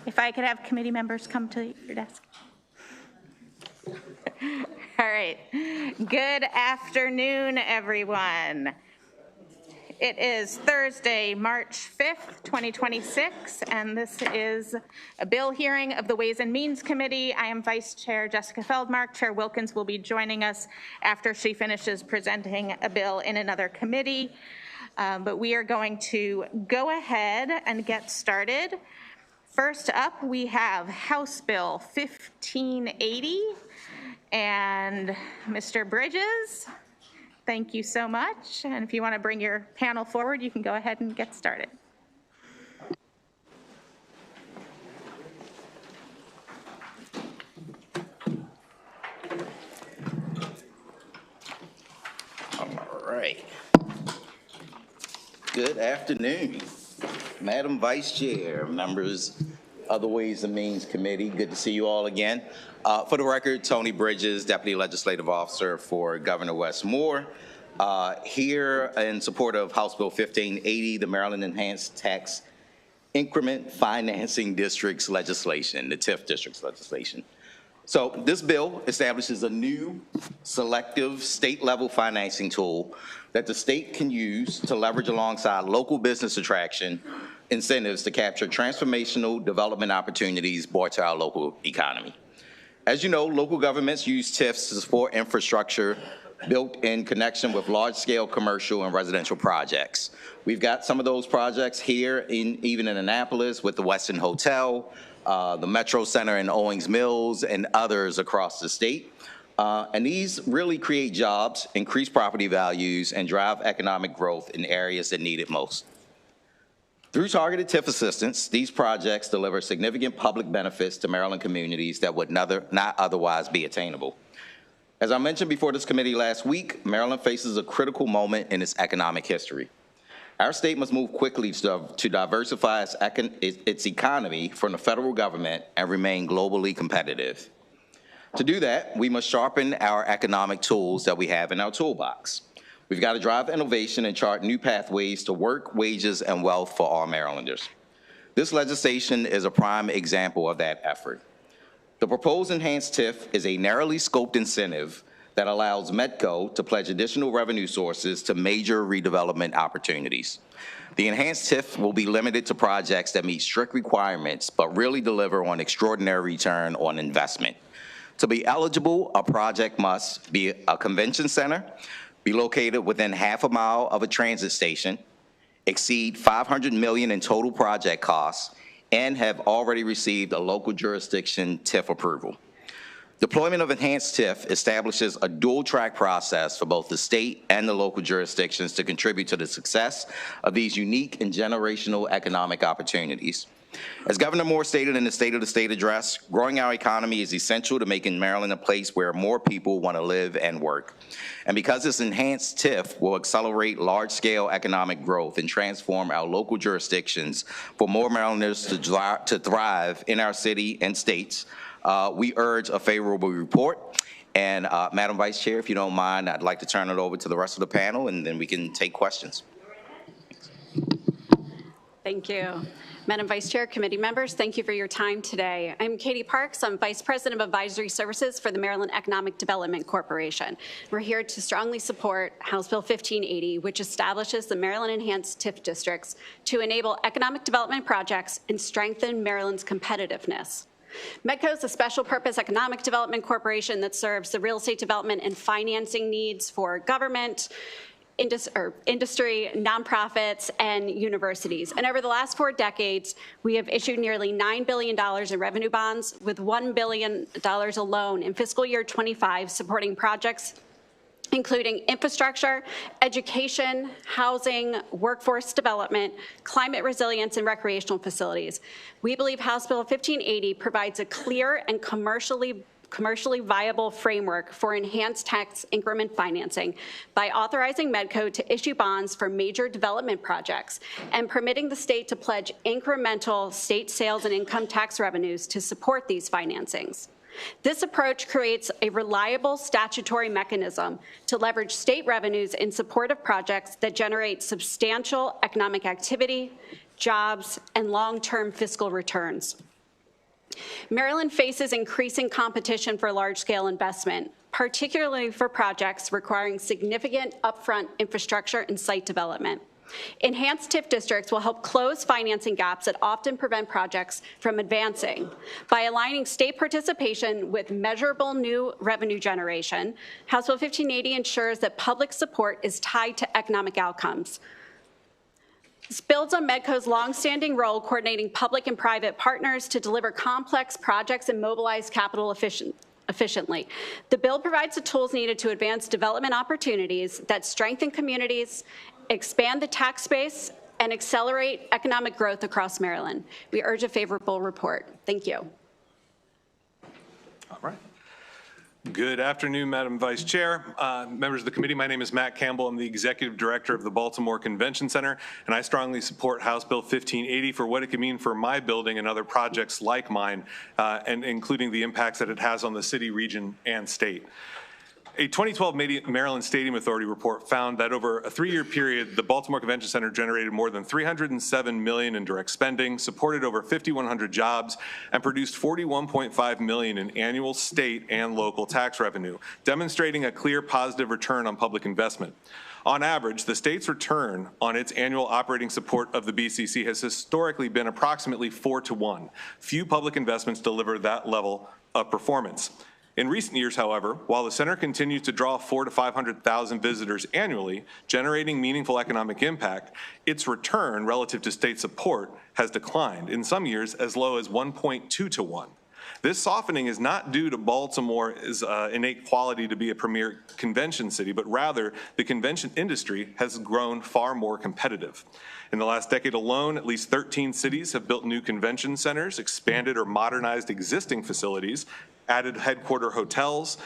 If I could have committee members come to your desk. All right. Good afternoon, everyone. It is Thursday, March 5th, 2026, and this is a bill hearing of the Ways and Means Committee. I am Vice Chair Jessica Feldmark. Chair Wilkins will be joining us after she finishes presenting a bill in another committee. But we are going to go ahead and get started. First up, we have House Bill 1580, and Mr. Bridges, thank you so much. And if you want to bring your panel forward, you can go ahead and get started. All right. Good afternoon, Madam Vice Chair, members of the Ways and Means Committee. Good to see you all again. For the record, Tony Bridges, Deputy Legislative Officer for Governor Wes Moore, here in support of House Bill 1580, the Maryland Enhanced Tax Increment Financing Districts legislation, the TIF districts legislation. So this bill establishes a new selective state-level financing tool that the state can use to leverage alongside local business attraction incentives to capture transformational development opportunities brought to our local economy. As you know, local governments use TIFs to support infrastructure built in connection with large-scale commercial and residential projects. We've got some of those projects here, even in Annapolis with the Westin Hotel, the Metro Center in Owings Mills, and others across the state. And these really create jobs, increase property values, and drive economic growth in areas that need it most. Through targeted TIF assistance, these projects deliver significant public benefits to Maryland communities that would not otherwise be attainable. As I mentioned before this committee last week, Maryland faces a critical moment in its economic history. Our state must move quickly to diversify its economy from the federal government and remain globally competitive. To do that, we must sharpen our economic tools that we have in our toolbox. We've got to drive innovation and chart new pathways to work, wages, and wealth for all Marylanders. This legislation is a prime example of that effort. The proposed enhanced TIF is a narrowly scoped incentive that allows Medco to pledge additional revenue sources to major redevelopment opportunities. The enhanced TIF will be limited to projects that meet strict requirements but really deliver on extraordinary return on investment. To be eligible, a project must be a convention center, be located within half a mile of a transit station, exceed $500 million in total project costs, and have already received a local jurisdiction TIF approval. Deployment of enhanced TIF establishes a dual-track process for both the state and the local jurisdictions to contribute to the success of these unique and generational economic opportunities. As Governor Moore stated in the State of the State address, growing our economy is essential to making Maryland a place where more people want to live and work. And because this enhanced TIF will accelerate large-scale economic growth and transform our local jurisdictions for more Marylanders to thrive in our city and states, we urge a favorable report. And Madam Vice Chair, if you don't mind, I'd like to turn it over to the rest of the panel, and then we can take questions. Thank you. Madam Vice Chair, committee members, thank you for your time today. I'm Katie Parks. I'm Vice President of Advisory Services for the Maryland Economic Development Corporation. We're here to strongly support House Bill 1580, which establishes the Maryland Enhanced TIF districts to enable economic development projects and strengthen Maryland's competitiveness. Medco is a special purpose economic development corporation that serves the real estate development and financing needs for government, industry, nonprofits, and universities. And over the last 4 decades, we have issued nearly $9 billion in revenue bonds, with $1 billion alone in fiscal year 25 supporting projects including infrastructure, education, housing, workforce development, climate resilience, and recreational facilities. We believe House Bill 1580 provides a clear and commercially viable framework for enhanced tax increment financing by authorizing Medco to issue bonds for major development projects and permitting the state to pledge incremental state sales and income tax revenues to support these financings. This approach creates a reliable statutory mechanism to leverage state revenues in support of projects that generate substantial economic activity, jobs, and long-term fiscal returns. Maryland faces increasing competition for large-scale investment, particularly for projects requiring significant upfront infrastructure and site development. Enhanced TIF districts will help close financing gaps that often prevent projects from advancing. By aligning state participation with measurable new revenue generation, House Bill 1580 ensures that public support is tied to economic outcomes. This builds on MEDCO's longstanding role coordinating public and private partners to deliver complex projects and mobilize capital efficiently. The bill provides the tools needed to advance development opportunities that strengthen communities, expand the tax base, and accelerate economic growth across Maryland. We urge a favorable report. Thank you. All right. Good afternoon, Madam Vice Chair, members of the committee. My name is Matt Campbell. I'm the Executive Director of the Baltimore Convention Center, and I strongly support House Bill 1580 for what it can mean for my building and other projects like mine, and including the impacts that it has on the city, region, and state. A 2012 Maryland Stadium Authority report found that over a 3-year period, the Baltimore Convention Center generated more than $307 million in direct spending, supported over 5,100 jobs, and produced $41.5 million in annual state and local tax revenue, demonstrating a clear positive return on public investment. On average, the state's return on its annual operating support of the BCC has historically been approximately 4-to-1. Few public investments deliver that level of performance. In recent years, however, while the center continues to draw 400,000 to 500,000 visitors annually, generating meaningful economic impact, its return relative to state support has declined, in some years as low as 1.2-to-1. This softening is not due to Baltimore's innate quality to be a premier convention city, but rather the convention industry has grown far more competitive. In the last decade alone, at least 13 cities have built new convention centers, expanded or modernized existing facilities, added headquarter hotels,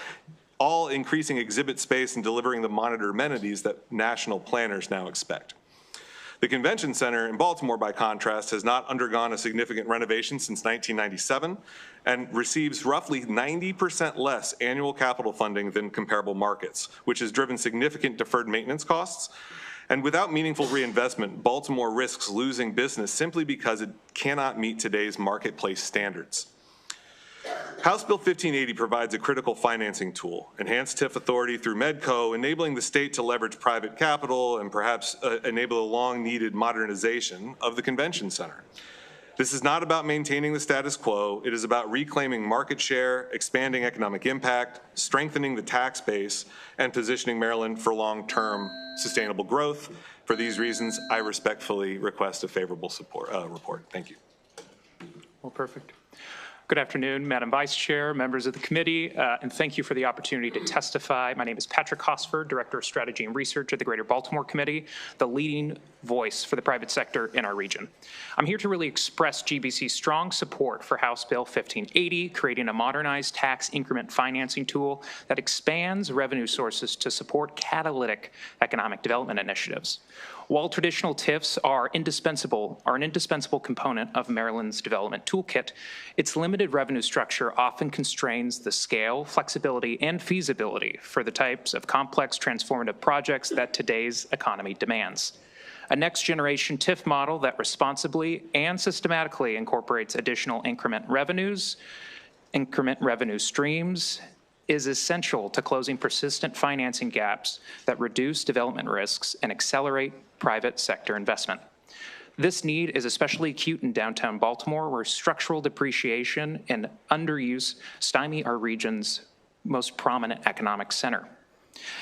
all increasing exhibit space and delivering the monitored amenities that national planners now expect. The Convention Center in Baltimore, by contrast, has not undergone a significant renovation since 1997 and receives roughly 90% less annual capital funding than comparable markets, which has driven significant deferred maintenance costs. And without meaningful reinvestment, Baltimore risks losing business simply because it cannot meet today's marketplace standards. House Bill 1580 provides a critical financing tool, enhanced TIF authority through MEDCO, enabling the state to leverage private capital and perhaps enable a long-needed modernization of the convention center. This is not about maintaining the status quo. It is about reclaiming market share, expanding economic impact, strengthening the tax base, and positioning Maryland for long-term sustainable growth. For these reasons, I respectfully request a favorable report. Thank you. Well, perfect. Good afternoon, Madam Vice Chair, members of the committee, and thank you for the opportunity to testify. My name is Patrick Hosford, Director of Strategy and Research at the Greater Baltimore Committee, the leading voice for the private sector in our region. I'm here to really express GBC's strong support for House Bill 1580, creating a modernized tax increment financing tool that expands revenue sources to support catalytic economic development initiatives. While traditional TIFs are an indispensable component of Maryland's development toolkit, its limited revenue structure often constrains the scale, flexibility, and feasibility for the types of complex transformative projects that today's economy demands. A next-generation TIF model that responsibly and systematically incorporates additional increment revenue streams, is essential to closing persistent financing gaps that reduce development risks and accelerate private sector investment. This need is especially acute in downtown Baltimore, where structural depreciation and underuse stymie our region's most prominent economic center.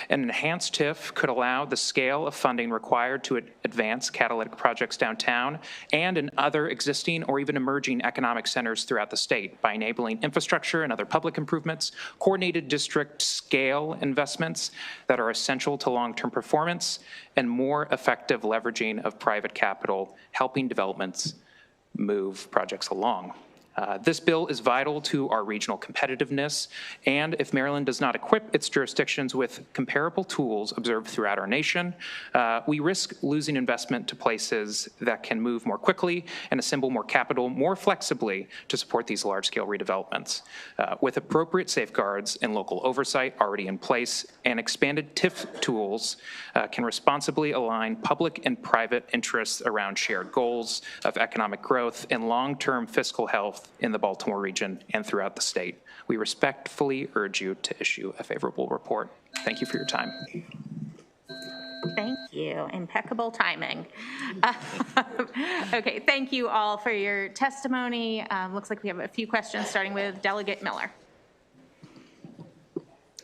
An enhanced TIF could allow the scale of funding required to advance catalytic projects downtown and in other existing or even emerging economic centers throughout the state by enabling infrastructure and other public improvements, coordinated district scale investments that are essential to long-term performance, and more effective leveraging of private capital, helping developments move projects along. This bill is vital to our regional competitiveness, and if Maryland does not equip its jurisdictions with comparable tools observed throughout our nation, we risk losing investment to places that can move more quickly and assemble more capital more flexibly to support these large-scale redevelopments. With appropriate safeguards and local oversight already in place, and expanded TIF tools can responsibly align public and private interests around shared goals of economic growth and long-term fiscal health health in the Baltimore region and throughout the state. We respectfully urge you to issue a favorable report. Thank you for your time. Thank you. Impeccable timing. Okay, thank you all for your testimony. Looks like we have a few questions, starting with Delegate Miller.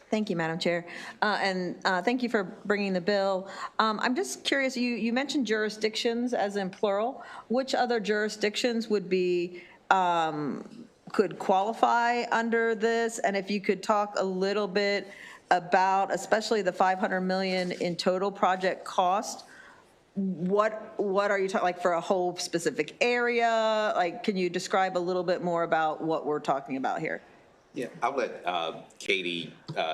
Thank you, Madam Chair. And thank you for bringing the bill. I'm just curious, you mentioned jurisdictions as in plural. Which other jurisdictions would be, could qualify under this? And if you could talk a little bit about, especially the $500 million in total project cost, what are you talking, like for a whole specific area? Like, can you describe a little bit more about what we're talking about here? Yeah, I'll let Katie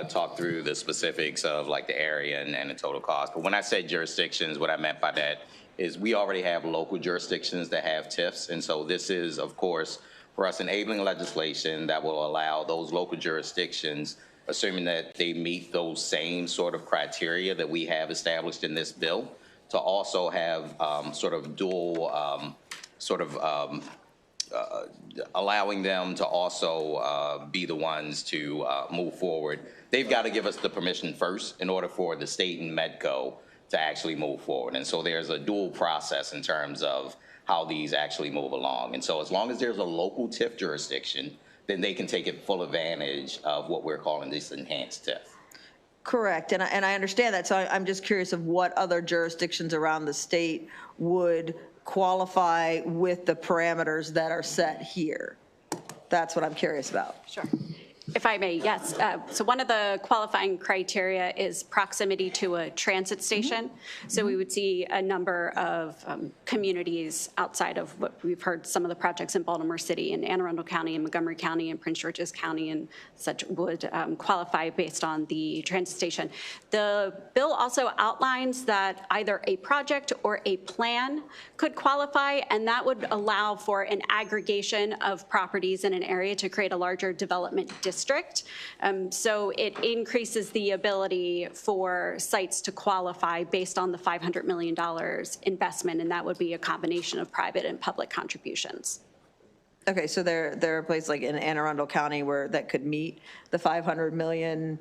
talk through the specifics of like the area and the total cost. But when I said jurisdictions, what I meant by that is we already have local jurisdictions that have TIFs. And so this is, of course, for us enabling legislation that will allow those local jurisdictions, assuming that they meet those same sort of criteria that we have established in this bill, to also have sort of dual allowing them to also be the ones to move forward. They've got to give us the permission first in order for the state and Medco to actually move forward. And so there's a dual process in terms of how these actually move along. And so as long as there's a local TIF jurisdiction, then they can take full advantage of what we're calling this enhanced TIF. Correct, and I understand that, so I'm just curious of what other jurisdictions around the state would qualify with the parameters that are set here. That's what I'm curious about. Sure. If I may, yes. So one of the qualifying criteria is proximity to a transit station. So we would see a number of communities outside of what we've heard, some of the projects in Baltimore City and Anne Arundel County and Montgomery County and Prince George's County and such would qualify based on the transit station. The bill also outlines that either a project or a plan could qualify, and that would allow for an aggregation of properties in an area to create a larger development district. So it increases the ability for sites to qualify based on the $500 million investment, and that would be a combination of private and public contributions. Okay, so there are places like in Anne Arundel County where that could meet the $500 million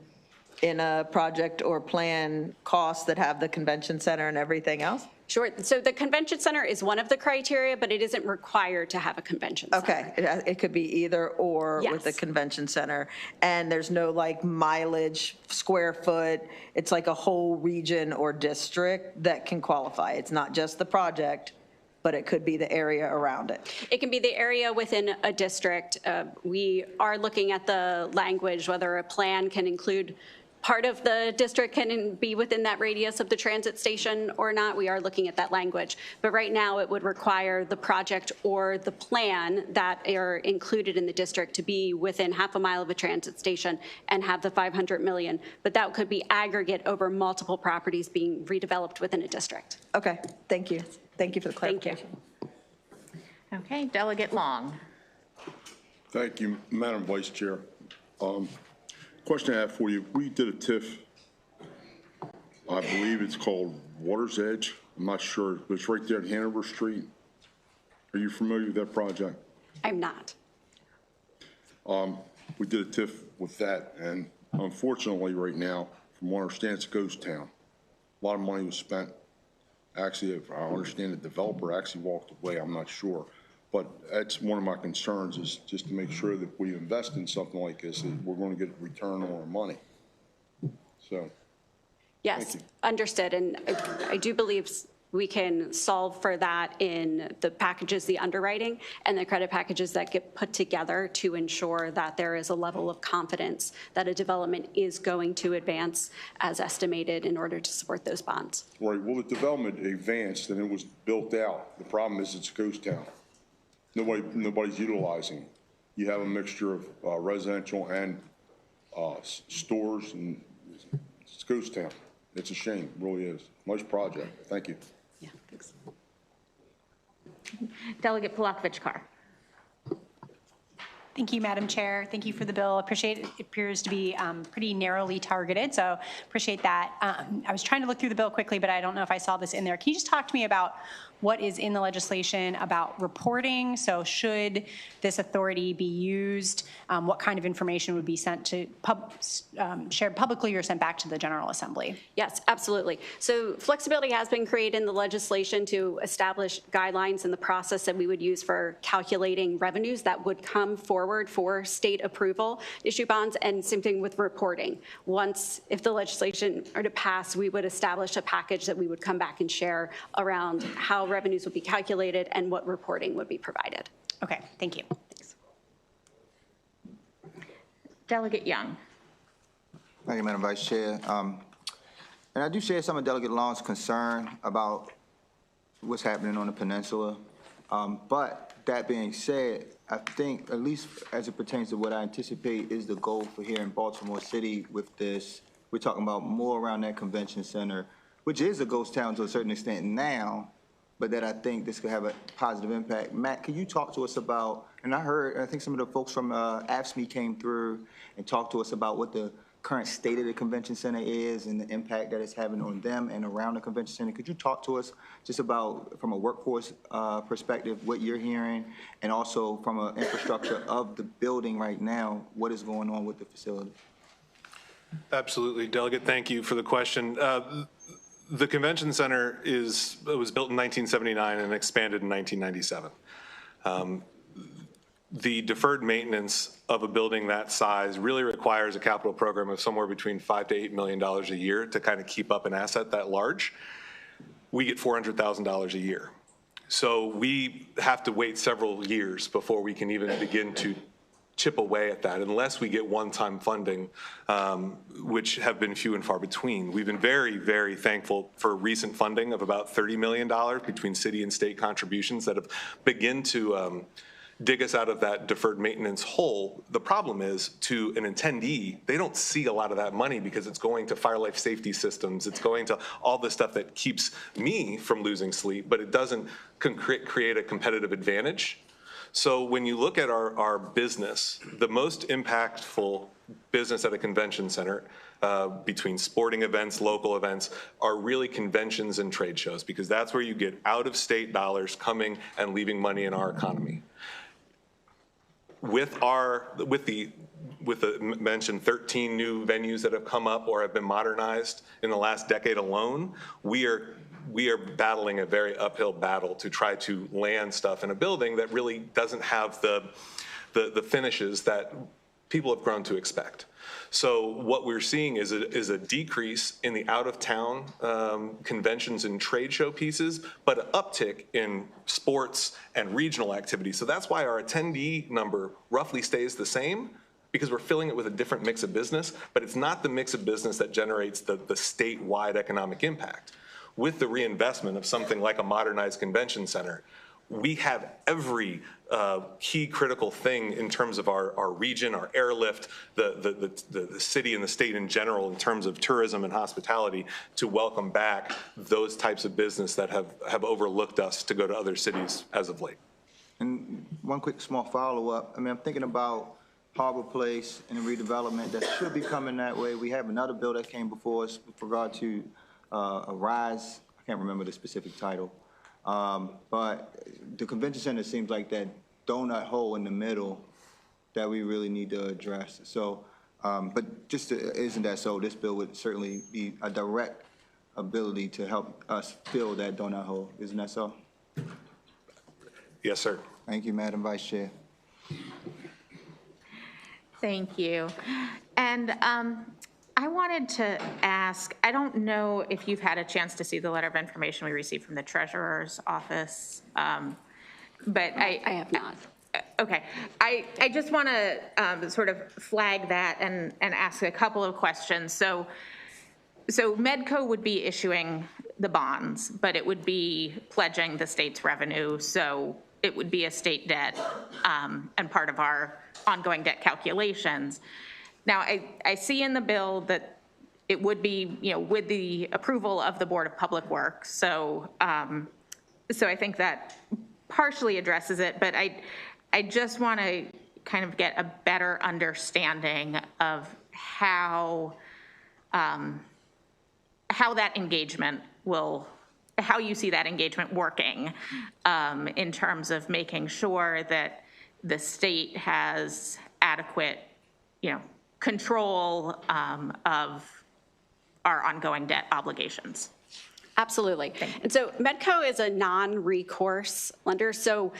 in a project or plan costs that have the convention center and everything else? Sure. So the convention center is one of the criteria, but it isn't required to have a convention center. Okay, it could be either or with the convention center. And there's no like mileage, square foot. It's like a whole region or district that can qualify. It's not just the project, but it could be the area around it. It can be the area within a district. We are looking at the language, whether a plan can include part of the district can be within that radius of the transit station or not. We are looking at that language. But right now it would require the project or the plan that are included in the district to be within half a mile of a transit station and have the $500 million. But that could be aggregate over multiple properties being redeveloped within a district. Okay, thank you. Thank you for the clarification. Thank you. Okay, Delegate Long. Thank you, Madam Vice Chair. Question I have for you, we did a TIF, I believe it's called Water's Edge. I'm not sure, but it's right there at Hanover Street. Are you familiar with that project? I'm not. We did a TIF with that, and unfortunately right now, from what I understand, it's a ghost town. A lot of money was spent. Actually, if I understand, the developer actually walked away, I'm not sure. But that's one of my concerns, is just to make sure that we invest in something like this, that we're going to get a return on our money. So, Yes, understood. And I do believe we can solve for that in the packages, the underwriting, and the credit packages that get put together to ensure that there is a level of confidence that a development is going to advance as estimated in order to support those bonds. right, well, the development advanced and it was built out. The problem is it's a ghost town. Nobody's utilizing it. You have a mixture of residential and stores, and it's a ghost town. It's a shame, it really is. Nice project, thank you. Yeah, thanks. Delegate Polakovich-Carr. Thank you, Madam Chair. Thank you for the bill. Appreciate it. It appears to be pretty narrowly targeted, so appreciate that. I was trying to look through the bill quickly, but I don't know if I saw this in there. Can you just talk to me about what is in the legislation about reporting. So should this authority be used, what kind of information would be sent to shared publicly or sent back to the General Assembly? Yes, absolutely. So flexibility has been created in the legislation to establish guidelines in the process that we would use for calculating revenues that would come forward for state approval, issue bonds, and same thing with reporting. Once, if the legislation are to pass, we would establish a package that we would come back and share around how revenues would be calculated and what reporting would be provided. Okay, thank you. Thanks. Delegate Young. Thank you, Madam Vice Chair. And I do share some of Delegate Long's concern about what's happening on the peninsula. But that being said, I think, at least as it pertains to what I anticipate is the goal for here in Baltimore City with this, we're talking about more around that convention center, which is a ghost town to a certain extent now, but that I think this could have a positive impact. Matt, can you talk to us about, and I think some of the folks from AFSCME came through and talked to us about what the current state of the convention center is and the impact that it's having on them and around the convention center. Could you talk to us just about, from a workforce perspective, what you're hearing, and also from an infrastructure of the building right now, what is going on with the facility? Absolutely. Delegate, thank you for the question. The convention center was built in 1979 and expanded in 1997. The deferred maintenance of a building that size really requires a capital program of somewhere between $5 to $8 million a year to kind of keep up an asset that large. We get $400,000 a year. So we have to wait several years before we can even begin to chip away at that, unless we get one-time funding, which have been few and far between. We've been very, very thankful for recent funding of about $30 million between city and state contributions that have begun to dig us out of that deferred maintenance hole. The problem is, to an attendee, they don't see a lot of that money because it's going to fire life safety systems. It's going to all the stuff that keeps me from losing sleep, but it doesn't create a competitive advantage. So when you look at our business, the most impactful business at a convention center, between sporting events, local events, are really conventions and trade shows, because that's where you get out-of-state dollars coming and leaving money in our economy. With the mentioned 13 new venues that have come up or have been modernized in the last decade alone, we are battling a very uphill battle to try to land stuff in a building that really doesn't have the finishes that people have grown to expect. So what we're seeing is a decrease in the out-of-town conventions and trade show pieces, but an uptick in sports and regional activities. So that's why our attendee number roughly stays the same, because we're filling it with a different mix of business, but it's not the mix of business that generates the statewide economic impact. With the reinvestment of something like a modernized convention center, we have every key critical thing in terms of our region, our airlift, the city and the state in general in terms of tourism and hospitality to welcome back those types of business that have overlooked us to go to other cities as of late. And one quick small follow-up. I mean, I'm thinking about Harbor Place and the redevelopment that should be coming that way. We have another bill that came before us with regard to a rise. I can't remember the specific title. But the convention center seems like that donut hole in the middle that we really need to address. So, but just isn't that so? This bill would certainly be a direct ability to help us fill that donut hole. Isn't that so? Yes, sir. Thank you, Madam Vice Chair. Thank you. And I wanted to ask, I don't know if you've had a chance to see the letter of information we received from the Treasurer's Office, but I have not. Okay. I just want to sort of flag that and ask a couple of questions. So Medco would be issuing the bonds, but it would be pledging the state's revenue, so it would be a state debt and part of our ongoing debt calculations. Now, I see in the bill that it would be, with the approval of the Board of Public Works. So, so I think that partially addresses it, but I just want to kind of get a better understanding of how that engagement will how you see that engagement working in terms of making sure that the state has adequate, control of our ongoing debt obligations. Absolutely. And so Medco is a non-recourse lender, so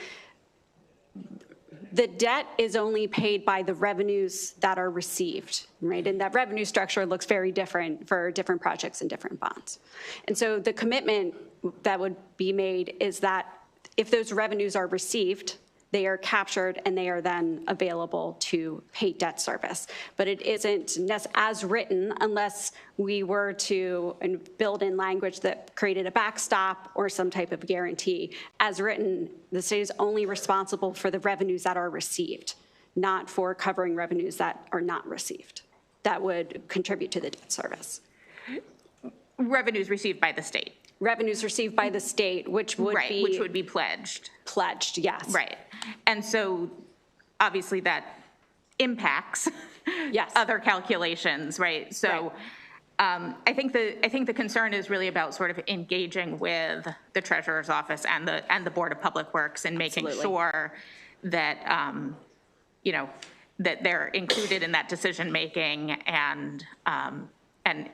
the debt is only paid by the revenues that are received, right? And that revenue structure looks very different for different projects and different bonds. And so the commitment that would be made is that if those revenues are received, they are captured and they are then available to pay debt service. But it isn't as written unless we were to build in language that created a backstop or some type of guarantee. As written, the state is only responsible for the revenues that are received, not for covering revenues that are not received. That would contribute to the debt service. Revenues received by the state. Revenues received by the state, which would be... which would be pledged. Pledged, yes. Right. And so obviously that impacts yes. other calculations, right? So right. I think the concern is really about sort of engaging with the Treasurer's Office and the Board of Public Works and making Absolutely. sure that, that they're included in that decision-making and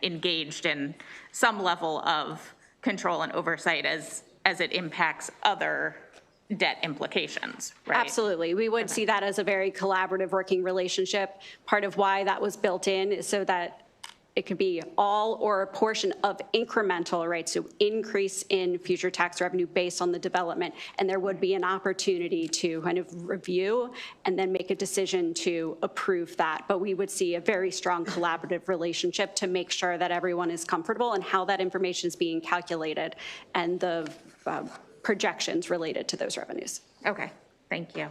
engaged in some level of control and oversight as it impacts other debt implications, right? Absolutely. We would see that as a very collaborative working relationship. Part of why that was built in is so that it could be all or a portion of incremental, right? So increase in future tax revenue based on the development. And there would be an opportunity to kind of review and then make a decision to approve that. But we would see a very strong collaborative relationship to make sure that everyone is comfortable and how that information is being calculated and the projections related to those revenues. Okay, thank you.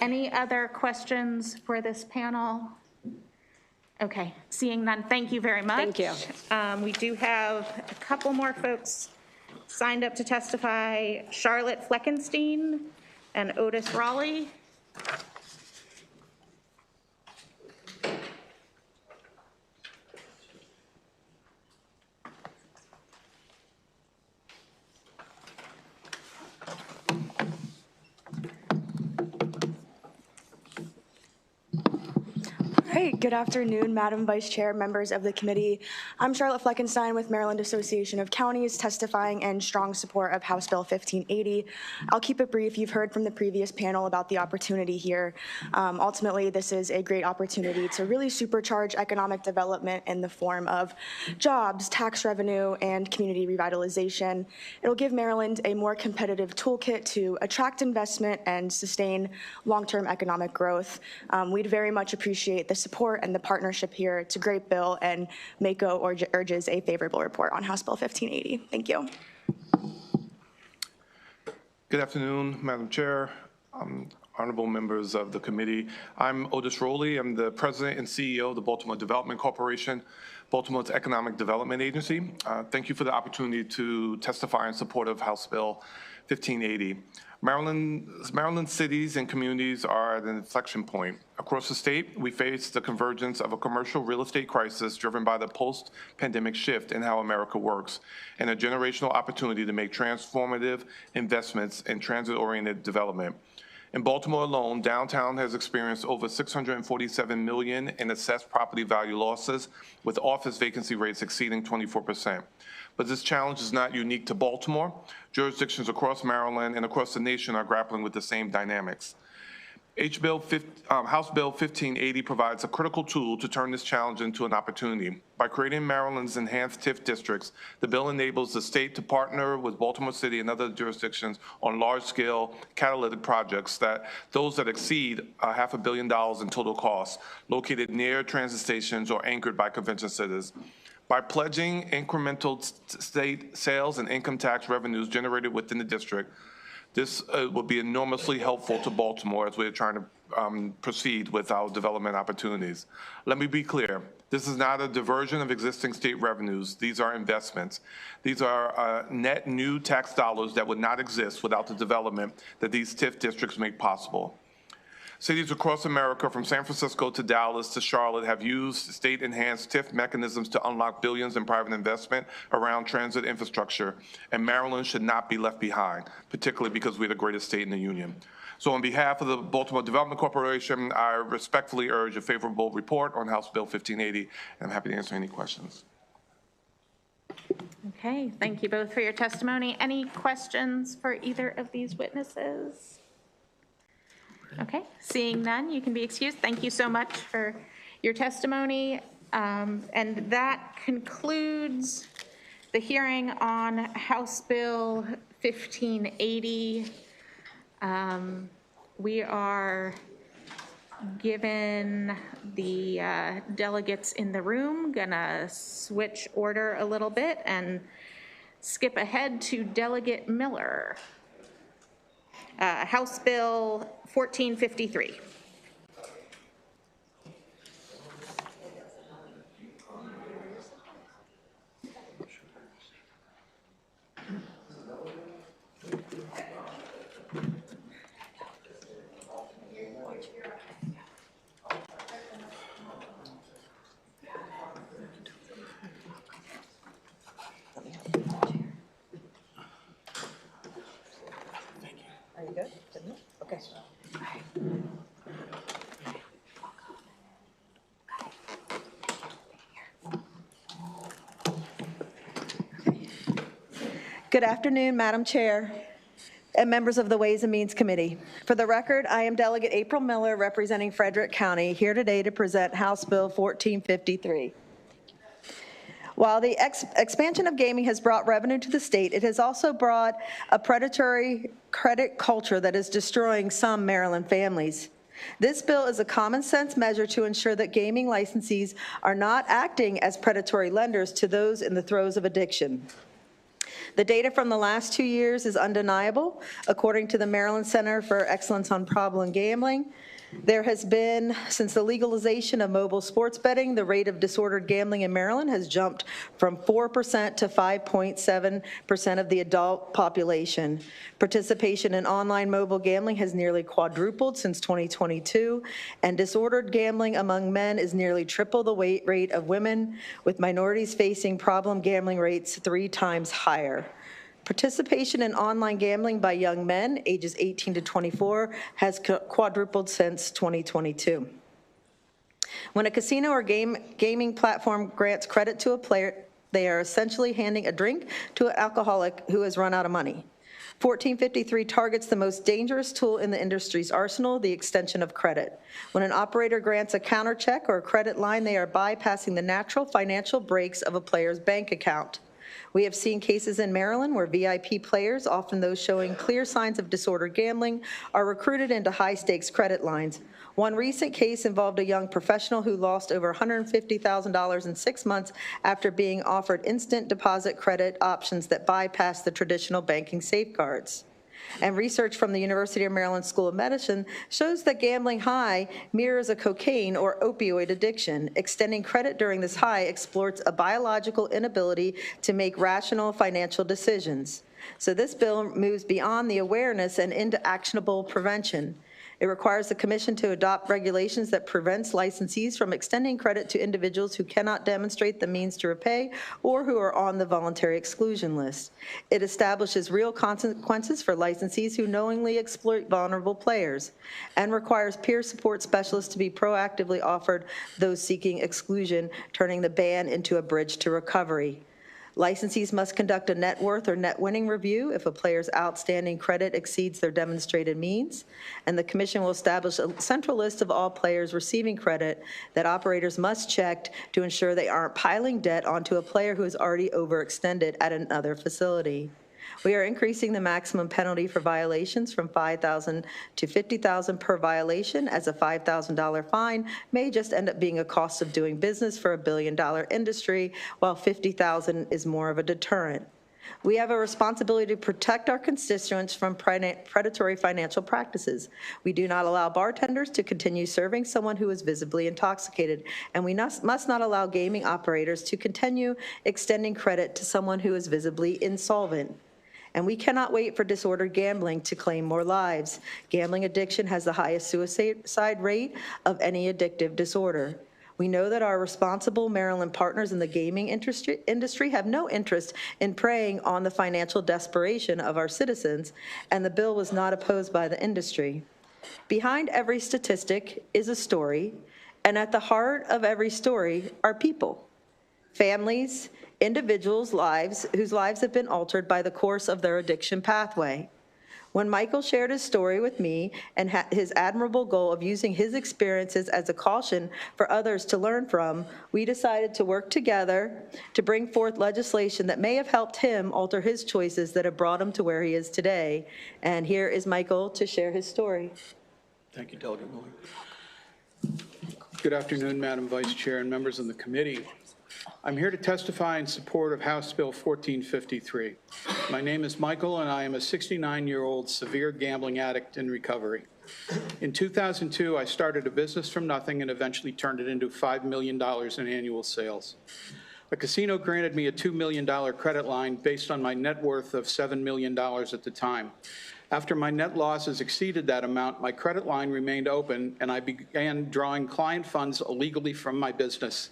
Any other questions for this panel? Okay, seeing none, thank you very much. Thank you. We do have a couple more folks signed up to testify. Charlotte Fleckenstein and Otis Raleigh. Hey, good afternoon, Madam Vice Chair, members of the committee. I'm Charlotte Fleckenstein with Maryland Association of Counties, testifying in strong support of House Bill 1580. I'll keep it brief. You've heard from the previous panel about the opportunity here. Ultimately, this is a great opportunity to really supercharge economic development in the form of jobs, tax revenue, and community revitalization. It'll give Maryland a more competitive toolkit to attract investment and sustain long-term economic growth. We'd very much appreciate the support and the partnership here. It's a great bill, and MACO urges a favorable report on House Bill 1580. Thank you. Good afternoon, Madam Chair, honorable members of the committee. I'm Otis Raleigh. I'm the president and CEO of the Baltimore Development Corporation, Baltimore's economic development agency. Thank you for the opportunity to testify in support of House Bill 1580. Maryland cities and communities are at an inflection point. Across the state, we face the convergence of a commercial real estate crisis driven by the post-pandemic shift in how America works, and a generational opportunity to make transformative investments in transit-oriented development. In Baltimore alone, downtown has experienced over $647 million in assessed property value losses, with office vacancy rates exceeding 24%. But this challenge is not unique to Baltimore. Jurisdictions across Maryland and across the nation are grappling with the same dynamics. House Bill 1580 provides a critical tool to turn this challenge into an opportunity. By creating Maryland's enhanced TIF districts, the bill enables the state to partner with Baltimore City and other jurisdictions on large-scale catalytic projects, those that exceed $500 million in total costs, located near transit stations or anchored by convention centers. By pledging incremental state sales and income tax revenues generated within the district, this will be enormously helpful to Baltimore as we're trying to proceed with our development opportunities. Let me be clear. This is not a diversion of existing state revenues. These are investments. These are net new tax dollars that would not exist without the development that these TIF districts make possible. Cities across America, from San Francisco to Dallas to Charlotte, have used state-enhanced TIF mechanisms to unlock billions in private investment around transit infrastructure, and Maryland should not be left behind, particularly because we're the greatest state in the union. So on behalf of the Baltimore Development Corporation, I respectfully urge a favorable report on House Bill 1580, and I'm happy to answer any questions. Okay, thank you both for your testimony. Any questions for either of these witnesses? Okay, seeing none, you can be excused. Thank you so much for your testimony. And that concludes the hearing on House Bill 1580. We are given the delegates in the room, gonna switch order a little bit and skip ahead to Delegate Miller. House Bill 1453. Are you good? Okay. Good afternoon, Madam Chair and members of the Ways and Means Committee. For the record, I am Delegate April Miller, representing Frederick County, here today to present House Bill 1453. While the expansion of gaming has brought revenue to the state, it has also brought a predatory credit culture that is destroying some Maryland families. This bill is a common sense measure to ensure that gaming licensees are not acting as predatory lenders to those in the throes of addiction. The data from the last 2 years is undeniable. According to the Maryland Center for Excellence on Problem Gambling, there has been, since the legalization of mobile sports betting, the rate of disordered gambling in Maryland has jumped from 4% to 5.7% of the adult population. Participation in online mobile gambling has nearly quadrupled since 2022, and disordered gambling among men is nearly triple the rate of women, with minorities facing problem gambling rates 3 times higher. Participation in online gambling by young men, ages 18 to 24, has quadrupled since 2022. When a casino or gaming platform grants credit to a player, they are essentially handing a drink to an alcoholic who has run out of money. 1453 targets the most dangerous tool in the industry's arsenal, the extension of credit. When an operator grants a counter check or a credit line, they are bypassing the natural financial breaks of a player's bank account. We have seen cases in Maryland where VIP players, often those showing clear signs of disordered gambling, are recruited into high-stakes credit lines. One recent case involved a young professional who lost over $150,000 in 6 months after being offered instant deposit credit options that bypassed the traditional banking safeguards. And research from the University of Maryland School of Medicine shows that gambling high mirrors a cocaine or opioid addiction. Extending credit during this high exploits a biological inability to make rational financial decisions. So this bill moves beyond the awareness and into actionable prevention. It requires the Commission to adopt regulations that prevents licensees from extending credit to individuals who cannot demonstrate the means to repay or who are on the voluntary exclusion list. It establishes real consequences for licensees who knowingly exploit vulnerable players and requires peer support specialists to be proactively offered those seeking exclusion, turning the ban into a bridge to recovery. Licensees must conduct a net worth or net winning review if a player's outstanding credit exceeds their demonstrated means, and the Commission will establish a central list of all players receiving credit that operators must check to ensure they aren't piling debt onto a player who is already overextended at another facility. We are increasing the maximum penalty for violations from $5,000 to $50,000 per violation, as a $5,000 fine may just end up being a cost of doing business for $1 billion industry, while $50,000 is more of a deterrent. We have a responsibility to protect our constituents from predatory financial practices. We do not allow bartenders to continue serving someone who is visibly intoxicated, and we must not allow gaming operators to continue extending credit to someone who is visibly insolvent. and we cannot wait for disordered gambling to claim more lives. Gambling addiction has the highest suicide rate of any addictive disorder. We know that our responsible Maryland partners in the gaming industry have no interest in preying on the financial desperation of our citizens, and the bill was not opposed by the industry. Behind every statistic is a story, and at the heart of every story are people, families, individuals' lives whose lives have been altered by the course of their addiction pathway. When Michael shared his story with me and his admirable goal of using his experiences as a caution for others to learn from, we decided to work together to bring forth legislation that may have helped him alter his choices that have brought him to where he is today. And here is Michael to share his story. Thank you, Delegate Miller. Good afternoon, Madam Vice Chair and members of the committee. I'm here to testify in support of House Bill 1453. My name is Michael, and I am a 69-year-old severe gambling addict in recovery. In 2002, I started a business from nothing and eventually turned it into $5 million in annual sales. A casino granted me a $2 million credit line based on my net worth of $7 million at the time. After my net losses exceeded that amount, my credit line remained open, and I began drawing client funds illegally from my business.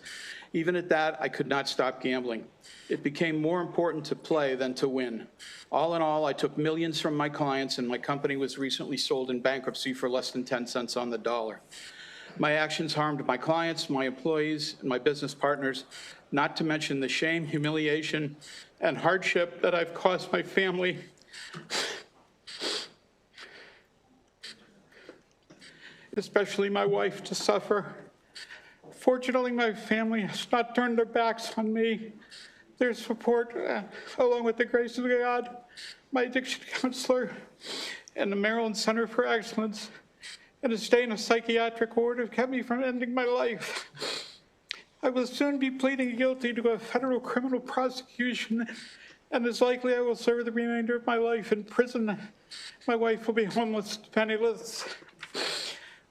Even at that, I could not stop gambling. It became more important to play than to win. All in all, I took millions from my clients, and my company was recently sold in bankruptcy for less than 10 cents on the dollar. My actions harmed my clients, my employees, and my business partners, not to mention the shame, humiliation, and hardship that I've caused my family. Especially my wife, to suffer. Fortunately, my family has not turned their backs on me. Their support, along with the grace of God, my addiction counselor, and the Maryland Center for Excellence, and a stay in a psychiatric ward have kept me from ending my life. I will soon be pleading guilty to a federal criminal prosecution, and it's likely I will serve the remainder of my life in prison. My wife will be homeless, penniless.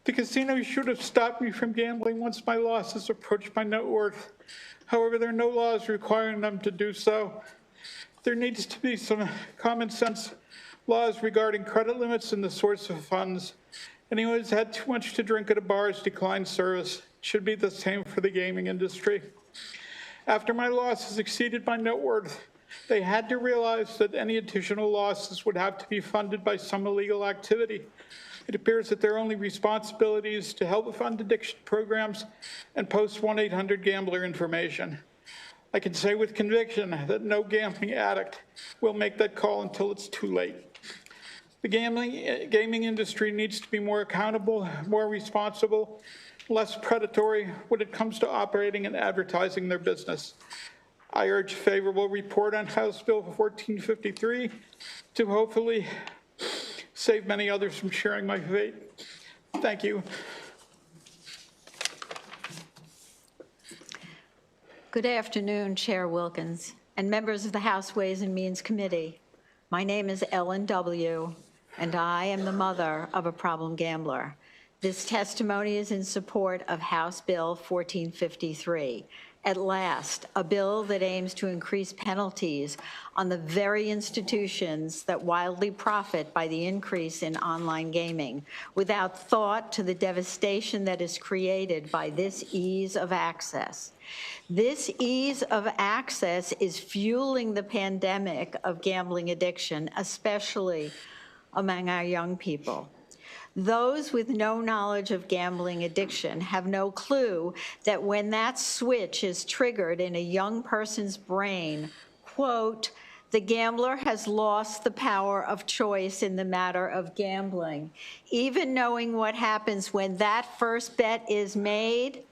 The casino should have stopped me from gambling once my losses approached my net worth. However, there are no laws requiring them to do so. There needs to be some common sense laws regarding credit limits and the source of funds. Anyone who's had too much to drink at a bar has declined service. It should be the same for the gaming industry. After my losses exceeded my net worth, they had to realize that any additional losses would have to be funded by some illegal activity. It appears that their only responsibility is to help fund addiction programs and post 1-800-GAMBLER information. I can say with conviction that no gambling addict will make that call until it's too late. The gaming industry needs to be more accountable, more responsible, less predatory when it comes to operating and advertising their business. I urge favorable report on House Bill 1453 to hopefully save many others from sharing my fate. Thank you. Good afternoon, Chair Wilkins, and members of the House Ways and Means Committee. My name is Ellen W., and I am the mother of a problem gambler. This testimony is in support of House Bill 1453. At last, a bill that aims to increase penalties on the very institutions that wildly profit by the increase in online gaming, without thought to the devastation that is created by this ease of access. This ease of access is fueling the pandemic of gambling addiction, especially among our young people. Those with no knowledge of gambling addiction have no clue that when that switch is triggered in a young person's brain, quote, the gambler has lost the power of choice in the matter of gambling. Even knowing what happens when that first bet is made,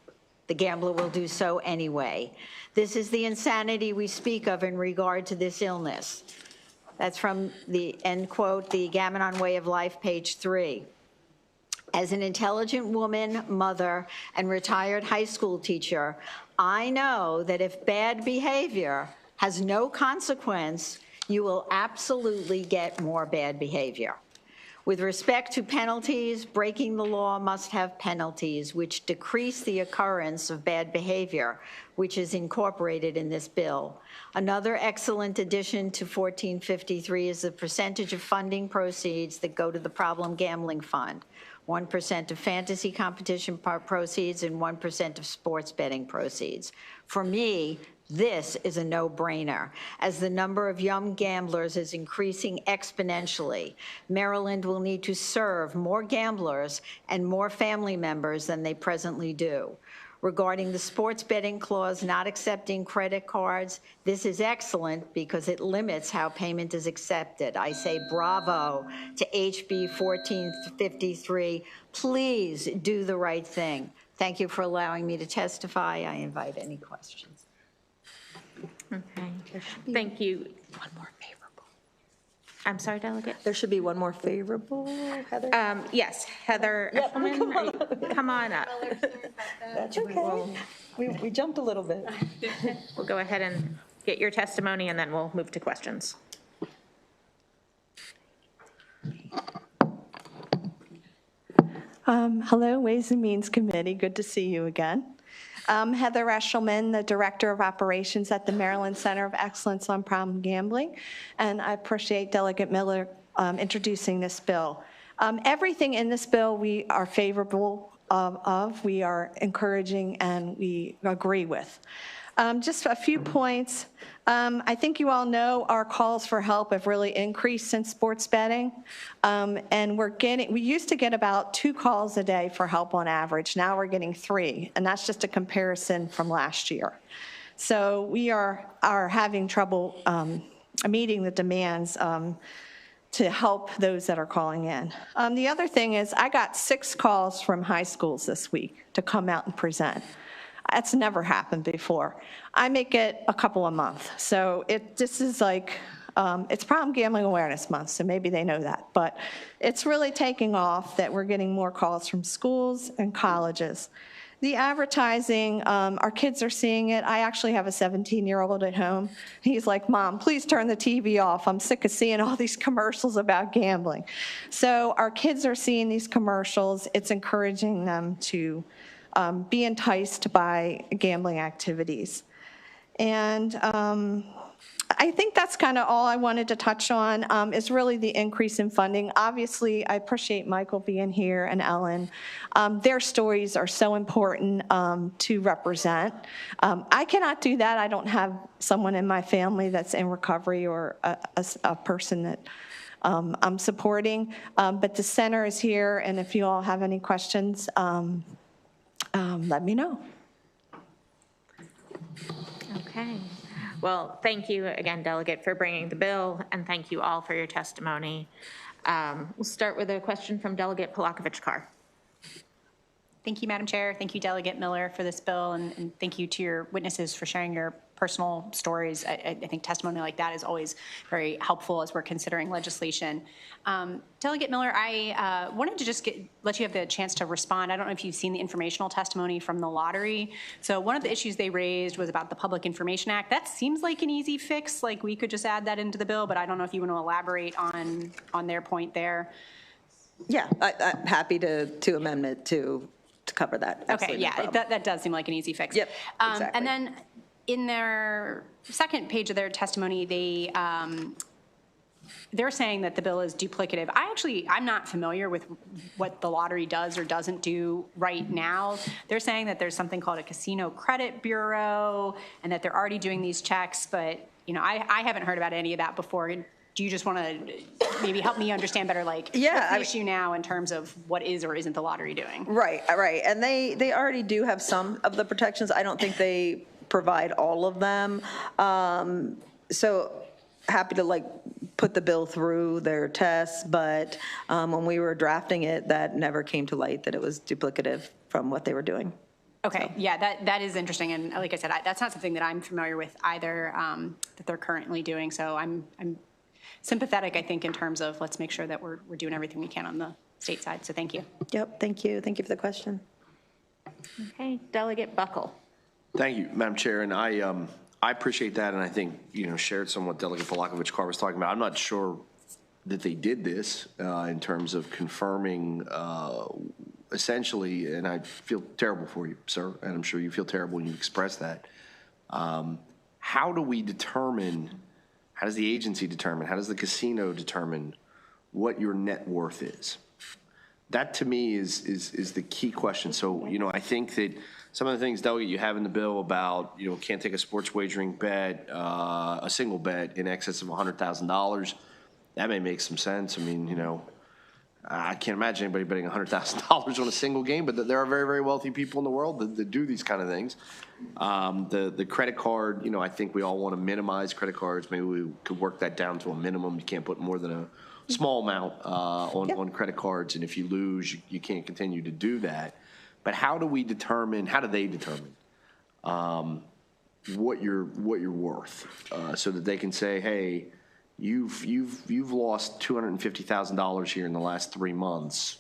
the gambler will do so anyway. This is the insanity we speak of in regard to this illness. That's from the, end quote, the Gammon Way of Life, page 3. As an intelligent woman, mother, and retired high school teacher, I know that if bad behavior has no consequence, you will absolutely get more bad behavior. With respect to penalties, breaking the law must have penalties which decrease the occurrence of bad behavior, which is incorporated in this bill. Another excellent addition to 1453 is the percentage of funding proceeds that go to the Problem Gambling Fund. 1% of fantasy competition proceeds and 1% of sports betting proceeds. For me, this is a no-brainer, as the number of young gamblers is increasing exponentially. Maryland will need to serve more gamblers and more family members than they presently do. Regarding the sports betting clause not accepting credit cards, this is excellent because it limits how payment is accepted. I say bravo to HB 1453. Please do the right thing. Thank you for allowing me to testify. I invite any questions. Okay, thank you. One more favorable. I'm sorry, Delegate? There should be one more favorable, Heather? Yes, Heather Eshelman, come on up. That's okay. We jumped a little bit. We'll go ahead and get your testimony, and then we'll move to questions. Hello, Ways and Means Committee. Good to see you again. Heather Eshelman, the Director of Operations at the Maryland Center of Excellence on Problem Gambling, and I appreciate Delegate Miller introducing this bill. Everything in this bill we are favorable of, we are encouraging, and we agree with. Just a few points. I think you all know our calls for help have really increased since sports betting. And we used to get about 2 calls a day for help on average. Now we're getting 3, and that's just a comparison from last year. So we are having trouble meeting the demands to help those that are calling in. The other thing is I got 6 calls from high schools this week to come out and present. That's never happened before. I make it a couple a month. So this is like, it's Problem Gambling Awareness Month, so maybe they know that. But it's really taking off that we're getting more calls from schools and colleges. The advertising, our kids are seeing it. I actually have a 17-year-old at home. He's like, Mom, please turn the TV off. I'm sick of seeing all these commercials about gambling. So our kids are seeing these commercials. It's encouraging them to be enticed by gambling activities. And I think that's kind of all I wanted to touch on is really the increase in funding. Obviously, I appreciate Michael being here and Ellen. Their stories are so important to represent. I cannot do that. I don't have someone in my family that's in recovery or a person that I'm supporting. But the center is here, and if you all have any questions, let me know. Okay. Well, thank you again, Delegate, for bringing the bill, and thank you all for your testimony. We'll start with a question from Delegate Polakovich-Carr. Thank you, Madam Chair. Thank you, Delegate Miller, for this bill, and thank you to your witnesses for sharing your personal stories. I think testimony like that is always very helpful as we're considering legislation. Delegate Miller, I wanted to just let you have the chance to respond. I don't know if you've seen the informational testimony from the lottery. So one of the issues they raised was about the Public Information Act. That seems like an easy fix, like we could just add that into the bill, but I don't know if you want to elaborate on their point there. Yeah, I'm happy to amend it to cover that. Okay, yeah, that does seem like an easy fix. Yep, exactly. And then in their second page of their testimony, they're saying that the bill is duplicative. I'm not familiar with what the lottery does or doesn't do right now. They're saying that there's something called a casino credit bureau and that they're already doing these checks, but I haven't heard about any of that before. Do you just want to maybe help me understand better, what's the issue now in terms of what is or isn't the lottery doing? Right. And they already do have some of the protections. I don't think they provide all of them. So happy to put the bill through their tests, but when we were drafting it, that never came to light that it was duplicative from what they were doing. Okay, so. Yeah, that is interesting, and like I said, that's not something that I'm familiar with either that they're currently doing. So I'm sympathetic, I think, in terms of let's make sure that we're doing everything we can on the state side. So thank you. Yep, thank you. Thank you for the question. Okay, Delegate Buckle. Thank you, Madam Chair, and I appreciate that, and I think shared some what Delegate Polakovich-Carr was talking about. I'm not sure that they did this in terms of confirming essentially, and I feel terrible for you, sir, and I'm sure you feel terrible when you express that. How do we determine, how does the agency determine, how does the casino determine what your net worth is? That to me is the key question. So, I think that some of the things, Delegate, you have in the bill about, can't take a sports wagering bet, a single bet in excess of $100,000. That may make some sense. I mean, I can't imagine anybody betting $100,000 on a single game, but there are very, very wealthy people in the world that do these kind of things. The credit card, I think we all want to minimize credit cards. Maybe we could work that down to a minimum. You can't put more than a small amount on credit cards, and if you lose, you can't continue to do that. But how do they determine what you're worth, so that they can say, hey, you've lost $250,000 here in the last 3 months.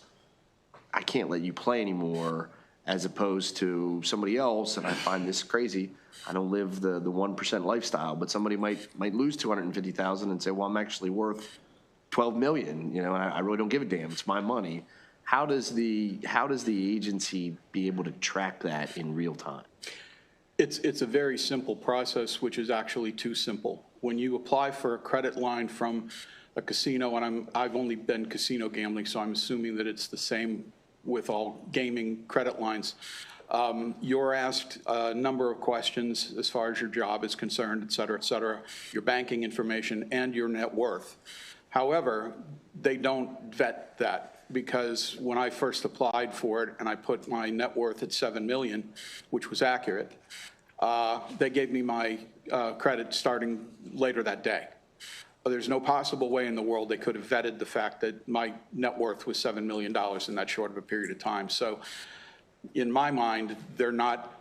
I can't let you play anymore, as opposed to somebody else, and I find this crazy. I don't live the 1% lifestyle, but somebody might lose $250,000 and say, well, I'm actually worth $12 million, and I really don't give a damn. It's my money. How does the agency be able to track that in real time? It's a very simple process, which is actually too simple. When you apply for a credit line from a casino, and I've only been casino gambling, so I'm assuming that it's the same with all gaming credit lines. You're asked a number of questions as far as your job is concerned, et cetera, your banking information, and your net worth. However, they don't vet that, because when I first applied for it and I put my net worth at $7 million, which was accurate, they gave me my credit starting later that day. There's no possible way in the world they could have vetted the fact that my net worth was $7 million in that short of a period of time. So in my mind, they're not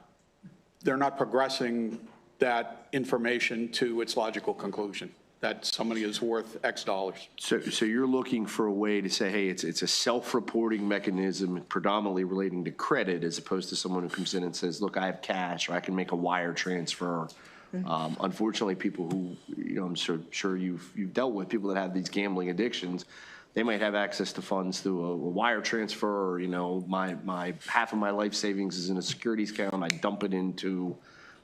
progressing that information to its logical conclusion, that somebody is worth X dollars. So you're looking for a way to say, hey, it's a self-reporting mechanism predominantly relating to credit, as opposed to someone who comes in and says, look, I have cash, or I can make a wire transfer. Unfortunately, people who, I'm sure you've dealt with, people that have these gambling addictions, they might have access to funds through a wire transfer, or, my half of my life savings is in a securities account, I dump it into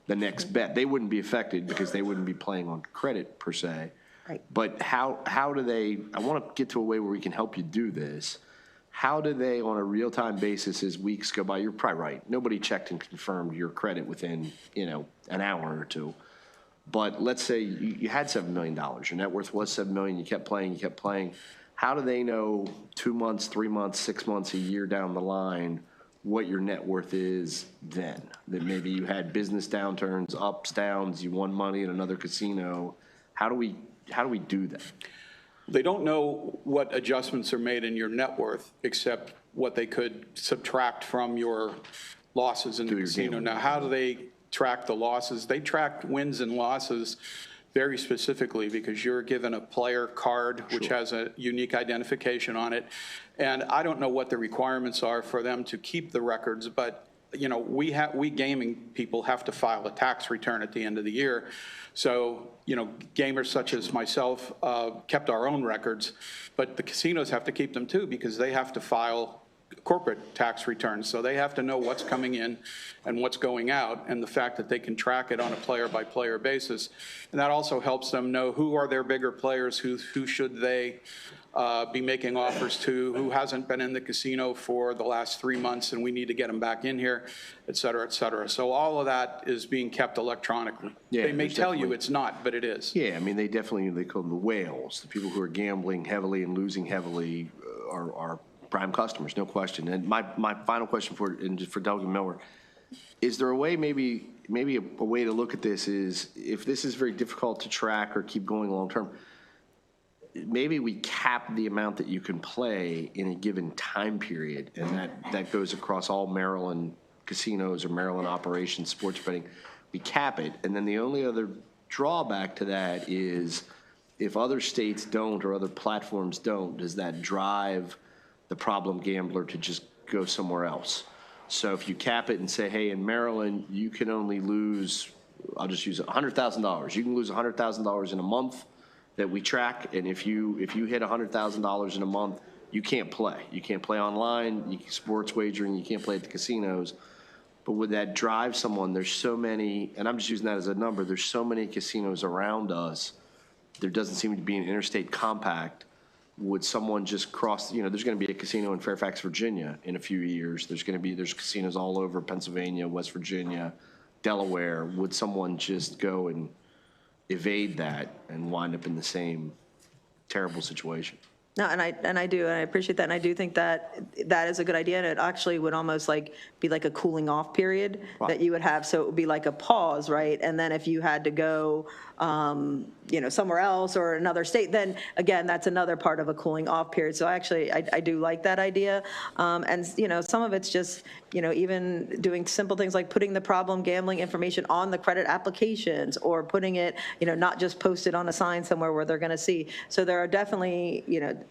the next bet. They wouldn't be affected because they wouldn't be playing on credit per se. Right. But how do they, I want to get to a way where we can help you do this. How do they, on a real-time basis, as weeks go by, you're probably right, nobody checked and confirmed your credit within, an hour or two. But let's say you had $7 million, your net worth was $7 million, you kept playing. How do they know 2 months, 3 months, 6 months, a year down the line what your net worth is then? That maybe you had business downturns, ups, downs, you won money in another casino. How do we do that? They don't know what adjustments are made in your net worth, except what they could subtract from your losses in the casino. Now, how do they track the losses? They track wins and losses very specifically, because you're given a player card which has a unique identification on it. And I don't know what the requirements are for them to keep the records, but we gaming people have to file a tax return at the end of the year. So, gamers such as myself kept our own records, but the casinos have to keep them too, because they have to file corporate tax returns. So they have to know what's coming in and what's going out, and the fact that they can track it on a player-by-player basis. And that also helps them know who are their bigger players, who should they be making offers to, who hasn't been in the casino for the last 3 months and we need to get them back in here, et cetera, et cetera. So all of that is being kept electronically. Yeah, they may tell you it's not, but it is. Yeah, I mean, they call them the whales. The people who are gambling heavily and losing heavily are prime customers, no question. And my final question for Delegate Miller, is there a way, maybe a way to look at this is, if this is very difficult to track or keep going long term, maybe we cap the amount that you can play in a given time period, and that goes across all Maryland casinos or Maryland operations, sports betting. We cap it, and then the only other drawback to that is if other states don't or other platforms don't, does that drive the problem gambler to just go somewhere else? So if you cap it and say, hey, in Maryland, you can only lose, I'll just use $100,000. You can lose $100,000 in a month. that we track, and if you hit $100,000 in a month, you can't play. You can't play online, sports wagering, you can't play at the casinos. But would that drive someone? There's so many, and I'm just using that as a number, there's so many casinos around us. There doesn't seem to be an interstate compact. Would someone just cross, there's going to be a casino in Fairfax, Virginia in a few years. There's casinos all over Pennsylvania, West Virginia, Delaware. Would someone just go and evade that and wind up in the same terrible situation? No, and I appreciate that, and I do think that that is a good idea, and it actually would almost be like a cooling off period that you would have, so it would be like a pause, right? And then if you had to go, somewhere else or another state, then again, that's another part of a cooling off period. So actually, I do like that idea, and some of it's just, even doing simple things like putting the problem gambling information on the credit applications, or putting it, not just posted on a sign somewhere where they're going to see. So there are definitely,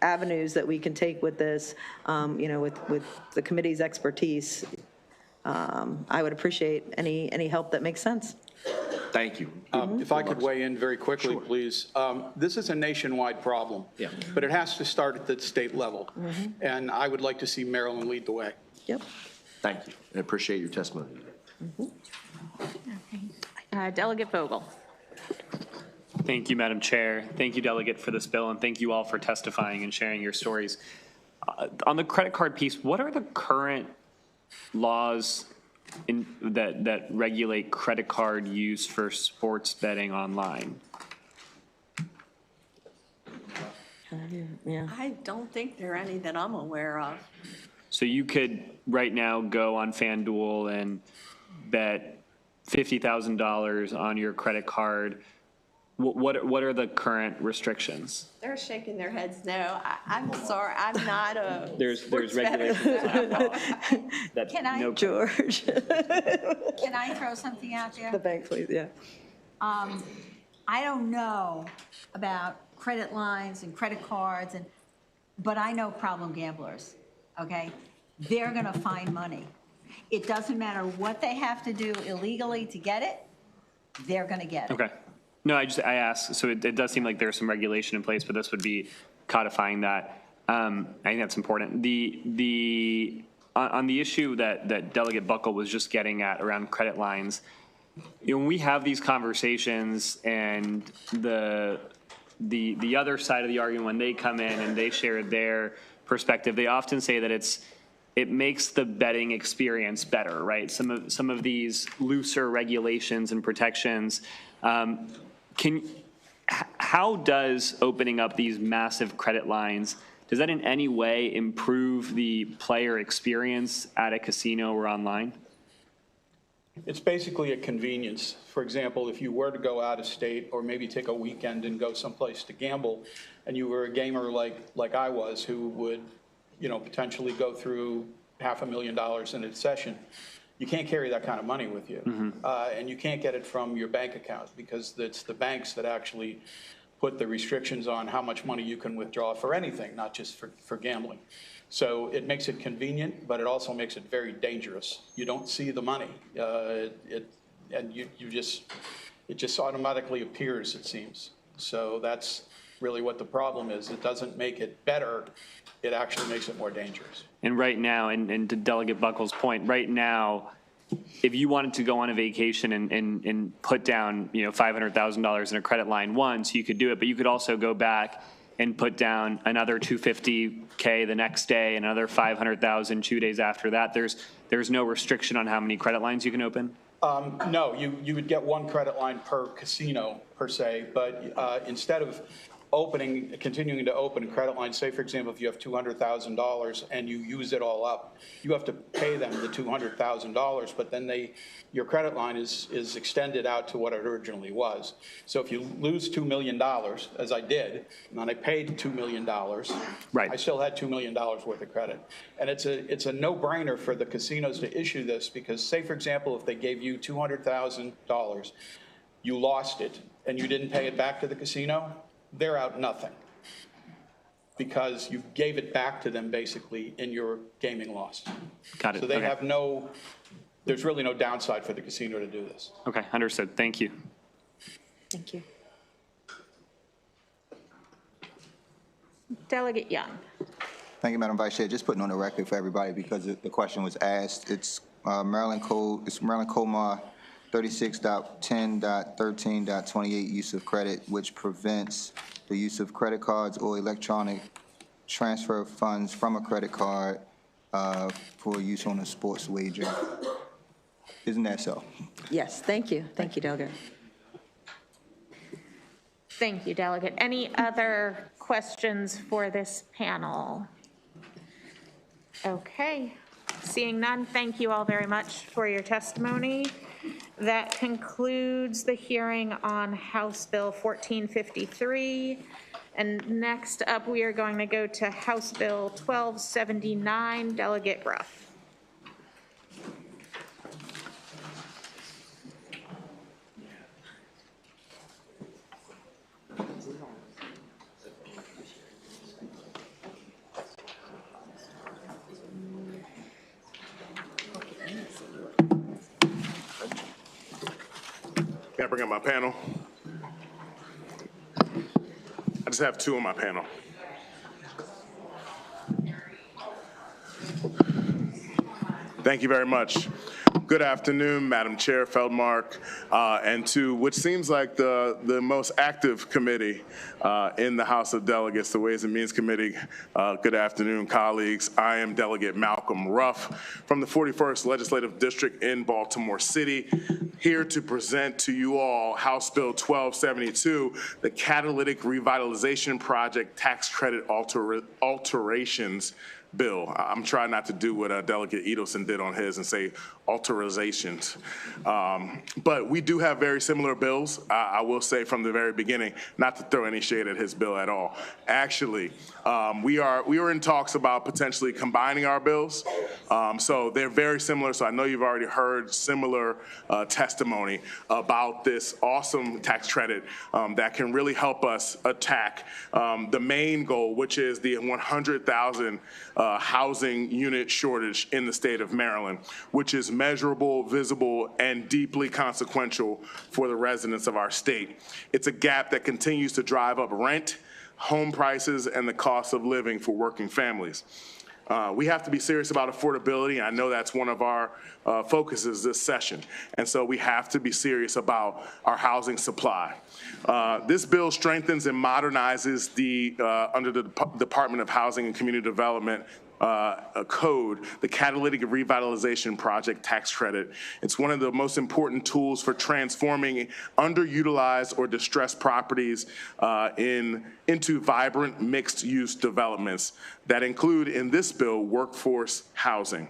avenues that we can take with this, with the committee's expertise. I would appreciate any help that makes sense. Thank you. If I could weigh in very quickly, please. This is a nationwide problem, but it has to start at the state level. And I would like to see Maryland lead the way. Yep. Thank you. I appreciate your testimony. Delegate Vogel. Thank you, Madam Chair. Thank you, Delegate, for this bill, and thank you all for testifying and sharing your stories. On the credit card piece, what are the current laws that regulate credit card use for sports betting online? I don't think there are any that I'm aware of. So you could right now go on FanDuel and bet $50,000 on your credit card. What are the current restrictions? They're shaking their heads no. I'm sorry, I'm not a There's regulations. That Can I- no- George. Can I throw something out there? The bank, please, yeah. I don't know about credit lines and credit cards, but I know problem gamblers, okay? They're going to find money. It doesn't matter what they have to do illegally to get it, they're going to get it. Okay. No, I asked, so it does seem like there's some regulation in place, but this would be codifying that. I think that's important. On the issue that Delegate Buckle was just getting at around credit lines, when we have these conversations and the other side of the argument, when they come in and they share their perspective, they often say that it makes the betting experience better, right? Some of these looser regulations and protections. How does opening up these massive credit lines, does that in any way improve the player experience at a casino or online? It's basically a convenience. For example, if you were to go out of state or maybe take a weekend and go someplace to gamble, and you were a gamer like I was, who would, potentially go through $500,000 in a session, you can't carry that kind of money with you. And you can't get it from your bank account, because it's the banks that actually put the restrictions on how much money you can withdraw for anything, not just for gambling. So it makes it convenient, but it also makes it very dangerous. You don't see the money. It just automatically appears, it seems. So that's really what the problem is. It doesn't make it better. It actually makes it more dangerous. And right now, and to Delegate Buckle's point, right now, if you wanted to go on a vacation and put down, $500,000 in a credit line once, you could do it, but you could also go back and put down another $250K the next day, and another $500,000 2 days after that. There's no restriction on how many credit lines you can open? No, you would get one credit line per casino per se, but instead of continuing to open credit lines, say for example, if you have $200,000 and you use it all up, you have to pay them the $200,000, but then your credit line is extended out to what it originally was. So if you lose $2 million, as I did, and then I paid $2 million, right, I still had $2 million worth of credit. And it's a no-brainer for the casinos to issue this, because say for example, if they gave you $200,000, you lost it and you didn't pay it back to the casino, they're out nothing, because you gave it back to them basically in your gaming loss. Got it. So they Okay. have there's really no downside for the casino to do this. Okay, understood. Thank you. Thank you. Delegate Young. Thank you, Madam Vice Chair. Just putting on the record for everybody because the question was asked. It's Maryland Code, it's Maryland Code 36.10.13.28 use of credit, which prevents the use of credit cards or electronic transfer of funds from a credit card for use on a sports wager. Isn't that so? Yes, thank you. Thank you, Delegate. Thank you, Delegate. Any other questions for this panel? Okay, seeing none, thank you all very much for your testimony. That concludes the hearing on House Bill 1453. And next up, we are going to go to House Bill 1279, Delegate Ruff. Can I bring up my panel? I just have two on my panel. Thank you very much. Good afternoon, Madam Chair Feldmark, and to which seems like the most active committee in the House of Delegates, the Ways and Means Committee. Good afternoon, colleagues. I am Delegate Malcolm Ruff from the 41st Legislative District in Baltimore City, here to present to you all House Bill 1272, the Catalytic Revitalization Project Tax Credit Alterations Bill. I'm trying not to do what Delegate Edelson did on his and say authorizations. But we do have very similar bills. I will say from the very beginning, not to throw any shade at his bill at all. Actually, we were in talks about potentially combining our bills. So they're very similar. So I know you've already heard similar testimony about this awesome tax credit that can really help us attack the main goal, which is the 100,000 housing unit shortage in the state of Maryland, which is measurable, visible, and deeply consequential for the residents of our state. It's a gap that continues to drive up rent, home prices, and the cost of living for working families. We have to be serious about affordability, and I know that's one of our focuses this session. And so we have to be serious about our housing supply. This bill strengthens and modernizes under the Department of Housing and Community Development code, the Catalytic Revitalization Project Tax Credit. It's one of the most important tools for transforming underutilized or distressed properties into vibrant mixed-use developments that include, in this bill, workforce housing.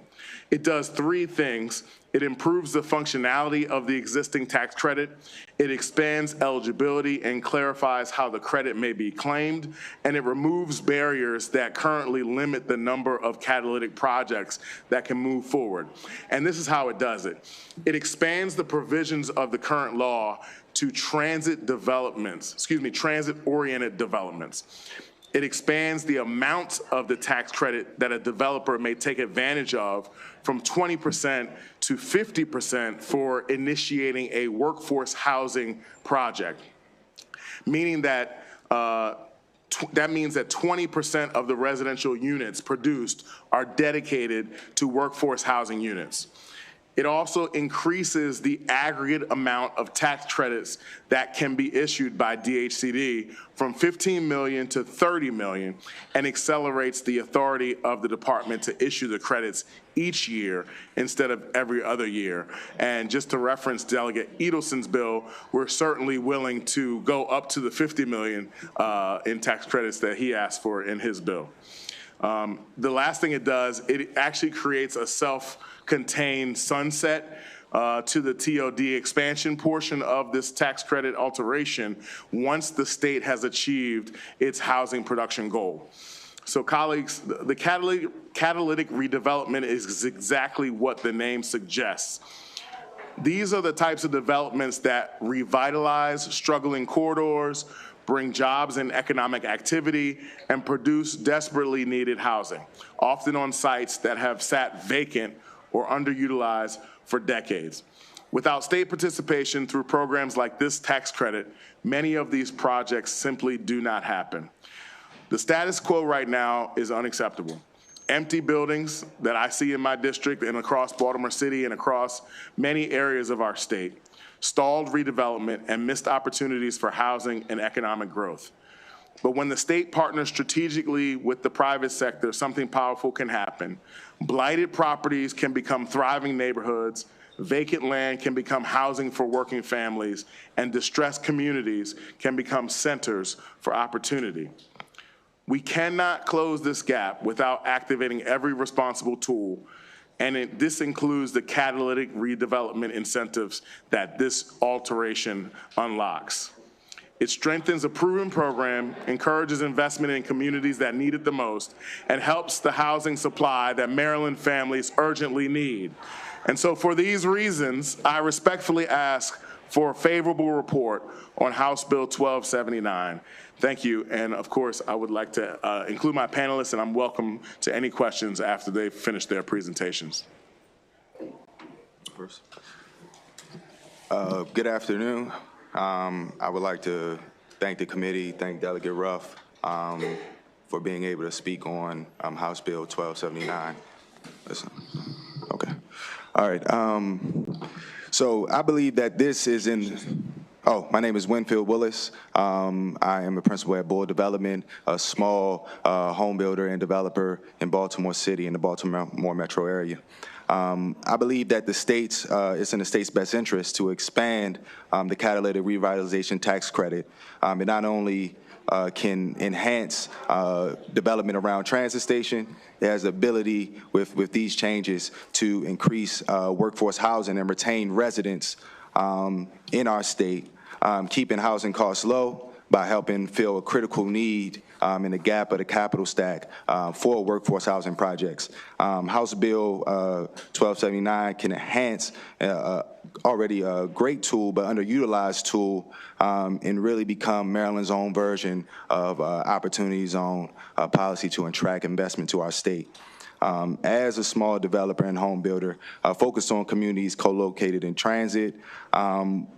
It does three things. It improves the functionality of the existing tax credit. It expands eligibility and clarifies how the credit may be claimed. And it removes barriers that currently limit the number of catalytic projects that can move forward. And this is how it does it. It expands the provisions of the current law to transit-oriented developments. It expands the amount of the tax credit that a developer may take advantage of from 20% to 50% for initiating a workforce housing project, meaning that that means that 20% of the residential units produced are dedicated to workforce housing units. It also increases the aggregate amount of tax credits that can be issued by DHCD from 15 million to 30 million and accelerates the authority of the department to issue the credits each year instead of every other year. And just to reference Delegate Edelson's bill, we're certainly willing to go up to the 50 million in tax credits that he asked for in his bill. The last thing it does, it actually creates a self-contained sunset to the TOD expansion portion of this tax credit alteration once the state has achieved its housing production goal. So colleagues, the catalytic redevelopment is exactly what the name suggests. These are the types of developments that revitalize struggling corridors, bring jobs and economic activity, and produce desperately needed housing, often on sites that have sat vacant or underutilized for decades. Without state participation through programs like this tax credit, many of these projects simply do not happen. The status quo right now is unacceptable. Empty buildings that I see in my district and across Baltimore City and across many areas of our state, stalled redevelopment and missed opportunities for housing and economic growth. But when the state partners strategically with the private sector, something powerful can happen. Blighted properties can become thriving neighborhoods, vacant land can become housing for working families, and distressed communities can become centers for opportunity. We cannot close this gap without activating every responsible tool, and this includes the catalytic redevelopment incentives that this alteration unlocks. It strengthens a proven program, encourages investment in communities that need it the most, and helps the housing supply that Maryland families urgently need. And so for these reasons, I respectfully ask for a favorable report on House Bill 1279. Thank you, and of course, I would like to include my panelists, and I'm welcome to any questions after they've finished their presentations. Good afternoon. I would like to thank the committee, thank Delegate Ruff for being able to speak on House Bill 1279. Listen. Okay. All right. So I believe that this is in. Oh, my name is Winfield Willis. I am a principal at Bull Development, a small home builder and developer in Baltimore City in the Baltimore metro area. I believe that it's in the state's best interest to expand the catalytic revitalization tax credit. It not only can enhance development around transit station, it has the ability with these changes to increase workforce housing and retain residents in our state, keeping housing costs low by helping fill a critical need in the gap of the capital stack for workforce housing projects. House Bill 1279 can enhance already a great tool, but underutilized tool, and really become Maryland's own version of Opportunity Zone policy to attract investment to our state. As a small developer and home builder focused on communities co-located in transit,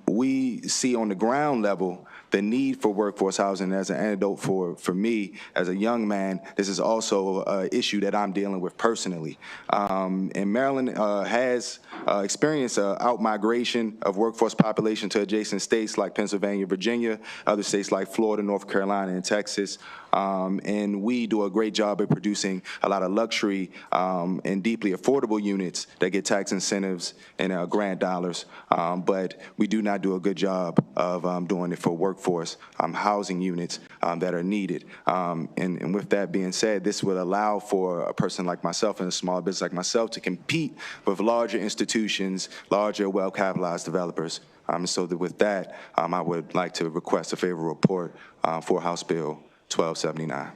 we see on the ground level the need for workforce housing. As an antidote for me as a young man, this is also an issue that I'm dealing with personally. And Maryland has experienced out-migration of workforce population to adjacent states like Pennsylvania, Virginia, other states like Florida, North Carolina, and Texas. And we do a great job at producing a lot of luxury and deeply affordable units that get tax incentives and grant dollars, but we do not do a good job of doing it for workforce housing units that are needed. And with that being said, this would allow for a person like myself and a small business like myself to compete with larger institutions, larger well-capitalized developers. So that with that, I would like to request a favorable report for House Bill 1279.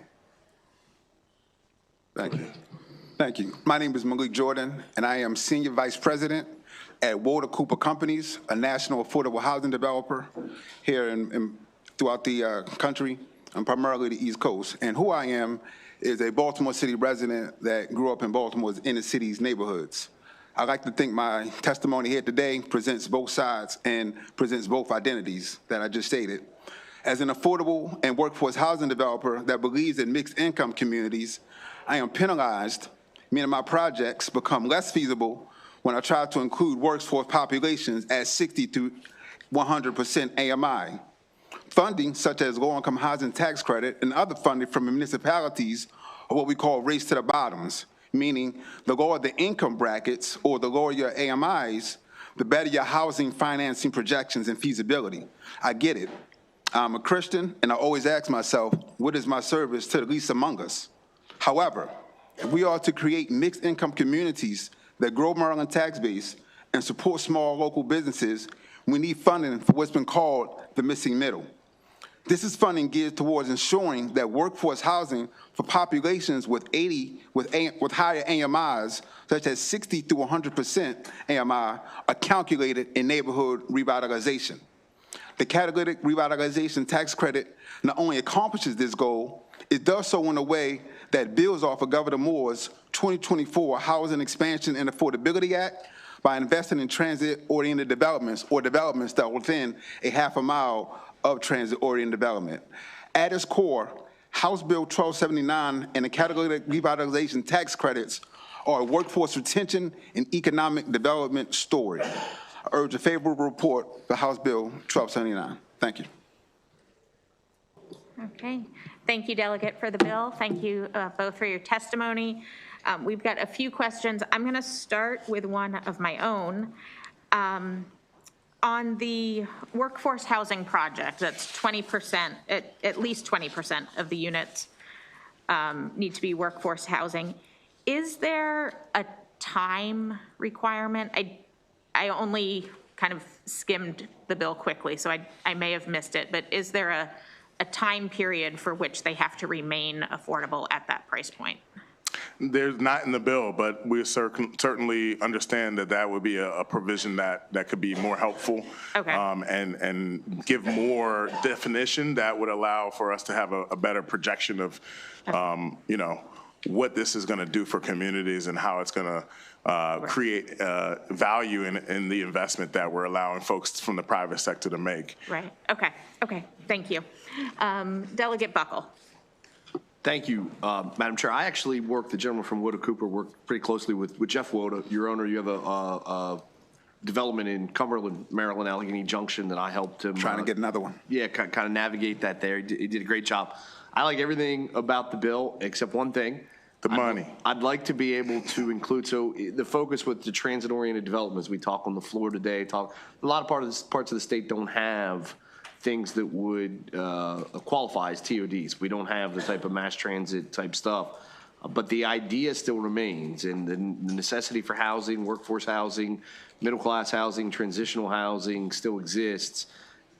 Thank you. Thank you. My name is Malik Jordan, and I am Senior Vice President at Walter Cooper Companies, a national affordable housing developer here throughout the country, and primarily the East Coast. And who I am is a Baltimore City resident that grew up in Baltimore's inner city's neighborhoods. I'd like to think my testimony here today presents both sides and presents both identities that I just stated. As an affordable and workforce housing developer that believes in mixed income communities, I am penalized, meaning my projects become less feasible when I try to include workforce populations at 60 to 100% AMI. Funding, such as low-income housing tax credit and other funding from municipalities, are what we call race to the bottoms, meaning the lower the income brackets or the lower your AMIs, the better your housing financing projections and feasibility. I get it. I'm a Christian, and I always ask myself, what is my service to the least among us? However, if we are to create mixed income communities that grow Maryland tax base and support small local businesses, we need funding for what's been called the missing middle. This is funding geared towards ensuring that workforce housing for populations with higher AMIs, such as 60 to 100% AMI, are calculated in neighborhood revitalization. The catalytic revitalization tax credit not only accomplishes this goal, it does so in a way that builds off of Governor Moore's 2024 Housing Expansion and Affordability Act by investing in transit-oriented developments or developments that are within a half a mile of transit-oriented development. At its core, House Bill 1279 and the catalytic revitalization tax credits are a workforce retention and economic development story. I urge a favorable report for House Bill 1279. Thank you. Okay. Thank you, Delegate, for the bill. Thank you both for your testimony. We've got a few questions. I'm going to start with one of my own. On the workforce housing project, that's 20%, at least 20% of the units need to be workforce housing. Is there a time requirement? I only kind of skimmed the bill quickly, so I may have missed it, but is there a time period for which they have to remain affordable at that price point? There's not in the bill, but we certainly understand that that would be a provision that could be more helpful. Okay. And give more definition that would allow for us to have a better projection of, you know, what this is going to do for communities and how it's going to create value in the investment that we're allowing folks from the private sector to make. Right. Okay. Okay. Thank you. Delegate Buckle. Thank you, Madam Chair. I actually the gentleman from Woda Cooper worked pretty closely with Jeff Woda, your owner. You have a development in Cumberland, Maryland, Allegheny Junction that I helped him. Trying to get another one. Yeah, kind of navigate that there. He did a great job. I like everything about the bill except one thing. The money. I'd like to be able to include, so the focus with the transit-oriented developments, we talk on the floor today, a lot of parts of the state don't have things that would qualify as TODs. We don't have the type of mass transit type stuff. But the idea still remains, and the necessity for housing, workforce housing, middle-class housing, transitional housing still exists.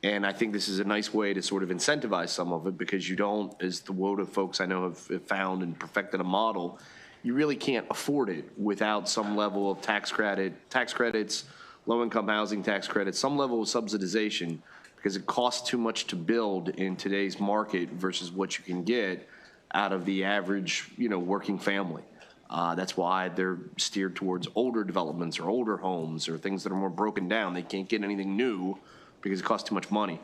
And I think this is a nice way to sort of incentivize some of it, because you don't, as the WODA folks I know have found and perfected a model, you really can't afford it without some level of tax credits, low-income housing tax credits, some level of subsidization, because it costs too much to build in today's market versus what you can get out of the average, you know, working family. That's why they're steered towards older developments or older homes or things that are more broken down. They can't get anything new because it costs too much money.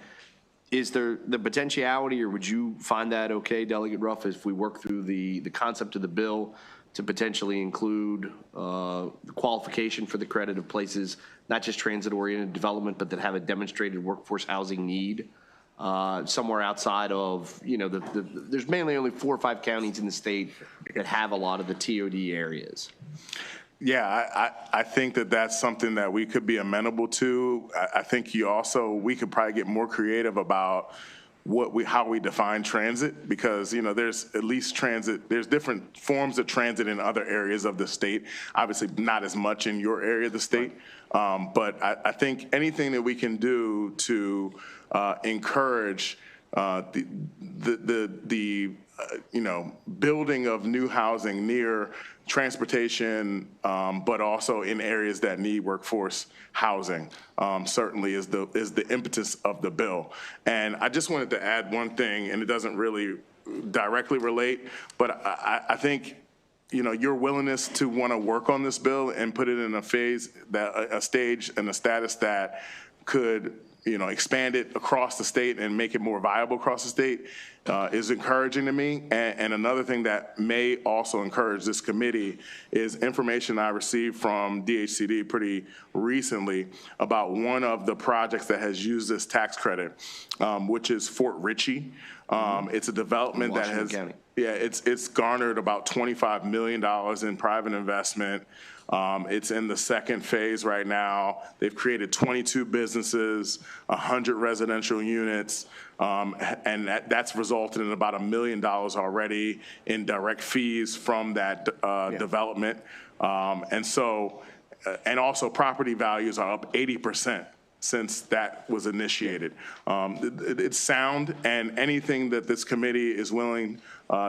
Is there the potentiality, or would you find that okay, Delegate Ruff, if we work through the concept of the bill to potentially include the qualification for the credit of places, not just transit-oriented development, but that have a demonstrated workforce housing need somewhere outside of, you know, there's mainly only 4 or 5 counties in the state that have a lot of the TOD areas. Yeah, I think that that's something that we could be amenable to. I think we could probably get more creative about how we define transit, because, you know, there's at least transit, there's different forms of transit in other areas of the state. Obviously not as much in your area of the state. But I think anything that we can do to encourage you know, building of new housing near transportation, but also in areas that need workforce housing, certainly is the impetus of the bill. And I just wanted to add one thing, and it doesn't really directly relate, but I think, you know, your willingness to want to work on this bill and put it in a stage and a status that could, you know, expand it across the state and make it more viable across the state is encouraging to me. And another thing that may also encourage this committee is information I received from DHCD pretty recently about one of the projects that has used this tax credit, which is Fort Ritchie. It's a development that has, it's garnered about $25 million in private investment. It's in the second phase right now. They've created 22 businesses, 100 residential units, and that's resulted in about $1 million already in direct fees from that development. And also property values are up 80% since that was initiated. It's sound, and anything that this committee is willing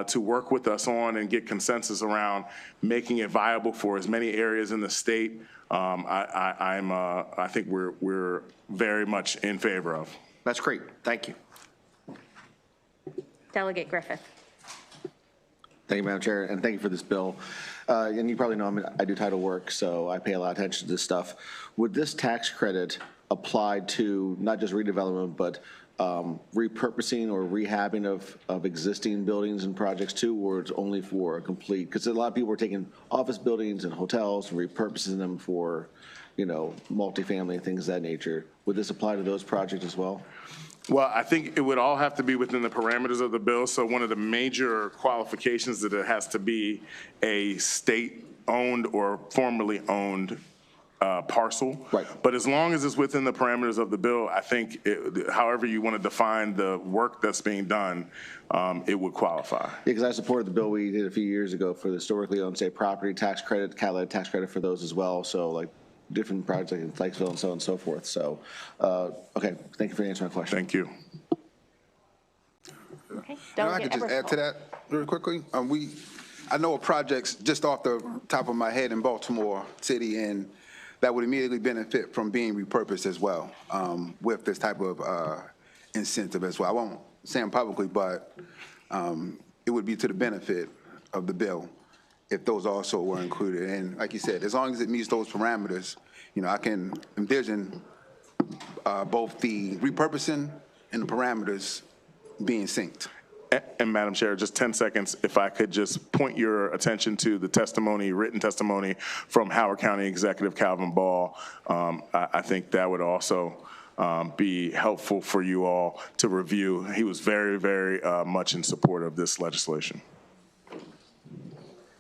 to work with us on and get consensus around making it viable for as many areas in the state, I think we're very much in favor of. That's great. Thank you. Delegate Griffith. Thank you, Madam Chair, and thank you for this bill. And you probably know I do title work, so I pay a lot of attention to this stuff. Would this tax credit apply to not just redevelopment, but repurposing or rehabbing of existing buildings and projects too, or it's only for a complete, because a lot of people are taking office buildings and hotels and repurposing them for, multifamily and things of that nature. Would this apply to those projects as well? Well, I think it would all have to be within the parameters of the bill. So one of the major qualifications that it has to be a state-owned or formerly owned parcel. Right. But as long as it's within the parameters of the bill, I think however you want to define the work that's being done, it would qualify. Yeah, because I supported the bill we did a few years ago for the historically owned state property tax credit, catalytic tax credit for those as well. So like different projects like in Fikesville and so on and so forth. So, okay, thank you for answering my question. Thank you. Okay. I could just add to that really quickly. I know of projects just off the top of my head in Baltimore City and that would immediately benefit from being repurposed as well with this type of incentive as well. I won't say them publicly, but it would be to the benefit of the bill if those also were included. And like you said, as long as it meets those parameters, I can envision both the repurposing and the parameters being synced. And Madam Chair, just 10 seconds, if I could just point your attention to the testimony, written testimony from Howard County Executive Calvin Ball. I think that would also be helpful for you all to review. He was very, very much in support of this legislation.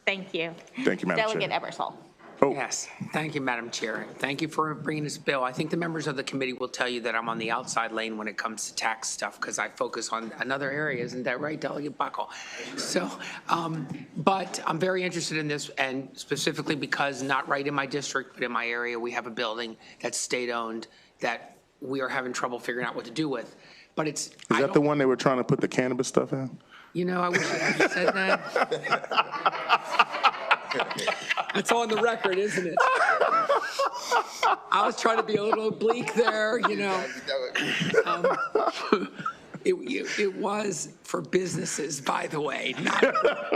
Thank you. Thank you, Madam Chair. Delegate Ebersol. Oh. Yes, thank you, Madam Chair. Thank you for bringing this bill. I think the members of the committee will tell you that I'm on the outside lane when it comes to tax stuff because I focus on another area. Isn't that right, Delegate Buckle? So, but I'm very interested in this, and specifically because not right in my district, but in my area, we have a building that's state-owned that we are having trouble figuring out what to do with. But it's— Is that the one they were trying to put the cannabis stuff in? I wish I had said that. It's on the record, isn't it? I was trying to be a little oblique there, It was for businesses, by the way,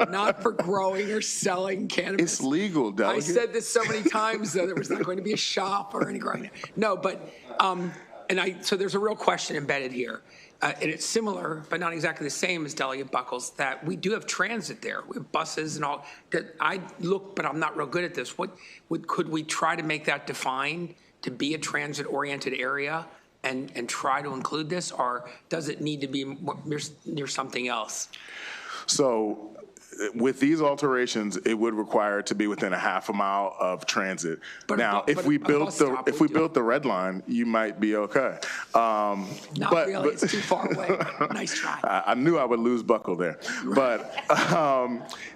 not for growing or selling cannabis. It's legal, Delegate. I said this so many times, though, there was not going to be a shop or any growing. No, but, so there's a real question embedded here. And it's similar, but not exactly the same as Delegate Buckles, that we do have transit there. We have buses and all. That I look, but I'm not real good at this. Could we try to make that defined to be a transit-oriented area and try to include this, or does it need to be near something else? So with these alterations, it would require it to be within a half a mile of transit. Now, if we built the red line, you might be okay. Not really, it's too far away. Nice try. I knew I would lose Buckle there. But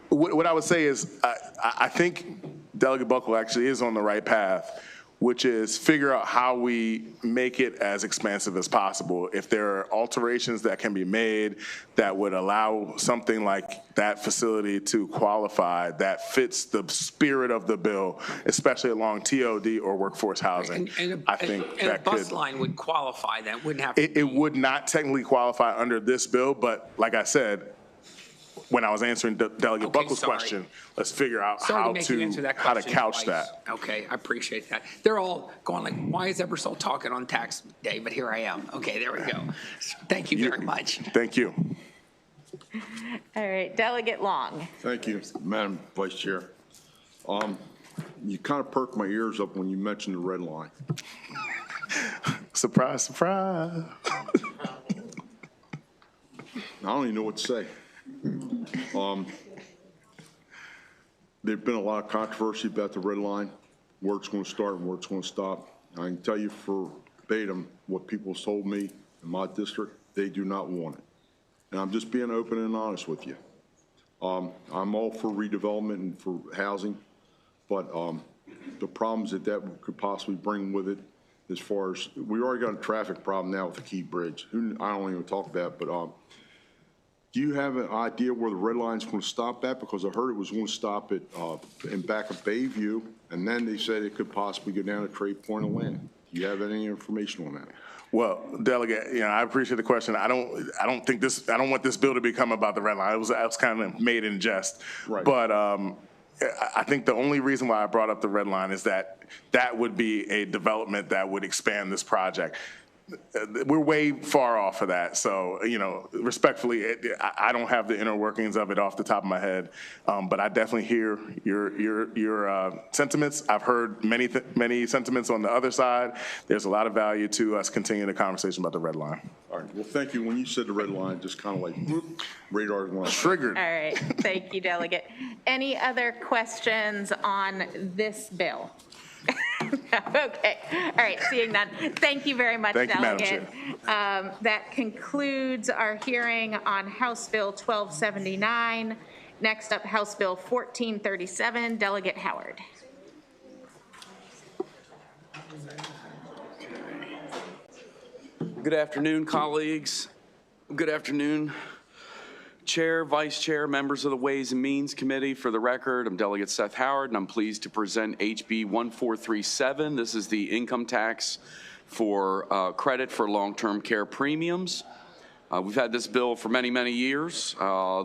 what I would say is I think Delegate Buckle actually is on the right path, which is figure out how we make it as expansive as possible. If there are alterations that can be made that would allow something like that facility to qualify that fits the spirit of the bill, especially along TOD or workforce housing, I think that could— a bus line would qualify that, wouldn't have to it would not technically qualify under this bill, but like I said, when I was answering Delegate Buckle's question, let's figure out how to couch that. Okay, I appreciate that. They're all going like, why is Ebersol talking on tax day? But here I am. Okay, there we go. Thank you very much. Thank you. All right, Delegate Long. Thank you, Madam Vice Chair. You kind of perked my ears up when you mentioned the red line. Surprise, surprise. I don't even know what to say. There's been a lot of controversy about the red line, where it's going to start and where it's going to stop. I can tell you verbatim what people told me in my district, they do not want it. And I'm just being open and honest with you. I'm all for redevelopment and for housing, but the problems that could possibly bring with it, as far as, we already got a traffic problem now with the Key Bridge. I don't even talk about it, but do you have an idea where the red line's going to stop at? Because I heard it was going to stop at in back of Bayview, and then they said it could possibly go down to Trade Point of Land. Do you have any information on that? Well, Delegate, I appreciate the question. I don't want this bill to become about the red line. I was kind of made in jest. Right. But I think the only reason why I brought up the red line is that would be a development that would expand this project. we're way far off of that. So, respectfully, I don't have the inner workings of it off the top of my head, but I definitely hear your sentiments. I've heard many sentiments on the other side. There's a lot of value to us continuing the conversation about the red line. All right, well, thank you. When you said the red line, just kind of like, whoop, radar went triggered. All right, thank you, Delegate. Any other questions on this bill? Okay, all right, seeing none. Thank you very much, Thank you, Madam Delegate. That concludes our hearing on House Bill 1279. Next up, House Bill 1437, Delegate Howard. Good afternoon, colleagues. Good afternoon, Chair, Vice Chair, members of the Ways and Means Committee. For the record, I'm Delegate Seth Howard, and I'm pleased to present HB 1437. This is the income tax for credit for long-term care premiums. We've had this bill for many, many years.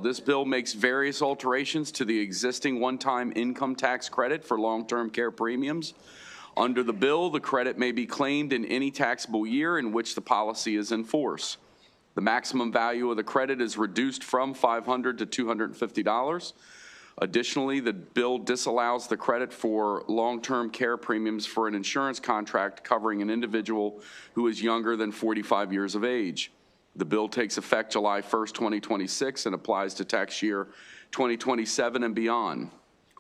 This bill makes various alterations to the existing one-time income tax credit for long-term care premiums. Under the bill, the credit may be claimed in any taxable year in which the policy is in force. The maximum value of the credit is reduced from $500 to $250. Additionally, the bill disallows the credit for long-term care premiums for an insurance contract covering an individual who is younger than 45 years of age. The bill takes effect July 1st, 2026 and applies to tax year 2027 and beyond.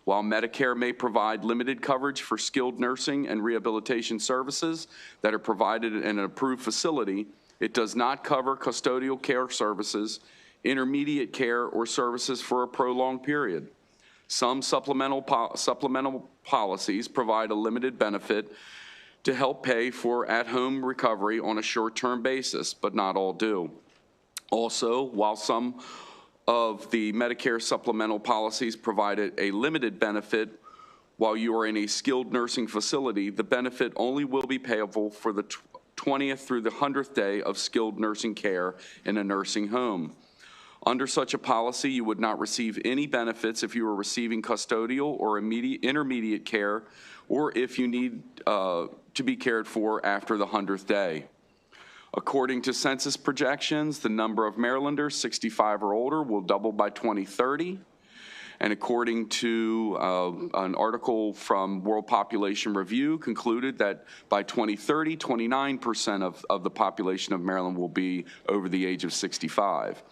While Medicare may provide limited coverage for skilled nursing and rehabilitation services that are provided in an approved facility, it does not cover custodial care services, intermediate care, or services for a prolonged period. Some supplemental policies provide a limited benefit to help pay for at-home recovery on a short-term basis, but not all do. Also, while some of the Medicare supplemental policies provided a limited benefit while you are in a skilled nursing facility, the benefit only will be payable for the 20th through the 100th day of skilled nursing care in a nursing home. Under such a policy, you would not receive any benefits if you were receiving custodial or intermediate care, or if you need to be cared for after the 100th day. According to census projections, the number of Marylanders 65 or older will double by 2030. And according to an article from World Population Review, concluded that by 2030, 29% of the population of Maryland will be over the age of 65.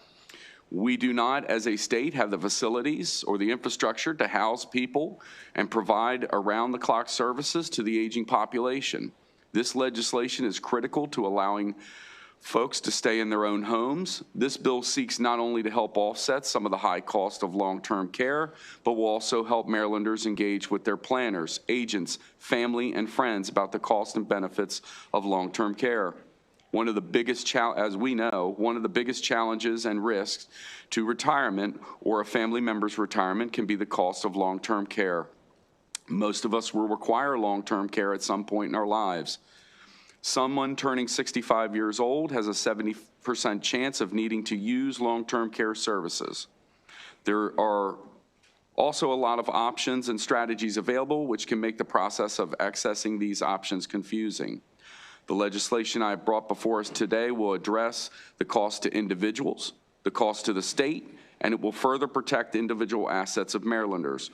We do not, as a state, have the facilities or the infrastructure to house people and provide around-the-clock services to the aging population. This legislation is critical to allowing folks to stay in their own homes. This bill seeks not only to help offset some of the high cost of long-term care, but will also help Marylanders engage with their planners, agents, family, and friends about the cost and benefits of long-term care. One of the biggest, as we know, one of the biggest challenges and risks to retirement or a family member's retirement can be the cost of long-term care. Most of us will require long-term care at some point in our lives. Someone turning 65 years old has a 70% chance of needing to use long-term care services. There are also a lot of options and strategies available which can make the process of accessing these options confusing. The legislation I brought before us today will address the cost to individuals, the cost to the state, and it will further protect individual assets of Marylanders.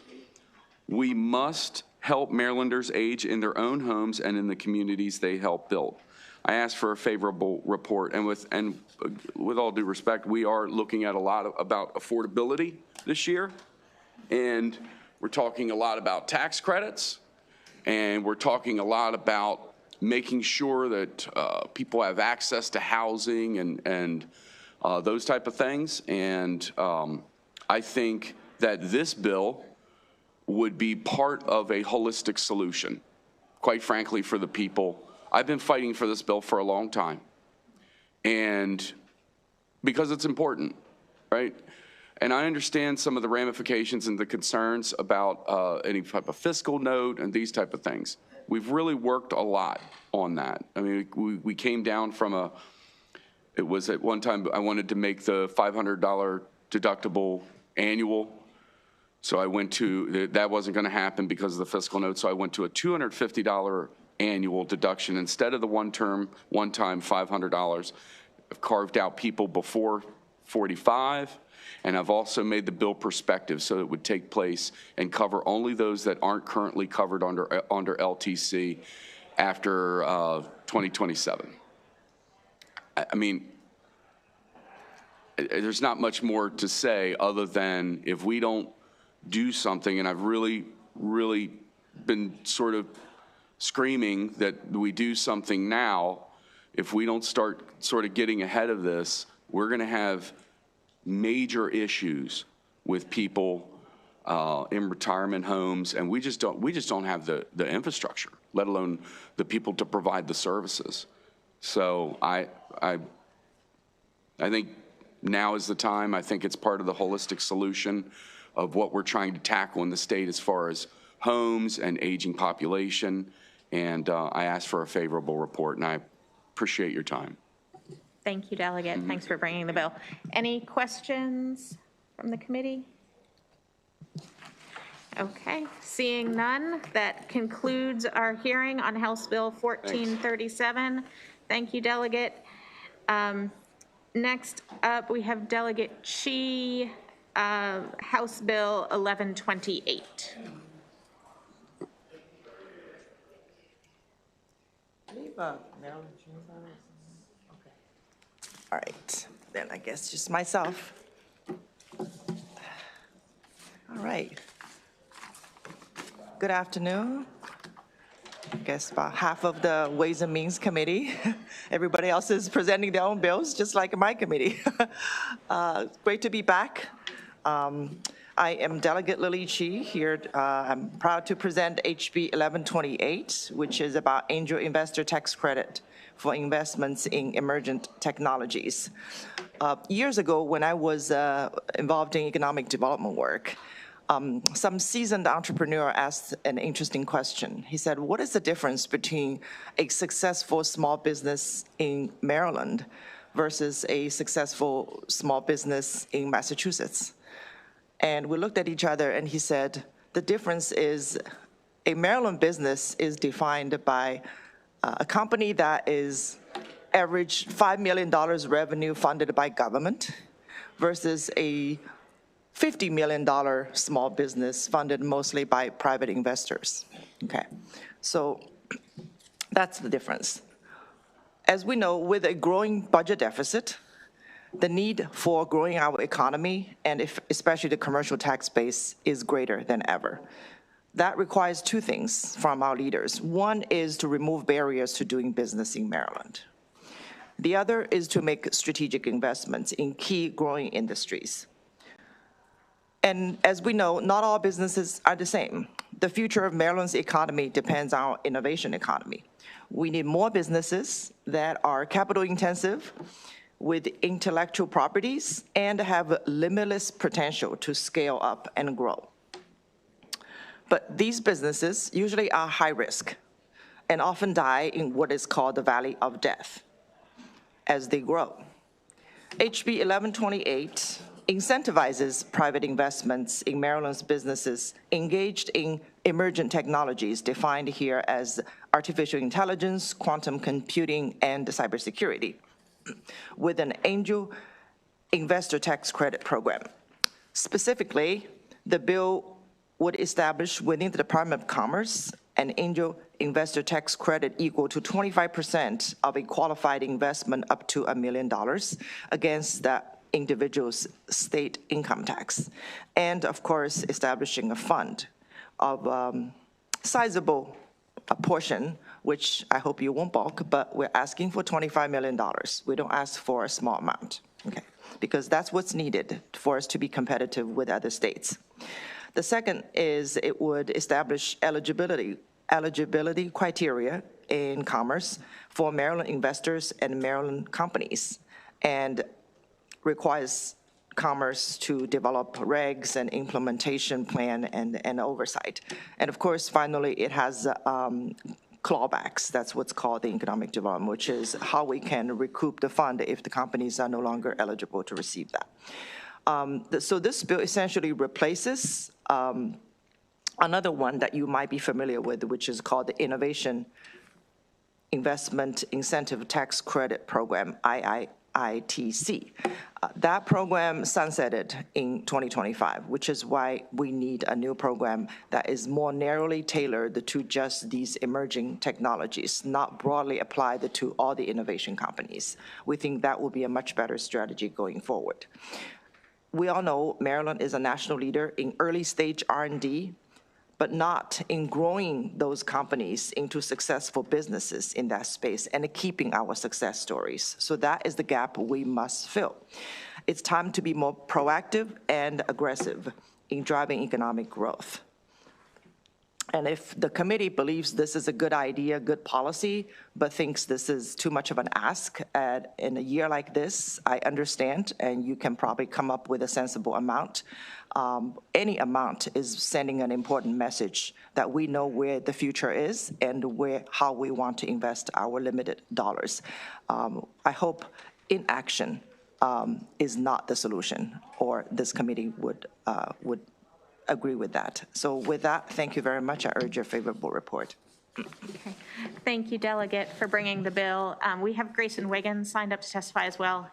We must help Marylanders age in their own homes and in the communities they help build. I ask for a favorable report, and with all due respect, we are looking at a lot about affordability this year, and we're talking a lot about tax credits, and we're talking a lot about making sure that people have access to housing and those type of things. And I think that this bill would be part of a holistic solution, quite frankly, for the people. I've been fighting for this bill for a long time, and because it's important, right? And I understand some of the ramifications and the concerns about any type of fiscal note and these type of things. We've really worked a lot on that. I mean, we came down from it was at one time I wanted to make the $500 deductible annual. So I went to, that wasn't going to happen because of the fiscal note. So I went to a $250 annual deduction. Instead of the one-time $500, I've carved out people before 45, and I've also made the bill prospective so it would take place and cover only those that aren't currently covered under LTC after 2027. I mean, there's not much more to say other than if we don't do something, and I've really been sort of screaming that we do something now, if we don't start sort of getting ahead of this, we're going to have major issues with people in retirement homes, and we just don't have the infrastructure, let alone the people to provide the services. So I think now is the time. I think it's part of the holistic solution of what we're trying to tackle in the state as far as homes and aging population. And I ask for a favorable report, and I appreciate your time. Thank you, Delegate. Thanks for bringing the bill. Any questions from the committee? Okay, seeing none, that concludes our hearing on House Bill 1437. Thank you, Delegate. Next up, we have Delegate Chi, House Bill 1128. All right, then I guess just myself. All right. Good afternoon. I guess about half of the Ways and Means Committee. Everybody else is presenting their own bills, just like my committee. Great to be back. I am Delegate Lily Chi here. I'm proud to present HB 1128, which is about angel investor tax credit for investments in emergent technologies. Years ago, when I was involved in economic development work, some seasoned entrepreneur asked an interesting question. He said, what is the difference between a successful small business in Maryland versus a successful small business in Massachusetts? And we looked at each other and he said, the difference is a Maryland business is defined by a company that is average $5 million revenue funded by government versus a $50 million small business funded mostly by private investors. Okay, so that's the difference. As we know, with a growing budget deficit, the need for growing our economy, and especially the commercial tax base, is greater than ever. That requires two things from our leaders. One is to remove barriers to doing business in Maryland. The other is to make strategic investments in key growing industries. And as we know, not all businesses are the same. The future of Maryland's economy depends on our innovation economy. We need more businesses that are capital intensive, with intellectual properties, and have limitless potential to scale up and grow. But these businesses usually are high risk and often die in what is called the valley of death as they grow. HB 1128 incentivizes private investments in Maryland's businesses engaged in emergent technologies defined here as artificial intelligence, quantum computing, and cybersecurity, with an angel investor tax credit program. Specifically, the bill would establish within the Department of Commerce an angel investor tax credit equal to 25% of a qualified investment up to $1 million against that individual's state income tax. And of course, establishing a fund of sizable portion, which I hope you won't balk, but we're asking for $25 million. We don't ask for a small amount, okay? Because that's what's needed for us to be competitive with other states. The second is it would establish eligibility criteria in commerce for Maryland investors and Maryland companies, and requires Commerce to develop regs and implementation plan and oversight. And of course, finally, it has clawbacks. That's what's called the economic development, which is how we can recoup the fund if the companies are no longer eligible to receive that. So this bill essentially replaces another one that you might be familiar with, which is called the Innovation Investment Incentive Tax Credit Program, IITC. That program sunsetted in 2025, which is why we need a new program that is more narrowly tailored to just these emerging technologies, not broadly applied to all the innovation companies. We think that will be a much better strategy going forward. We all know Maryland is a national leader in early stage R&D, but not in growing those companies into successful businesses in that space and keeping our success stories. So that is the gap we must fill. It's time to be more proactive and aggressive in driving economic growth. And if the committee believes this is a good idea, good policy, but thinks this is too much of an ask in a year like this, I understand, and you can probably come up with a sensible amount. Any amount is sending an important message that we know where the future is and how we want to invest our limited dollars. I hope inaction is not the solution, or this committee would agree with that. So with that, thank you very much. I urge your favorable report. Okay. Thank you, Delegate, for bringing the bill. We have Grayson Wiggins signed up to testify as well.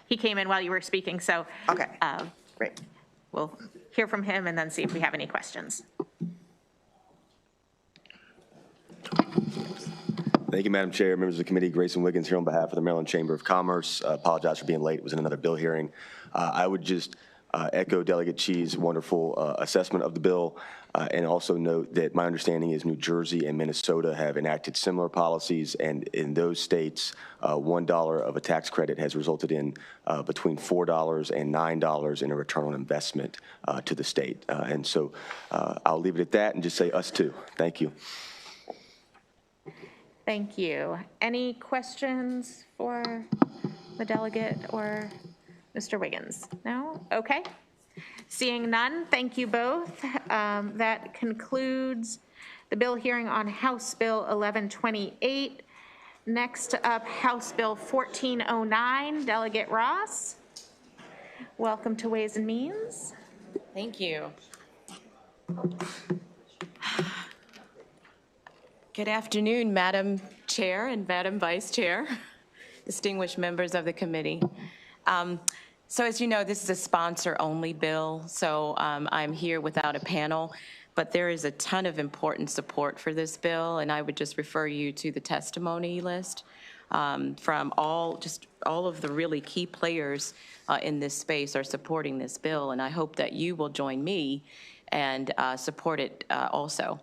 He came in while you were speaking, so okay, great. We'll hear from him and then see if we have any questions. Thank you, Madam Chair, members of the committee. Grayson Wiggins here on behalf of the Maryland Chamber of Commerce. Apologize for being late. It was in another bill hearing. I would just echo Delegate Chee's wonderful assessment of the bill, and also note that my understanding is New Jersey and Minnesota have enacted similar policies, and in those states, $1 of a tax credit has resulted in between $4 and $9 in a return on investment to the state. And so I'll leave it at that and just say us too. Thank you. Thank you. Any questions for the delegate or Mr. Wiggins? No? Okay. Seeing none, thank you both. That concludes the bill hearing on House Bill 1128. Next up, House Bill 1409. Delegate Ross, welcome to Ways and Means. Thank you. Good afternoon, Madam Chair and Madam Vice Chair, distinguished members of the committee. So as you know, this is a sponsor-only bill, so I'm here without a panel, but there is a ton of important support for this bill, and I would just refer you to the testimony list from all of the really key players in this space are supporting this bill, and I hope that you will join me and support it also.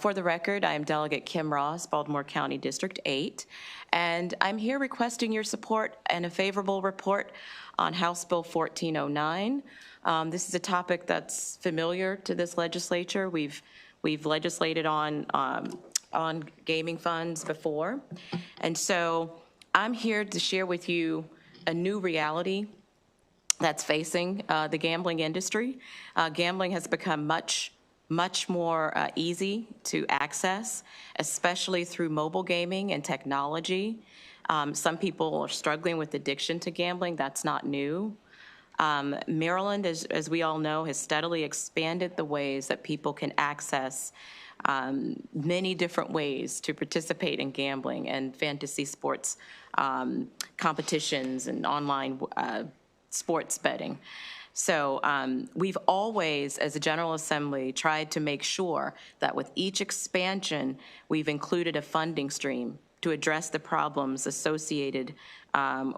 For the record, I am Delegate Kim Ross, Baltimore County District 8, and I'm here requesting your support and a favorable report on House Bill 1409. This is a topic that's familiar to this legislature. We've legislated on gaming funds before, and so I'm here to share with you a new reality that's facing the gambling industry. Gambling has become much more easy to access, especially through mobile gaming and technology. Some people are struggling with addiction to gambling. That's not new. Maryland, as we all know, has steadily expanded the ways that people can access many different ways to participate in gambling and fantasy sports competitions and online sports betting. So we've always, as a General Assembly, tried to make sure that with each expansion, we've included a funding stream to address the problems associated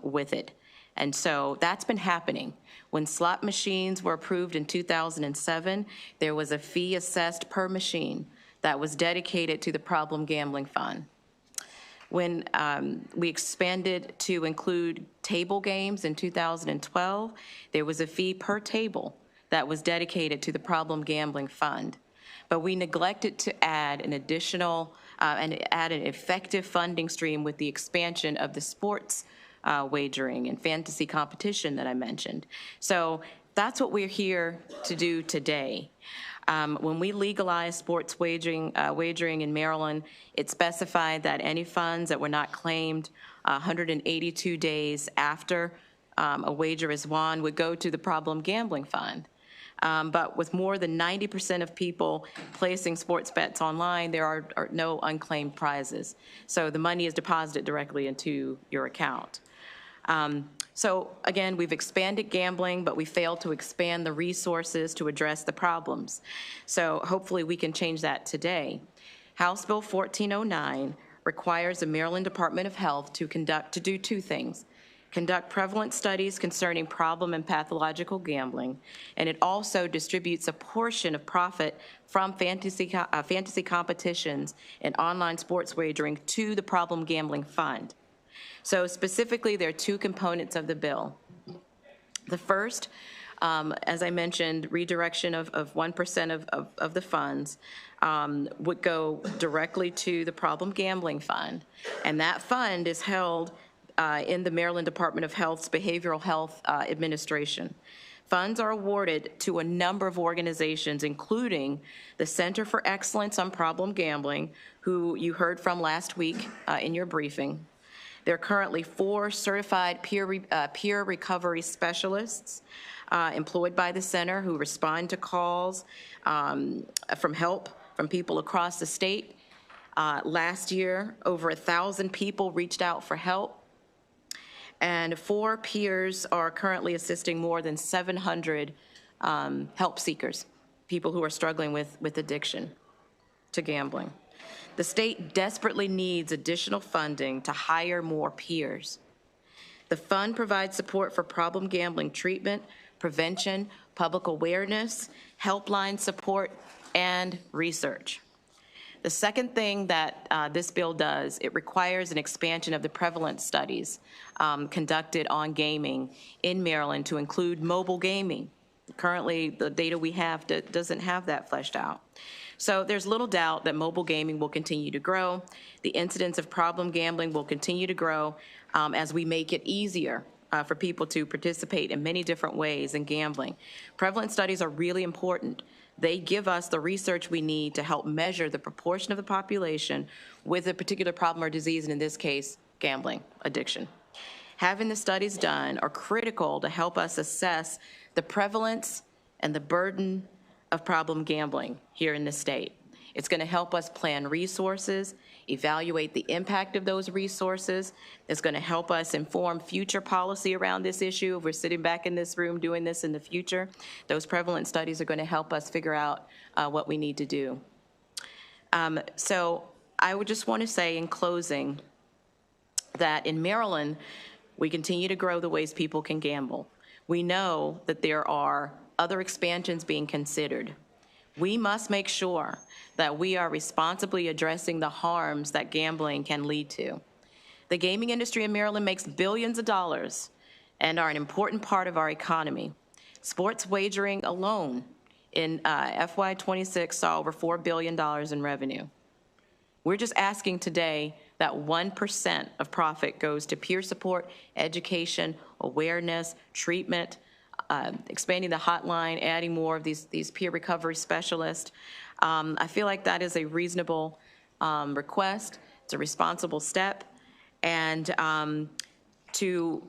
with it. And so that's been happening. When slot machines were approved in 2007, there was a fee assessed per machine that was dedicated to the Problem Gambling Fund. When we expanded to include table games in 2012, there was a fee per table that was dedicated to the Problem Gambling Fund. But we neglected to add an additional and add an effective funding stream with the expansion of the sports wagering and fantasy competition that I mentioned. So that's what we're here to do today. When we legalized sports wagering in Maryland, it specified that any funds that were not claimed 182 days after a wager is won would go to the Problem Gambling Fund. But with more than 90% of people placing sports bets online, there are no unclaimed prizes. So the money is deposited directly into your account. So again, we've expanded gambling, but we failed to expand the resources to address the problems. So hopefully we can change that today. House Bill 1409 requires the Maryland Department of Health to do two things: conduct prevalent studies concerning problem and pathological gambling, and it also distributes a portion of profit from fantasy competitions and online sports wagering to the Problem Gambling Fund. So specifically, there are two components of the bill. The first, as I mentioned, redirection of 1% of the funds would go directly to the Problem Gambling Fund, and that fund is held in the Maryland Department of Health's Behavioral Health Administration. Funds are awarded to a number of organizations, including the Center for Excellence on Problem Gambling, who you heard from last week in your briefing. There are currently 4 certified peer recovery specialists employed by the center who respond to calls from help from people across the state. Last year, over 1,000 people reached out for help, and 4 peers are currently assisting more than 700 help seekers, people who are struggling with addiction to gambling. The state desperately needs additional funding to hire more peers. The fund provides support for problem gambling treatment, prevention, public awareness, helpline support, and research. The second thing that this bill does, it requires an expansion of the prevalence studies conducted on gaming in Maryland to include mobile gaming. Currently, the data we have doesn't have that fleshed out. So there's little doubt that mobile gaming will continue to grow. The incidence of problem gambling will continue to grow as we make it easier for people to participate in many different ways in gambling. Prevalence studies are really important. They give us the research we need to help measure the proportion of the population with a particular problem or disease, and in this case, gambling addiction. Having the studies done are critical to help us assess the prevalence and the burden of problem gambling here in the state. It's going to help us plan resources, evaluate the impact of those resources. It's going to help us inform future policy around this issue. If we're sitting back in this room doing this in the future, those prevalent studies are going to help us figure out what we need to do. So I would just want to say in closing that in Maryland, we continue to grow the ways people can gamble. We know that there are other expansions being considered. We must make sure that we are responsibly addressing the harms that gambling can lead to. The gaming industry in Maryland makes billions of dollars and are an important part of our economy. Sports wagering alone in FY26 saw over $4 billion in revenue. We're just asking today that 1% of profit goes to peer support, education, awareness, treatment, expanding the hotline, adding more of these peer recovery specialists. I feel like that is a reasonable request. It's a responsible step. And to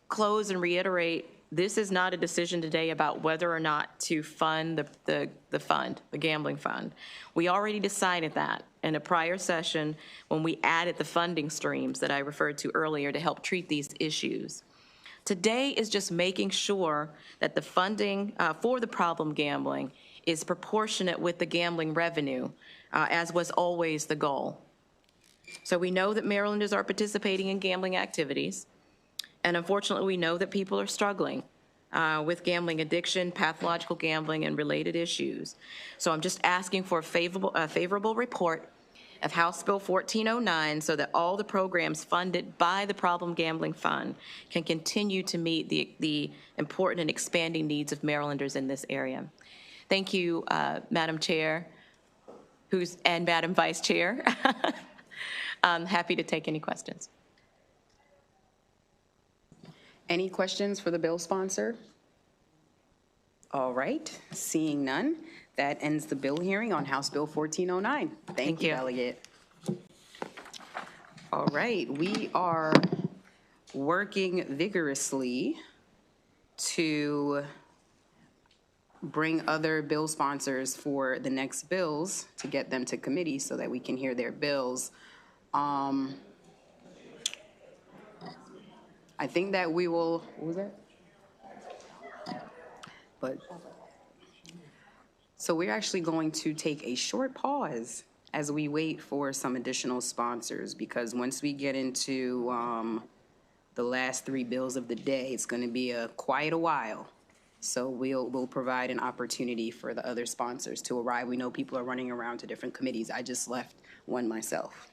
close and reiterate, this is not a decision today about whether or not to fund the gambling fund. We already decided that in a prior session when we added the funding streams that I referred to earlier to help treat these issues. Today is just making sure that the funding for the problem gambling is proportionate with the gambling revenue, as was always the goal. So we know that Marylanders are participating in gambling activities, and unfortunately we know that people are struggling with gambling addiction, pathological gambling, and related issues. So I'm just asking for a favorable report of House Bill 1409 so that all the programs funded by the Problem Gambling Fund can continue to meet the important and expanding needs of Marylanders in this area. Thank you, Madam Chair, and Madam Vice Chair. I'm happy to take any questions. Any questions for the bill sponsor? All right, seeing none, that ends the bill hearing on House Bill 1409. Thank you, Delegate. All right, we are working vigorously to bring other bill sponsors for the next bills to get them to committee so that we can hear their bills. I think that we will, what was that? But, so we're actually going to take a short pause as we wait for some additional sponsors, because once we get into the last 3 bills of the day, it's going to be quite a while. So we'll provide an opportunity for the other sponsors to arrive. We know people are running around to different committees. I just left one myself.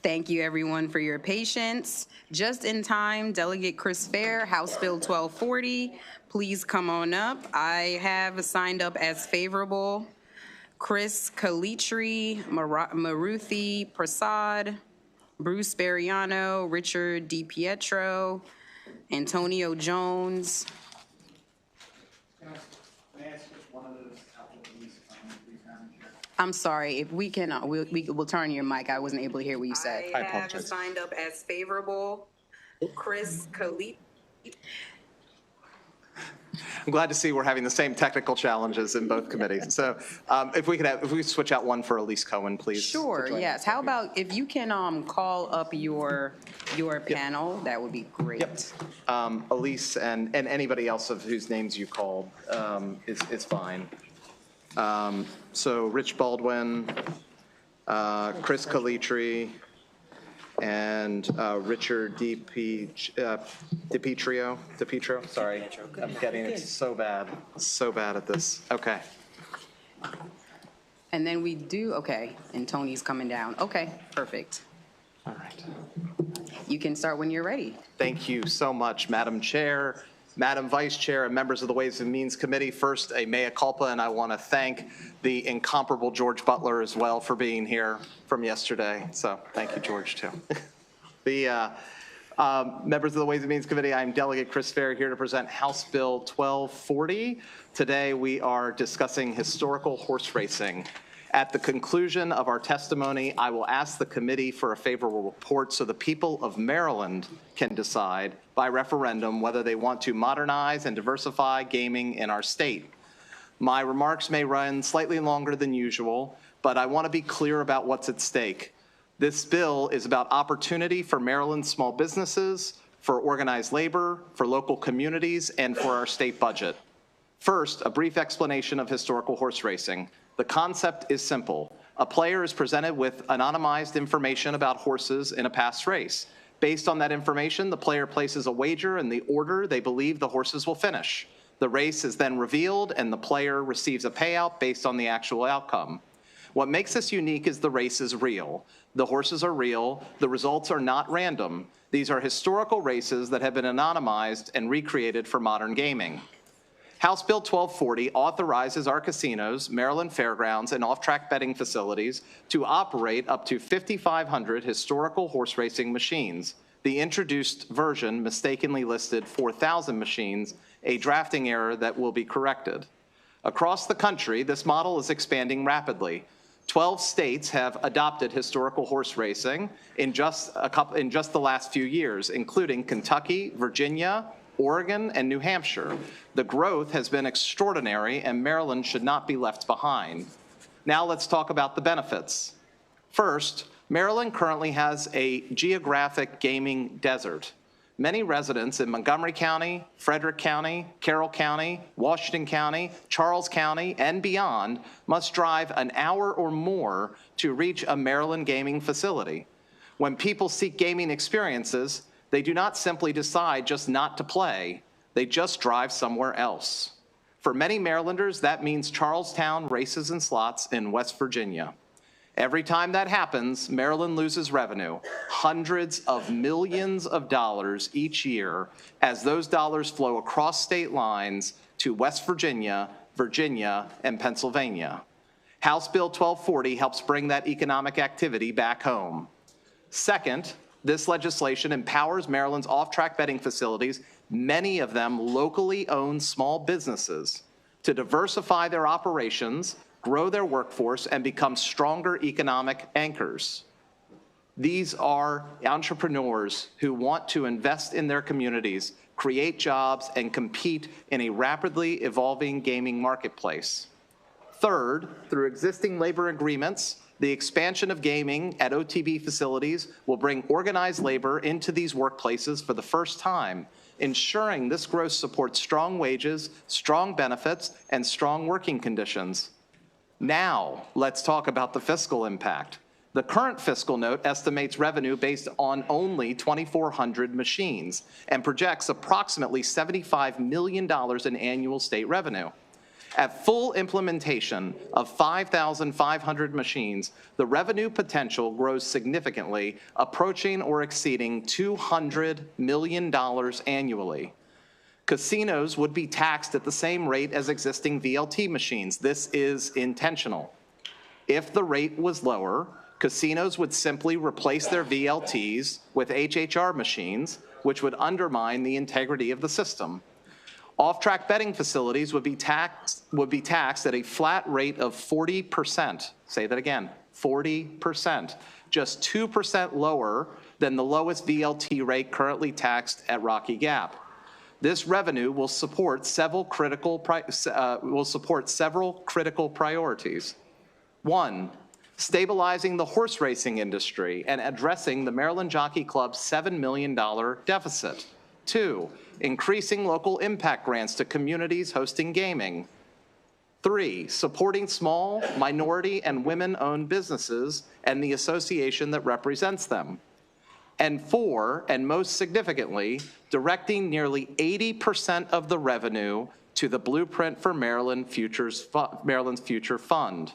Thank you, everyone, for your patience. Just in time, Delegate Chris Fair, House Bill 1240. Please come on up. I have signed up as favorable Chris Kalitri, Maruthi Prasad, Bruce Bariano, Richard DiPietro, Antonio Jones. I'm sorry, if we can, we'll turn your mic. I wasn't able to hear what you said. I apologize. have signed up as favorable Chris Kalitri. I'm glad to see we're having the same technical challenges in both committees. So if we could switch out one for Elise Cohen, please. Sure, yes. How about if you can call up your panel, that would be great. Yep. Elise and anybody else of whose names you called is fine. So Rich Baldwin, Chris Kalitri, and Richard DiPietro, sorry. I'm getting it so bad at this. Okay. And then we do, okay, and Tony's coming down. Okay, perfect. All right. You can start when you're ready. Thank you so much, Madam Chair, Madam Vice Chair, and members of the Ways and Means Committee. First, a mea culpa, and I want to thank the incomparable George Butler as well for being here from yesterday. So thank you, George, too. The members of the Ways and Means Committee, I'm Delegate Chris Fair, here to present House Bill 1240. Today, we are discussing historical horse racing. At the conclusion of our testimony, I will ask the committee for a favorable report so the people of Maryland can decide by referendum whether they want to modernize and diversify gaming in our state. My remarks may run slightly longer than usual, but I want to be clear about what's at stake. This bill is about opportunity for Maryland's small businesses, for organized labor, for local communities, and for our state budget. First, a brief explanation of historical horse racing. The concept is simple. A player is presented with anonymized information about horses in a past race. Based on that information, the player places a wager in the order they believe the horses will finish. The race is then revealed and the player receives a payout based on the actual outcome. What makes this unique is the race is real. The horses are real. The results are not random. These are historical races that have been anonymized and recreated for modern gaming. House Bill 1240 authorizes our casinos, Maryland Fairgrounds, and off-track betting facilities to operate up to 5,500 historical horse racing machines. The introduced version mistakenly listed 4,000 machines, a drafting error that will be corrected. Across the country, this model is expanding rapidly. 12 states have adopted historical horse racing in just the last few years, including Kentucky, Virginia, Oregon, and New Hampshire. The growth has been extraordinary, and Maryland should not be left behind. Now let's talk about the benefits. First, Maryland currently has a geographic gaming desert. many residents in Montgomery County, Frederick County, Carroll County, Washington County, Charles County, and beyond must drive an hour or more to reach a Maryland gaming facility. When people seek gaming experiences, they do not simply decide just not to play, they just drive somewhere else. For many Marylanders, that means Charlestown races and slots in West Virginia. Every time that happens, Maryland loses revenue, hundreds of millions of dollars each year, as those dollars flow across state lines to West Virginia, Virginia, and Pennsylvania. House Bill 1240 helps bring that economic activity back home. Second, this legislation empowers Maryland's off-track betting facilities, many of them locally owned small businesses, to diversify their operations, grow their workforce, and become stronger economic anchors. These are entrepreneurs who want to invest in their communities, create jobs, and compete in a rapidly evolving gaming marketplace. Third, through existing labor agreements, the expansion of gaming at OTB facilities will bring organized labor into these workplaces for the first time, ensuring this growth supports strong wages, strong benefits, and strong working conditions. Now, let's talk about the fiscal impact. The current fiscal note estimates revenue based on only 2,400 machines and projects approximately $75 million in annual state revenue. At full implementation of 5,500 machines, the revenue potential grows significantly, approaching or exceeding $200 million annually. Casinos would be taxed at the same rate as existing VLT machines. This is intentional. If the rate was lower, casinos would simply replace their VLTs with HHR machines, which would undermine the integrity of the system. Off-track betting facilities would be taxed at a flat rate of 40%. Say that again, 40%, just 2% lower than the lowest VLT rate currently taxed at Rocky Gap. This revenue will support several critical priorities. One, stabilizing the horse racing industry and addressing the Maryland Jockey Club's $7 million deficit. Two, increasing local impact grants to communities hosting gaming. Three, supporting small, minority, and women-owned businesses and the association that represents them. And four, and most significantly, directing nearly 80% of the revenue to the Blueprint for Maryland's Future Fund.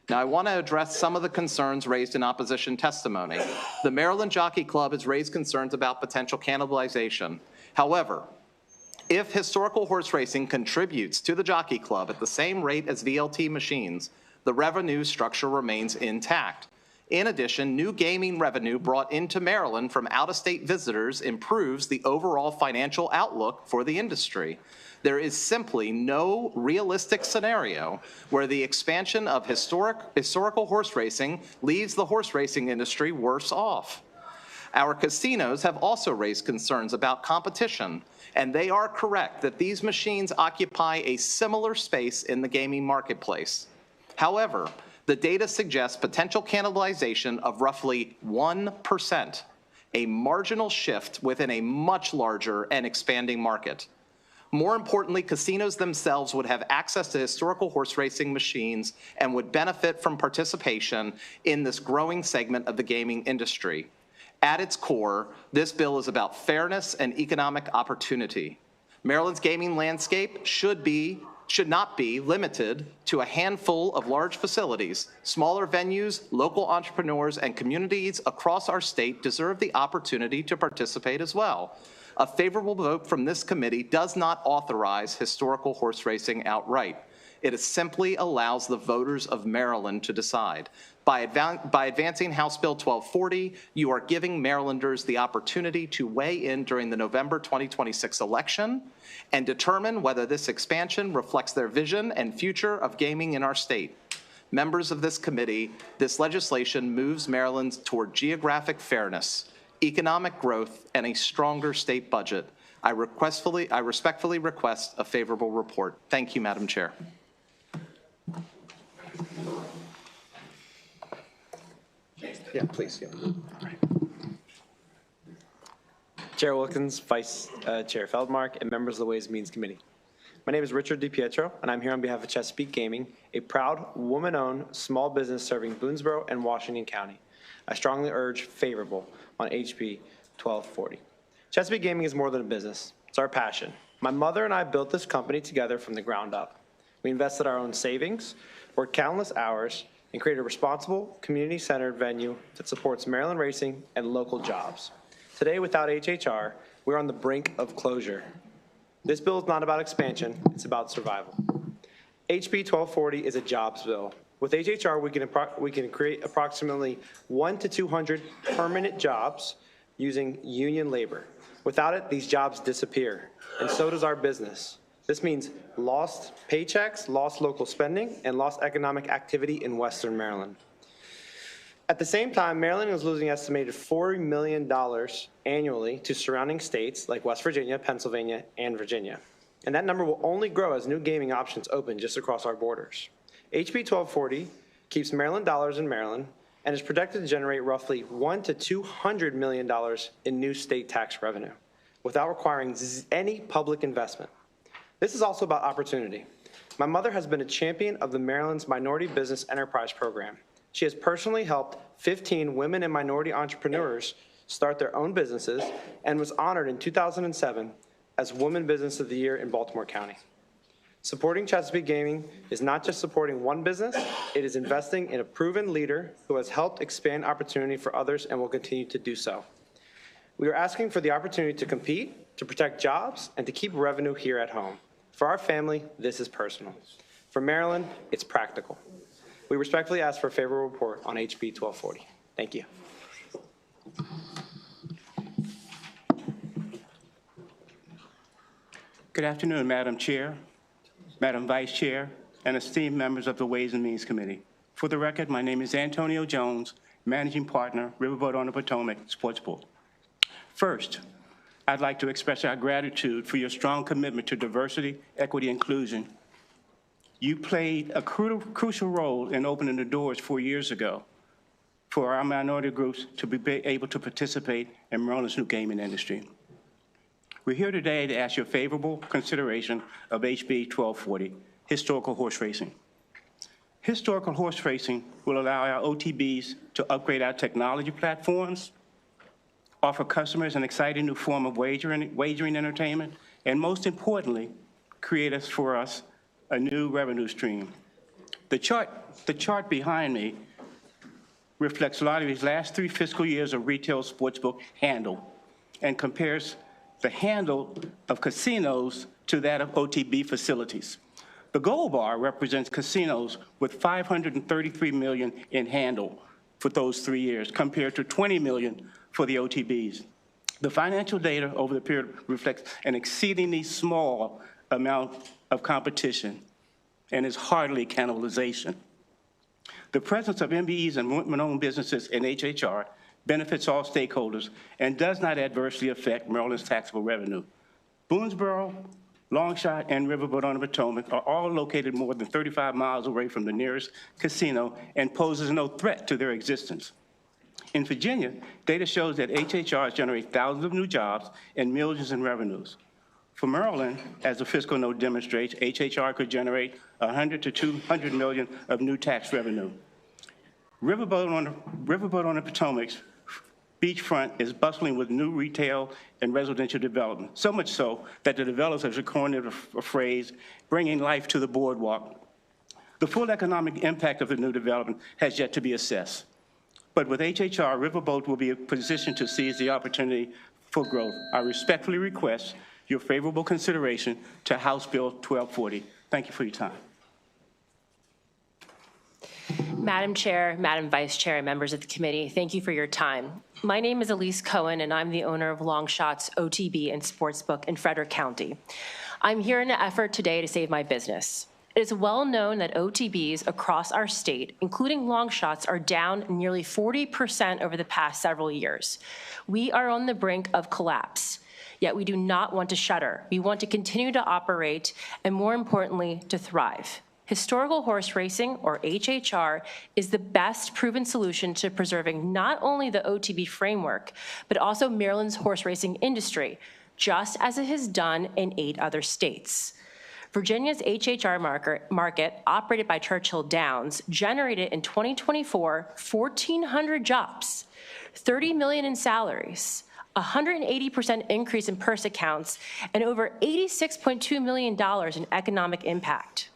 Now, I want to address some of the concerns raised in opposition testimony. The Maryland Jockey Club has raised concerns about potential cannibalization. However, if historical horse racing contributes to the Jockey Club at the same rate as VLT machines, the revenue structure remains intact. In addition, new gaming revenue brought into Maryland from out-of-state visitors improves the overall financial outlook for the industry. There is simply no realistic scenario where the expansion of historical horse racing leaves the horse racing industry worse off. Our casinos have also raised concerns about competition, and they are correct that these machines occupy a similar space in the gaming marketplace. However, the data suggests potential cannibalization of roughly 1%, a marginal shift within a much larger and expanding market. More importantly, casinos themselves would have access to historical horse racing machines and would benefit from participation in this growing segment of the gaming industry. At its core, this bill is about fairness and economic opportunity. Maryland's gaming landscape should not be limited to a handful of large facilities. Smaller venues, local entrepreneurs, and communities across our state deserve the opportunity to participate as well. A favorable vote from this committee does not authorize historical horse racing outright. It simply allows the voters of Maryland to decide. By advancing House Bill 1240, you are giving Marylanders the opportunity to weigh in during the November 2026 election and determine whether this expansion reflects their vision and future of gaming in our state. Members of this committee, this legislation moves Maryland toward geographic fairness, economic growth, and a stronger state budget. I respectfully request a favorable report. Thank you, Madam Chair. Yeah, please. Yeah. Chair Wilkins, Vice Chair Feldmark, and members of the Ways and Means Committee. My name is Richard DiPietro, and I'm here on behalf of Chesapeake Gaming, a proud woman-owned small business serving Boonesboro and Washington County. I strongly urge favorable on HB 1240. Chesapeake Gaming is more than a business. It's our passion. My mother and I built this company together from the ground up. We invested our own savings, worked countless hours, and created a responsible, community-centered venue that supports Maryland racing and local jobs. Today, without HHR, we're on the brink of closure. This bill is not about expansion, it's about survival. HB 1240 is a jobs bill. With HHR, we can create approximately 100 to 200 permanent jobs using union labor. Without it, these jobs disappear, and so does our business. This means lost paychecks, lost local spending, and lost economic activity in Western Maryland. At the same time, Maryland is losing estimated $40 million annually to surrounding states like West Virginia, Pennsylvania, and Virginia. And that number will only grow as new gaming options open just across our borders. HB 1240 keeps Maryland dollars in Maryland and is projected to generate roughly $100 to $200 million in new state tax revenue without requiring any public investment. This is also about opportunity. My mother has been a champion of the Maryland's Minority Business Enterprise Program. She has personally helped 15 women and minority entrepreneurs start their own businesses and was honored in 2007 as Woman Business of the Year in Baltimore County. Supporting Chesapeake Gaming is not just supporting one business, it is investing in a proven leader who has helped expand opportunity for others and will continue to do so. We are asking for the opportunity to compete, to protect jobs, and to keep revenue here at home. For our family, this is personal. For Maryland, it's practical. We respectfully ask for a favorable report on HB 1240. Thank you. Good afternoon, Madam Chair, Madam Vice Chair, and esteemed members of the Ways and Means Committee. For the record, my name is Antonio Jones, Managing Partner, Riverboat on the Potomac Sportsbook. First, I'd like to express our gratitude for your strong commitment to diversity, equity, inclusion. You played a crucial role in opening the doors 4 years ago for our minority groups to be able to participate in Maryland's new gaming industry. We're here today to ask your favorable consideration of HB 1240, historical horse racing. Historical horse racing will allow our OTBs to upgrade our technology platforms, offer customers an exciting new form of wagering entertainment, and most importantly, create for us a new revenue stream. The chart behind me reflects Lottery's last 3 fiscal years of retail sportsbook handle and compares the handle of casinos to that of OTB facilities. The gold bar represents casinos with $533 million in handle for those 3 years, compared to $20 million for the OTBs. The financial data over the period reflects an exceedingly small amount of competition and is hardly cannibalization. The presence of MBEs and women-owned businesses in HHR benefits all stakeholders and does not adversely affect Maryland's taxable revenue. Boonesboro, Longshot, and Riverboat on the Potomac are all located more than 35 miles away from the nearest casino and poses no threat to their existence. In Virginia, data shows that HHRs generate thousands of new jobs and millions in revenues. For Maryland, as the fiscal note demonstrates, HHR could generate 100 to 200 million of new tax revenue. Riverboat on the Potomac's beachfront is bustling with new retail and residential development, so much so that the developers have coined a phrase, bringing life to the boardwalk. The full economic impact of the new development has yet to be assessed. But with HHR, Riverboat will be positioned to seize the opportunity for growth. I respectfully request your favorable consideration to House Bill 1240. Thank you for your time. Madam Chair, Madam Vice Chair, and members of the committee, thank you for your time. My name is Elise Cohen, and I'm the owner of Longshot's OTB and Sportsbook in Frederick County. I'm here in an effort today to save my business. It is well known that OTBs across our state, including Longshots, are down nearly 40% over the past several years. We are on the brink of collapse, yet we do not want to shutter. We want to continue to operate and, more importantly, to thrive. Historical horse racing, or HHR, is the best proven solution to preserving not only the OTB framework, but also Maryland's horse racing industry, just as it has done in 8 other states. Virginia's HHR market, operated by Churchill Downs, generated in 2024 1,400 jobs, $30 million in salaries, 180% increase in purse accounts, and over $86.2 million in economic impact.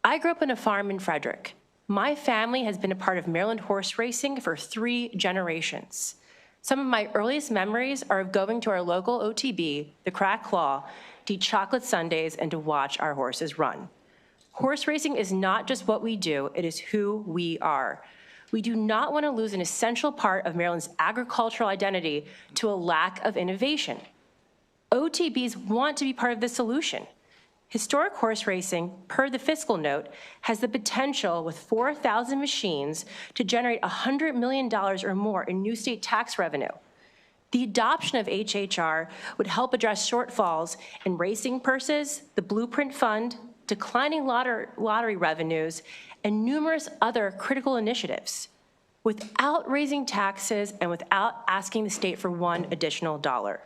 I grew up on a farm in Frederick. My family has been a part of Maryland horse racing for 3 generations. Some of my earliest memories are of going to our local OTB, the Crack Claw, to eat chocolate sundaes and to watch our horses run. Horse racing is not just what we do, it is who we are. We do not want to lose an essential part of Maryland's agricultural identity to a lack of innovation. OTBs want to be part of the solution. Historic horse racing, per the fiscal note, has the potential with 4,000 machines to generate $100 million or more in new state tax revenue. The adoption of HHR would help address shortfalls in racing purses, the Blueprint Fund, declining lottery revenues, and numerous other critical initiatives, without raising taxes and without asking the state for one additional dollar.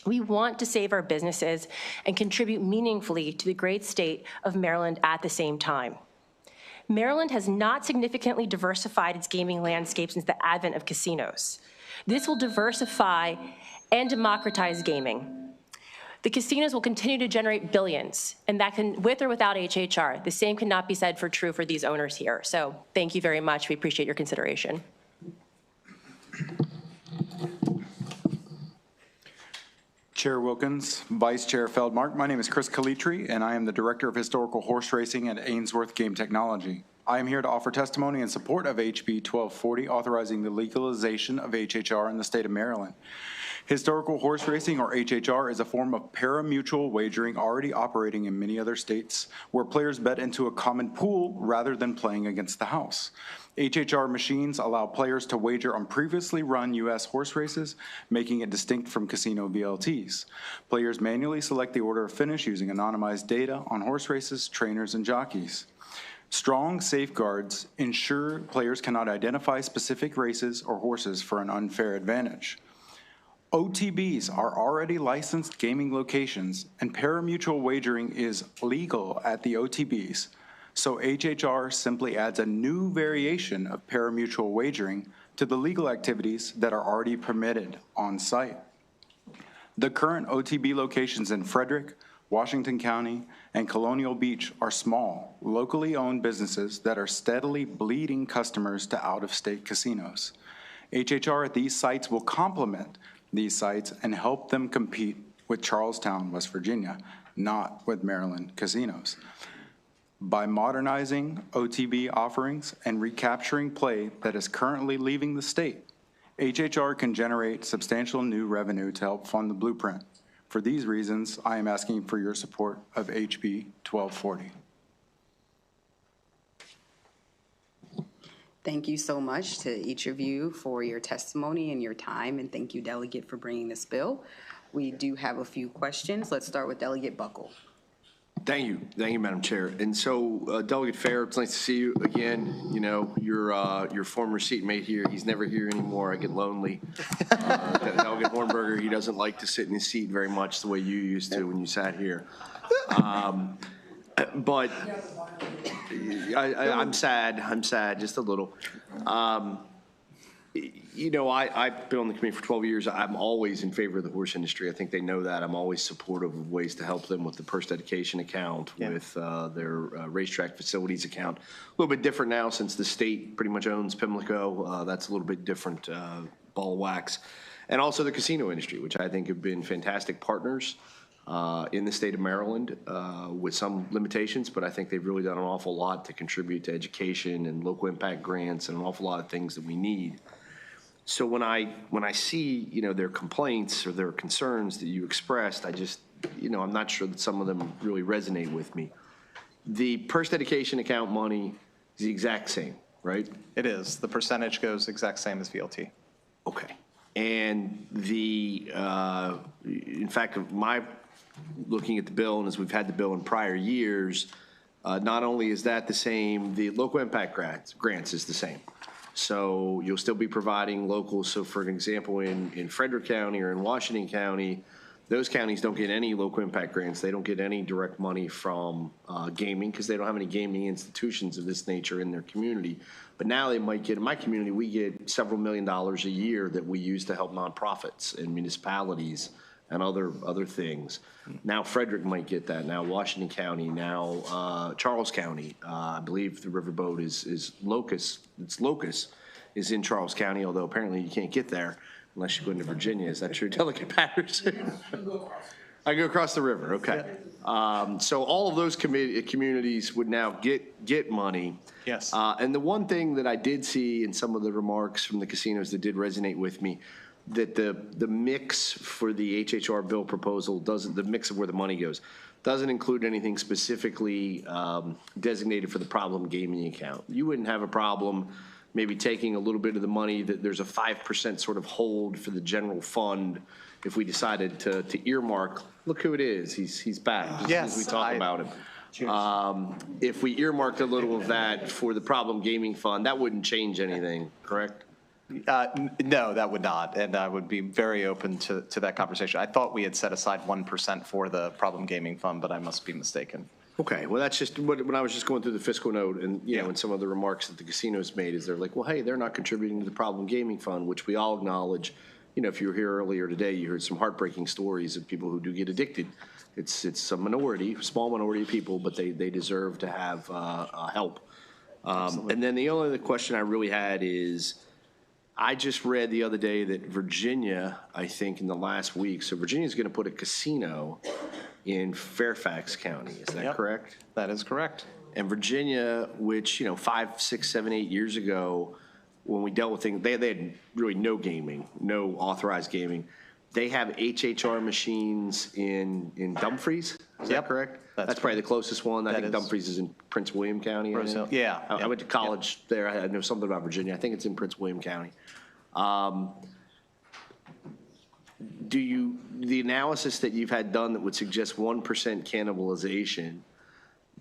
We want to save our businesses and contribute meaningfully to the great state of Maryland at the same time. Maryland has not significantly diversified its gaming landscape since the advent of casinos. This will diversify and democratize gaming. The casinos will continue to generate billions, and that can, with or without HHR. The same cannot be said for these owners here. So thank you very much. We appreciate your consideration. Chair Wilkins, Vice Chair Feldmark, my name is Chris Calitri, and I am the Director of Historical Horse Racing at Ainsworth Game Technology. I am here to offer testimony in support of HB 1240, authorizing the legalization of HHR in the state of Maryland. Historical horse racing, or HHR, is a form of pari-mutuel wagering already operating in many other states, where players bet into a common pool rather than playing against the house. HHR machines allow players to wager on previously run U.S. horse races, making it distinct from casino VLTs. Players manually select the order of finish using anonymized data on horse races, trainers, and jockeys. Strong safeguards ensure players cannot identify specific races or horses for an unfair advantage. OTBs are already licensed gaming locations, and pari-mutuel wagering is legal at the OTBs. So HHR simply adds a new variation of pari-mutuel wagering to the legal activities that are already permitted on site. The current OTB locations in Frederick, Washington County, and Colonial Beach are small, locally owned businesses that are steadily bleeding customers to out-of-state casinos. HHR at these sites will complement these sites and help them compete with Charlestown, West Virginia, not with Maryland casinos. By modernizing OTB offerings and recapturing play that is currently leaving the state, HHR can generate substantial new revenue to help fund the blueprint. For these reasons, I am asking for your support of HB 1240. Thank you so much to each of you for your testimony and your time, and thank you, Delegate, for bringing this bill. We do have a few questions. Let's start with Delegate Buckle. Thank you, Madam Chair. And so, Delegate Fair, it's nice to see you again. You know, your former seatmate here, he's never here anymore. I get lonely. Delegate Hornberger, he doesn't like to sit in his seat very much the way you used to when you sat here. But I'm sad just a little. You know, I've been on the committee for 12 years. I'm always in favor of the horse industry. I think they know that. I'm always supportive of ways to help them with the purse dedication account, with their racetrack facilities account. A little bit different now since the state pretty much owns Pimlico. That's a little bit different ball of wax. And also the casino industry, which I think have been fantastic partners in the state of Maryland with some limitations, but I think they've really done an awful lot to contribute to education and local impact grants and an awful lot of things that we need. So when I see, you know, their complaints or their concerns that you expressed, I just, you know, I'm not sure that some of them really resonate with me. The purse dedication account money is the exact same, right? It is. The percentage goes exact same as VLT. Okay. And the, in fact, looking at the bill, and as we've had the bill in prior years, Not only is that the same, the local impact grants is the same. So you'll still be providing local. So for an example, in Frederick County or in Washington County, those counties don't get any local impact grants. They don't get any direct money from gaming because they don't have any gaming institutions of this nature in their community. But now they might get, in my community, we get several $1 million a year that we use to help nonprofits and municipalities and other things. Now Frederick might get that. Now Washington County. Now Charles County. I believe the riverboat is Locust. It's Locust is in Charles County, although apparently you can't get there unless you go into Virginia. Is that true, Delegate Patterson? I go across the river. Okay. So all of those communities would now get money. Yes. And the one thing that I did see in some of the remarks from the casinos that did resonate with me, that the mix for the HHR bill proposal doesn't, the mix of where the money goes, doesn't include anything specifically designated for the problem gaming account. You wouldn't have a problem maybe taking a little bit of the money, that there's a 5% sort of hold for the general fund if we decided to earmark. Look who it is. He's back. Just Yes, as we talk about him. If we earmarked a little of that for the problem gaming fund, that wouldn't change anything, correct? No, that would not, and I would be very open to that conversation. I thought we had set aside 1% for the problem gaming fund, but I must be mistaken. Okay, well, that's just, when I was just going through the fiscal note and, you know, and some of the remarks that the casinos made is they're like, well, hey, they're not contributing to the problem gaming fund, which we all acknowledge. You know, if you were here earlier today, you heard some heartbreaking stories of people who do get addicted. It's a minority, small minority of people, but they deserve to have help. And then the only other question I really had is, I just read the other day that Virginia, I think in the last week, so Virginia's going to put a casino in Fairfax County. Is that correct? That is correct. And Virginia, which, you know, 5, 6, 7, 8 years ago, when we dealt with things, they had really no gaming, no authorized gaming. They have HHR machines in Dumfries. Is that correct? That's probably the closest one. I think Dumfries is in Prince William County. Rose Hill. Yeah. I went to college there. I know something about Virginia. I think it's in Prince William County. The analysis that you've had done that would suggest 1% cannibalization,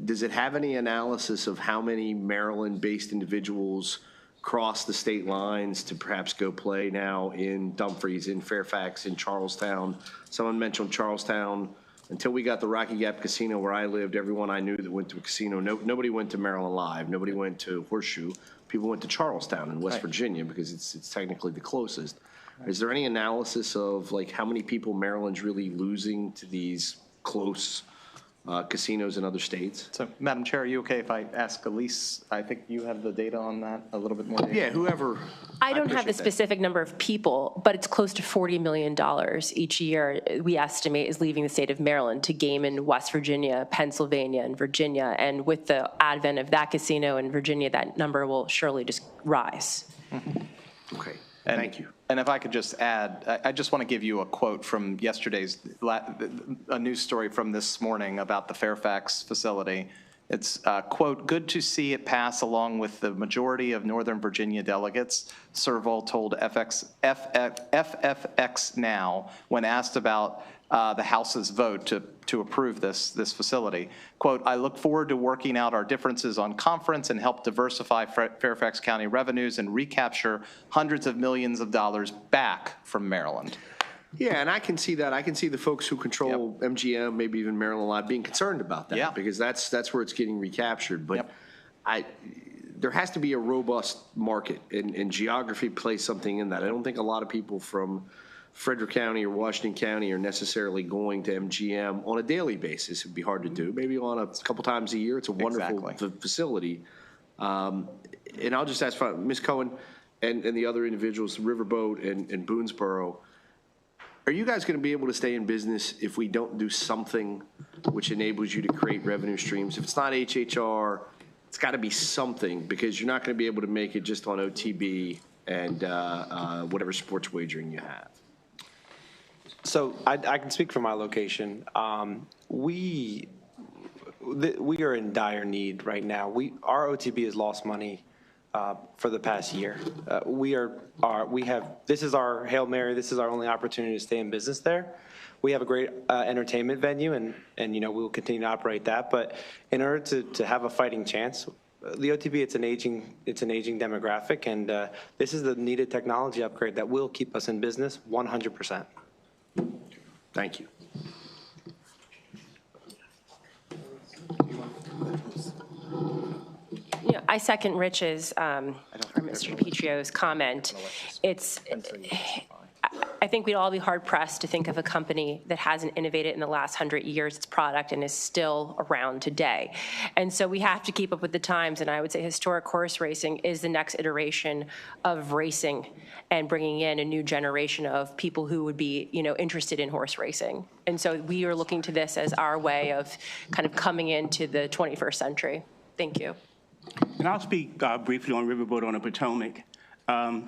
does it have any analysis of how many Maryland-based individuals cross the state lines to perhaps go play now in Dumfries, in Fairfax, in Charlestown? Someone mentioned Charlestown. Until we got the Rocky Gap Casino where I lived, everyone I knew that went to a casino, nobody went to Maryland Live, nobody went to Horseshoe. People went to Charlestown in West Virginia because it's technically the closest. Is there any analysis of like how many people Maryland's really losing to these close casinos in other states? So, Madam Chair, are you okay if I ask Elise? I think you have the data on that, a little bit more data. Yeah, whoever. I don't have the specific number of people, but it's close to $40 million each year, we estimate, is leaving the state of Maryland to game in West Virginia, Pennsylvania, and Virginia. And with the advent of that casino in Virginia, that number will surely just rise. Okay, thank you. And if I could just add, I just want to give you a quote from yesterday's, a news story from this morning about the Fairfax facility. It's, quote, "Good to see it pass along with the majority of Northern Virginia delegates," Serval told FFX Now when asked about the House's vote to approve this facility. Quote, "I look forward to working out our differences on conference and help diversify Fairfax County revenues and recapture hundreds of millions of dollars back from Maryland." Yeah, and I can see that. I can see the folks who control MGM, maybe even Maryland Live, being concerned about that because that's where it's getting recaptured. But there has to be a robust market, and geography plays something in that. I don't think a lot of people from Frederick County or Washington County are necessarily going to MGM on a daily basis. It'd be hard to do. Maybe on a couple times a year. It's a wonderful facility. And I'll just ask Ms. Cohen and the other individuals, Riverboat and Boonesboro, are you guys going to be able to stay in business if we don't do something which enables you to create revenue streams? If it's not HHR, it's got to be something, because you're not going to be able to make it just on OTB and whatever sports wagering you have. So I can speak for my location. We are in dire need right now. Our OTB has lost money for the past year. This is our Hail Mary, this is our only opportunity to stay in business there. We have a great entertainment venue, and we will continue to operate that. But in order to have a fighting chance, the OTB, it's an aging demographic, and this is the needed technology upgrade that will keep us in business 100%. Thank you. I second Rich's, or Mr. DiPietro's comment. I think we'd all be hard pressed to think of a company that hasn't innovated in the last 100 years its product and is still around today. And so we have to keep up with the times, and I would say historic horse racing is the next iteration of racing and bringing in a new generation of people who would be, interested in horse racing. And so we are looking to this as our way of kind of coming into the 21st century. Thank you. And I'll speak briefly on Riverboat on the Potomac.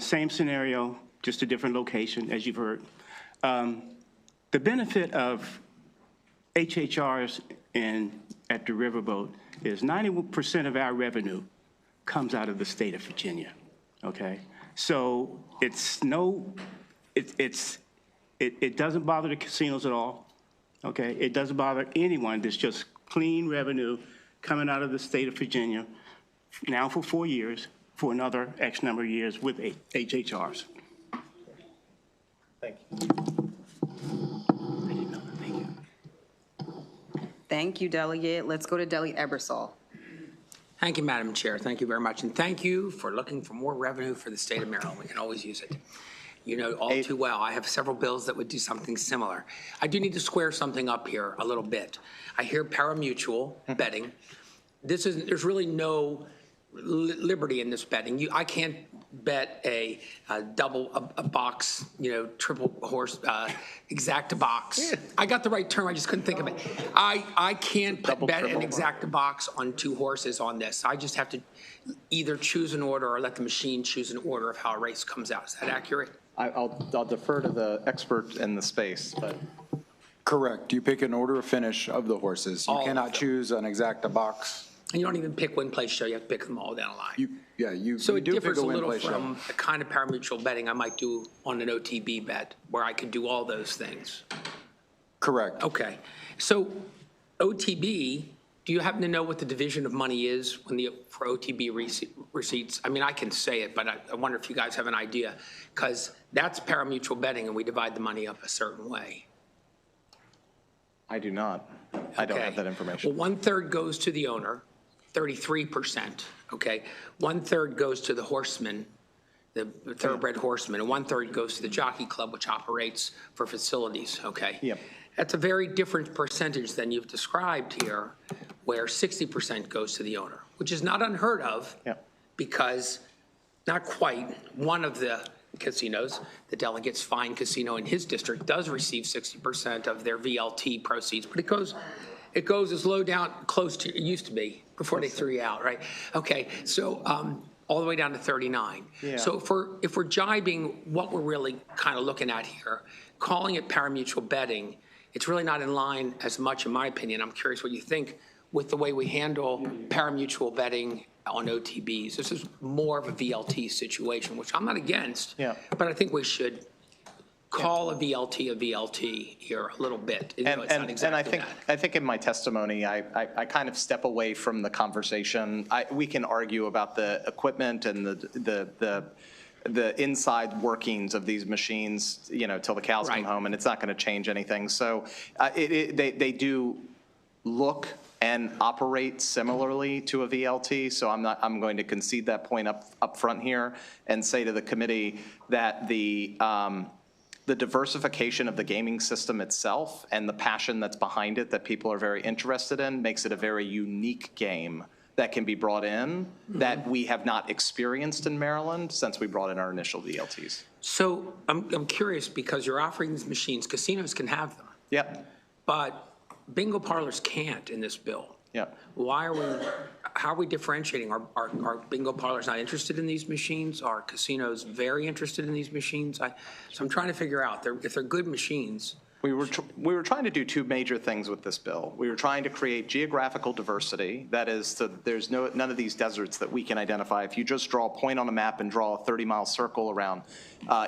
Same scenario, just a different location, as you've heard. The benefit of HHRs at the Riverboat is 90% of our revenue comes out of the state of Virginia, okay? So it doesn't bother the casinos at all, okay? It doesn't bother anyone. There's just clean revenue coming out of the state of Virginia now for 4 years, for another X number of years with HHRs. Thank you. Thank you, Delegate. Let's go to Delegate Ebersol. Thank you, Madam Chair. Thank you very much. And thank you for looking for more revenue for the state of Maryland. We can always use it. You know all too well, I have several bills that would do something similar. I do need to square something up here a little bit. I hear pari-mutuel betting. There's really no liberty in this betting. I can't bet a box, triple horse, exacta box. I got the right term, I just couldn't think of it. I can't bet an exacta box on 2 horses on this. I just have to either choose an order or let the machine choose an order of how a race comes out. Is that accurate? I'll defer to the expert in the space, but. Correct. You pick an order of finish of the horses. You cannot choose an exacta box. And you don't even pick win, place, show. You have to pick them all down the line. So it differs a little from the kind of pari-mutuel betting I might do on an OTB bet, where I could do all those things. Correct. Okay. So OTB, do you happen to know what the division of money is for OTB receipts? I mean, I can say it, but I wonder if you guys have an idea, because that's pari-mutuel betting, and we divide the money up a certain way. I do not. I don't have that information. Well, 1/3 goes to the owner. 33%, okay? 1/3 goes to the horseman, the thoroughbred horseman, and 1/3 goes to the jockey club, which operates for facilities, okay? Yep. That's a very different percentage than you've described here, where 60% goes to the owner, which is not unheard of. Yep. Because not quite one of the casinos, the delegate's fine casino in his district, does receive 60% of their VLT proceeds, but it goes as low down, close to, it used to be, before they threw you out, right? Okay, so all the way down to 39. Yeah. So if we're jibing what we're really kind of looking at here, calling it pari-mutuel betting, it's really not in line as much, in my opinion. I'm curious what you think with the way we handle pari-mutuel betting on OTBs. This is more of a VLT situation, which I'm not against, but I think we should call a VLT here a little bit. And I think in my testimony, I kind of step away from the conversation. We can argue about the equipment and the inside workings of these machines, till the cows come home, and it's not going to change anything. So they do look and operate similarly to a VLT. So I'm going to concede that point up front here and say to the committee that the diversification of the gaming system itself and the passion that's behind it that people are very interested in makes it a very unique game that can be brought in that we have not experienced in Maryland since we brought in our initial VLTs. So I'm curious, because you're offering these machines, casinos can have them. Yep. But bingo parlors can't in this bill. Yep. How are we differentiating? Are bingo parlors not interested in these machines? Are casinos very interested in these machines? So I'm trying to figure out, if they're good machines, We were trying to do two major things with this bill. We were trying to create geographical diversity. That is, there's none of these deserts that we can identify. If you just draw a point on a map and draw a 30-mile circle around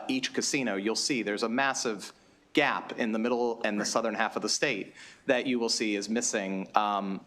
each casino, you'll see there's a massive gap in the middle and the southern half of the state that you will see is missing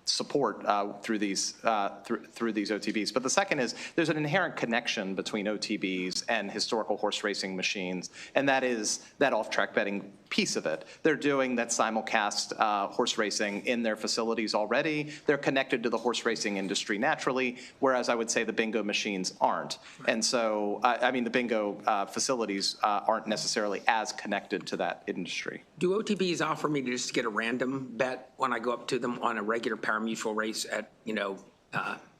support through these OTBs. But the second is there's an inherent connection between OTBs and historical horse racing machines, and that is that off-track betting piece of it. They're doing that simulcast horse racing in their facilities already. They're connected to the horse racing industry naturally, whereas I would say the bingo machines aren't. And so, I mean, the bingo facilities aren't necessarily as connected to that industry. Do OTBs offer me to just get a random bet when I go up to them on a regular parimutuel race at,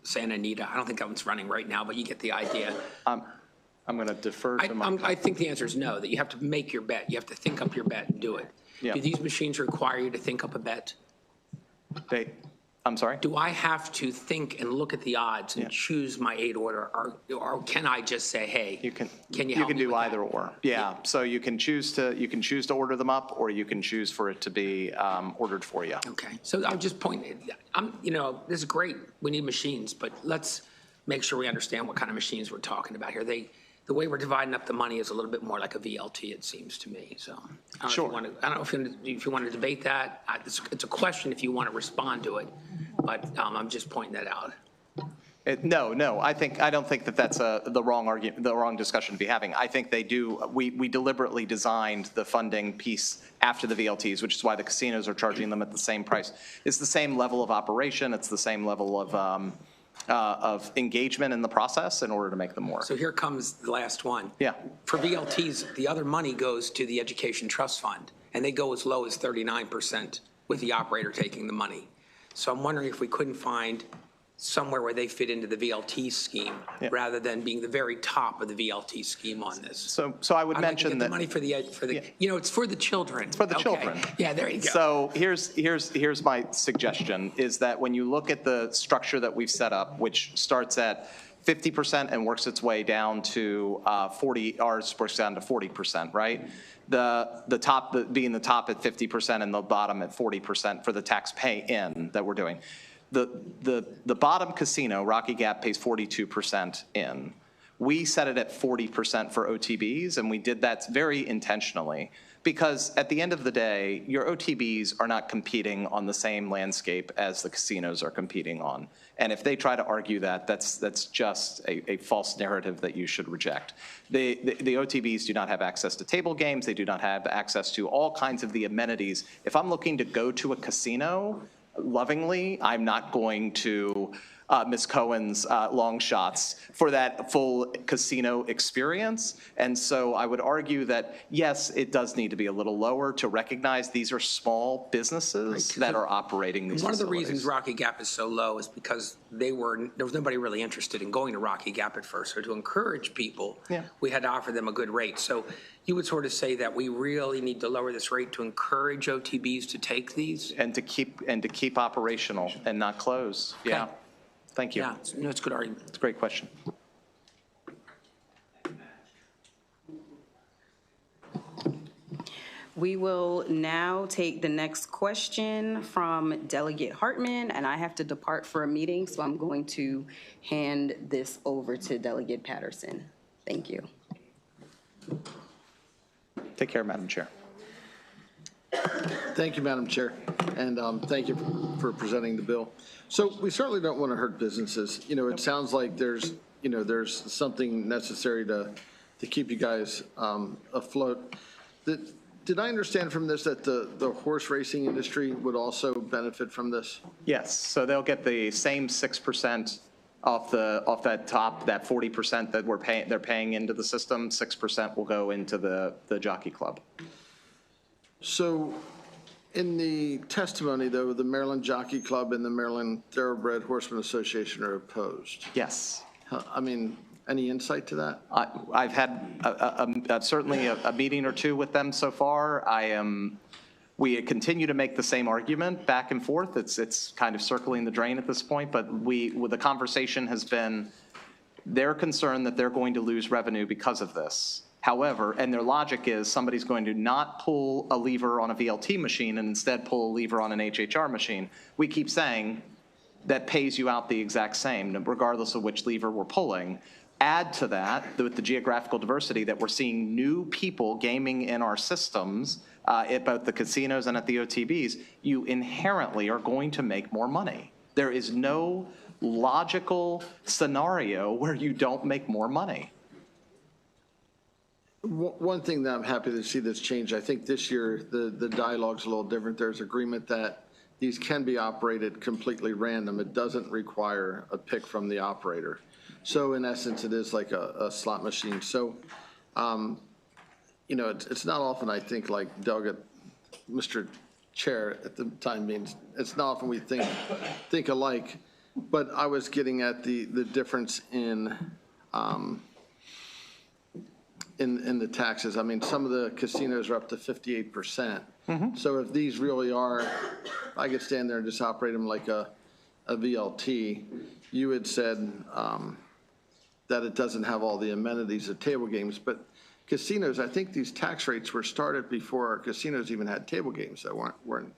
Santa Anita? I don't think that one's running right now, but you get the idea. I'm going to defer to my... I think the answer is no, that you have to make your bet. You have to think up your bet and do it. Yeah. Do these machines require you to think up a bet? I'm sorry? Do I have to think and look at the odds and choose my 8 order, or can I just say, hey, can you help me do with either or. Yeah. So you can choose to order them up, or you can choose for it to be ordered for you. Okay. So I'm just pointing. This is great. We need machines, but let's make sure we understand what kind of machines we're talking about here. The way we're dividing up the money is a little bit more like a VLT, it seems to me. So I don't know if you want to debate that. It's a question if you want to respond to it, but I'm just pointing that out. No. I don't think that that's the wrong argument, the wrong discussion to be having. I think they do. We deliberately designed the funding piece after the VLTs, which is why the casinos are charging them at the same price. It's the same level of operation. It's the same level of engagement in the process in order to make them work. So here comes the last one. Yeah. For VLTs, the other money goes to the Education Trust Fund, and they go as low as 39% with the operator taking the money. So I'm wondering if we couldn't find somewhere where they fit into the VLT scheme rather than being the very top of the VLT scheme on this. So I would mention that the money for the it's for the children. It's for the children. Yeah, there you go. So here's my suggestion is that when you look at the structure that we've set up, which starts at 50% and works its way down to 40, ours works down to 40%, right? The top being the top at 50% and the bottom at 40% for the tax pay in that we're doing. The bottom casino, Rocky Gap, pays 42% in. We set it at 40% for OTBs, and we did that very intentionally because at the end of the day, your OTBs are not competing on the same landscape as the casinos are competing on. And if they try to argue that, that's just a false narrative that you should reject. The OTBs do not have access to table games. They do not have access to all kinds of the amenities. If I'm looking to go to a casino, lovingly, I'm not going to Ms. Cohen's long shots for that full casino experience. And so I would argue that, yes, it does need to be a little lower to recognize these are small businesses that are operating these One facilities. of the reasons Rocky Gap is so low is because there was nobody really interested in going to Rocky Gap at first. So to encourage people, we had to offer them a good rate. So you would sort of say that we really need to lower this rate to encourage OTBs to take these? And to keep operational and not close. Okay. Yeah. Thank you. Yeah, no, it's a good argument. It's a great question. We will now take the next question from Delegate Hartman, and I have to depart for a meeting, so I'm going to hand this over to Delegate Patterson. Thank you. Take care, Madam Chair. Thank you, Madam Chair, and thank you for presenting the bill. So we certainly don't want to hurt businesses. It sounds like there's something necessary to keep you guys afloat. Did I understand from this that the horse racing industry would also benefit from this? Yes, so they'll get the same 6% off that top, that 40% that they're paying into the system. 6% will go into the jockey club. So in the testimony, though, the Maryland Jockey Club and the Maryland Thoroughbred Horseman Association are opposed. Yes. I mean, any insight to that? I've had certainly a meeting or two with them so far. We continue to make the same argument back and forth. It's kind of circling the drain at this point, but the conversation has been, they're concerned that they're going to lose revenue because of this. However, and their logic is somebody's going to not pull a lever on a VLT machine and instead pull a lever on an HHR machine. We keep saying that pays you out the exact same, regardless of which lever we're pulling. Add to that, with the geographical diversity, that we're seeing new people gaming in our systems at both the casinos and at the OTBs, you inherently are going to make more money. There is no logical scenario where you don't make more money. One thing that I'm happy to see that's changed, I think this year the dialogue's a little different. There's agreement that these can be operated completely random. It doesn't require a pick from the operator. So in essence, it is like a slot machine. So, you know, it's not often I think like Delegate, Mr. Chair at the time means, it's not often we think alike, but I was getting at the difference in the taxes. I mean, some of the casinos are up to 58%. So if these really are, I could stand there and just operate them like a VLT. You had said that it doesn't have all the amenities of table games, but casinos, I think these tax rates were started before our casinos even had table games that weren't,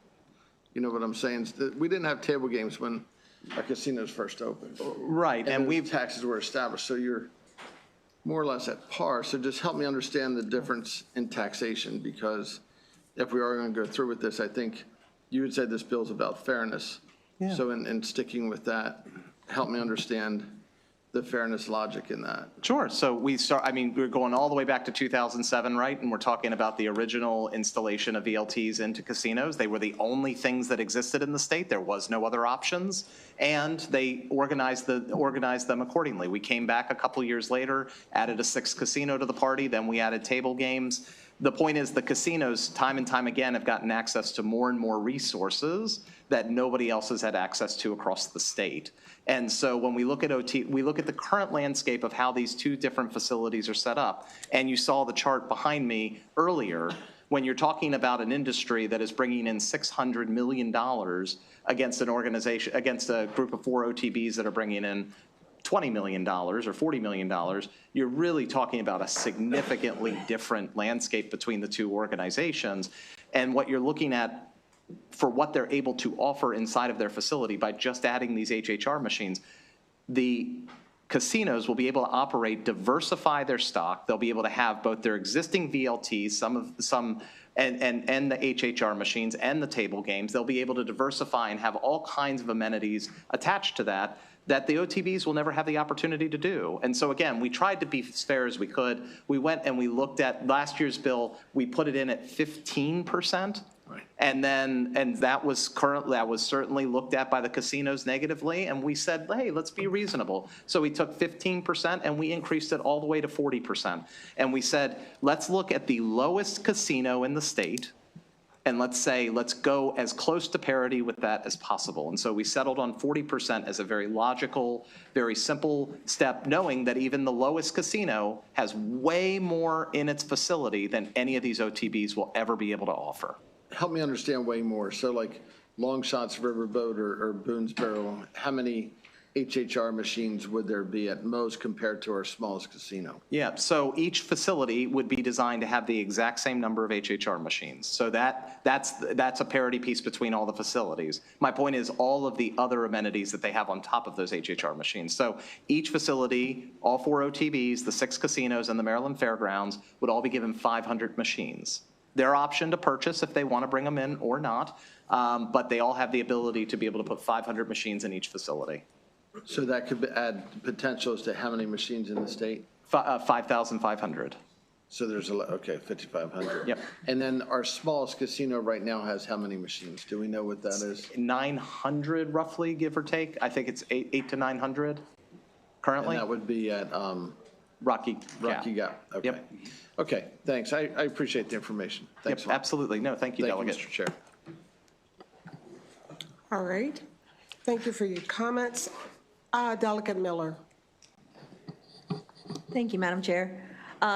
you know what I'm saying? We didn't have table games when our casinos first opened. Right, and taxes were established, so you're more or less at par. So just help me understand the difference in taxation, because if we are going to go through with this, I think you had said this bill's about fairness. Yeah. So in sticking with that, help me understand the fairness logic in that. Sure. So we're going all the way back to 2007, right? And we're talking about the original installation of VLTs into casinos. They were the only things that existed in the state. There was no other options. And they organized them accordingly. We came back a couple years later, added a 6th casino to the party, then we added table games. The point is the casinos, time and time again, have gotten access to more and more resources that nobody else has had access to across the state. And so when we look at we look at the current landscape of how these two different facilities are set up, and you saw the chart behind me earlier, when you're talking about an industry that is bringing in $600 million against an organization, against a group of 4 OTBs that are bringing in $20 million or $40 million, you're really talking about a significantly different landscape between the two organizations. And what you're looking at for what they're able to offer inside of their facility by just adding these HHR machines, the casinos will be able to operate, diversify their stock. They'll be able to have both their existing VLTs, and the HHR machines and the table games. They'll be able to diversify and have all kinds of amenities attached to that the OTBs will never have the opportunity to do. And so again, we tried to be as fair as we could. We went and we looked at last year's bill, we put it in at 15%. Right. And that was certainly looked at by the casinos negatively, and we said, hey, let's be reasonable. So we took 15% and we increased it all the way to 40%. And we said, let's look at the lowest casino in the state, and let's go as close to parity with that as possible. And so we settled on 40% as a very logical, very simple step, knowing that even the lowest casino has way more in its facility than any of these OTBs will ever be able to offer. Help me understand way more. So like Long Shots, Riverboat, or Boonesboro, how many HHR machines would there be at most compared to our smallest casino? Yeah, so each facility would be designed to have the exact same number of HHR machines. So that's a parity piece between all the facilities. My point is all of the other amenities that they have on top of those HHR machines. So each facility, all 4 OTBs, the 6 casinos, and the Maryland Fairgrounds would all be given 500 machines. Their option to purchase if they want to bring them in or not, but they all have the ability to be able to put 500 machines in each facility. So that could add potential as to how many machines in the state? 5,500. So there's, okay, 5,500. Yep. And then our smallest casino right now has how many machines? Do we know what that is? 900 roughly, give or take. I think it's 8 to 900 currently. And that would be at Rocky Gap. Okay. Yep. Okay, thanks. I appreciate the information. Thanks. Yep, absolutely. No, thank you, Delegate. Thank you, Mr. Chair. All right. Thank you for your comments. Delegate Miller. Thank you, Madam Chair.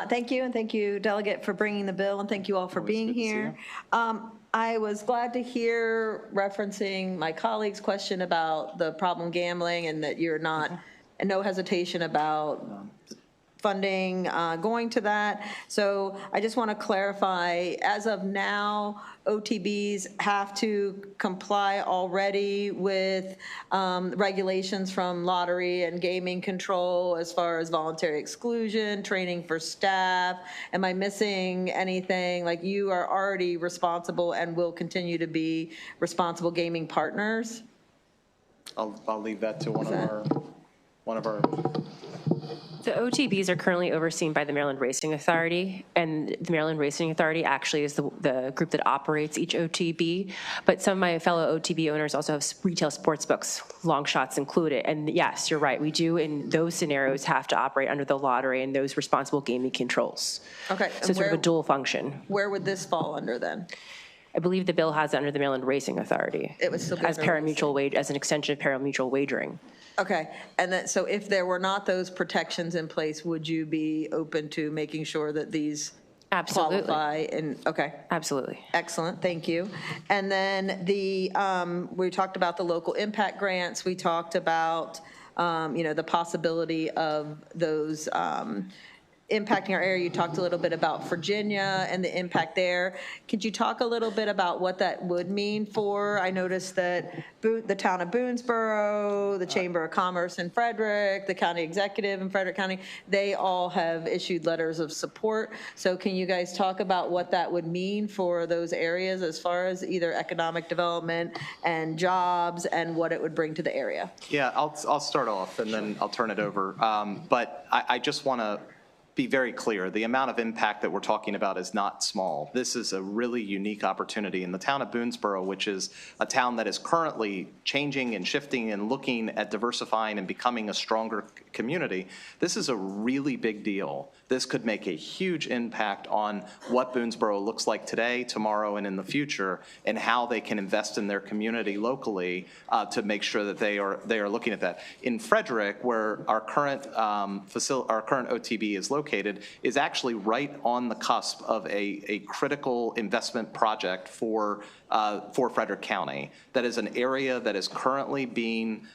Thank you, and thank you, Delegate, for bringing the bill, and thank you all for being here. I was glad to hear referencing my colleague's question about the problem gambling and that you're not, and no hesitation about funding going to that. So I just want to clarify, as of now, OTBs have to comply already with regulations from lottery and gaming control as far as voluntary exclusion, training for staff. Am I missing anything? Like, you are already responsible and will continue to be responsible gaming partners? I'll leave that to one of our. The OTBs are currently overseen by the Maryland Racing Authority, and the Maryland Racing Authority actually is the group that operates each OTB. But some of my fellow OTB owners also have retail sports books, long shots included. And yes, you're right, we do in those scenarios have to operate under the lottery and those responsible gaming controls. Okay. So it's sort of a dual function. Where would this fall under then? I believe the bill has it under the Maryland Racing Authority. It would still be as under pari-mutuel as an extension of pari-mutuel wagering. Okay, and then, so if there were not those protections in place, would you be open to making sure that these Absolutely. qualify? And okay. Absolutely. Excellent, thank you. And then we talked about the local impact grants. We talked about, the possibility of those impacting our area. You talked a little bit about Virginia and the impact there. Could you talk a little bit about what that would mean for, I noticed that the town of Boonesboro, the Chamber of Commerce in Frederick, the county executive in Frederick County, they all have issued letters of support. So can you guys talk about what that would mean for those areas as far as either economic development and jobs and what it would bring to the area? Yeah, I'll start off and then I'll turn it over. But I just want to be very clear. The amount of impact that we're talking about is not small. This is a really unique opportunity in the town of Boonesboro, which is a town that is currently changing and shifting and looking at diversifying and becoming a stronger community. This is a really big deal. This could make a huge impact on what Boonesboro looks like today, tomorrow, and in the future, and how they can invest in their community locally to make sure that they are looking at that. In Frederick, where our current OTB is located, is actually right on the cusp of a critical investment project for Frederick County. That is an area that is currently being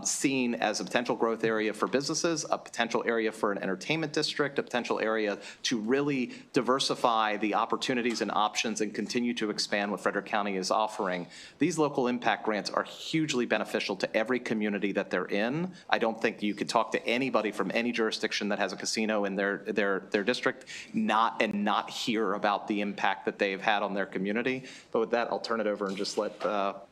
seen as a potential growth area for businesses, a potential area for an entertainment district, a potential area to really diversify the opportunities and options and continue to expand what Frederick County is offering. These local impact grants are hugely beneficial to every community that they're in. I don't think you could talk to anybody from any jurisdiction that has a casino in their district and not hear about the impact that they've had on their community. But with that, I'll turn it over and just let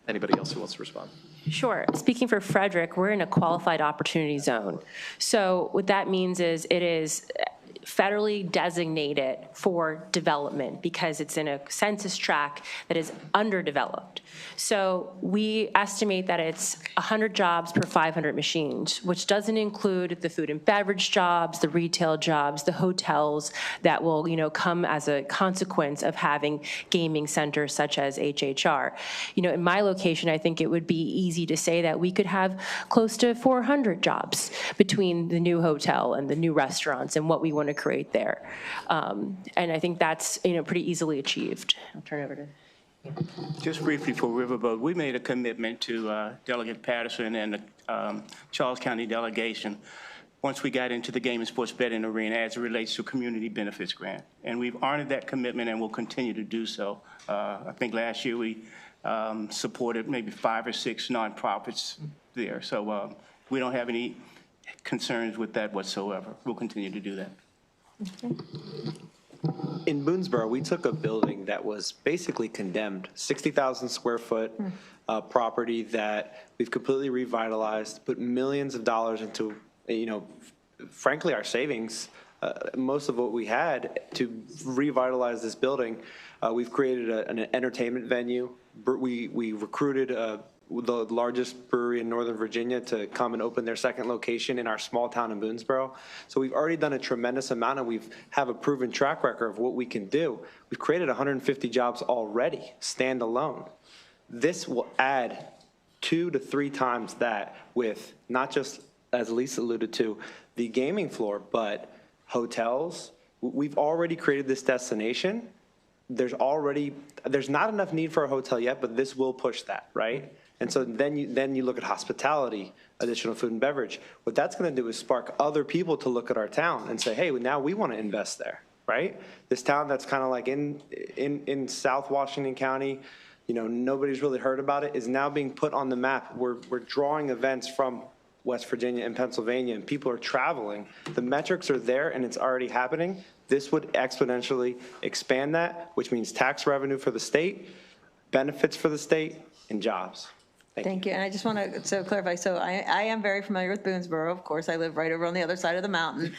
anybody else who wants to respond. Sure. Speaking for Frederick, we're in a qualified opportunity zone. So what that means is it is federally designated for development because it's in a census tract that is underdeveloped. So we estimate that it's 100 jobs per 500 machines, which doesn't include the food and beverage jobs, the retail jobs, the hotels that will, come as a consequence of having gaming centers such as HHR. In my location, I think it would be easy to say that we could have close to 400 jobs between the new hotel and the new restaurants and what we want to create there. And I think that's, pretty easily achieved. I'll turn it over to. Just briefly for Riverboat, we made a commitment to Delegate Patterson and the Charles County delegation once we got into the game and sports betting arena as it relates to community benefits grant. And we've honored that commitment and will continue to do so. I think last year we supported maybe 5 or 6 nonprofits there. So we don't have any concerns with that whatsoever. We'll continue to do that. Okay. In Boonesboro, we took a building that was basically condemned, 60,000 square foot property that we've completely revitalized, put millions of dollars into, frankly, our savings, most of what we had to revitalize this building. We've created an entertainment venue. We recruited the largest brewery in Northern Virginia to come and open their second location in our small town in Boonesboro. So we've already done a tremendous amount, and we have a proven track record of what we can do. We've created 150 jobs already, standalone. This will add 2 to 3 times that with not just, as Lisa alluded to, the gaming floor, but hotels. We've already created this destination. There's not enough need for a hotel yet, but this will push that, right? And so then you look at hospitality, additional food and beverage. What that's going to do is spark other people to look at our town and say, hey, now we want to invest there, right? This town that's kind of like in South Washington County, nobody's really heard about it, is now being put on the map. We're drawing events from West Virginia and Pennsylvania, and people are traveling. The metrics are there, and it's already happening. This would exponentially expand that, which means tax revenue for the state, benefits for the state, and jobs. Thank you. And I just want to clarify, so I am very familiar with Boonesboro. Of course, I live right over on the other side of the mountain.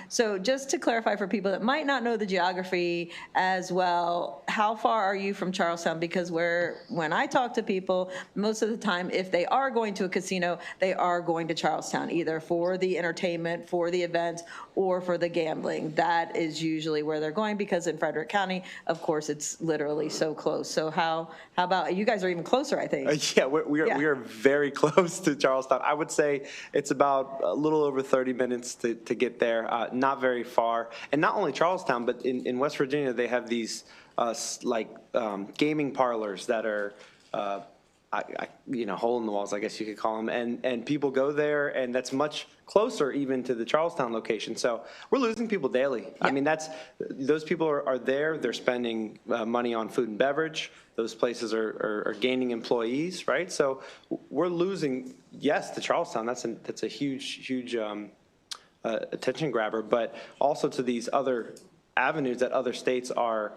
So just to clarify for people that might not know the geography as well, how far are you from Charlestown? Because when I talk to people, most of the time, if they are going to a casino, they are going to Charlestown, either for the entertainment, for the events, or for the gambling. That is usually where they're going, because in Frederick County, of course, it's literally so close. So how about, you guys are even closer, I think. Yeah, we are very close to Charlestown. I would say it's about a little over 30 minutes to get there, not very far. And not only Charlestown, but in West Virginia, they have these gaming parlors that are, hole in the walls, I guess you could call them. And people go there, and that's much closer even to the Charlestown location. So we're losing people daily. I mean, those people are there. They're spending money on food and beverage. Those places are gaining employees, right? So we're losing, yes, to Charlestown. That's a huge attention grabber, but also to these other avenues that other states are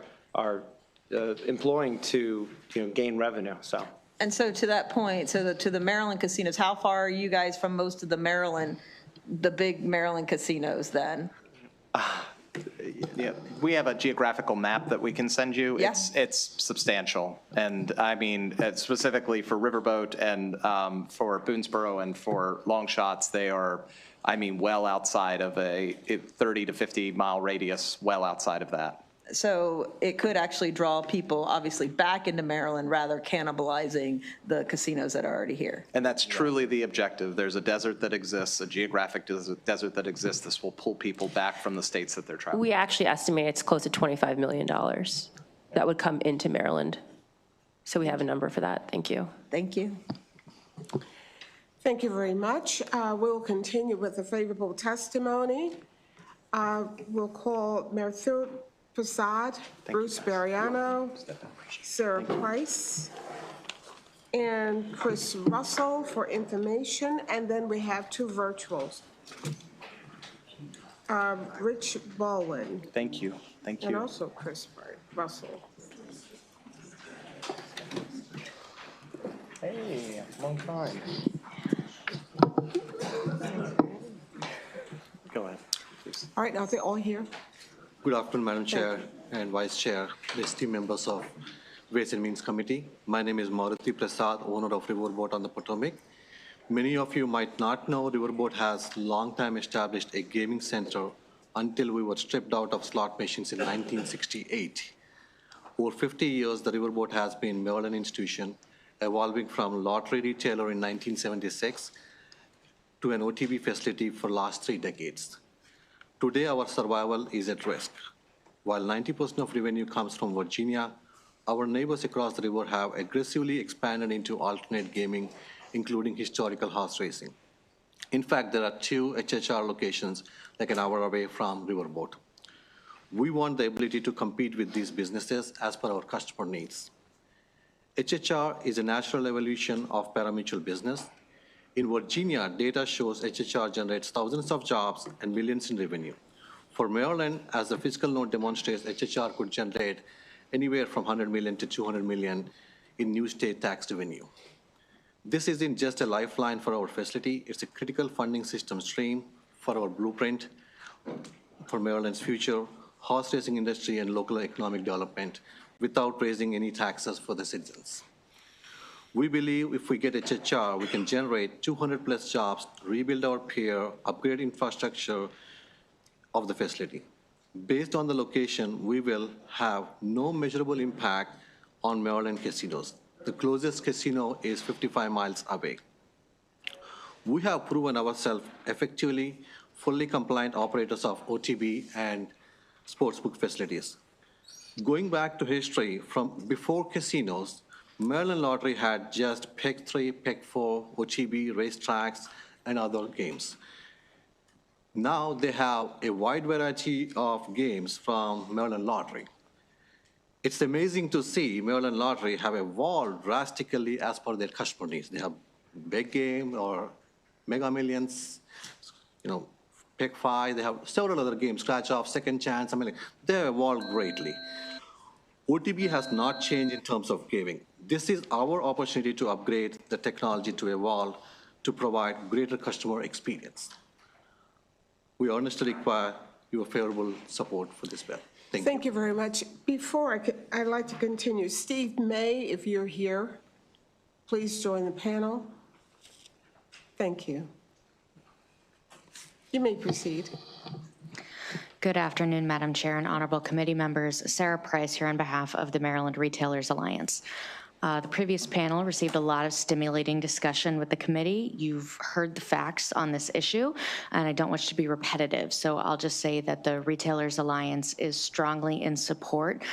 employing to gain revenue. So. And so to that point, to the Maryland casinos, how far are you guys from most of the big Maryland casinos then? Yeah, we have a geographical map that we can send you. Yeah. It's substantial. And I mean, specifically for Riverboat and for Boonesboro and for Long Shots, they are, well outside of a 30 to 50 mile radius, well outside of that. So it could actually draw people, obviously, back into Maryland, rather cannibalizing the casinos that are already here. And that's truly the objective. There's a desert that exists, a geographic desert that exists. This will pull people back from the states that they're traveling. We actually estimate it's close to $25 million that would come into Maryland. So we have a number for that. Thank you. Thank you. Thank you very much. We'll continue with the favorable testimony. We'll call Merthud Prasad, Bruce Bariano, Sarah Price, and Chris Russell for information, and then we have two virtuals. Rich Baldwin. Thank you. Thank you. And also Chris Russell. Hey, long time. Go ahead, please. All right, now they're all here. Good afternoon, Madam Chair and Vice Chair, esteemed members of Ways and Means Committee. My name is Maruti Prasad, owner of Riverboat on the Potomac. Many of you might not know Riverboat has long time established a gaming center until we were stripped out of slot machines in 1968. Over 50 years, the Riverboat has been a Maryland institution, evolving from lottery retailer in 1976 to an OTB facility for the last 3 decades. Today, our survival is at risk. While 90% of revenue comes from Virginia, our neighbors across the river have aggressively expanded into alternate gaming, including historical horse racing. In fact, there are 2 HHR locations like an hour away from Riverboat. We want the ability to compete with these businesses as per our customer needs. HHR is a natural evolution of pari-mutuel business. In Virginia, data shows HHR generates thousands of jobs and millions in revenue. For Maryland, as the fiscal note demonstrates, HHR could generate anywhere from 100 million to 200 million in new state tax revenue. This isn't just a lifeline for our facility, it's a critical funding system stream for our blueprint for Maryland's future, horse racing industry and local economic development without raising any taxes for the citizens. We believe if we get HHR, we can generate 200 plus jobs, rebuild our pier, upgrade infrastructure of the facility. Based on the location, we will have no measurable impact on Maryland casinos. The closest casino is 55 miles away. We have proven ourselves effectively fully compliant operators of OTB and sportsbook facilities. Going back to history, from before casinos, Maryland Lottery had just Pick 3, Pick 4, OTB, racetracks, and other games. Now they have a wide variety of games from Maryland Lottery. It's amazing to see Maryland Lottery have evolved drastically as per their customer needs. They have big game or Mega Millions, Pick 5. They have several other games, Scratch Off, Second Chance. They've evolved greatly. OTB has not changed in terms of gaming. This is our opportunity to upgrade the technology to evolve to provide greater customer experience. We earnestly require your favorable support for this bill. Thank you very much. Before I'd like to continue, Steve May, if you're here, please join the panel. Thank you. You may proceed. Good afternoon, Madam Chair and honorable committee members. Sarah Price here on behalf of the Maryland Retailers Alliance. The previous panel received a lot of stimulating discussion with the committee. You've heard the facts on this issue, and I don't wish to be repetitive, so I'll just say that the Retailers Alliance is strongly in support.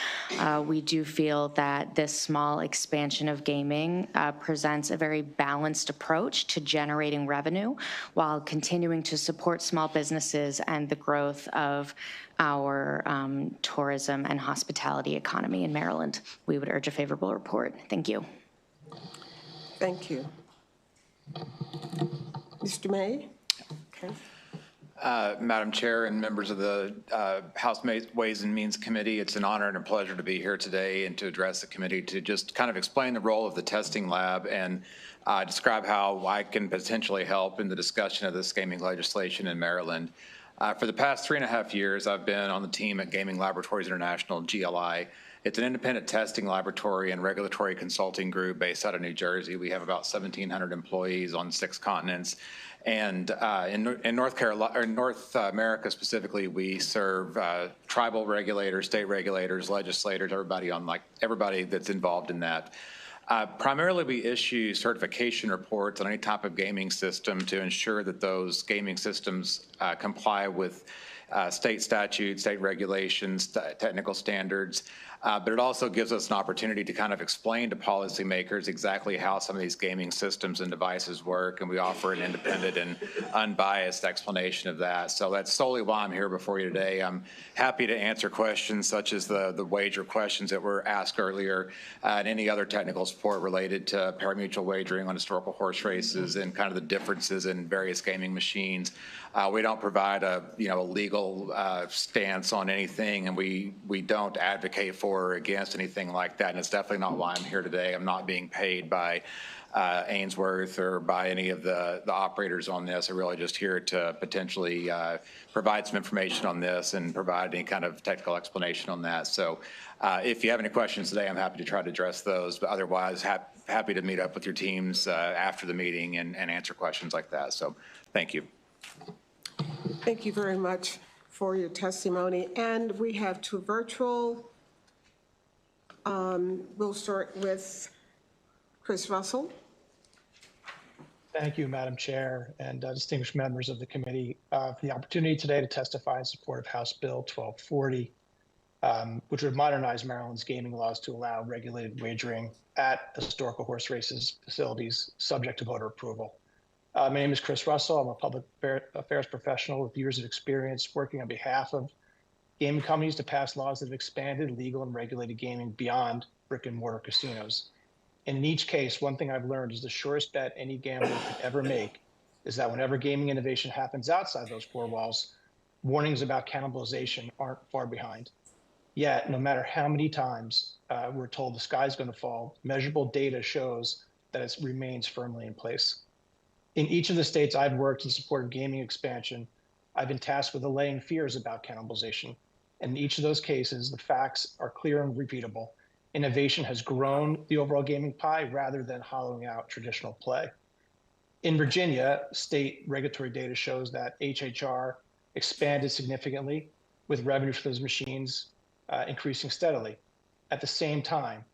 We do feel that this small expansion of gaming presents a very balanced approach to generating revenue while continuing to support small businesses and the growth of our tourism and hospitality economy in Maryland. We would urge a favorable report. Thank you. Thank you. Mr. May? Okay. Madam Chair and members of the House Ways and Means Committee, it's an honor and a pleasure to be here today and to address the committee to just kind of explain the role of the testing lab and describe how I can potentially help in the discussion of this gaming legislation in Maryland. For the past 3.5 years, I've been on the team at Gaming Laboratories International, GLI. It's an independent testing laboratory and regulatory consulting group based out of New Jersey. We have about 1,700 employees on 6 continents. And in North America specifically, we serve tribal regulators, state regulators, legislators, everybody that's involved in that. Primarily, we issue certification reports on any type of gaming system to ensure that those gaming systems comply with state statutes, state regulations, technical standards. But it also gives us an opportunity to kind of explain to policymakers exactly how some of these gaming systems and devices work, and we offer an independent and unbiased explanation of that. So that's solely why I'm here before you today. I'm happy to answer questions such as the wager questions that were asked earlier, and any other technical support related to pari-mutuel wagering on historical horse races and kind of the differences in various gaming machines. We don't provide a legal stance on anything, and we don't advocate for or against anything like that. And it's definitely not why I'm here today. I'm not being paid by Ainsworth or by any of the operators on this. I'm really just here to potentially provide some information on this and provide any kind of technical explanation on that. So if you have any questions today, I'm happy to try to address those. But otherwise, happy to meet up with your teams after the meeting and answer questions like that. So thank you. Thank you very much for your testimony. And we have 2 virtual. We'll start with Chris Russell. Thank you, Madam Chair, and distinguished members of the committee for the opportunity today to testify in support of House Bill 1240, which would modernize Maryland's gaming laws to allow regulated wagering at historical horse races facilities subject to voter approval. My name is Chris Russell. I'm a public affairs professional with years of experience working on behalf of gaming companies to pass laws that have expanded legal and regulated gaming beyond brick and mortar casinos. And in each case, one thing I've learned is the surest bet any gambler could ever make is that whenever gaming innovation happens outside those 4 walls, warnings about cannibalization aren't far behind. Yet, no matter how many times we're told the sky's going to fall, measurable data shows that it remains firmly in place. In each of the states I've worked in support of gaming expansion, I've been tasked with allaying fears about cannibalization. And in each of those cases, the facts are clear and repeatable. Innovation has grown the overall gaming pie rather than hollowing out traditional play. In Virginia, state regulatory data shows that HHR expanded significantly, with revenue for those machines increasing steadily. At the same time,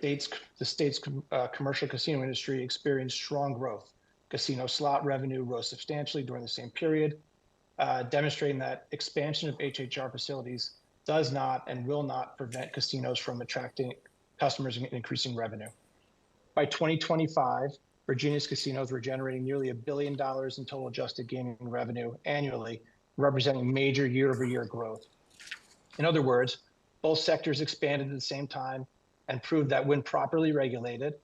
the state's commercial casino industry experienced strong growth. Casino slot revenue rose substantially during the same period, demonstrating that expansion of HHR facilities does not and will not prevent casinos from attracting customers and increasing revenue. By 2025, Virginia's casinos were generating nearly $1 billion in total adjusted gaming revenue annually, representing major year-over-year growth. In other words, both sectors expanded at the same time and proved that when properly regulated,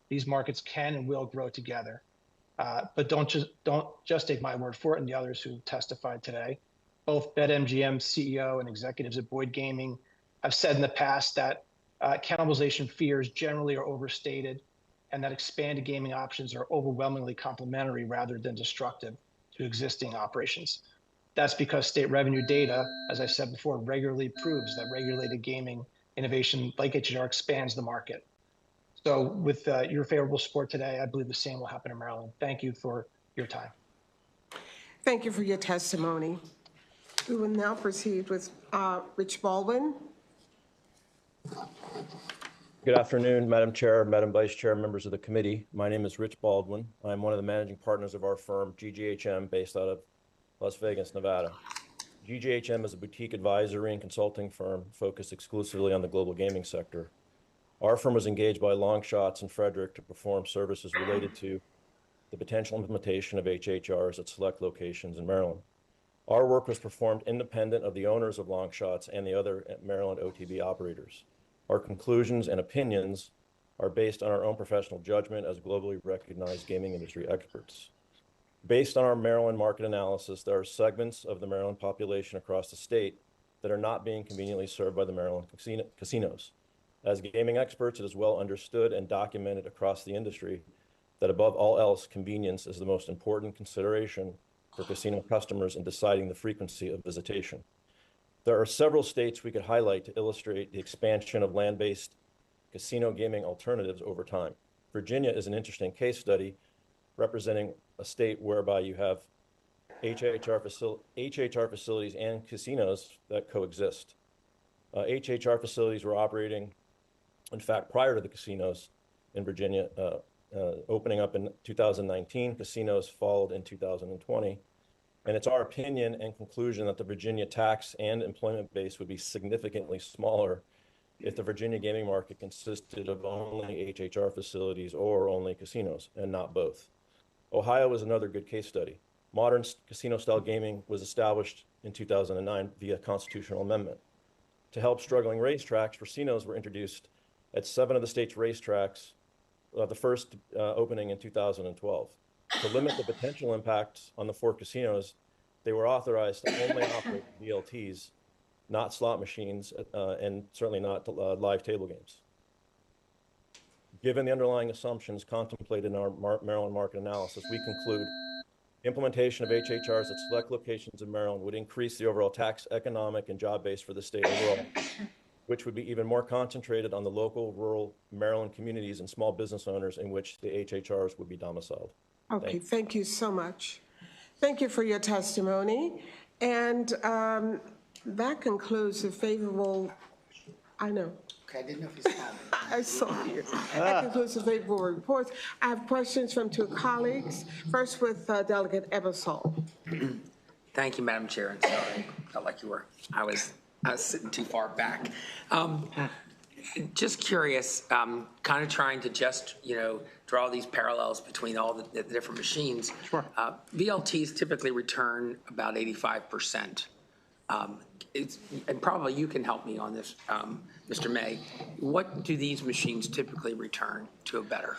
these markets can and will grow together. But don't just take my word for it and the others who testified today. Both BetMGM CEO and executives at Boyd Gaming have said in the past that cannibalization fears generally are overstated and that expanded gaming options are overwhelmingly complementary rather than destructive to existing operations. That's because state revenue data, as I said before, regularly proves that regulated gaming innovation like HHR expands the market. So with your favorable support today, I believe the same will happen in Maryland. Thank you for your time. Thank you for your testimony. We will now proceed with Rich Baldwin. Good afternoon, Madam Chair, Madam Vice Chair, members of the committee. My name is Rich Baldwin. I'm one of the managing partners of our firm, GGHM, based out of Las Vegas, Nevada. GGHM is a boutique advisory and consulting firm focused exclusively on the global gaming sector. Our firm was engaged by Longshots and Frederick to perform services related to the potential implementation of HHRs at select locations in Maryland. Our work was performed independent of the owners of Longshots and the other Maryland OTB operators. Our conclusions and opinions are based on our own professional judgment as globally recognized gaming industry experts. Based on our Maryland market analysis, there are segments of the Maryland population across the state that are not being conveniently served by the Maryland casinos. As gaming experts, it is well understood and documented across the industry that above all else, convenience is the most important consideration for casino customers in deciding the frequency of visitation. There are several states we could highlight to illustrate the expansion of land-based casino gaming alternatives over time. Virginia is an interesting case study representing a state whereby you have HHR facilities and casinos that coexist. HHR facilities were operating, in fact, prior to the casinos in Virginia opening up in 2019. Casinos followed in 2020. And it's our opinion and conclusion that the Virginia tax and employment base would be significantly smaller if the Virginia gaming market consisted of only HHR facilities or only casinos, and not both. Ohio is another good case study. Modern casino-style gaming was established in 2009 via constitutional amendment. To help struggling racetracks, casinos were introduced at 7 of the state's racetracks, the first opening in 2012. To limit the potential impacts on the 4 casinos, they were authorized to only operate VLTs, not slot machines, and certainly not live table games. Given the underlying assumptions contemplated in our Maryland market analysis, we conclude implementation of HHRs at select locations in Maryland would increase the overall tax, economic, and job base for the state overall, which would be even more concentrated on the local, rural Maryland communities and small business owners in which the HHRs would be domiciled. Okay, thank you so much. Thank you for your testimony. And that concludes the favorable, I know. Okay, I didn't know if you saw me. I saw you. That concludes the favorable reports. I have questions from 2 colleagues. First with Delegate Ebersol. Thank you, Madam Chair, and sorry, felt like you were, I was sitting too far back. Just curious, kind of trying to just, draw these parallels between all the different machines. Sure. VLTs typically return about 85%. And probably you can help me on this, Mr. May. What do these machines typically return to a better?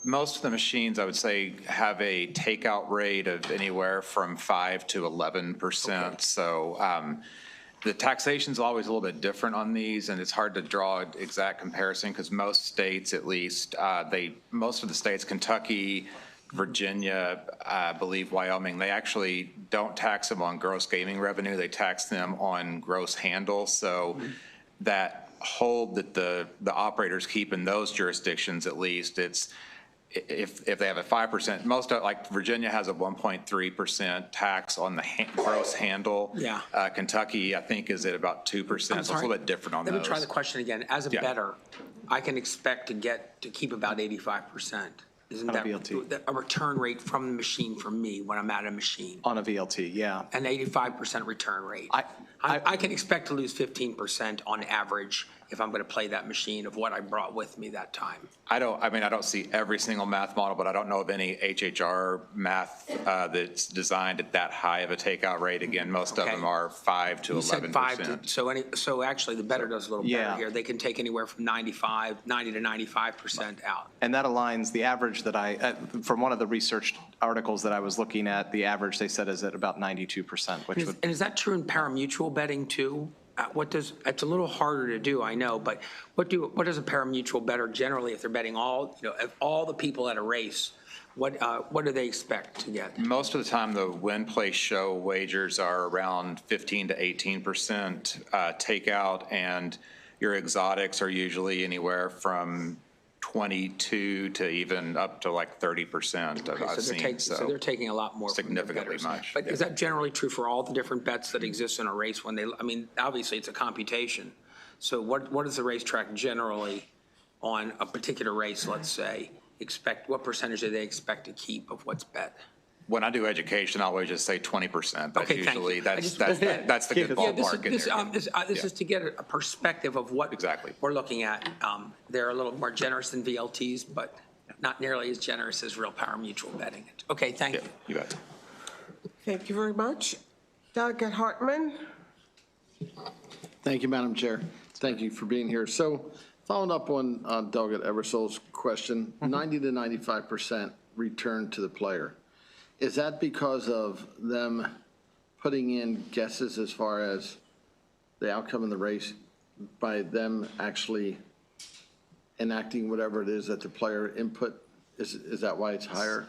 Most of the machines, I would say, have a takeout rate of anywhere from 5 to 11%. Okay. So the taxation is always a little bit different on these, and it's hard to draw an exact comparison because most states, at least, most of the states, Kentucky, Virginia, I believe Wyoming, they actually don't tax them on gross gaming revenue. They tax them on gross handle. So that hold that the operators keep in those jurisdictions, at least, it's if they have a 5%, most of, like Virginia has a 1.3% tax on the gross handle. Yeah. Kentucky, I think, is at about 2%. So it's a little bit different on those. Let me try the question again. As a bettor, I can expect to keep about 85%. Isn't that a return rate from the machine for me when I'm at a machine? On a VLT, yeah. An 85% return rate. I can expect to lose 15% on average if I'm going to play that machine of what I brought with me that time. I don't see every single math model, but I don't know of any HHR math that's designed at that high of a takeout rate. Again, most of them are 5 to 11%. You said 5 to, so actually the better does a little better Yeah. here. They can take anywhere from 90 to 95% out. And that aligns the average that from one of the research articles that I was looking at, the average they said is at about 92%, which would. And is that true in pari-mutuel betting too? It's a little harder to do, I know, but what does a pari-mutuel bettor generally, if they're betting all the people at a race, what do they expect to get? Most of the time, the win, play, show wagers are around 15 to 18% takeout, and your exotics are usually anywhere from 22 to even up to like 30%. I've seen. So they're taking a lot more. Significantly much. But is that generally true for all the different bets that exist in a race? Obviously it's a computation. So what does the racetrack generally on a particular race, let's say, what percentage do they expect to keep of what's bet? When I do education, I always just say 20%. That's Okay, thank usually, you. that's the good ballpark. This is to get a perspective of what we're looking at. They're a little more generous than VLTs, but not nearly as generous as real pari-mutuel betting. Okay, thank you. You bet. Thank you very much. Delegate Hartman. Thank you, Madam Chair. Thank you for being here. So following up on Delegate Eversole's question, 90 to 95% return to the player. Is that because of them putting in guesses as far as the outcome of the race by them actually enacting whatever it is that the player input? Is that why it's higher?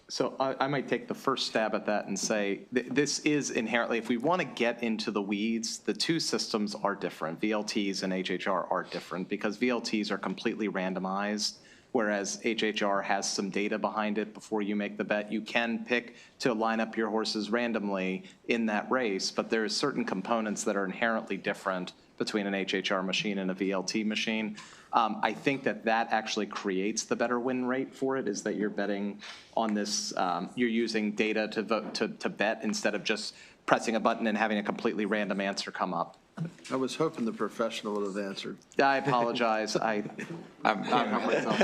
So I might take the first stab at that and say this is inherently, if we want to get into the weeds, the two systems are different. VLTs and HHR are different because VLTs are completely randomized, whereas HHR has some data behind it before you make the bet. You can pick to line up your horses randomly in that race, but there's certain components that are inherently different between an HHR machine and a VLT machine. I think that actually creates the better win rate for it, is that you're betting on this, you're using data to bet instead of just pressing a button and having a completely random answer come up. I was hoping the professional would have answered. I apologize. I'm myself.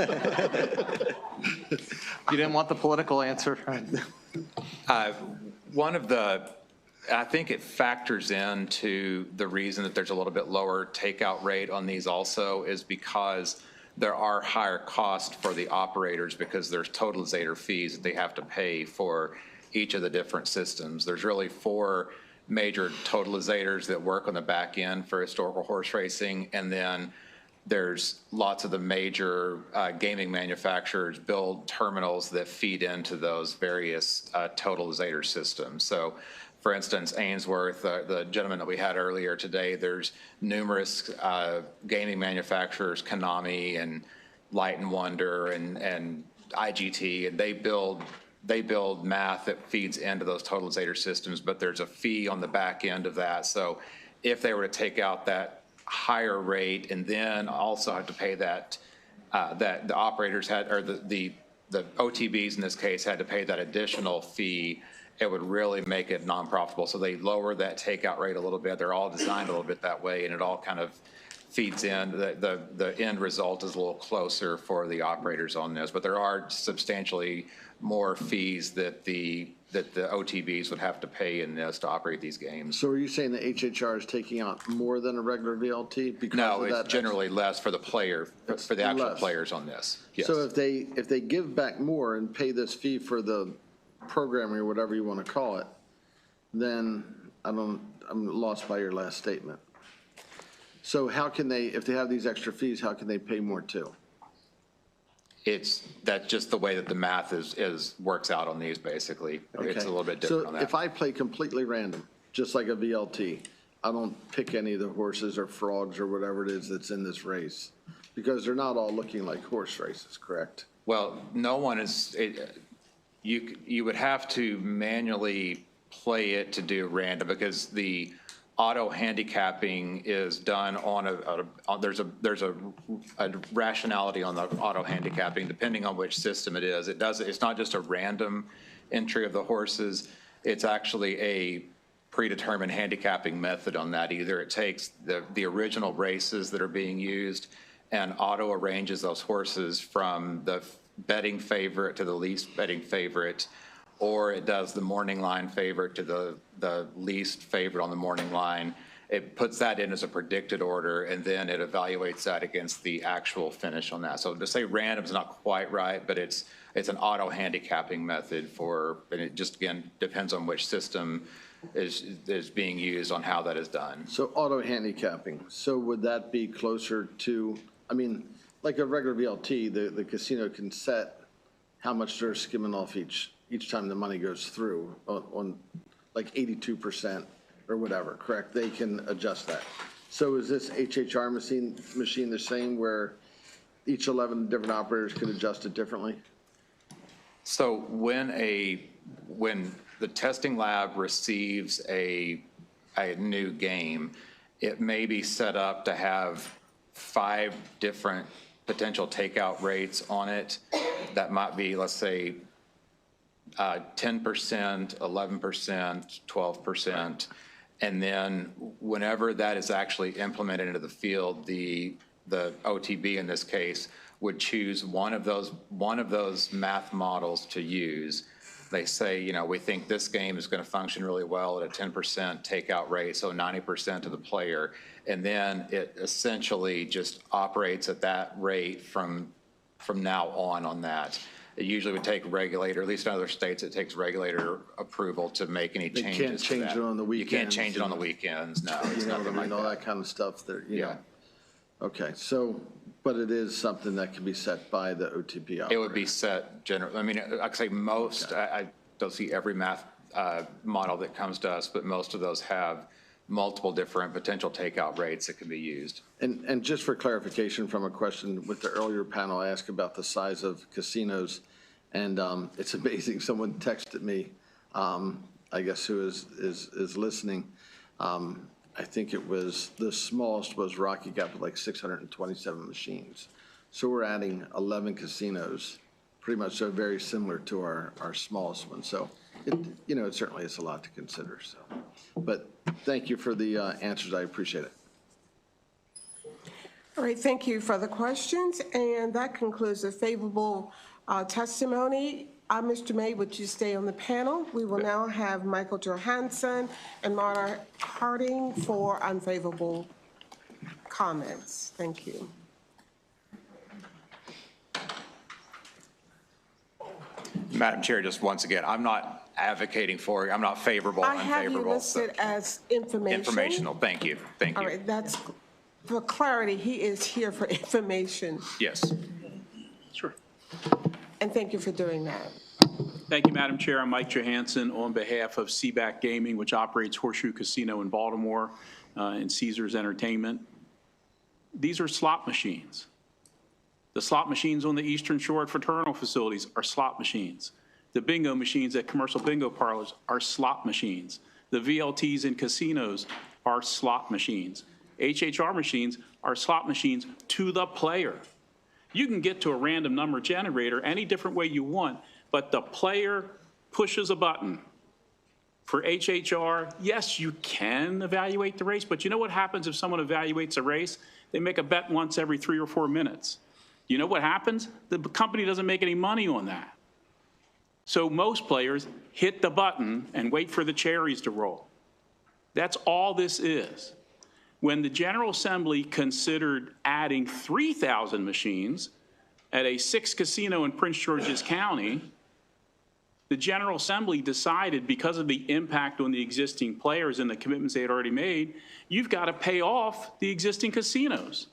You didn't want the political answer? I think it factors into the reason that there's a little bit lower takeout rate on these also is because there are higher costs for the operators because there's totalizator fees that they have to pay for each of the different systems. There's really 4 major totalizators that work on the back end for historical horse racing, and then there's lots of the major gaming manufacturers build terminals that feed into those various totalizator systems. So for instance, Ainsworth, the gentleman that we had earlier today, there's numerous gaming manufacturers, Konami and Light and Wonder and IGT, and they build math that feeds into those totalizator systems, but there's a fee on the back end of that. So if they were to take out that higher rate and then also have to pay that the operators had, or the OTBs in this case had to pay that additional fee, it would really make it non-profitable. So they lower that takeout rate a little bit. They're all designed a little bit that way, and it all kind of feeds in. The end result is a little closer for the operators on this, but there are substantially more fees that the OTBs would have to pay in this to operate these games. So are you saying the HHR is taking out more than a regular VLT because no, of that? it's generally less for the player, for the actual players on this. Yes. So if they give back more and pay this fee for the programming or whatever you want to call it, then I'm lost by your last statement. So how can they, if they have these extra fees, how can they pay more too? That's just the way that the math works out on these, basically. Okay. It's a little bit different on that. So if I play completely random, just like a VLT, I don't pick any of the horses or frogs or whatever it is that's in this race, because they're not all looking like horse races, correct? Well, no one is, you would have to manually play it to do random, because the auto handicapping is done on there's a rationality on the auto handicapping depending on which system it is. It's not just a random entry of the horses. It's actually a predetermined handicapping method on that. Either it takes the original races that are being used and auto arranges those horses from the betting favorite to the least betting favorite, or it does the morning line favorite to the least favorite on the morning line. It puts that in as a predicted order, and then it evaluates that against the actual finish on that. So to say random is not quite right, but it's an auto handicapping method and it just, again, depends on which system is being used on how that is done. So auto handicapping, so would that be closer to, I mean, like a regular VLT, the casino can set how much they're skimming off each time the money goes through on like 82% or whatever, correct? They can adjust that. So is this HHR machine the same where each 11 different operators could adjust it differently? So when the testing lab receives a new game, it may be set up to have 5 different potential takeout rates on it. That might be, let's say, 10%, 11%, 12%. And then whenever that is actually implemented into the field, the OTB in this case would choose one of those math models to use. They say, you know, we think this game is going to function really well at a 10% takeout rate, so 90% to the player. And then it essentially just operates at that rate from now on that. It usually would take regulator, at least in other states, it takes regulator approval to make any changes. They can't change it on the weekends. You can't change it on the weekends, no. You know what I mean, all that kind of stuff there, you know. Okay, so, but it is something that can be set by the OTB operator. It would be set generally. I mean, I'd say most, I don't see every math model that comes to us, but most of those have multiple different potential takeout rates that can be used. And just for clarification from a question with the earlier panel, I asked about the size of casinos, and it's amazing, someone texted me, I guess who is listening, I think it was, the smallest was Rocky Gap with like 627 machines. So we're adding 11 casinos, pretty much so very similar to our smallest one. So, it certainly is a lot to consider. So, but thank you for the answers. I appreciate it. All right, thank you for the questions. And that concludes the favorable testimony. Mr. May, would you stay on the panel? We will now have Michael Johansson and Marta Harding for unfavorable comments. Thank you. Madam Chair, just once again, I'm not advocating for it. I'm not favorable, unfavorable. I have you listed as information. Informational, thank you, thank you. All right, that's, for clarity, he is here for information. Yes. Sure. And thank you for doing that. Thank you, Madam Chair. I'm Mike Johansson on behalf of Seaback Gaming, which operates Horseshoe Casino in Baltimore and Caesars Entertainment. These are slot machines. The slot machines on the Eastern Shore at fraternal facilities are slot machines. The bingo machines at commercial bingo parlors are slot machines. The VLTs in casinos are slot machines. HHR machines are slot machines to the player. You can get to a random number generator any different way you want, but the player pushes a button. For HHR, yes, you can evaluate the race, but you know what happens if someone evaluates a race? They make a bet once every 3 or 4 minutes. You know what happens? The company doesn't make any money on that. So most players hit the button and wait for the cherries to roll. That's all this is. When the General Assembly considered adding 3,000 machines at a 6 casino in Prince George's County, the General Assembly decided, because of the impact on the existing players and the commitments they had already made, you've got to pay off the existing casinos.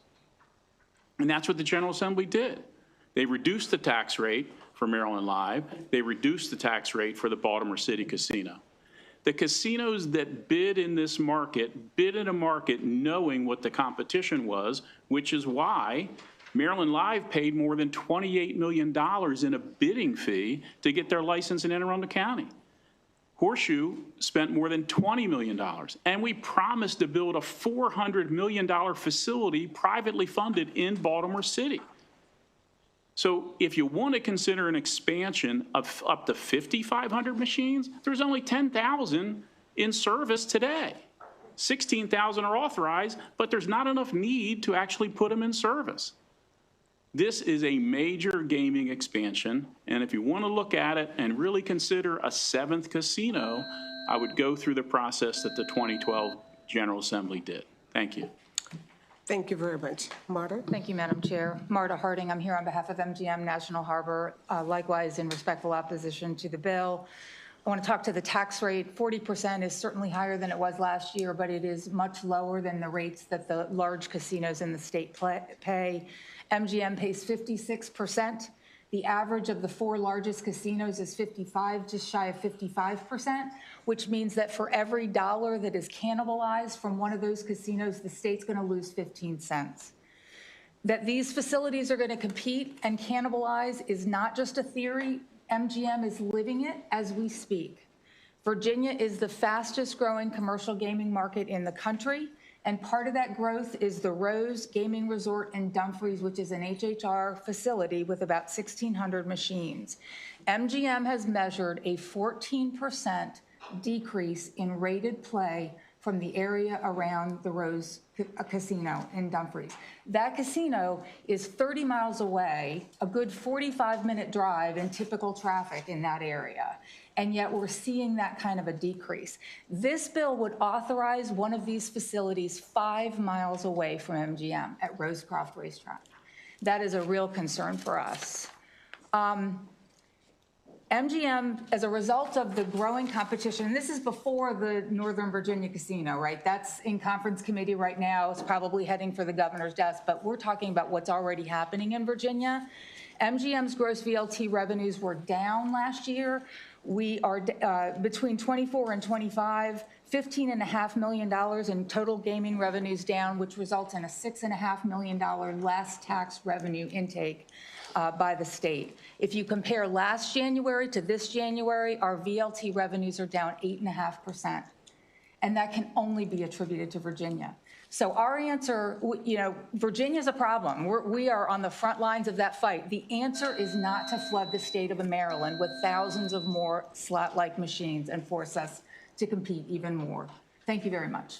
And that's what the General Assembly did. They reduced the tax rate for Maryland Live. They reduced the tax rate for the Baltimore City Casino. The casinos that bid in this market bid in a market knowing what the competition was, which is why Maryland Live paid more than $28 million in a bidding fee to get their license in Anne Arundel County. Horseshoe spent more than $20 million, and we promised to build a $400 million facility privately funded in Baltimore City. So if you want to consider an expansion of up to 5,500 machines, there's only 10,000 in service today. 16,000 are authorized, but there's not enough need to actually put them in service. This is a major gaming expansion, and if you want to look at it and really consider a 7th casino, I would go through the process that the 2012 General Assembly did. Thank you. Thank you very much. Marta? Thank you, Madam Chair. Marta Harding, I'm here on behalf of MGM National Harbor, likewise in respectful opposition to the bill. I want to talk to the tax rate. 40% is certainly higher than it was last year, but it is much lower than the rates that the large casinos in the state pay. MGM pays 56%. The average of the 4 largest casinos is 55, just shy of 55%, which means that for every dollar that is cannibalized from one of those casinos, the state's going to lose 15 cents. That these facilities are going to compete and cannibalize is not just a theory. MGM is living it as we speak. Virginia is the fastest growing commercial gaming market in the country, and part of that growth is the Rose Gaming Resort in Dumfries, which is an HHR facility with about 1,600 machines. MGM has measured a 14% decrease in rated play from the area around the Rose Casino in Dumfries. That casino is 30 miles away, a good 45-minute drive in typical traffic in that area. And yet we're seeing that kind of a decrease. This bill would authorize one of these facilities 5 miles away from MGM at Rosecroft Racetrack. That is a real concern for us. MGM, as a result of the growing competition, and this is before the Northern Virginia Casino, right? That's in conference committee right now. It's probably heading for the governor's desk, but we're talking about what's already happening in Virginia. MGM's gross VLT revenues were down last year. We are between 24 and 25, $15.5 million in total gaming revenues down, which results in a $6.5 million less tax revenue intake by the state. If you compare last January to this January, our VLT revenues are down 8.5%. And that can only be attributed to Virginia. So our answer, Virginia's a problem. We are on the front lines of that fight. The answer is not to flood the state of Maryland with thousands of more slot-like machines and force us to compete even more. Thank you very much.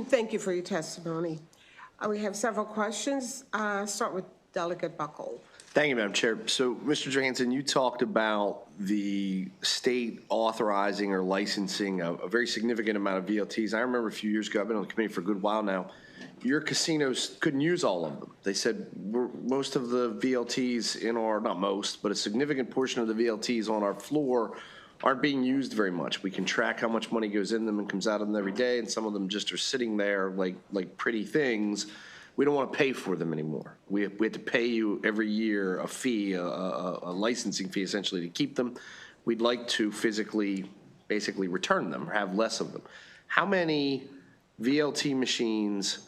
Thank you for your testimony. We have several questions. Start with Delegate Buckle. Thank you, Madam Chair. So, Mr. Johansson, you talked about the state authorizing or licensing a very significant amount of VLTs. I remember a few years ago, I've been on the committee for a good while now, your casinos couldn't use all of them. They said most of the VLTs in our, not most, but a significant portion of the VLTs on our floor aren't being used very much. We can track how much money goes in them and comes out of them every day, and some of them just are sitting there like pretty things. We don't want to pay for them anymore. We have to pay you every year a fee, a licensing fee essentially to keep them. We'd like to physically basically return them or have less of them. How many VLT machines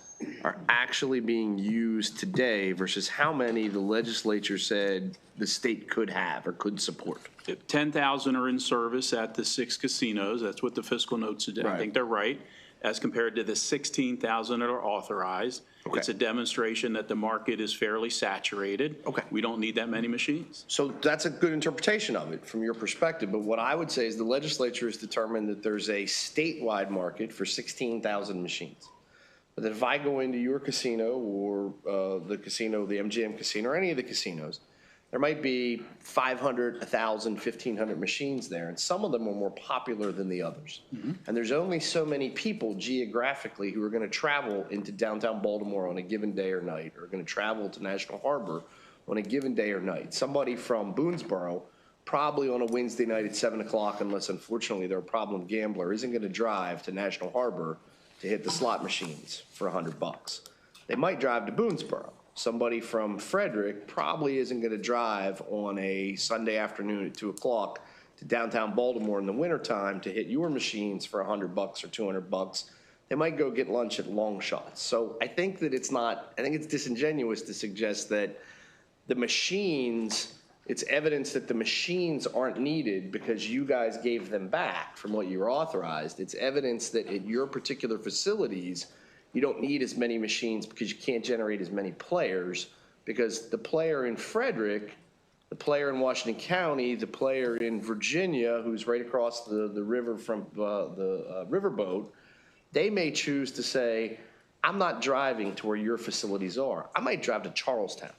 are actually being used today versus how many the legislature said the state could have or could support? 10,000 are in service at the 6 casinos. That's what the fiscal notes today. I think they're right. As compared to the 16,000 that are authorized. Okay. It's a demonstration that the market is fairly saturated. Okay. We don't need that many machines. So that's a good interpretation of it from your perspective. But what I would say is the legislature has determined that there's a statewide market for 16,000 machines. But that if I go into your casino or the casino, the MGM casino, or any of the casinos, there might be 500, 1,000, 1,500 machines there, and some of them are more popular than the others. Mm-hmm. And there's only so many people geographically who are going to travel into downtown Baltimore on a given day or night, or going to travel to National Harbor on a given day or night. Somebody from Boonesboro, probably on a Wednesday night at 7 o'clock, unless unfortunately they're a problem gambler, isn't going to drive to National Harbor to hit the slot machines for $100. They might drive to Boonesboro. Somebody from Frederick probably isn't going to drive on a Sunday afternoon at 2 o'clock to downtown Baltimore in the wintertime to hit your machines for $100 or $200. They might go get lunch at Long Shots. So I think that I think it's disingenuous to suggest that the machines, it's evidence that the machines aren't needed because you guys gave them back from what you were authorized. It's evidence that at your particular facilities, you don't need as many machines because you can't generate as many players, because the player in Frederick The player in Washington County, the player in Virginia, who's right across the river from the riverboat, they may choose to say, I'm not driving to where your facilities are. I might drive to Charlestown.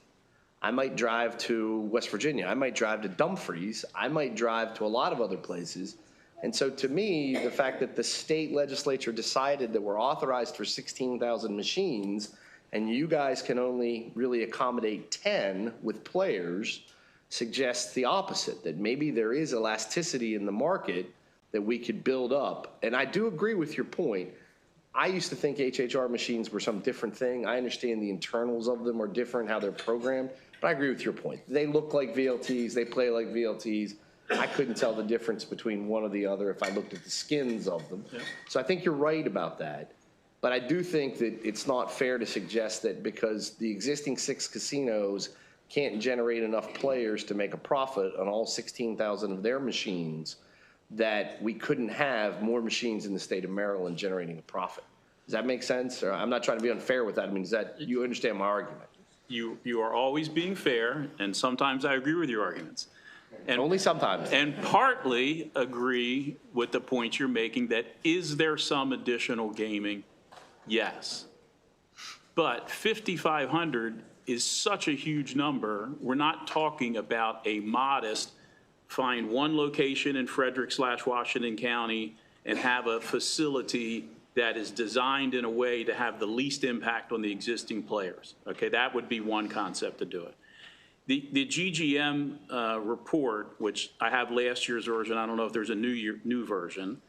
I might drive to West Virginia. I might drive to Dumfries. I might drive to a lot of other places. And so to me, the fact that the state legislature decided that we're authorized for 16,000 machines and you guys can only really accommodate 10 with players suggests the opposite, that maybe there is elasticity in the market that we could build up. And I do agree with your point. I used to think HHR machines were some different thing. I understand the internals of them are different, how they're programmed. But I agree with your point. They look like VLTs. They play like VLTs. I couldn't tell the difference between one or the other if I looked at the skins of them. Yeah. So I think you're right about that. But I do think that it's not fair to suggest that because the existing 6 casinos can't generate enough players to make a profit on all 16,000 of their machines, that we couldn't have more machines in the state of Maryland generating a profit. Does that make sense? Or I'm not trying to be unfair with that. I mean, does that, you understand my argument? You are always being fair, and sometimes I agree with your arguments. And only sometimes. And partly agree with the point you're making that is there some additional gaming? Yes. But 5,500 is such a huge number. We're not talking about a modest find one location in Frederick/Washington County and have a facility that is designed in a way to have the least impact on the existing players. Okay, that would be one concept to do it. The GGM report, which I have last year's version, I don't know if there's a new version,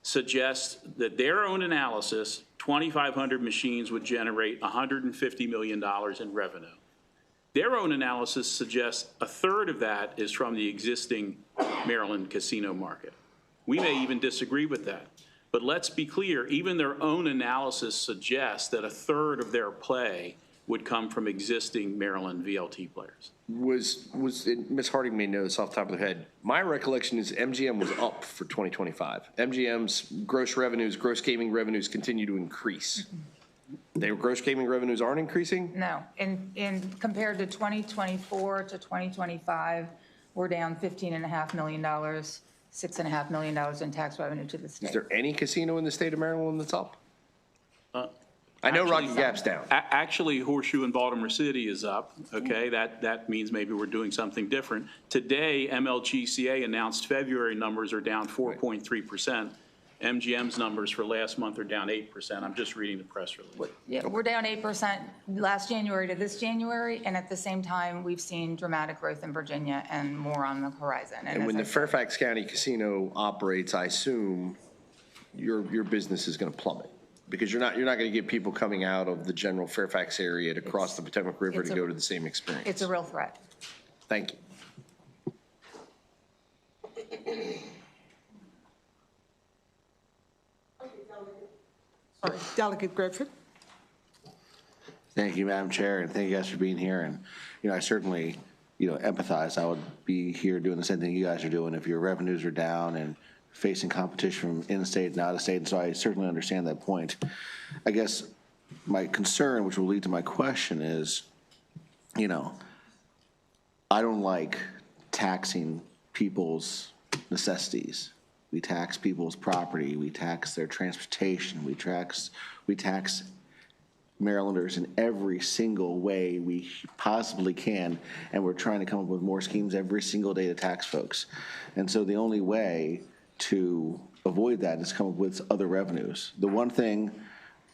suggests that their own analysis, 2,500 machines would generate $150 million in revenue. Their own analysis suggests a third of that is from the existing Maryland casino market. We may even disagree with that. But let's be clear, even their own analysis suggests that a third of their play would come from existing Maryland VLT players. Ms. Harding may know this off the top of her head. My recollection is MGM was up for 2025. MGM's gross revenues, gross gaming revenues continue to increase. Their gross gaming revenues aren't increasing? No, in compared to 2024 to 2025, we're down $15.5 million, $6.5 million in tax revenue to the state. Is there any casino in the state of Maryland that's up? I know Rocky Gap's down. Actually, Horseshoe in Baltimore City is up, okay? That means maybe we're doing something different. Today, MLGCA announced February numbers are down 4.3%. MGM's numbers for last month are down 8%. I'm just reading the press release. Yeah, we're down 8% last January to this January, and at the same time, we've seen dramatic growth in Virginia and more on the horizon. And when the Fairfax County Casino operates, I assume your business is going to plummet because you're not going to get people coming out of the general Fairfax area to cross the Potomac River to go to the same experience. It's a real threat. Thank you. Delegate Griffin. Thank you, Madam Chair, and thank you guys for being here. And, I certainly, empathize. I would be here doing the same thing you guys are doing if your revenues are down and facing competition from in-state and out-of-state. And so I certainly understand that point. I guess my concern, which will lead to my question, is, I don't like taxing people's necessities. We tax people's property. We tax their transportation. We tax Marylanders in every single way we possibly can, and we're trying to come up with more schemes every single day to tax folks. And so the only way to avoid that is come up with other revenues. The one thing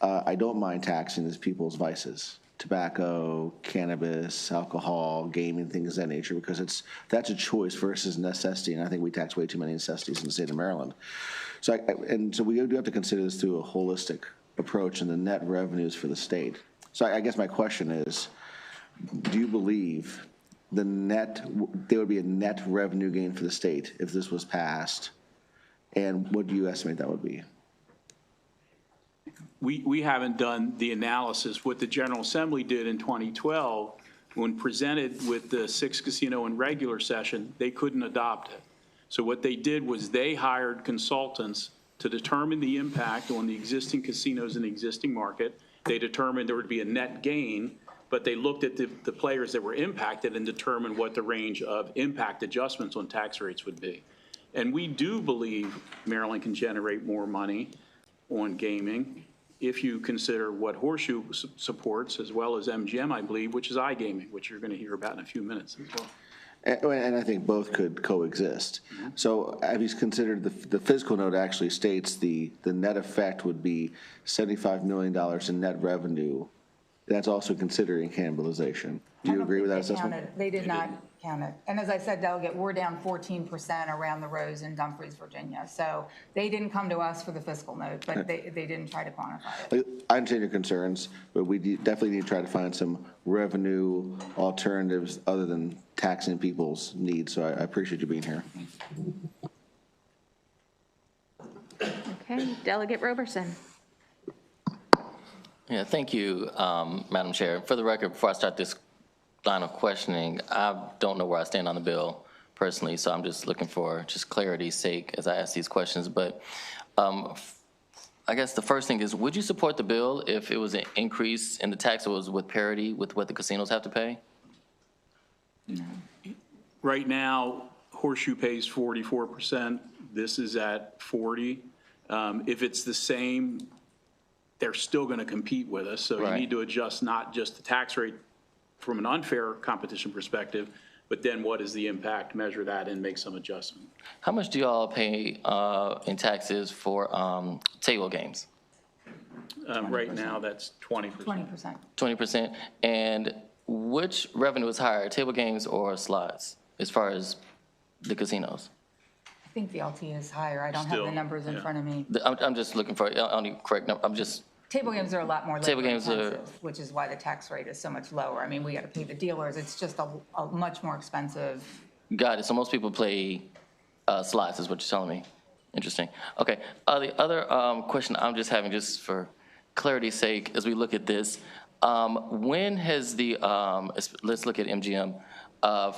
I don't mind taxing is people's vices. Tobacco, cannabis, alcohol, gaming, things of that nature, because that's a choice versus necessity, and I think we tax way too many necessities in the state of Maryland. So we do have to consider this through a holistic approach and the net revenues for the state. So I guess my question is, do you believe there would be a net revenue gain for the state if this was passed, and what do you estimate that would be? We haven't done the analysis. What the General Assembly did in 2012, when presented with the 6 casino and regular session, they couldn't adopt it. So what they did was they hired consultants to determine the impact on the existing casinos in the existing market. They determined there would be a net gain, but they looked at the players that were impacted and determined what the range of impact adjustments on tax rates would be. And we do believe Maryland can generate more money on gaming if you consider what Horseshoe supports, as well as MGM, I believe, which is iGaming, which you're going to hear about in a few minutes as well. And I think both could coexist. So have you considered the fiscal note actually states the net effect would be $75 million in net revenue. That's also considering cannibalization. Do you agree with that assessment? They did not count it. And as I said, Delegate, we're down 14% around the Rose in Dumfries, Virginia. So they didn't come to us for the fiscal note, but they didn't try to quantify it. I understand your concerns, but we definitely need to try to find some revenue alternatives other than taxing people's needs. So I appreciate you being here. Okay, Delegate Roberson. Yeah, thank you, Madam Chair. For the record, before I start this line of questioning, I don't know where I stand on the bill personally, so I'm just looking for just clarity's sake as I ask these questions. But I guess the first thing is, would you support the bill if it was an increase in the tax that was with parity with what the casinos have to pay? Right now, Horseshoe pays 44%. This is at 40. If it's the same, they're still going to compete with us. So you need to adjust not just the tax rate from an unfair competition perspective, but then what is the impact, measure that, and make some adjustment. How much do y'all pay in taxes for table games? Right now, that's 20%. 20%. 20%. And which revenue is higher, table games or slots, as far as the casinos? I think the LT is higher. I don't have the numbers in front of me. I'm just looking for, I don't need correct number, I'm just. Table games are a lot more Table labor games are- intensive, which is why the tax rate is so much lower. I mean, we got to pay the dealers. It's just a much more expensive. Got it. So most people play slots, is what you're telling me. Interesting. Okay. The other question I'm just having, just for clarity's sake, as we look at this, when has the let's look at MGM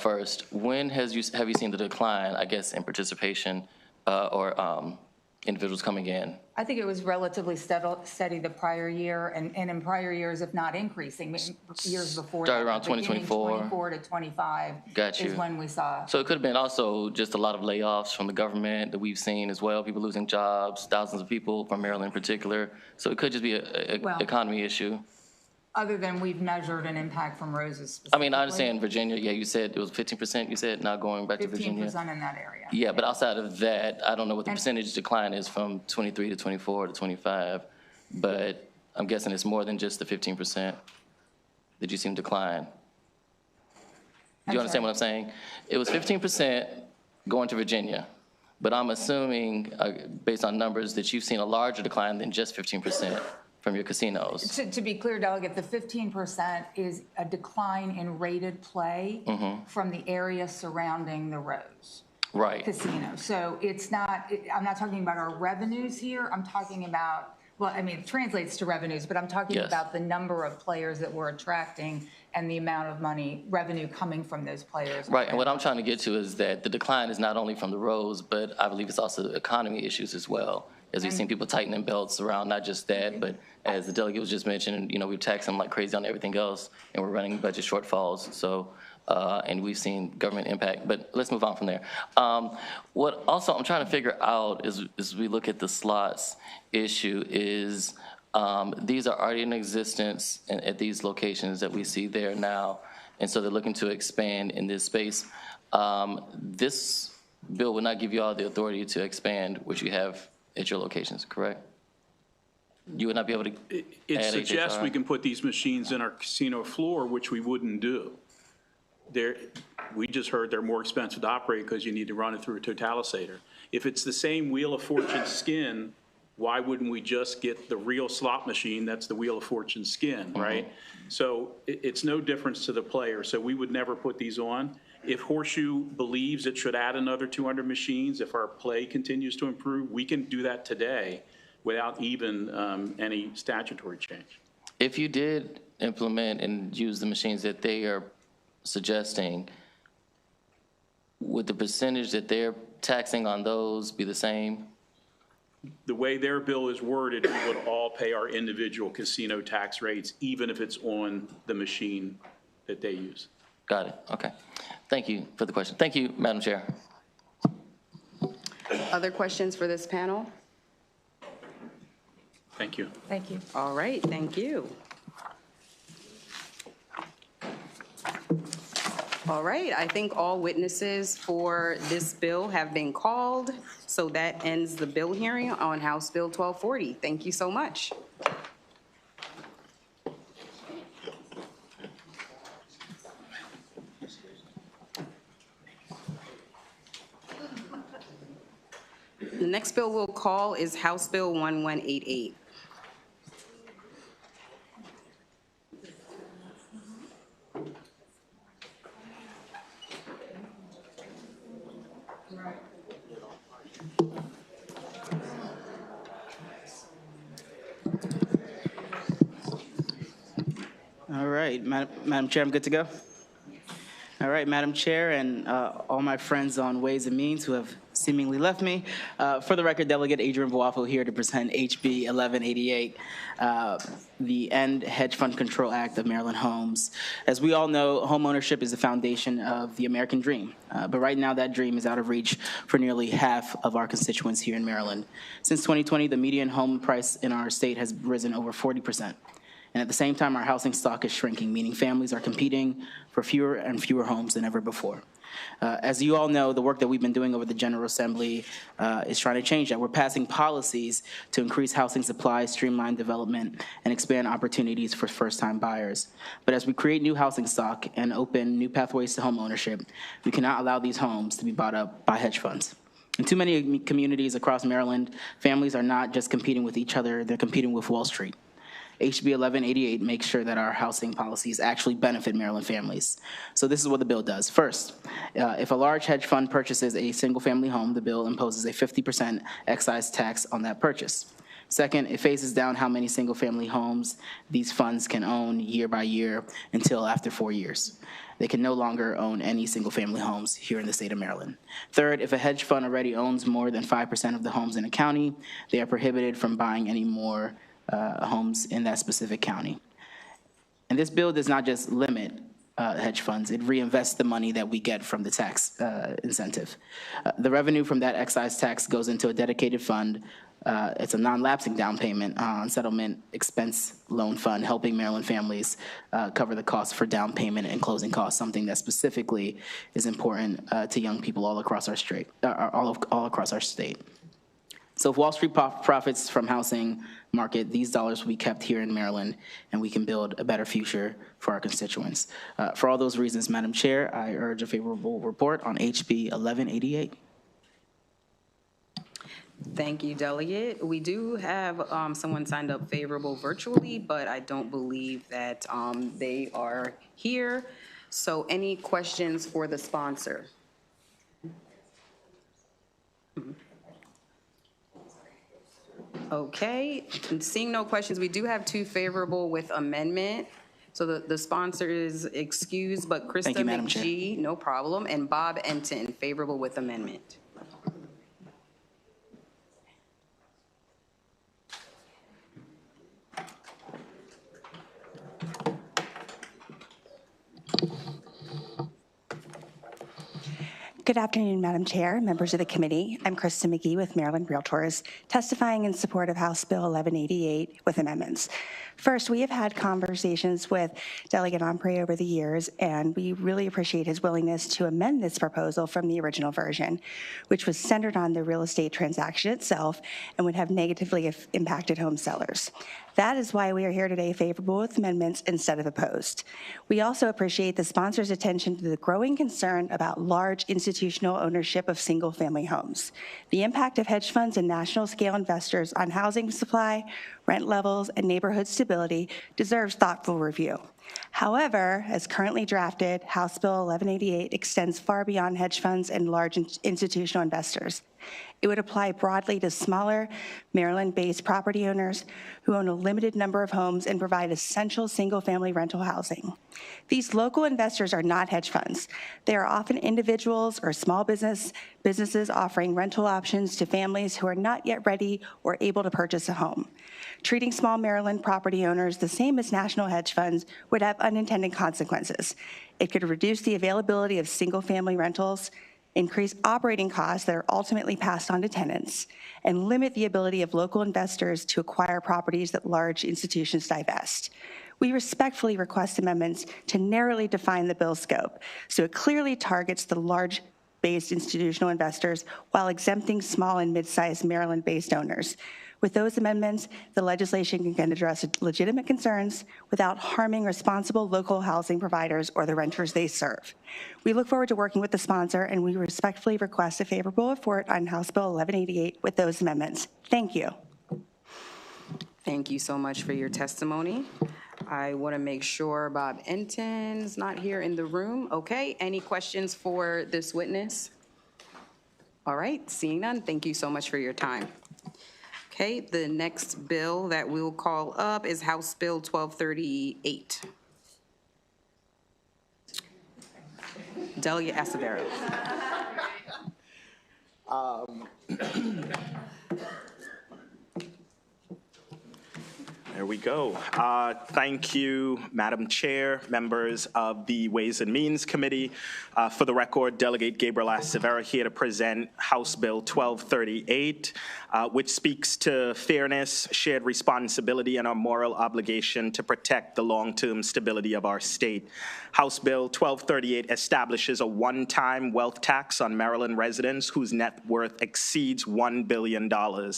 first. When have you seen the decline, I guess, in participation or individuals coming in? I think it was relatively steady the prior year, and in prior years, if not increasing, years before. Started around beginning 2024. 24 to 25 Got you. is when we saw. So it could have been also just a lot of layoffs from the government that we've seen as well, people losing jobs, thousands of people from Maryland in particular. So it could just be an economy issue. Other than we've measured an impact from Rose's I specifically. mean, I understand Virginia, yeah, you said it was 15%, you said, not going back to Virginia? 15% in that area. Yeah, but outside of that, I don't know what the percentage decline is from 23 to 24 to 25, but I'm guessing it's more than just the 15% that you seen decline. Do you understand what I'm saying? It was 15% going to Virginia, but I'm assuming, based on numbers, that you've seen a larger decline than just 15% from your casinos. To be clear, Delegate, the 15% is a decline in rated play from the area surrounding the Rose. Right. Casino. So it's not, I'm not talking about our revenues here. I'm talking about, well, I mean, it translates to revenues, but I'm talking about the number of players that we're attracting and the amount of money, revenue coming from those players. Right, and what I'm trying to get to is that the decline is not only from the Rose, but I believe it's also economy issues as well. As we've seen people tightening belts around not just that, but as the delegate was just mentioning, you know, we've taxed them like crazy on everything else, and we're running budget shortfalls. So, and we've seen government impact. But let's move on from there. What also I'm trying to figure out is, as we look at the slots issue, is these are already in existence at these locations that we see there now, and so they're looking to expand in this space. This bill would not give you all the authority to expand what you have at your locations, correct? You would not be able to It add suggests HHR? we can put these machines in our casino floor, which we wouldn't do. We just heard they're more expensive to operate because you need to run it through a totalisator. If it's the same Wheel of Fortune skin, why wouldn't we just get the real slot machine that's the Wheel of Fortune skin, right? So it's no difference to the player. So we would never put these on. If Horseshoe believes it should add another 200 machines, if our play continues to improve, we can do that today without even any statutory change. If you did implement and use the machines that they are suggesting, would the percentage that they're taxing on those be the same? The way their bill is worded, we would all pay our individual casino tax rates, even if it's on the machine that they use. Got it, okay. Thank you for the question. Thank you, Madam Chair. Other questions for this panel? Thank you. Thank you. All right, thank you. All right, I think all witnesses for this bill have been called, so that ends the bill hearing on House Bill 1240. Thank you so much. The next bill we'll call is House Bill 1188. All right, Madam Chair, I'm good to go? All right, Madam Chair, and all my friends on Ways and Means who have seemingly left me. For the record, Delegate Adrian Boafo here to present HB 1188, the End Hedge Fund Control Act of Maryland Homes. As we all know, homeownership is the foundation of the American dream, but right now that dream is out of reach for nearly half of our constituents here in Maryland. Since 2020, the median home price in our state has risen over 40%. And at the same time, our housing stock is shrinking, meaning families are competing for fewer and fewer homes than ever before. As you all know, the work that we've been doing over the General Assembly is trying to change that. We're passing policies to increase housing supply, streamline development, and expand opportunities for first-time buyers. But as we create new housing stock and open new pathways to home ownership, we cannot allow these homes to be bought up by hedge funds. In too many communities across Maryland, families are not just competing with each other, they're competing with Wall Street. HB 1188 makes sure that our housing policies actually benefit Maryland families. So this is what the bill does. First, if a large hedge fund purchases a single-family home, the bill imposes a 50% excise tax on that purchase. Second, it phases down how many single-family homes these funds can own year by year until after 4 years. They can no longer own any single-family homes here in the state of Maryland. Third, if a hedge fund already owns more than 5% of the homes in a county, they are prohibited from buying any more homes in that specific county. And this bill does not just limit hedge funds, it reinvests the money that we get from the tax incentive. The revenue from that excise tax goes into a dedicated fund. It's a non-lapsing down payment on settlement expense loan fund, helping Maryland families cover the costs for down payment and closing costs, something that specifically is important to young people all across our state. All across our state. So if Wall Street profits from housing market, these dollars will be kept here in Maryland, and we can build a better future for our constituents. For all those reasons, Madam Chair, I urge a favorable report on HB 1188. Thank you, Delegate. We do have someone signed up favorable virtually, but I don't believe that they are here. So any questions for the sponsor? Okay, and seeing no questions, we do have two favorable with amendment. So the sponsor is excused, but Krista McGee, no problem, and Bob Enton, favorable with amendment. Good afternoon, Madam Chair, members of the committee. I'm Krista McGee with Maryland Realtors, testifying in support of House Bill 1188 with amendments. First, we have had conversations with Delegate Ombre over the years, and we really appreciate his willingness to amend this proposal from the original version, which was centered on the real estate transaction itself and would have negatively impacted home sellers. That is why we are here today favorable with amendments instead of opposed. We also appreciate the sponsor's attention to the growing concern about large institutional ownership of single-family homes. The impact of hedge funds and national-scale investors on housing supply, rent levels, and neighborhood stability deserves thoughtful review. However, as currently drafted, House Bill 1188 extends far beyond hedge funds and large institutional investors. It would apply broadly to smaller Maryland-based property owners who own a limited number of homes and provide essential single-family rental housing. These local investors are not hedge funds. They are often individuals or small businesses offering rental options to families who are not yet ready or able to purchase a home. Treating small Maryland property owners the same as national hedge funds would have unintended consequences. It could reduce the availability of single-family rentals, increase operating costs that are ultimately passed on to tenants, and limit the ability of local investors to acquire properties that large institutions divest. We respectfully request amendments to narrowly define the bill's scope so it clearly targets the large-based institutional investors while exempting small and mid-sized Maryland-based owners. With those amendments, the legislation can address legitimate concerns without harming responsible local housing providers or the renters they serve. We look forward to working with the sponsor, and we respectfully request a favorable report on House Bill 1188 with those amendments. Thank you. Thank you so much for your testimony. I want to make sure Bob Enton's not here in the room. Okay, any questions for this witness? All right, seeing none, thank you so much for your time. Okay, the next bill that we'll call up is House Bill 1238. Delegate Acevedo. There we go. Thank you, Madam Chair, members of the Ways and Means Committee. For the record, Delegate Gabriel Acevedo here to present House Bill 1238, which speaks to fairness, shared responsibility, and our moral obligation to protect the long-term stability of our state. House Bill 1238 establishes a one-time wealth tax on Maryland residents whose net worth exceeds $1 billion. HB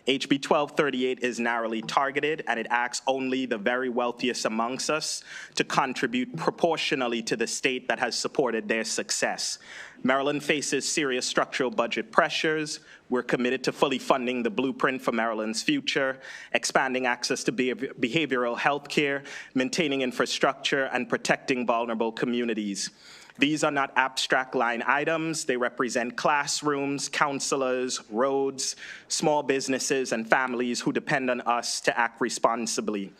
1238 is narrowly targeted, and it asks only the very wealthiest amongst us to contribute proportionally to the state that has supported their success. Maryland faces serious structural budget pressures. We're committed to fully funding the blueprint for Maryland's future, expanding access to behavioral health care, maintaining infrastructure, and protecting vulnerable communities. These are not abstract line items. They represent classrooms, counselors, roads, small businesses, and families who depend on us to act responsibly.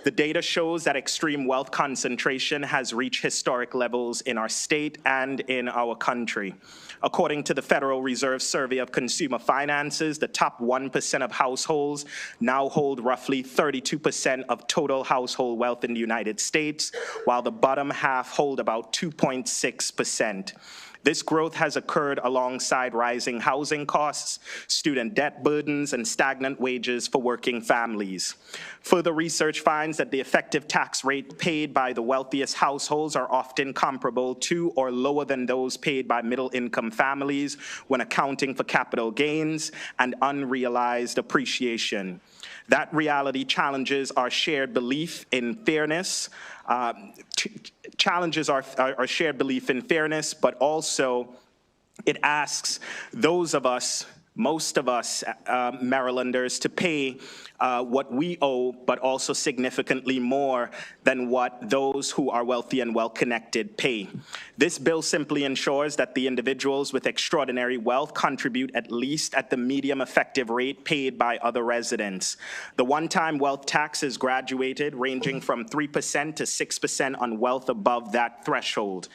The data shows that extreme wealth concentration has reached historic levels in our state and in our country. According to the Federal Reserve Survey of Consumer Finances, the top 1% of households now hold roughly 32% of total household wealth in the United States, while the bottom half hold about 2.6%. This growth has occurred alongside rising housing costs, student debt burdens, and stagnant wages for working families. Further research finds that the effective tax rate paid by the wealthiest households are often comparable to or lower than those paid by middle-income families when accounting for capital gains and unrealized appreciation. That reality challenges our shared belief in fairness, challenges our shared belief in fairness, but also it asks those of us, most of us Marylanders, to pay what we owe, but also significantly more than what those who are wealthy and well-connected pay. This bill simply ensures that the individuals with extraordinary wealth contribute at least at the medium effective rate paid by other residents. The one-time wealth tax is graduated, ranging from 3% to 6% on wealth above that threshold.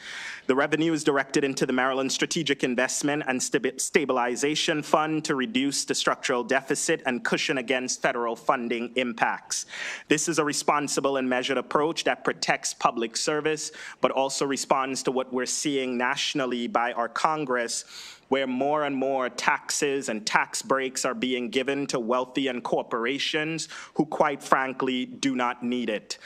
The revenue is directed into the Maryland Strategic Investment and Stabilization Fund to reduce the structural deficit and cushion against federal funding impacts. This is a responsible and measured approach that protects public service, but also responds to what we're seeing nationally by our Congress, where more and more taxes and tax breaks are being given to wealthy and corporations who, quite frankly, do not need it.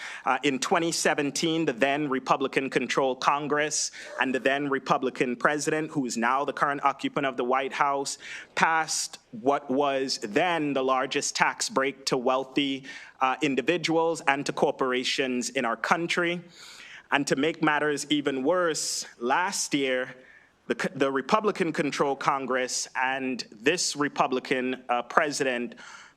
In 2017, the then Republican-controlled Congress and the then Republican president, who is now the current occupant of the White House, passed what was then the largest tax break to wealthy individuals and to corporations in our country. And to make matters even worse, last year, the Republican-controlled Congress and this Republican president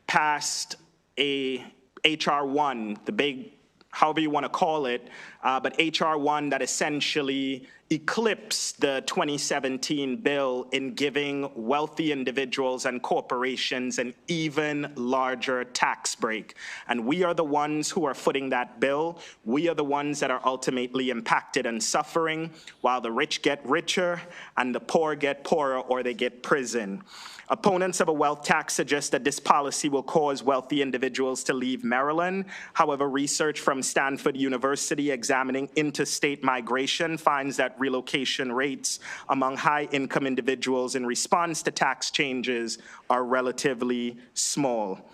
passed a H.R. 1, the big, however you want to call it, but H.R. 1 that essentially eclipse the 2017 bill in giving wealthy individuals and corporations an even larger tax break. And we are the ones who are footing that bill. We are the ones that are ultimately impacted and suffering, while the rich get richer and the poor get poorer or they get prison. Opponents of a wealth tax suggest that this policy will cause wealthy individuals to leave Maryland. However, research from Stanford University examining interstate migration finds that relocation rates among high-income individuals in response to tax changes are relatively small.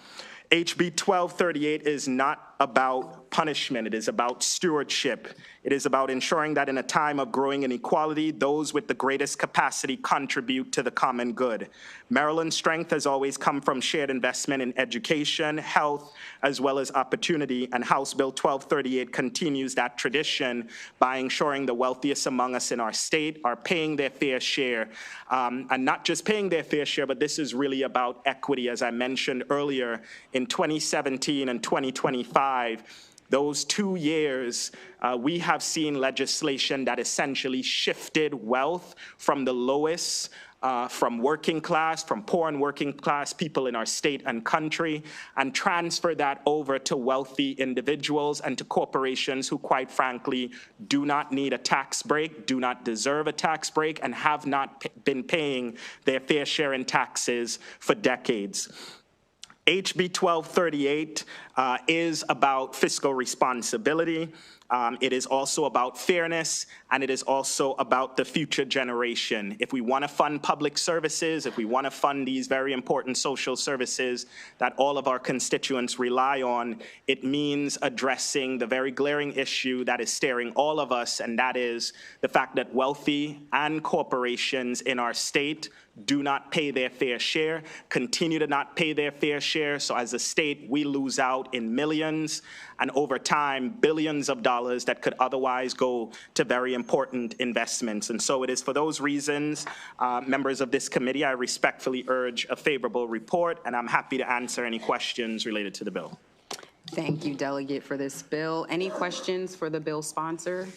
HB 1238 is not about punishment. It is about stewardship. It is about ensuring that in a time of growing inequality, those with the greatest capacity contribute to the common good. Maryland's strength has always come from shared investment in education, health, as well as opportunity, and House Bill 1238 continues that tradition by ensuring the wealthiest among us in our state are paying their fair share, and not just paying their fair share, but this is really about equity. As I mentioned earlier, in 2017 and 2025, those 2 years, we have seen legislation that essentially shifted wealth from the lowest, from working class, from poor and working class people in our state and country, and transfer that over to wealthy individuals and to corporations who, quite frankly, do not need a tax break, do not deserve a tax break, and have not been paying their fair share in taxes for decades. HB 1238 is about fiscal responsibility. It is also about fairness, and it is also about the future generation. If we want to fund public services, if we want to fund these very important social services that all of our constituents rely on, it means addressing the very glaring issue that is staring all of us, and that is the fact that wealthy and corporations in our state do not pay their fair share, continue to not pay their fair share. So as a state, we lose out in millions and over time, billions of dollars that could otherwise go to very important investments. And so it is for those reasons, members of this committee, I respectfully urge a favorable report, and I'm happy to answer any questions related to the bill. Thank you, Delegate, for this bill. Any questions for the bill sponsor?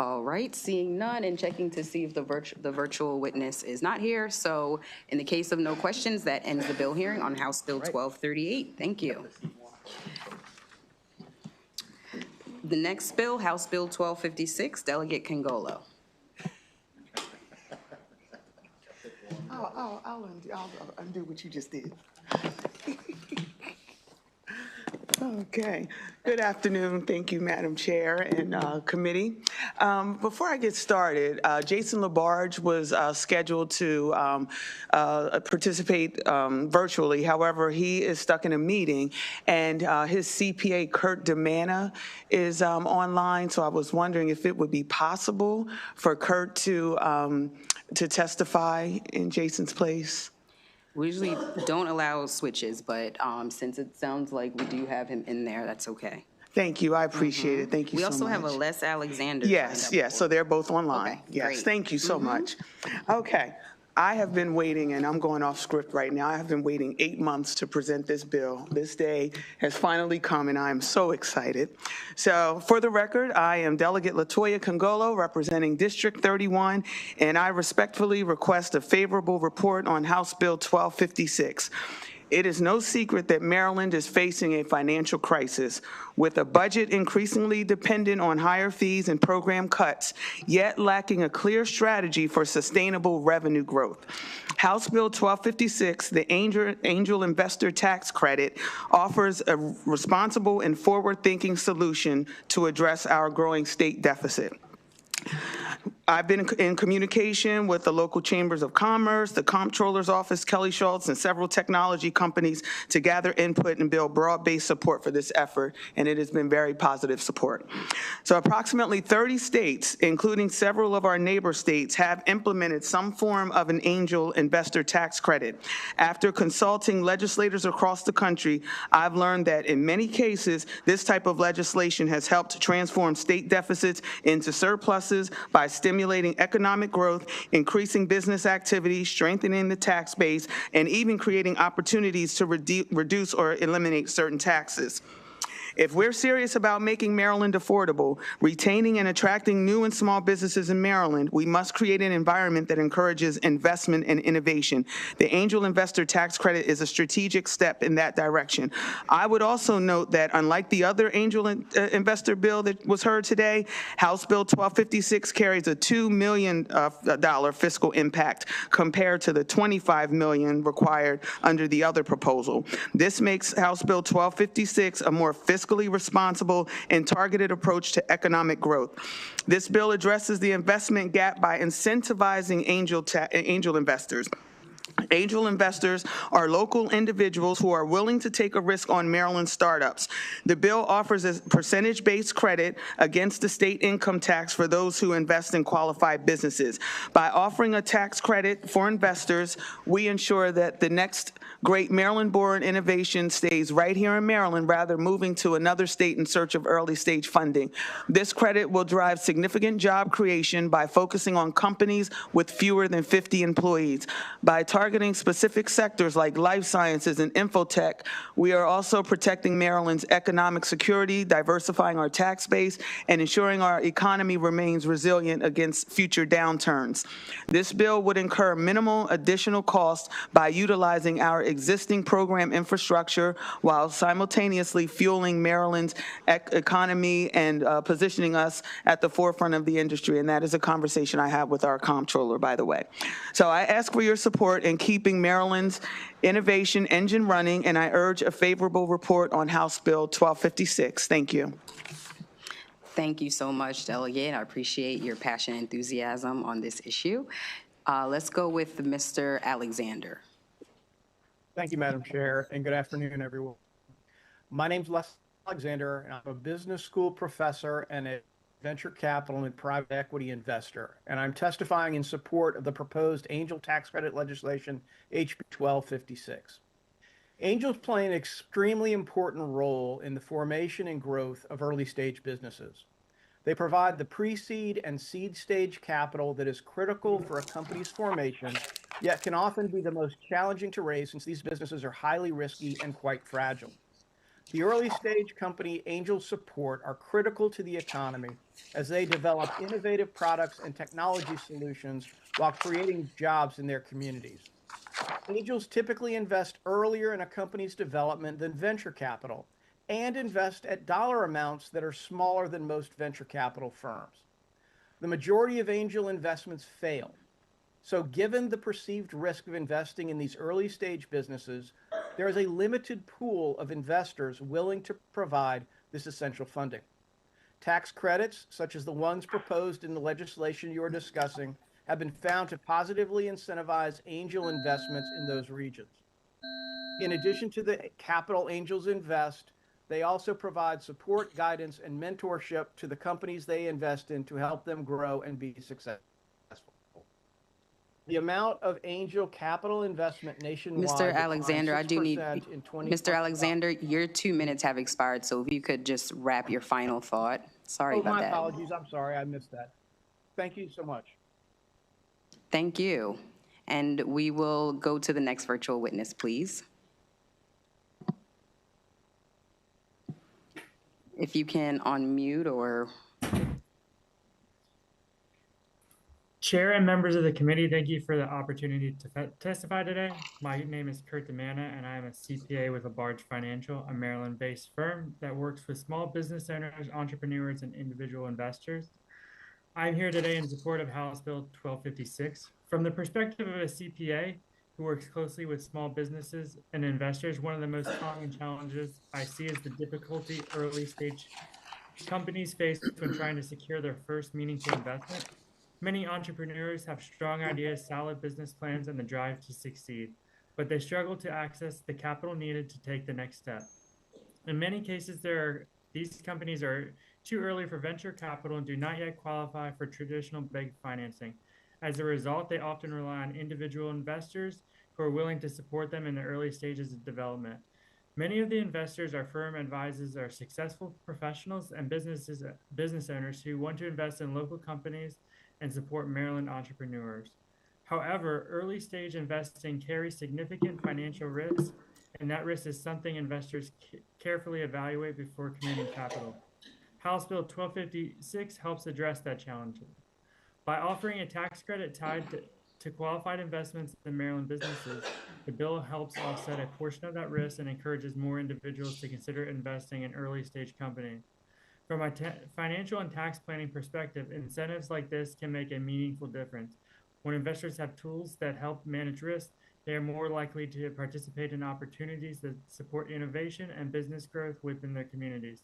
All right, seeing none and checking to see if the virtual witness is not here. So in the case of no questions, that ends the bill hearing on House Bill 1238. Thank you. The next bill, House Bill 1256, Delegate Congolo. I'll undo what you just did. Okay. Good afternoon. Thank you, Madam Chair and committee. Before I get started, Jason Labarge was scheduled to participate virtually. However, he is stuck in a meeting, and his CPA, Kurt DeManna, is online. So I was wondering if it would be possible for Kurt to testify in Jason's place. We usually don't allow switches, but since it sounds like we do have him in there, that's okay. Thank you. I appreciate it. Thank you so much. We also have a Les Alexander. Yes, yes. So they're both online. Okay, yes. great. Thank you so much. Okay. I have been waiting, and I'm going off script right now. I have been waiting 8 months to present this bill. This day has finally come, and I am so excited. So for the record, I am Delegate Latoya Congolo, representing District 31, and I respectfully request a favorable report on House Bill 1256. It is no secret that Maryland is facing a financial crisis, with a budget increasingly dependent on higher fees and program cuts, yet lacking a clear strategy for sustainable revenue growth. House Bill 1256, the Angel Investor Tax Credit, offers a responsible and forward-thinking solution to address our growing state deficit. I've been in communication with the local chambers of commerce, the comptroller's office, Kelly Schultz, and several technology companies to gather input and build broad-based support for this effort, and it has been very positive support. So approximately 30 states, including several of our neighbor states, have implemented some form of an angel investor tax credit. After consulting legislators across the country, I've learned that in many cases, this type of legislation has helped transform state deficits into surpluses by stimulating economic growth, increasing business activity, strengthening the tax base, and even creating opportunities to reduce or eliminate certain taxes. If we're serious about making Maryland affordable, retaining and attracting new and small businesses in Maryland, we must create an environment that encourages investment and innovation. The Angel Investor Tax Credit is a strategic step in that direction. I would also note that unlike the other Angel Investor bill that was heard today, House Bill 1256 carries a $2 million fiscal impact compared to the $25 million required under the other proposal. This makes House Bill 1256 a more fiscally responsible and targeted approach to economic growth. This bill addresses the investment gap by incentivizing angel investors. Angel investors are local individuals who are willing to take a risk on Maryland startups. The bill offers a percentage-based credit against the state income tax for those who invest in qualified businesses. By offering a tax credit for investors, we ensure that the next great Maryland-born innovation stays right here in Maryland rather than moving to another state in search of early-stage funding. This credit will drive significant job creation by focusing on companies with fewer than 50 employees. By targeting specific sectors like life sciences and infotech, we are also protecting Maryland's economic security, diversifying our tax base, and ensuring our economy remains resilient against future downturns. This bill would incur minimal additional costs by utilizing our existing program infrastructure while simultaneously fueling Maryland's economy and positioning us at the forefront of the industry. And that is a conversation I have with our comptroller, by the way. So I ask for your support in keeping Maryland's innovation engine running, and I urge a favorable report on House Bill 1256. Thank you. Thank you so much, Delegate. I appreciate your passion and enthusiasm on this issue. Let's go with Mr. Alexander. Thank you, Madam Chair, and good afternoon, everyone. My name's Les Alexander, and I'm a business school professor and a venture capital and private equity investor, and I'm testifying in support of the proposed angel tax credit legislation, HB 1256. Angels play an extremely important role in the formation and growth of early-stage businesses. They provide the pre-seed and seed stage capital that is critical for a company's formation, yet can often be the most challenging to raise since these businesses are highly risky and quite fragile. The early stage company angels support are critical to the economy as they develop innovative products and technology solutions while creating jobs in their communities. Angels typically invest earlier in a company's development than venture capital and invest at dollar amounts that are smaller than most venture capital firms. The majority of angel investments fail. So given the perceived risk of investing in these early stage businesses, there is a limited pool of investors willing to provide this essential funding. Tax credits, such as the ones proposed in the legislation you are discussing, have been found to positively incentivize angel investments in those regions. In addition to the capital angels invest, they also provide support, guidance, and mentorship to the companies they invest in to help them grow and be successful. The amount of angel capital investment nationwide. Mr. Alexander, I do need, in Mr. Alexander, your 2 minutes have expired, so if you could just wrap your final thought. Sorry about my that. apologies. I'm sorry. I missed that. Thank you so much. Thank you. And we will go to the next virtual witness, please. If you can unmute or. Chair and members of the committee, thank you for the opportunity to testify today. My name is Kurt Demana, and I am a CPA with Labarge Financial, a Maryland-based firm that works with small business owners, entrepreneurs, and individual investors. I'm here today in support of House Bill 1256. From the perspective of a CPA who works closely with small businesses and investors, one of the most common challenges I see is the difficulty early stage companies face when trying to secure their first meaningful investment. Many entrepreneurs have strong ideas, solid business plans, and the drive to succeed, but they struggle to access the capital needed to take the next step. In many cases, these companies are too early for venture capital and do not yet qualify for traditional big financing. As a result, they often rely on individual investors who are willing to support them in the early stages of development. Many of the investors our firm advises are successful professionals and business owners who want to invest in local companies and support Maryland entrepreneurs. However, early stage investing carries significant financial risks and that risk is something investors carefully evaluate before committing capital. House Bill 1256 helps address that challenge. By offering a tax credit tied to qualified investments in Maryland businesses, the bill helps offset a portion of that risk and encourages more individuals to consider investing in early-stage companies. From a financial and tax planning perspective, incentives like this can make a meaningful difference. When investors have tools that help manage risk, they are more likely to participate in opportunities that support innovation and business growth within their communities.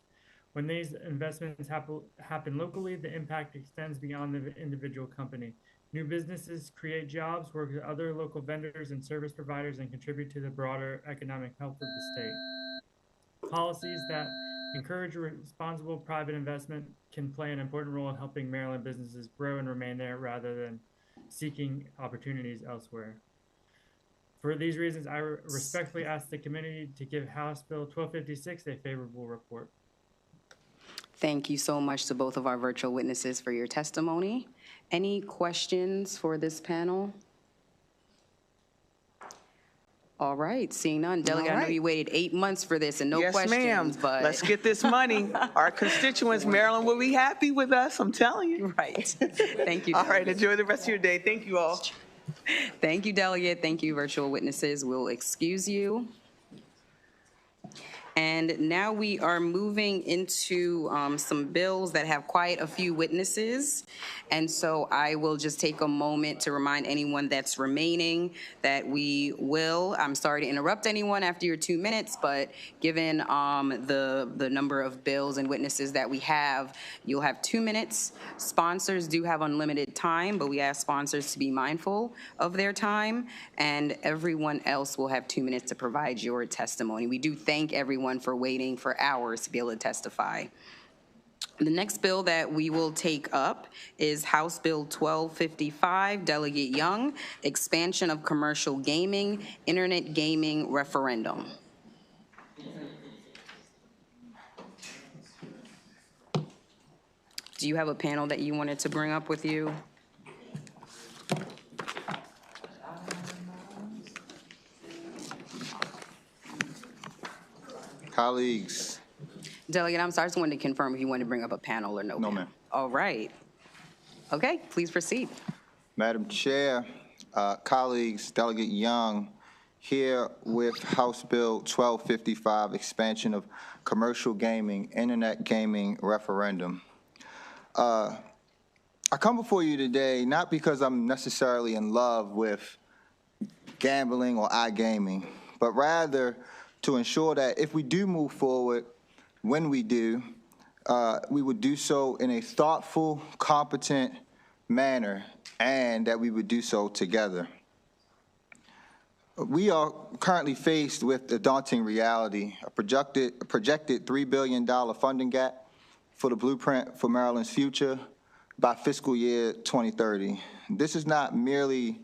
When these investments happen locally, the impact extends beyond the individual company. New businesses create jobs, work with other local vendors and service providers, and contribute to the broader economic health of the state. Policies that encourage responsible private investment can play an important role in helping Maryland businesses grow and remain there rather than seeking opportunities elsewhere. For these reasons, I respectfully ask the committee to give House Bill 1256 a favorable report. Thank you so much to both of our virtual witnesses for your testimony. Any questions for this panel? All right, seeing none. Delegate, I know you waited 8 months for this and no questions. Yes, ma'am. But Let's get this money. Our constituents, Maryland, will be happy with us, I'm telling you. Right. Thank you. All right, enjoy the rest of your day. Thank you all. Thank you, Delegate. Thank you, virtual witnesses. We'll excuse you. And now we are moving into some bills that have quite a few witnesses. And so I will just take a moment to remind anyone that's remaining that we will, I'm sorry to interrupt anyone after your 2 minutes, but given the number of bills and witnesses that we have, you'll have 2 minutes. Sponsors do have unlimited time, but we ask sponsors to be mindful of their time, and everyone else will have 2 minutes to provide your testimony. We do thank everyone for waiting for hours to be able to testify. The next bill that we will take up is House Bill 1255, Delegate Young, Expansion of Commercial Gaming, Internet Gaming Referendum. Do you have a panel that you wanted to bring up with you? Colleagues. Delegate, I'm sorry, I just wanted to confirm if you wanted to bring up a panel or no. No, ma'am. All right. Okay, please proceed. Madam Chair, colleagues, Delegate Young, here with House Bill 1255, Expansion of Commercial Gaming, Internet Gaming Referendum. I come before you today not because I'm necessarily in love with gambling or iGaming, but rather to ensure that if we do move forward, when we do, we would do so in a thoughtful, competent manner, and that we would do so together. We are currently faced with the daunting reality, a projected $3 billion funding gap for the blueprint for Maryland's future by fiscal year 2030. This is not merely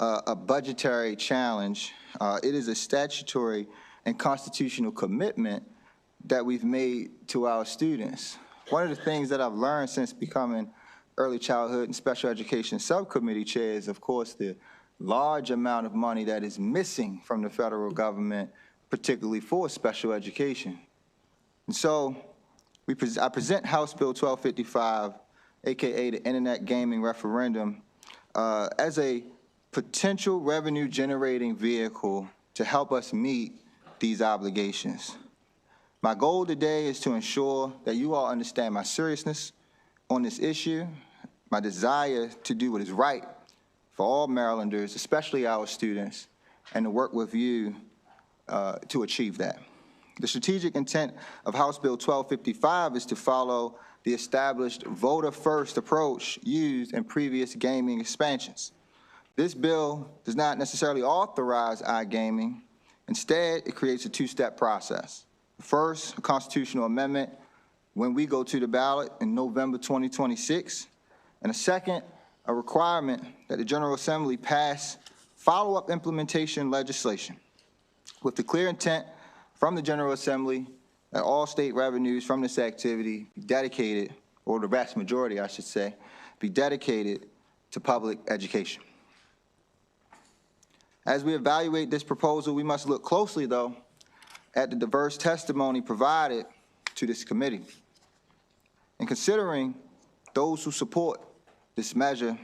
a budgetary challenge. It is a statutory and constitutional commitment that we've made to our students. One of the things that I've learned since becoming early childhood and special education subcommittee chair is, of course, the large amount of money that is missing from the federal government, particularly for special education. And so I present House Bill 1255, AKA the Internet Gaming Referendum, as a potential revenue generating vehicle to help us meet these obligations. My goal today is to ensure that you all understand my seriousness on this issue, my desire to do what is right for all Marylanders, especially our students, and to work with you to achieve that. The strategic intent of House Bill 1255 is to follow the established voter-first approach used in previous gaming expansions. This bill does not necessarily authorize iGaming. Instead, it creates a two-step process. First, a constitutional amendment when we go to the ballot in November 2026, and a second, a requirement that the General Assembly pass follow-up implementation legislation with the clear intent from the General Assembly that all state revenues from this activity be dedicated, or the vast majority, I should say, be dedicated to public education. As we evaluate this proposal, we must look closely, though, at the diverse testimony provided to this committee. In considering those who support this measure,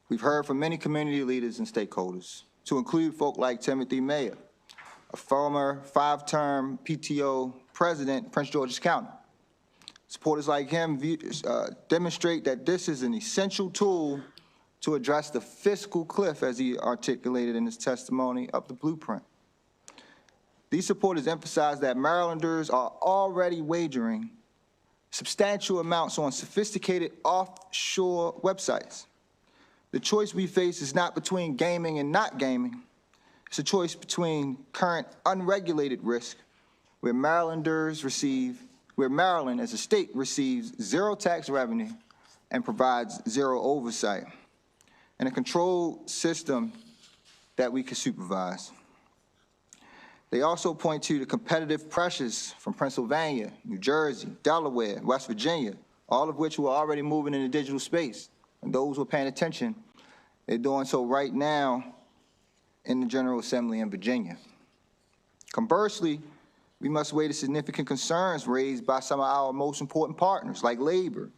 we've heard from many community leaders and stakeholders, to include folk like Timothy Mayer, a former 5-term PTO president, Prince George's County. Supporters like him demonstrate that this is an essential tool to address the fiscal cliff, as he articulated in his testimony, of the blueprint. These supporters emphasize that Marylanders are already wagering substantial amounts on sophisticated offshore websites. The choice we face is not between gaming and not gaming. It's a choice between current unregulated risk, where Maryland as a state receives zero tax revenue and provides zero oversight, and a controlled system that we can supervise. They also point to the competitive pressures from Pennsylvania, New Jersey, Delaware, West Virginia, all of which were already moving in the digital space. And those who are paying attention, they're doing so right now in the General Assembly in Virginia. Conversely, we must weigh the significant concerns raised by some of our most important partners, like labor,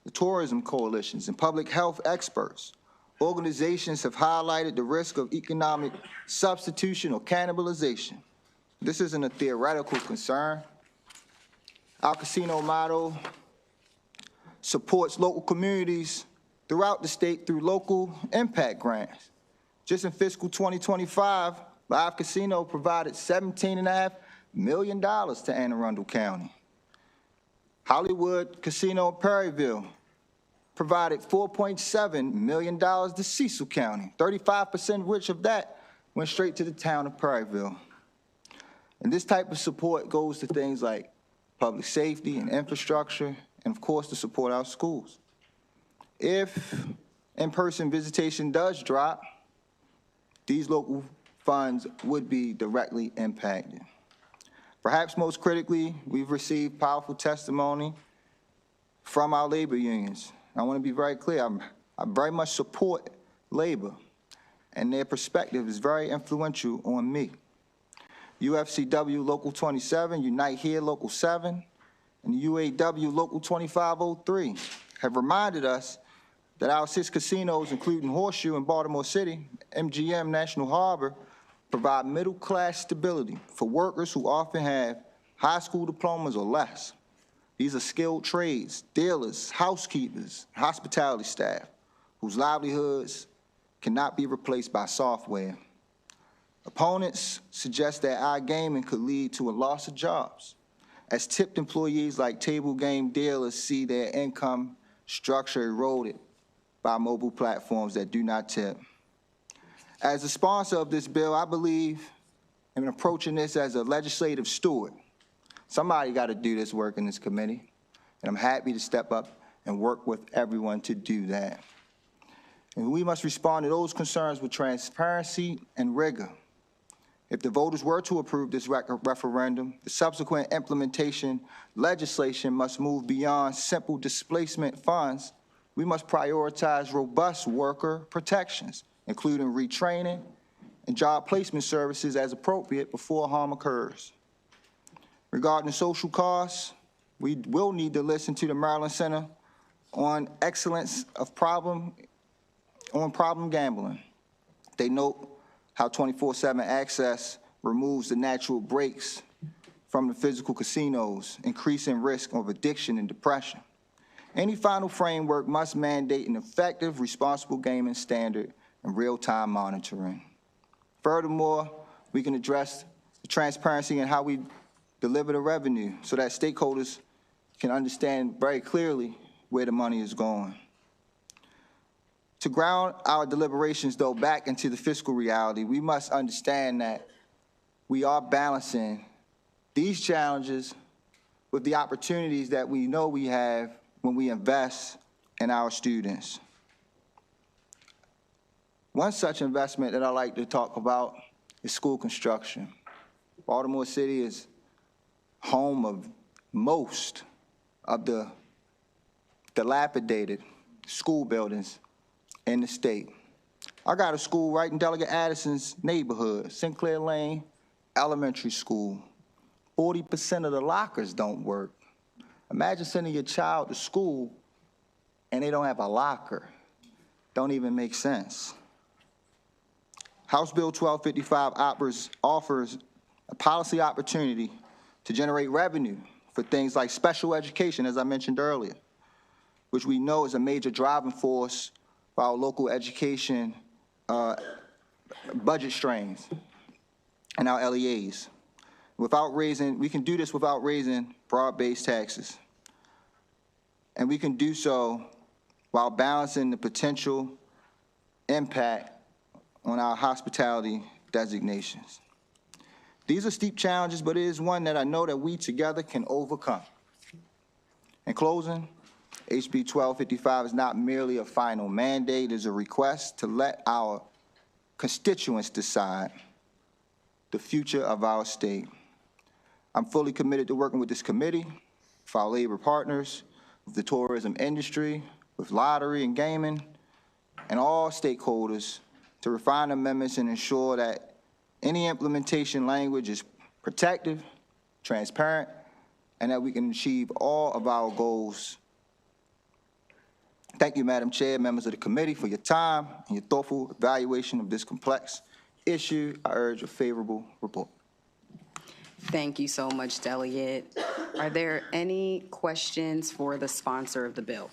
the tourism coalitions, and public health experts. Organizations have highlighted the risk of economic substitution or cannibalization. This isn't a theoretical concern. Our casino model supports local communities throughout the state through local impact grants. Just in fiscal 2025, Live Casino provided $17.5 million to Anne Arundel County. Hollywood Casino in Perryville provided $4.7 million to Cecil County, 35% which of that went straight to the town of Perryville. And this type of support goes to things like public safety and infrastructure, and of course to support our schools. If in-person visitation does drop, these local funds would be directly impacted. Perhaps most critically, we've received powerful testimony from our labor unions. I want to be very clear, I very much support labor, and their perspective is very influential on me. UFCW Local 27, Unite Here Local 7, and the UAW Local 2503 have reminded us that our 6 casinos, including Horseshoe in Baltimore City, MGM National Harbor, provide middle-class stability for workers who often have high school diplomas or less. These are skilled trades, dealers, housekeepers, hospitality staff, whose livelihoods cannot be replaced by software. Opponents suggest that iGaming could lead to a loss of jobs, as tipped employees like table game dealers see their income structure eroded by mobile platforms that do not tip. As a sponsor of this bill, I believe in approaching this as a legislative steward. Somebody got to do this work in this committee, and I'm happy to step up and work with everyone to do that. And we must respond to those concerns with transparency and rigor. If the voters were to approve this referendum, the subsequent implementation legislation must move beyond simple displacement funds. We must prioritize robust worker protections, including retraining and job placement services as appropriate before harm occurs. Regarding social costs, we will need to listen to the Maryland Center on Excellence of Problem Gambling. They note how 24/7 access removes the natural breaks from the physical casinos, increasing risk of addiction and depression. Any final framework must mandate an effective, responsible gaming standard and real-time monitoring. Furthermore, we can address the transparency in how we deliver the revenue so that stakeholders can understand very clearly where the money is going. To ground our deliberations, though, back into the fiscal reality, we must understand that we are balancing these challenges with the opportunities that we know we have when we invest in our students. One such investment that I like to talk about is school construction. Baltimore City is home of most of the dilapidated school buildings in the state. I got a school right in Delegate Addison's neighborhood, Sinclair Lane Elementary School. 40% of the lockers don't work. Imagine sending your child to school and they don't have a locker. Don't even make sense. House Bill 1255 offers a policy opportunity to generate revenue for things like special education, as I mentioned earlier, which we know is a major driving force for our local education budget strains and our LEAs. We can do this without raising broad-based taxes. And we can do so while balancing the potential impact on our hospitality designations. These are steep challenges, but it is one that I know that we together can overcome. In closing, HB 1255 is not merely a final mandate, it is a request to let our constituents decide the future of our state. I'm fully committed to working with this committee, with our labor partners, with the tourism industry, with lottery and gaming, and all stakeholders to refine amendments and ensure that any implementation language is protective, transparent, and that we can achieve all of our goals. Thank you, Madam Chair, members of the committee, for your time and your thoughtful evaluation of this complex issue. I urge a favorable report. Thank you so much, Delegate. Are there any questions for the sponsor of the bill?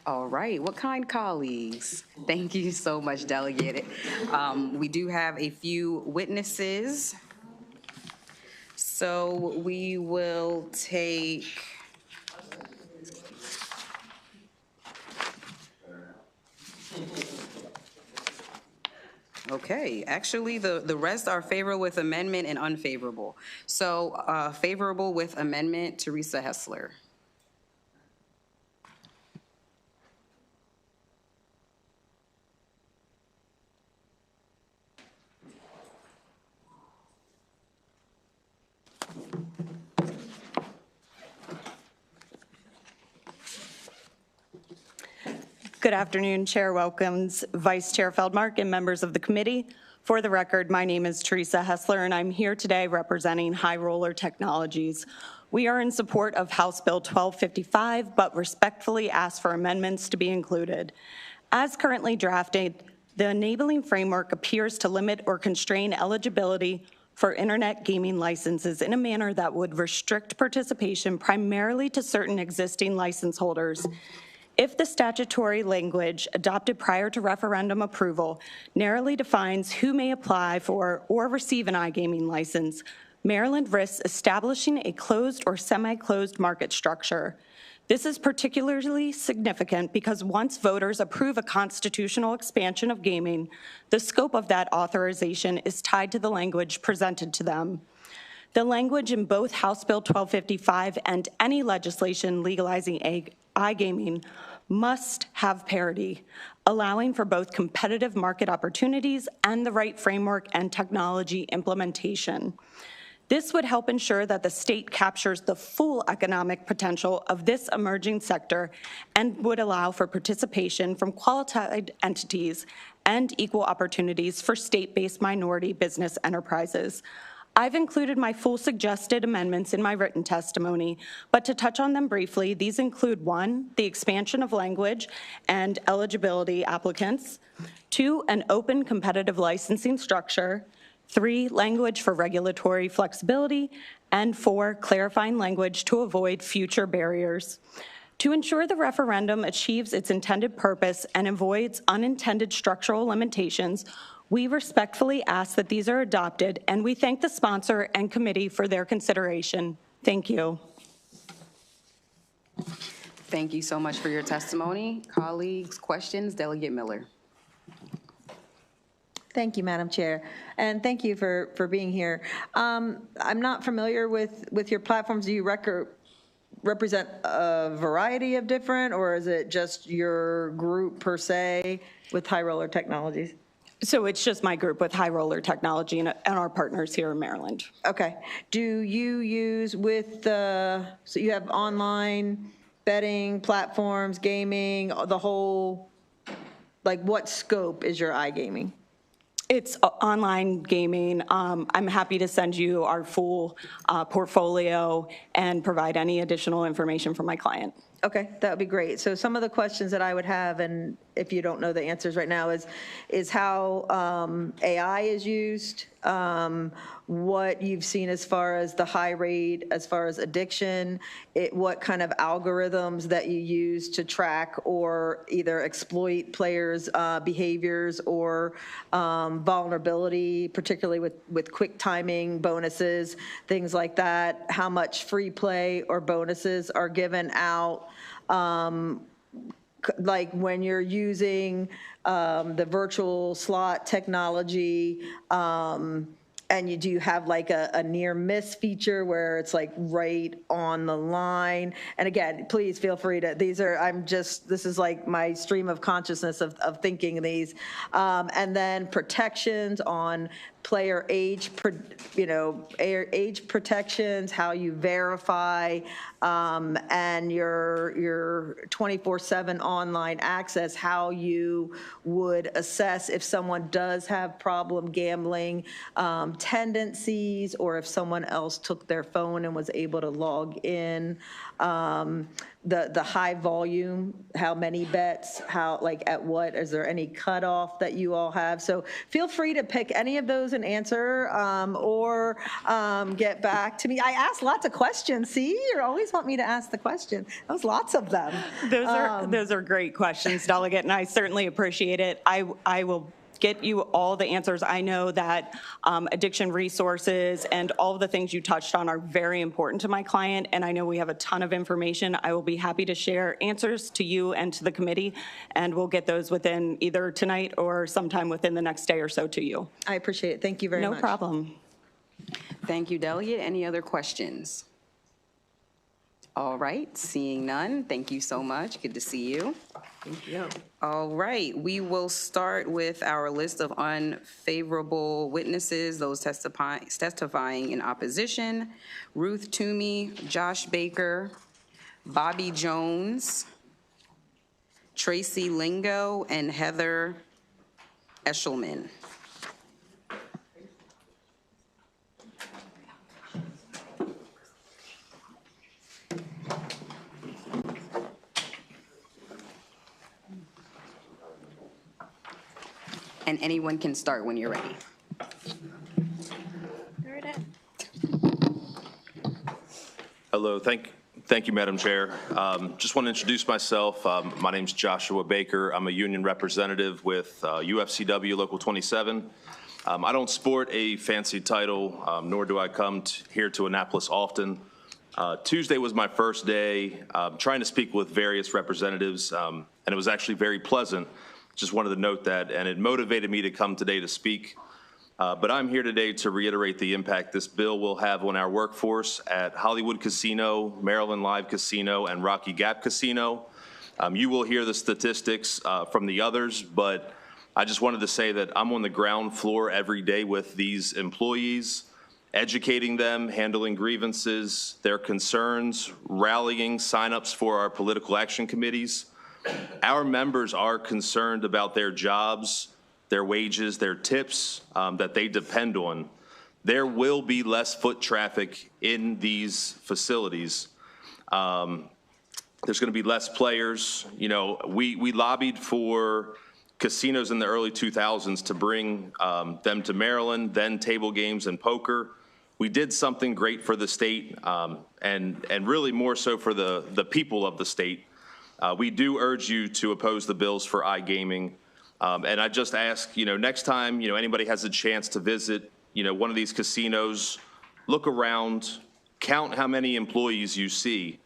All right, what kind, colleagues? Thank you so much, Delegate. We do have a few witnesses. So we will take okay, actually, the rest are favorable with amendment and unfavorable. So favorable with amendment, Teresa Hessler. Good afternoon, Chair Wilkins, Vice Chair Feldmark, and members of the committee. For the record, my name is Teresa Hessler, and I'm here today representing High Roller Technologies. We are in support of House Bill 1255, but respectfully ask for amendments to be included. As currently drafted, the enabling framework appears to limit or constrain eligibility for internet gaming licenses in a manner that would restrict participation primarily to certain existing license holders. If the statutory language adopted prior to referendum approval narrowly defines who may apply for or receive an iGaming license, Maryland risks establishing a closed or semi-closed market structure. This is particularly significant because once voters approve a constitutional expansion of gaming, the scope of that authorization is tied to the language presented to them. The language in both House Bill 1255 and any legislation legalizing iGaming must have parity, allowing for both competitive market opportunities and the right framework and technology implementation. This would help ensure that the state captures the full economic potential of this emerging sector and would allow for participation from qualified entities and equal opportunities for state-based minority business enterprises. I've included my full suggested amendments in my written testimony, but to touch on them briefly, these include 1, the expansion of language and eligibility applicants, 2, an open competitive licensing structure, 3, language for regulatory flexibility, and 4, clarifying language to avoid future barriers. To ensure the referendum achieves its intended purpose and avoids unintended structural limitations, we respectfully ask that these are adopted, and we thank the sponsor and committee for their consideration. Thank you. Thank you so much for your testimony. Colleagues, questions? Delegate Miller. Thank you, Madam Chair, and thank you for being here. I'm not familiar with your platforms. Do you represent a variety of different, or is it just your group per se with High Roller Technologies? So it's just my group with High Roller Technology and our partners here in Maryland. Okay. Do you use so you have online betting, platforms, gaming, the whole, like what scope is your iGaming? It's online gaming. I'm happy to send you our full portfolio and provide any additional information from my client. Okay, that would be great. So some of the questions that I would have, and if you don't know the answers right now, is how AI is used, what you've seen as far as the high rate, as far as addiction, what kind of algorithms that you use to track or either exploit players' behaviors or vulnerability, particularly with quick timing bonuses, things like that, how much free play or bonuses are given out. Like when you're using the virtual slot technology, and do you have like a near miss feature where it's like right on the line? And again, please feel free to, this is like my stream of consciousness of thinking these. And then protections on player age, age protections, how you verify, and your 24/7 online access, how you would assess if someone does have problem gambling tendencies, or if someone else took their phone and was able to log in. The high volume, how many bets, how, like at what, is there any cutoff that you all have? So feel free to pick any of those and answer, or get back to me. I asked lots of questions. See, you always want me to ask the question. That was lots of them. Those are great questions, Delegate, and I certainly appreciate it. I will get you all the answers. I know that addiction resources and all of the things you touched on are very important to my client, and I know we have a ton of information. I will be happy to share answers to you and to the committee, and we'll get those within either tonight or sometime within the next day or so to you. I appreciate it. Thank you very much. No problem. Thank you, Delegate. Any other questions? All right, seeing none, thank you so much. Good to see you. Thank you. All right, we will start with our list of unfavorable witnesses, those testifying in opposition. Ruth Toomey, Josh Baker, Bobby Jones, Tracy Lingo, and Heather Eshelman. And anyone can start when you're ready. Hello, thank you, Madam Chair. Just want to introduce myself. My name's Joshua Baker. I'm a union representative with UFCW Local 27. I don't sport a fancy title, nor do I come here to Annapolis often. Tuesday was my first day trying to speak with various representatives, and it was actually very pleasant. Just wanted to note that, and it motivated me to come today to speak. But I'm here today to reiterate the impact this bill will have on our workforce at Hollywood Casino, Maryland Live Casino, and Rocky Gap Casino. You will hear the statistics from the others, but I just wanted to say that I'm on the ground floor every day with these employees, educating them, handling grievances, their concerns, rallying signups for our political action committees. Our members are concerned about their jobs, their wages, their tips that they depend on. There will be less foot traffic in these facilities. There's going to be less players. You know, we lobbied for casinos in the early 2000s to bring them to Maryland, then table games and poker. We did something great for the state, and really more so for the people of the state. We do urge you to oppose the bills for iGaming. And I just ask, next time, anybody has a chance to visit, one of these casinos, look around, count how many employees you see.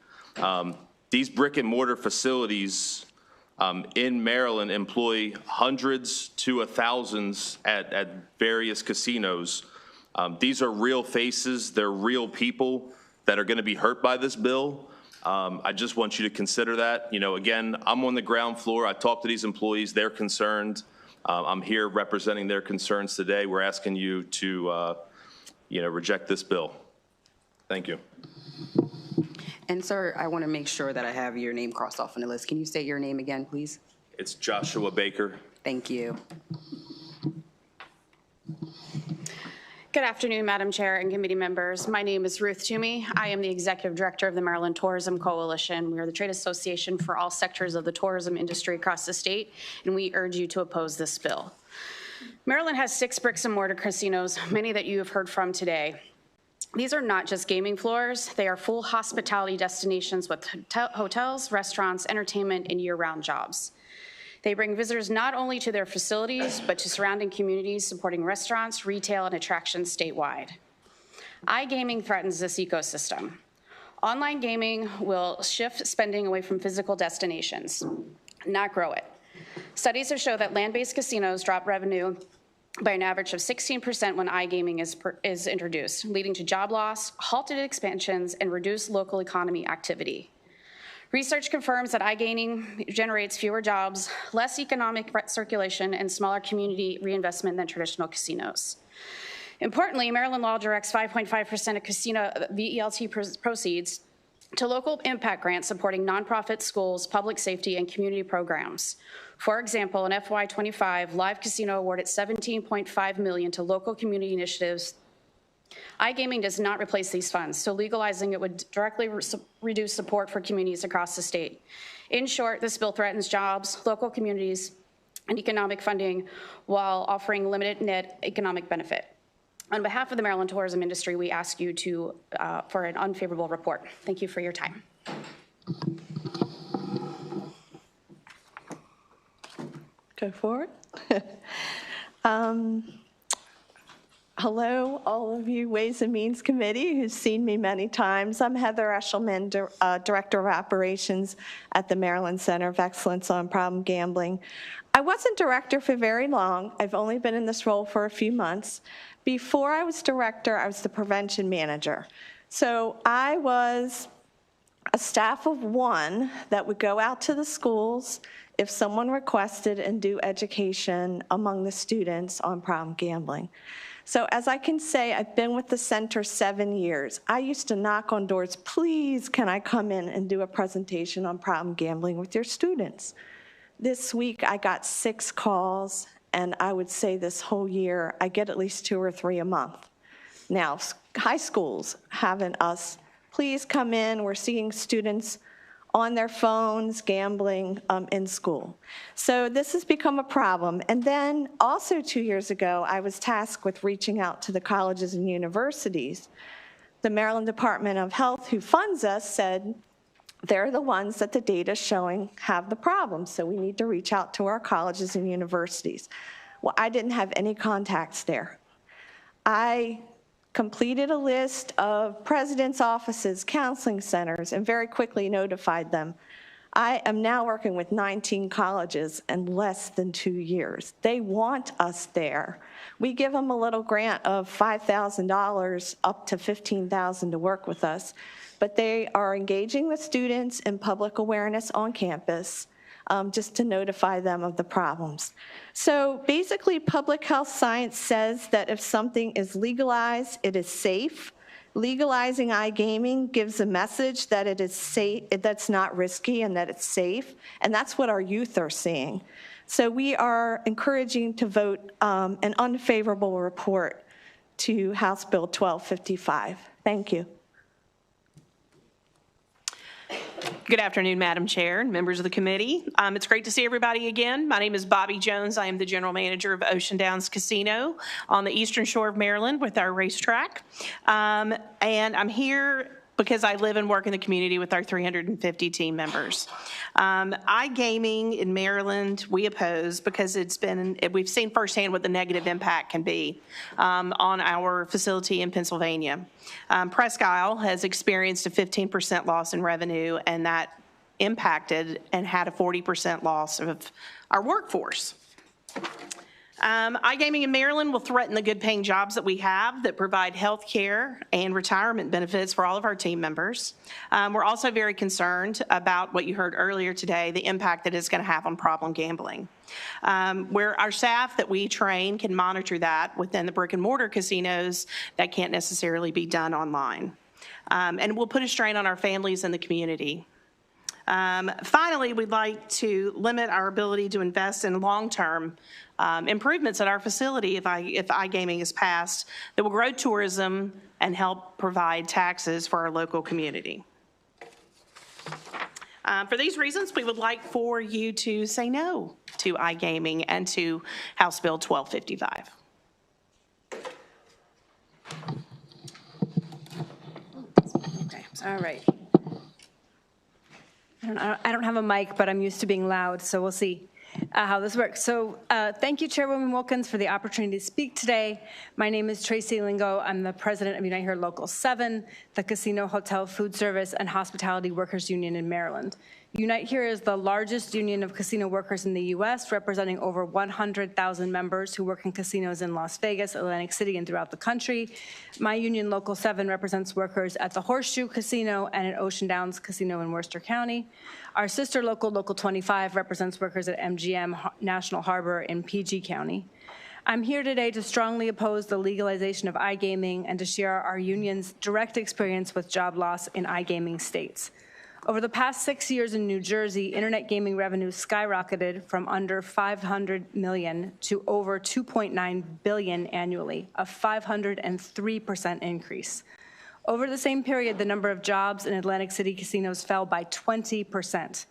These brick and mortar facilities in Maryland employ hundreds to thousands at various casinos. These are real faces. They're real people that are going to be hurt by this bill. I just want you to consider that. Again, I'm on the ground floor. I talk to these employees. They're concerned. I'm here representing their concerns today. We're asking you to, reject this bill. Thank you. And sir, I want to make sure that I have your name crossed off on the list. Can you state your name again, please? It's Joshua Baker. Thank you. Good afternoon, Madam Chair and committee members. My name is Ruth Toomey. I am the Executive Director of the Maryland Tourism Coalition. We are the trade association for all sectors of the tourism industry across the state, and we urge you to oppose this bill. Maryland has 6 bricks and mortar casinos, many that you have heard from today. These are not just gaming floors. They are full hospitality destinations with hotels, restaurants, entertainment, and year-round jobs. They bring visitors not only to their facilities, but to surrounding communities supporting restaurants, retail, and attractions statewide. iGaming threatens this ecosystem. Online gaming will shift spending away from physical destinations, not grow it. Studies have shown that land-based casinos drop revenue by an average of 16% when iGaming is introduced, leading to job loss, halted expansions, and reduced local economy activity. Research confirms that iGaming generates fewer jobs, less economic circulation, and smaller community reinvestment than traditional casinos. Importantly, Maryland law directs 5.5% of casino VELT proceeds to local impact grants supporting nonprofit schools, public safety, and community programs. For example, in FY25, Live Casino awarded $17.5 million to local community initiatives. iGaming does not replace these funds, so legalizing it would directly reduce support for communities across the state. In short, this bill threatens jobs, local communities, and economic funding while offering limited net economic benefit. On behalf of the Maryland tourism industry, we ask you to for an unfavorable report. Thank you for your time. Go forward. Hello, all of you Ways and Means Committee who's seen me many times. I'm Heather Eshelman, Director of Operations at the Maryland Center of Excellence on Problem Gambling. I wasn't director for very long. I've only been in this role for a few months. Before I was director, I was the prevention manager. So I was a staff of 1 that would go out to the schools if someone requested and do education among the students on problem gambling. So as I can say, I've been with the center 7 years. I used to knock on doors, please, can I come in and do a presentation on problem gambling with your students? This week, I got 6 calls, and I would say this whole year, I get at least 2 or 3 a month. Now, high schools having us, please come in, we're seeing students on their phones, gambling in school. So this has become a problem. And then also 2 years ago, I was tasked with reaching out to the colleges and universities. The Maryland Department of Health, who funds us, said they're the ones that the data is showing have the problem, so we need to reach out to our colleges and universities. Well, I didn't have any contacts there. I completed a list of president's offices, counseling centers, and very quickly notified them. I am now working with 19 colleges in less than 2 years. They want us there. We give them a little grant of $5,000 up to $15,000 to work with us, but they are engaging with students in public awareness on campus just to notify them of the problems. So basically, public health science says that if something is legalized, it is safe. Legalizing iGaming gives a message that it is safe, that's not risky, and that it's safe, and that's what our youth are seeing. So we are encouraging to vote an unfavorable report to House Bill 1255. Thank you. Good afternoon, Madam Chair and members of the committee. It's great to see everybody again. My name is Bobby Jones. I am the general manager of Ocean Downs Casino on the eastern shore of Maryland with our racetrack. And I'm here because I live and work in the community with our 350 team members. iGaming in Maryland, we oppose because we've seen firsthand what the negative impact can be on our facility in Pennsylvania. Presque Isle has experienced a 15% loss in revenue, and that impacted and had a 40% loss of our workforce. iGaming in Maryland will threaten the good-paying jobs that we have that provide health care and retirement benefits for all of our team members. We're also very concerned about what you heard earlier today, the impact that it's going to have on problem gambling. Where our staff that we train can monitor that within the brick and mortar casinos, that can't necessarily be done online. and will put a strain on our families and the community. Finally, we'd like to limit our ability to invest in long-term improvements at our facility if iGaming is passed that will grow tourism and help provide taxes for our local community. For these reasons, we would like for you to say no to iGaming and to House Bill 1255. Okay, all right. I don't have a mic, but I'm used to being loud, so we'll see how this works. So thank you, Chairwoman Wilkins, for the opportunity to speak today. My name is Tracy Lingo. I'm the president of Unite Here Local 7, the Casino, Hotel, Food Service, and Hospitality Workers Union in Maryland. Unite Here is the largest union of casino workers in the U.S., representing over 100,000 members who work in casinos in Las Vegas, Atlantic City, and throughout the country. My union, Local 7, represents workers at the Horseshoe Casino and at Ocean Downs Casino in Worcester County. Our sister local, Local 25, represents workers at MGM National Harbor in PG County. I'm here today to strongly oppose the legalization of iGaming and to share our union's direct experience with job loss in iGaming states. Over the past 6 years in New Jersey, internet gaming revenue skyrocketed from under $500 million to over $2.9 billion annually, a 503% increase. Over the same period, the number of jobs in Atlantic City casinos fell by 20%.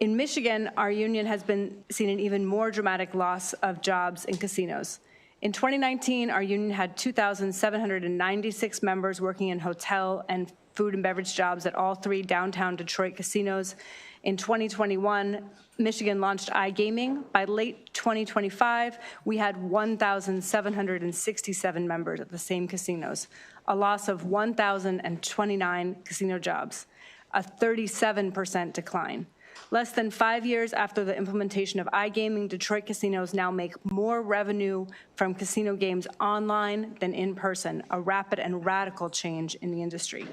In Michigan, our union has seen an even more dramatic loss of jobs in casinos. In 2019, our union had 2,796 members working in hotel and food and beverage jobs at all 3 downtown Detroit casinos. In 2021, Michigan launched iGaming. By late 2025, we had 1,767 members at the same casinos, a loss of 1,029 casino jobs, a 37% decline. Less than 5 years after the implementation of iGaming, Detroit casinos now make more revenue from casino games online than in person, a rapid and radical change in the industry.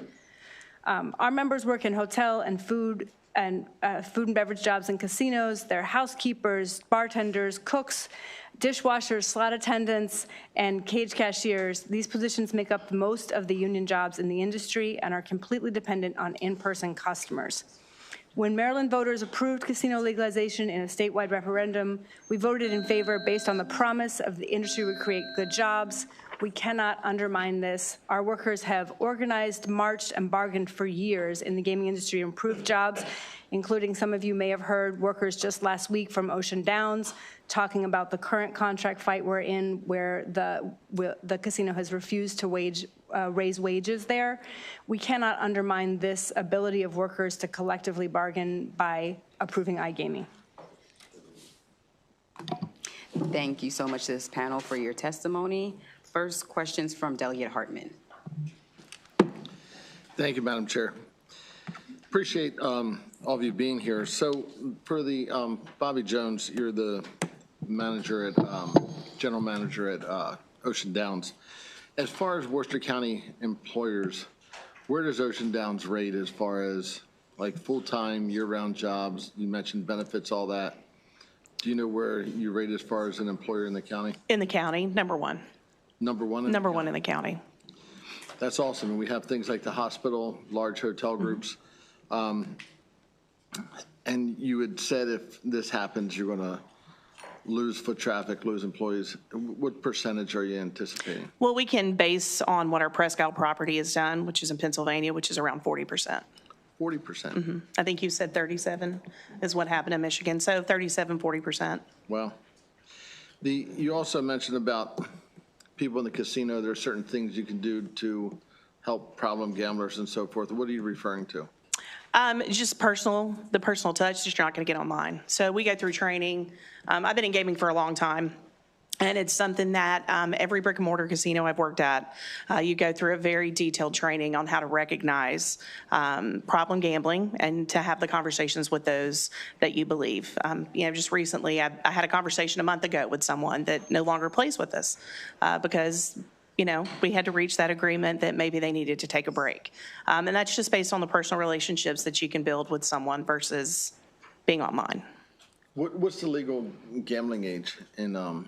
Our members work in hotel and food and beverage jobs in casinos. They're housekeepers, bartenders, cooks, dishwashers, slot attendants, and cage cashiers. These positions make up most of the union jobs in the industry and are completely dependent on in-person customers. When Maryland voters approved casino legalization in a statewide referendum, we voted in favor based on the promise of the industry would create good jobs. We cannot undermine this. Our workers have organized, marched, and bargained for years in the gaming industry to improve jobs, including some of you may have heard workers just last week from Ocean Downs talking about the current contract fight we're in where the casino has refused to raise wages there. We cannot undermine this ability of workers to collectively bargain by approving iGaming. Thank you so much to this panel for your testimony. First, questions from Delegate Hartman. Thank you, Madam Chair. Appreciate all of you being here. So for the Bobby Jones, you're the manager at general manager at Ocean Downs. As far as Worcester County employers, where does Ocean Downs rate as far as like full-time, year-round jobs? You mentioned benefits, all that. Do you know where you rate as far as an employer in the county? In the county, number 1. Number 1? Number 1 in the county. That's awesome. And we have things like the hospital, large hotel groups. And you had said if this happens, you're going to lose foot traffic, lose employees. What percentage are you anticipating? Well, we can base on what our Prescott property has done, which is in Pennsylvania, which is around 40%. 40%? Mm-hmm. I think you said 37 is what happened in Michigan. So 37, 40%. Well, you also mentioned about people in the casino. There are certain things you can do to help problem gamblers and so forth. What are you referring to? Just the personal touch, just you're not going to get online. So we go through training. I've been in gaming for a long time, and it's something that every brick and mortar casino I've worked at, you go through a very detailed training on how to recognize problem gambling and to have the conversations with those that you believe. Just recently, I had a conversation a month ago with someone that no longer plays with us because we had to reach that agreement that maybe they needed to take a break. And that's just based on the personal relationships that you can build with someone versus being online. What's the legal gambling age in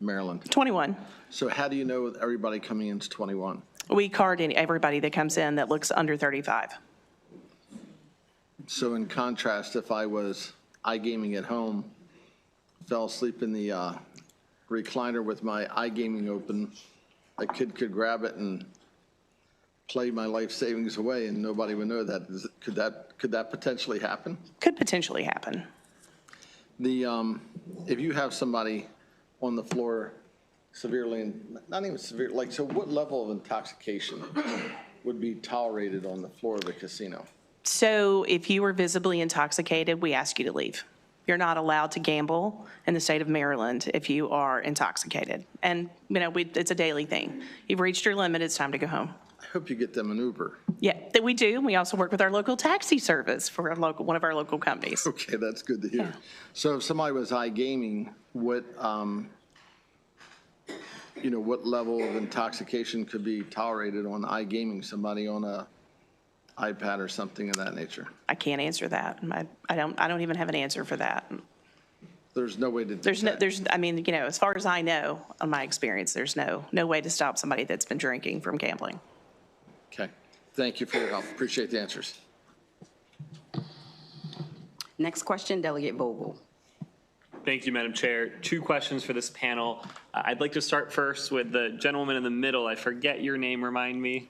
Maryland? 21. So how do you know everybody coming in is 21? We card everybody that comes in that looks under 35. So in contrast, if I was iGaming at home, fell asleep in the recliner with my iGaming open, a kid could grab it and play my life savings away and nobody would know that. Could that potentially happen? Could potentially happen. If you have somebody on the floor severely, not even severe, like, so what level of intoxication would be tolerated on the floor of a casino? So if you were visibly intoxicated, we ask you to leave. You're not allowed to gamble in the state of Maryland if you are intoxicated. And, it's a daily thing. You've reached your limit, it's time to go home. I hope you get them an Uber. Yeah, that we do. We also work with our local taxi service for one of our local companies. Okay, that's good to hear. Yeah. So if somebody was iGaming, what level of intoxication could be tolerated on iGaming, somebody on a iPad or something of that nature? I can't answer that. I don't even have an answer for that. There's no way to do that. As far as I know, on my experience, there's no way to stop somebody that's been drinking from gambling. Okay. Thank you for your help. Appreciate the answers. Next question, Delegate Vogel. Thank you, Madam Chair. 2 questions for this panel. I'd like to start first with the gentleman in the middle. I forget your name. Remind me.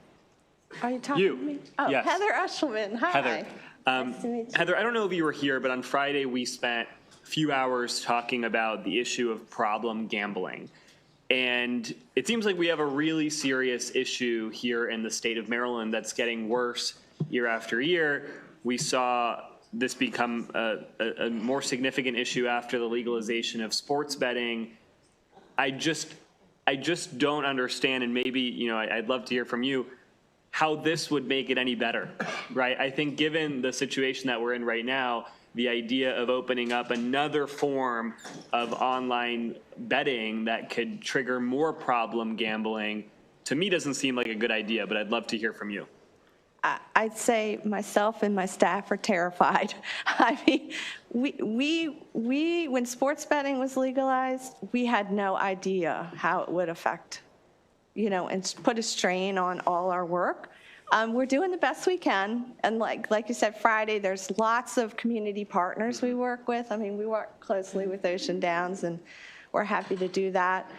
Are you talking to me? Oh, yes. Heather Eshelman. Hi. Heather. Nice to meet you. Heather, I don't know if you were here, but on Friday we spent a few hours talking about the issue of problem gambling. And it seems like we have a really serious issue here in the state of Maryland that's getting worse year after year. We saw this become a more significant issue after the legalization of sports betting. I just don't understand, and maybe, I'd love to hear from you, how this would make it any better, right? I think given the situation that we're in right now, the idea of opening up another form of online betting that could trigger more problem gambling, to me doesn't seem like a good idea, but I'd love to hear from you. I'd say myself and my staff are terrified. I mean, we when sports betting was legalized, we had no idea how it would affect, and put a strain on all our work. We're doing the best we can. And like you said, Friday, there's lots of community partners we work with. I mean, we work closely with Ocean Downs, and we're happy to do that.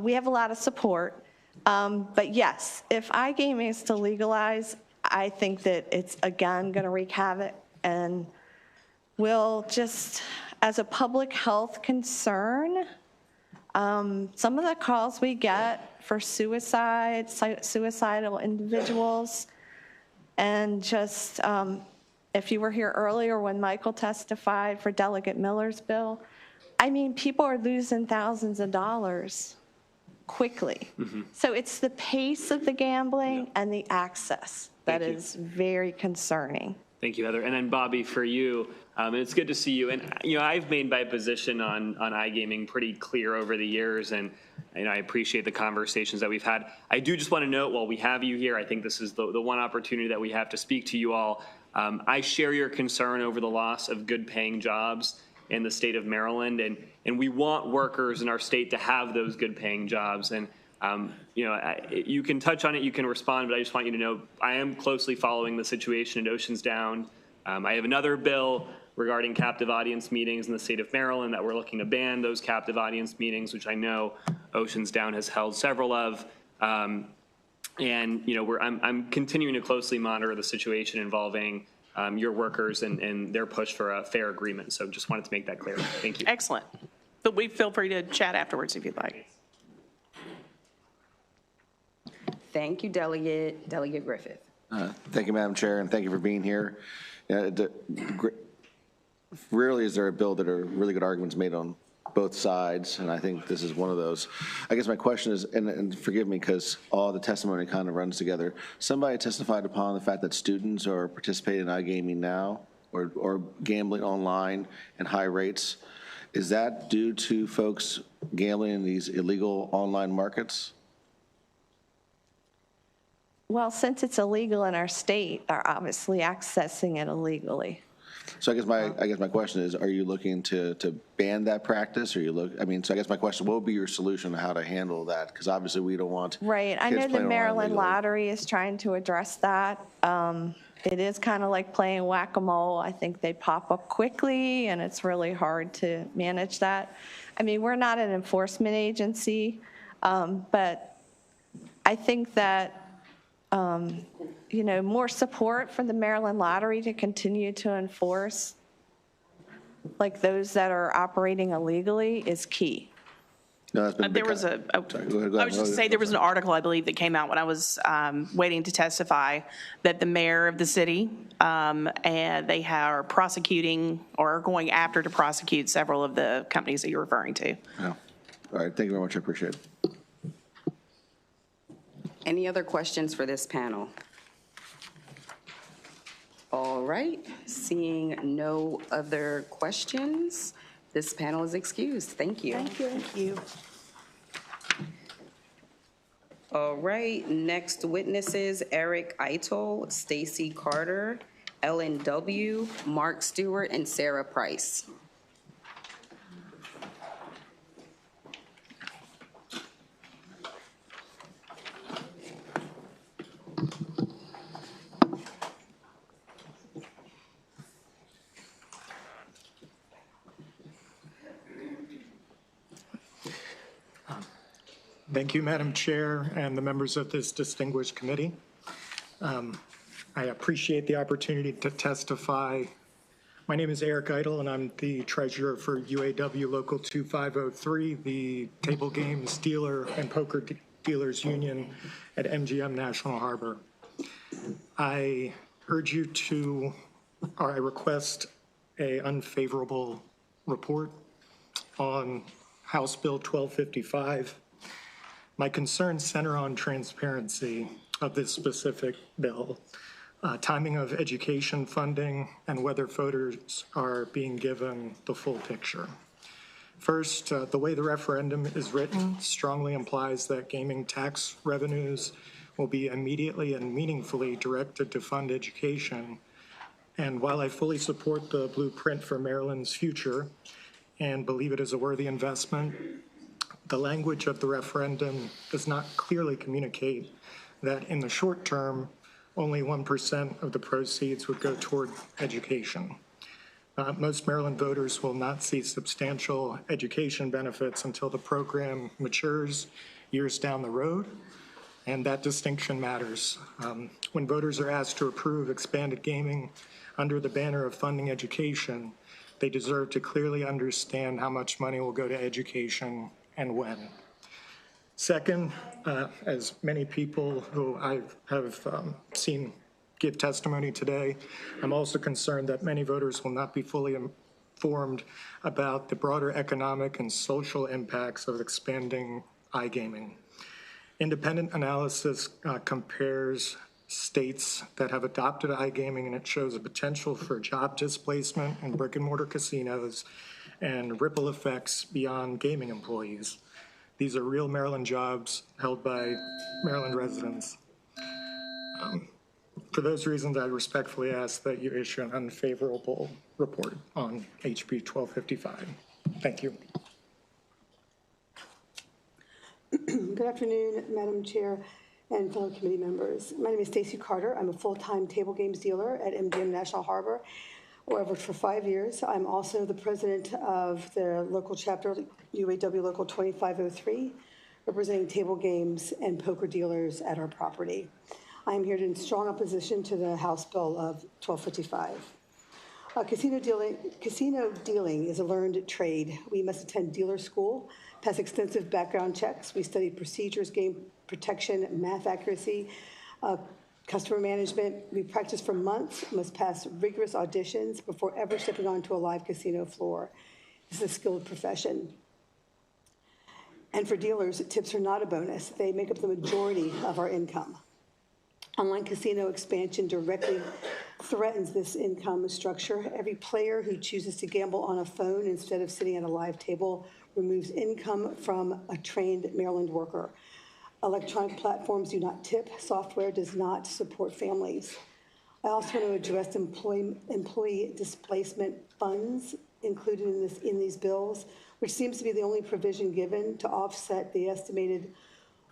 We have a lot of support. But yes, if iGaming is to legalize, I think that it's, again, going to wreak havoc. And we'll just, as a public health concern, some of the calls we get for suicidal individuals, and just, if you were here earlier when Michael testified for Delegate Miller's bill, I mean, people are losing thousands of dollars quickly. Mm-hmm. So it's the pace of the gambling and the access that is very concerning. Thank you, Heather. And then Bobby, for you, and it's good to see you. And I've made my position on iGaming pretty clear over the years, and I appreciate the conversations that we've had. I do just want to note, while we have you here, I think this is the one opportunity that we have to speak to you all. I share your concern over the loss of good-paying jobs in the state of Maryland, and we want workers in our state to have those good-paying jobs. And you can touch on it, you can respond, but I just want you to know I am closely following the situation at Oceans Down. I have another bill regarding captive audience meetings in the state of Maryland that we're looking to ban those captive audience meetings, which I know Oceans Down has held several of. I'm continuing to closely monitor the situation involving your workers and their push for a fair agreement. So just wanted to make that clear. Thank you. Excellent. But feel free to chat afterwards if you'd like. Thank you, Delegate Griffith. Thank you, Madam Chair, and thank you for being here. Rarely is there a bill that are really good arguments made on both sides, and I think this is one of those. I guess my question is, and forgive me because all the testimony kind of runs together, somebody testified upon the fact that students are participating in iGaming now or gambling online at high rates. Is that due to folks gambling in these illegal online markets? Well, since it's illegal in our state, they're obviously accessing it illegally. So I guess my question is, are you looking to ban that practice, or so I guess my question, what would be your solution to how to handle that? Because obviously we don't want Right, I kids know the playing around Maryland legally. Lottery is trying to address that. It is kind of like playing whack-a-mole. I think they pop up quickly, and it's really hard to manage that. I mean, we're not an enforcement agency, but I think that, more support for the Maryland Lottery to continue to enforce, like those that are operating illegally, is key. No, that's been There was Sorry, go ahead, go I ahead. was just to say, there was an article, I believe, that came out when I was waiting to testify, that the mayor of the city, and they are prosecuting or are going after to prosecute several of the companies that you're referring to. Yeah. All right, thank you very much, I appreciate it. Any other questions for this panel? All right, seeing no other questions, this panel is excused. Thank you. Thank you. Thank you. All right, next witnesses, Eric Eitel, Stacy Carter, Ellen W., Mark Stewart, and Sarah Price. Thank you, Madam Chair, and the members of this distinguished committee. I appreciate the opportunity to testify. My name is Eric Eitel, and I'm the treasurer for UAW Local 2503, the Table Games Dealer and Poker Dealers Union at MGM National Harbor. I urge you to, or I request a unfavorable report on House Bill 1255. My concerns center on transparency of this specific bill, timing of education funding, and whether voters are being given the full picture. First, the way the referendum is written strongly implies that gaming tax revenues will be immediately and meaningfully directed to fund education. And while I fully support the blueprint for Maryland's future and believe it is a worthy investment, the language of the referendum does not clearly communicate that in the short term, only 1% of the proceeds would go toward education. Most Maryland voters will not see substantial education benefits until the program matures years down the road, and that distinction matters. When voters are asked to approve expanded gaming under the banner of funding education, they deserve to clearly understand how much money will go to education and when. Second, as many people who I have seen give testimony today, I'm also concerned that many voters will not be fully informed about the broader economic and social impacts of expanding iGaming. Independent analysis compares states that have adopted iGaming, and it shows a potential for job displacement in brick and mortar casinos and ripple effects beyond gaming employees. These are real Maryland jobs held by Maryland residents. For those reasons, I respectfully ask that you issue an unfavorable report on HB 1255. Thank you. Good afternoon, Madam Chair and fellow committee members. My name is Stacy Carter. I'm a full-time table games dealer at MGM National Harbor, where I've worked for 5 years. I'm also the president of the local chapter, UAW Local 2503, representing table games and poker dealers at our property. I'm here in strong opposition to the House Bill of 1255. Casino dealing is a learned trade. We must attend dealer school, pass extensive background checks. We study procedures, game protection, math accuracy, customer management. We practice for months, must pass rigorous auditions before ever stepping onto a live casino floor. This is a skilled profession. And for dealers, tips are not a bonus. They make up the majority of our income. Online casino expansion directly threatens this income structure. Every player who chooses to gamble on a phone instead of sitting at a live table removes income from a trained Maryland worker. Electronic platforms do not tip. Software does not support families. I also want to address employee displacement funds included in these bills, which seems to be the only provision given to offset the estimated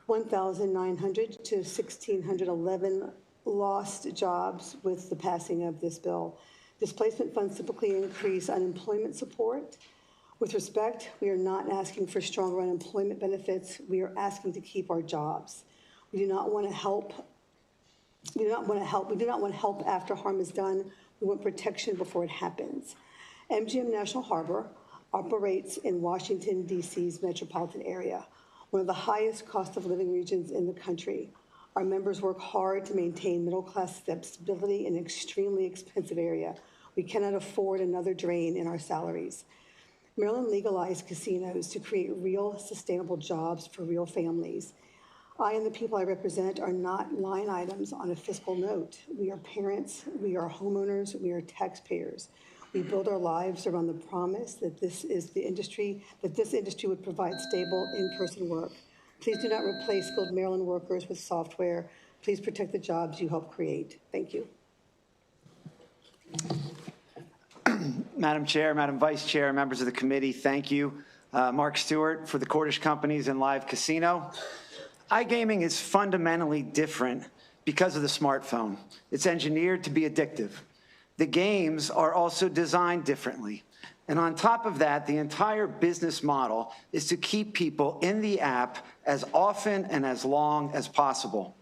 1,900 to 1,611 lost jobs with the passing of this bill. Displacement funds typically increase unemployment support. With respect, we are not asking for stronger unemployment benefits. We are asking to keep our jobs. We do not want to help. We do not want help after harm is done. We want protection before it happens. MGM National Harbor operates in Washington, D.C.'s metropolitan area, one of the highest cost of living regions in the country. Our members work hard to maintain middle-class stability in an extremely expensive area. We cannot afford another drain in our salaries. Maryland legalized casinos to create real, sustainable jobs for real families. I and the people I represent are not line items on a fiscal note. We are parents, we are homeowners, we are taxpayers. We build our lives around the promise that this industry would provide stable in-person work. Please do not replace skilled Maryland workers with software. Please protect the jobs you help create. Thank you. Madam Chair, Madam Vice Chair, members of the committee, thank you. Mark Stewart for the Cordish Companies and Live Casino. iGaming is fundamentally different because of the smartphone. It's engineered to be addictive. The games are also designed differently. And on top of that, the entire business model is to keep people in the app as often and as long as possible.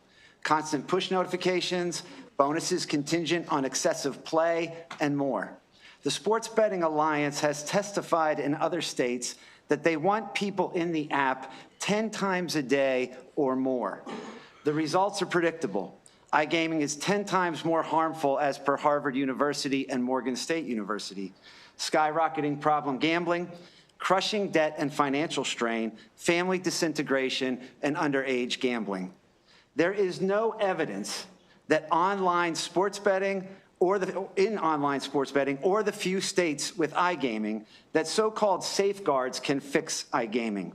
Constant push notifications, bonuses contingent on excessive play, and more. The Sports Betting Alliance has testified in other states that they want people in the app 10 times a day or more. The results are predictable. iGaming is 10 times more harmful as per Harvard University and Morgan State University. Skyrocketing problem gambling, crushing debt and financial strain, family disintegration, and underage gambling. There is no evidence that online sports betting or the few states with iGaming that so-called safeguards can fix iGaming.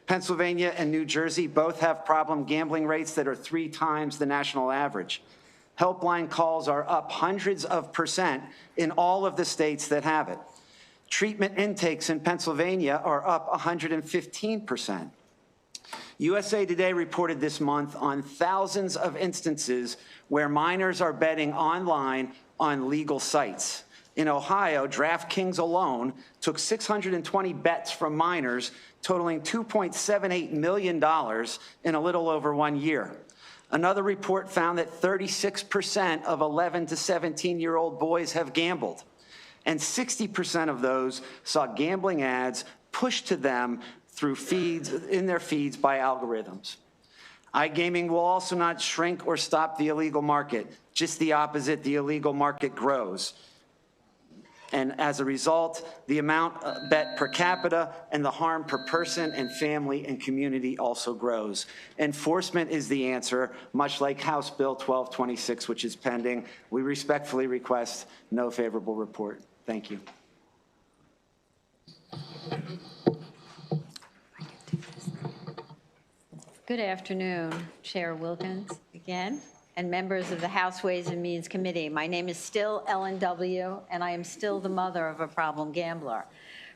Pennsylvania and New Jersey both have problem gambling rates that are 3 times the national average. Helpline calls are up hundreds of % in all of the states that have it. Treatment intakes in Pennsylvania are up 115%. USA Today reported this month on thousands of instances where minors are betting online on legal sites. In Ohio, DraftKings alone took 620 bets from minors, totaling $2.78 million in a little over 1 year. Another report found that 36% of 11 to 17-year-old boys have gambled, and 60% of those saw gambling ads pushed to them through in their feeds by algorithms. iGaming will also not shrink or stop the illegal market. Just the opposite, the illegal market grows. And as a result, the amount bet per capita and the harm per person and family and community also grows. Enforcement is the answer, much like House Bill 1226, which is pending. We respectfully request no favorable report. Thank you. Good afternoon, Chair Wilkins, again, and members of the House Ways and Means Committee. My name is still Ellen W., and I am still the mother of a problem gambler.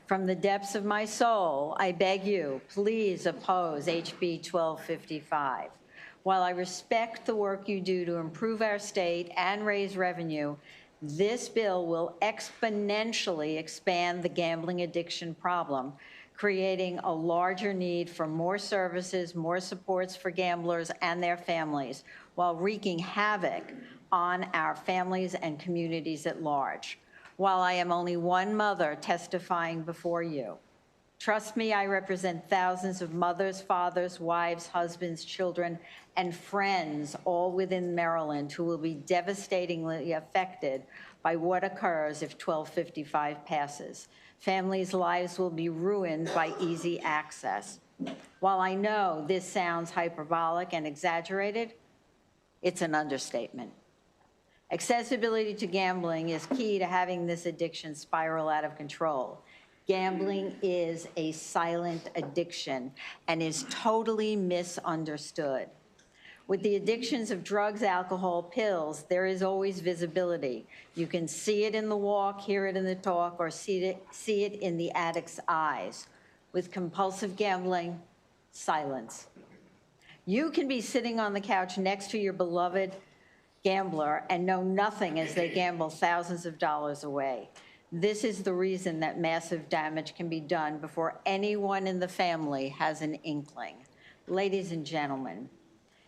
From the depths of my soul, I beg you, please oppose HB 1255. While I respect the work you do to improve our state and raise revenue, this bill will exponentially expand the gambling addiction problem, creating a larger need for more services, more supports for gamblers and their families, while wreaking havoc on our families and communities at large. While I am only one mother testifying before you, trust me, I represent thousands of mothers, fathers, wives, husbands, children, and friends, all within Maryland, who will be devastatingly affected by what occurs if 1255 passes. Families' lives will be ruined by easy access. While I know this sounds hyperbolic and exaggerated, it's an understatement. Accessibility to gambling is key to having this addiction spiral out of control. Gambling is a silent addiction and is totally misunderstood. With the addictions of drugs, alcohol, pills, there is always visibility. You can see it in the walk, hear it in the talk, or see it in the addict's eyes. With compulsive gambling, silence. You can be sitting on the couch next to your beloved gambler and know nothing as they gamble thousands of dollars away. This is the reason that massive damage can be done before anyone in the family has an inkling. Ladies and gentlemen,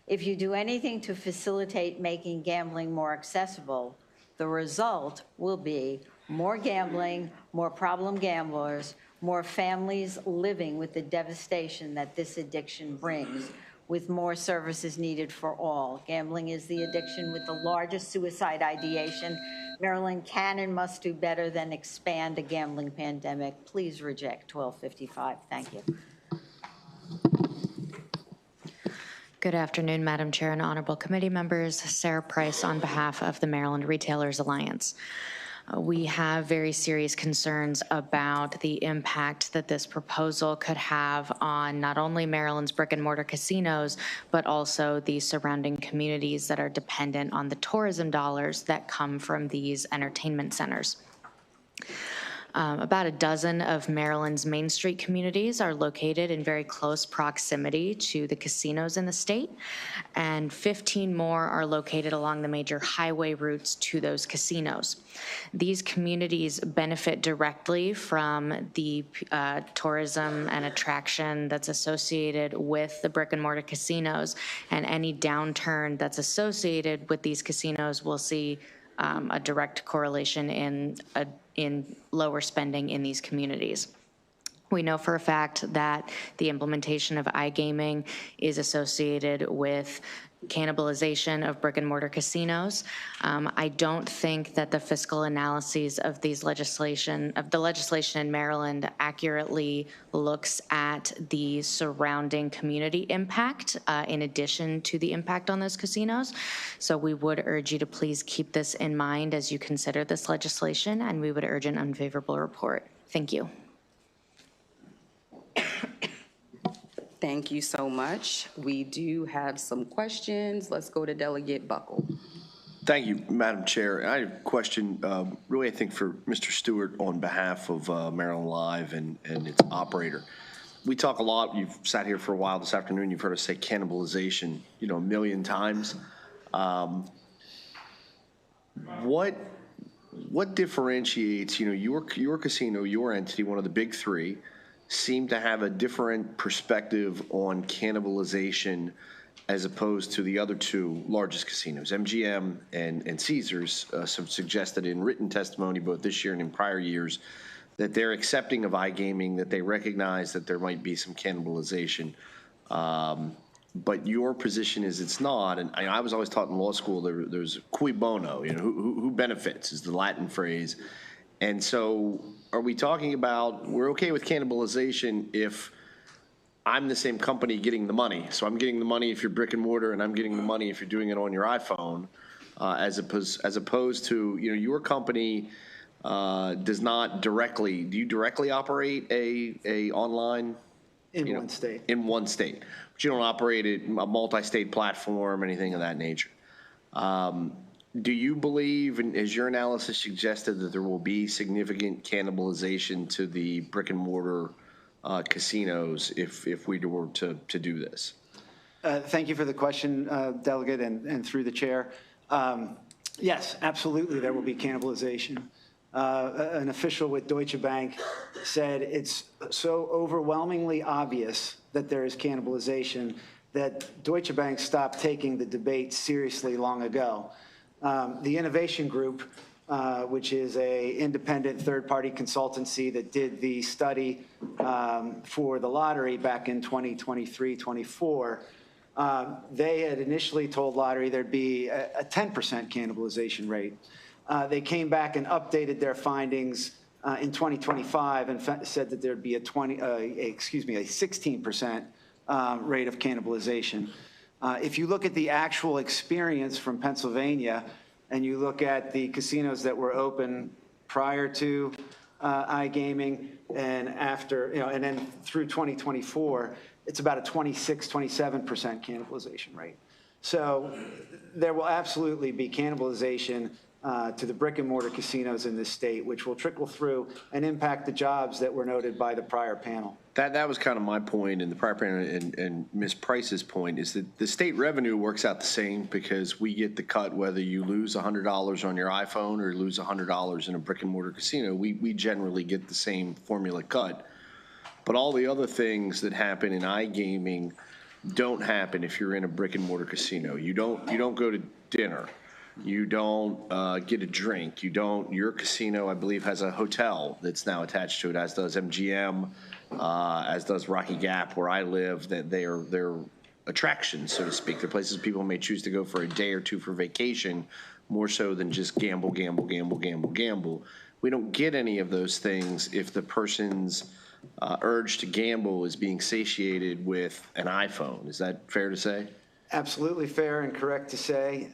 if you do anything to facilitate making gambling more accessible, the result will be more gambling, more problem gamblers, more families living with the devastation that this addiction brings, with more services needed for all. Gambling is the addiction with the largest suicide ideation. Maryland can and must do better than expand a gambling pandemic. Please reject 1255. Thank you. Good afternoon, Madam Chair and honorable committee members. Sarah Price on behalf of the Maryland Retailers Alliance. We have very serious concerns about the impact that this proposal could have on not only Maryland's brick and mortar casinos, but also the surrounding communities that are dependent on the tourism dollars that come from these entertainment centers. About a dozen of Maryland's Main Street communities are located in very close proximity to the casinos in the state, and 15 more are located along the major highway routes to those casinos. These communities benefit directly from the tourism and attraction that's associated with the brick and mortar casinos, and any downturn that's associated with these casinos will see a direct correlation in lower spending in these communities. We know for a fact that the implementation of iGaming is associated with cannibalization of brick and mortar casinos. I don't think that the fiscal analyses of the legislation in Maryland accurately looks at the surrounding community impact in addition to the impact on those casinos. So we would urge you to please keep this in mind as you consider this legislation, and we would urge an unfavorable report. Thank you. Thank you so much. We do have some questions. Let's go to Delegate Buckle. Thank you, Madam Chair. I have a question, really, I think, for Mr. Stewart on behalf of Maryland Live and its operator. We talk a lot. You've sat here for a while this afternoon. You've heard us say cannibalization, a million times. What differentiates, your casino, your entity, one of the big three, seem to have a different perspective on cannibalization as opposed to the other two largest casinos. MGM and Caesars have suggested in written testimony both this year and in prior years that they're accepting of iGaming, that they recognize that there might be some cannibalization. But your position is it's not. And I was always taught in law school there's cui bono, who benefits is the Latin phrase. And so are we talking about we're okay with cannibalization if I'm the same company getting the money? So I'm getting the money if you're brick and mortar, and I'm getting the money if you're doing it on your iPhone, as opposed to, your company does not directly, do you directly operate a online? In one state. In one state. But you don't operate a multi-state platform, anything of that nature. Do you believe, and as your analysis suggested, that there will be significant cannibalization to the brick and mortar casinos if we were to do this? Thank you for the question, Delegate, and through the chair. Yes, absolutely, there will be cannibalization. An official with Deutsche Bank said it's so overwhelmingly obvious that there is cannibalization that Deutsche Bank stopped taking the debate seriously long ago. The Innovation Group, which is an independent third-party consultancy that did the study for the lottery back in 2023-24, they had initially told lottery there'd be a 10% cannibalization rate. They came back and updated their findings in 2025 and said that there'd be a 16% rate of cannibalization. If you look at the actual experience from Pennsylvania and you look at the casinos that were open prior to iGaming and after, and then through 2024, it's about a 26, 27% cannibalization rate. So there will absolutely be cannibalization to the brick and mortar casinos in this state, which will trickle through and impact the jobs that were noted by the prior panel. That was kind of my point, and the prior panel and Ms. Price's point is that the state revenue works out the same because we get the cut whether you lose $100 on your iPhone or lose $100 in a brick and mortar casino. We generally get the same formula cut. But all the other things that happen in iGaming don't happen if you're in a brick and mortar casino. You don't go to dinner. You don't get a drink. Your casino, I believe, has a hotel that's now attached to it, as does MGM, as does Rocky Gap, where I live. That they're attractions, so to speak. They're places people may choose to go for a day or two for vacation, more so than just gamble. We don't get any of those things if the person's urge to gamble is being satiated with an iPhone. Is that fair to say? Absolutely fair and correct to say.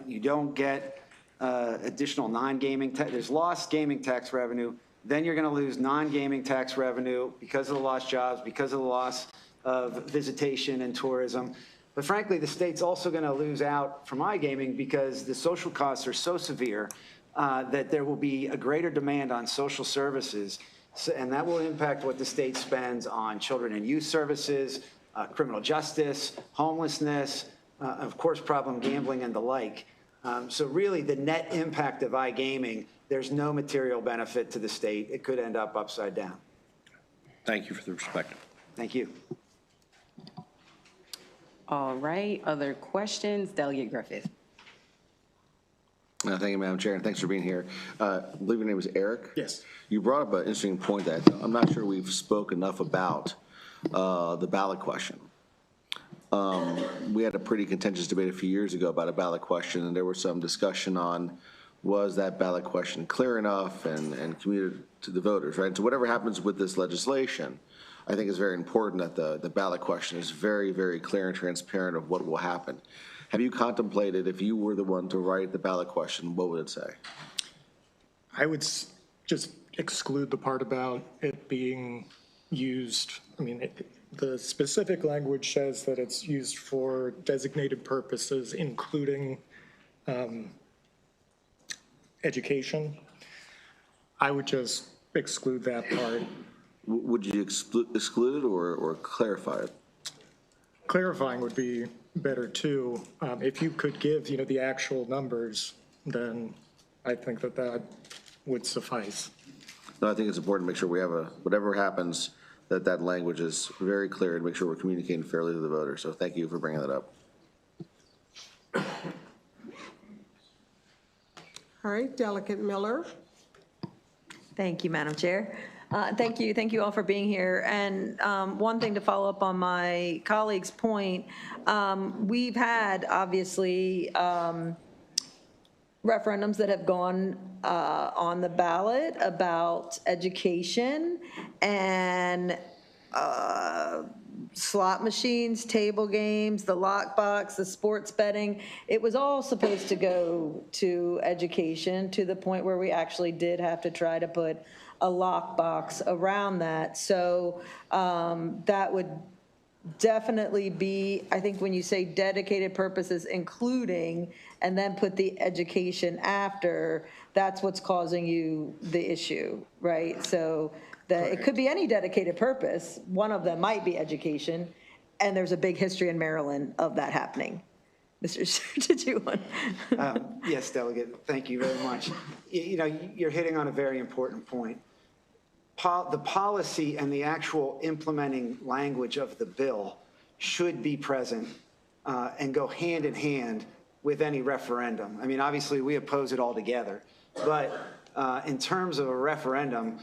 You don't get additional non-gaming tax. There's lost gaming tax revenue. Then you're going to lose non-gaming tax revenue because of the lost jobs, because of the loss of visitation and tourism. But frankly, the state's also going to lose out from iGaming because the social costs are so severe that there will be a greater demand on social services. And that will impact what the state spends on children and youth services, criminal justice, homelessness, of course, problem gambling and the like. So really, the net impact of iGaming, there's no material benefit to the state. It could end up upside down. Thank you for the perspective. Thank you. All right, other questions? Delegate Griffith. Thank you, Madam Chair, and thanks for being here. I believe your name is Eric? Yes. You brought up an interesting point that I'm not sure we've spoke enough about the ballot question. We had a pretty contentious debate a few years ago about a ballot question, and there was some discussion on was that ballot question clear enough and communicated to the voters, right? And so whatever happens with this legislation, I think it's very important that the ballot question is very, very clear and transparent of what will happen. Have you contemplated, if you were the one to write the ballot question, what would it say? I would just exclude the part about it being used. I mean, the specific language says that it's used for designated purposes, including education. I would just exclude that part. Would you exclude it or clarify it? Clarifying would be better too. If you could give, the actual numbers, then I think that would suffice. No, I think it's important to make sure we have whatever happens, that language is very clear and make sure we're communicating fairly to the voters. So thank you for bringing that up. All right, Delegate Miller. Thank you, Madam Chair. Thank you all for being here. And one thing to follow up on my colleague's point, we've had obviously referendums that have gone on the ballot about education and slot machines, table games, the lockbox, the sports betting. It was all supposed to go to education to the point where we actually did have to try to put a lockbox around that. So that would definitely be, I think when you say dedicated purposes, including, and then put the education after, that's what's causing you the issue, right? So it could be any dedicated purpose. One of them might be education, and there's a big history in Maryland of that happening. Mr. Did you want? Yes, Delegate, thank you very much. You're hitting on a very important point. The policy and the actual implementing language of the bill should be present and go hand in hand with any referendum. I mean, obviously, we oppose it altogether, but in terms of a referendum,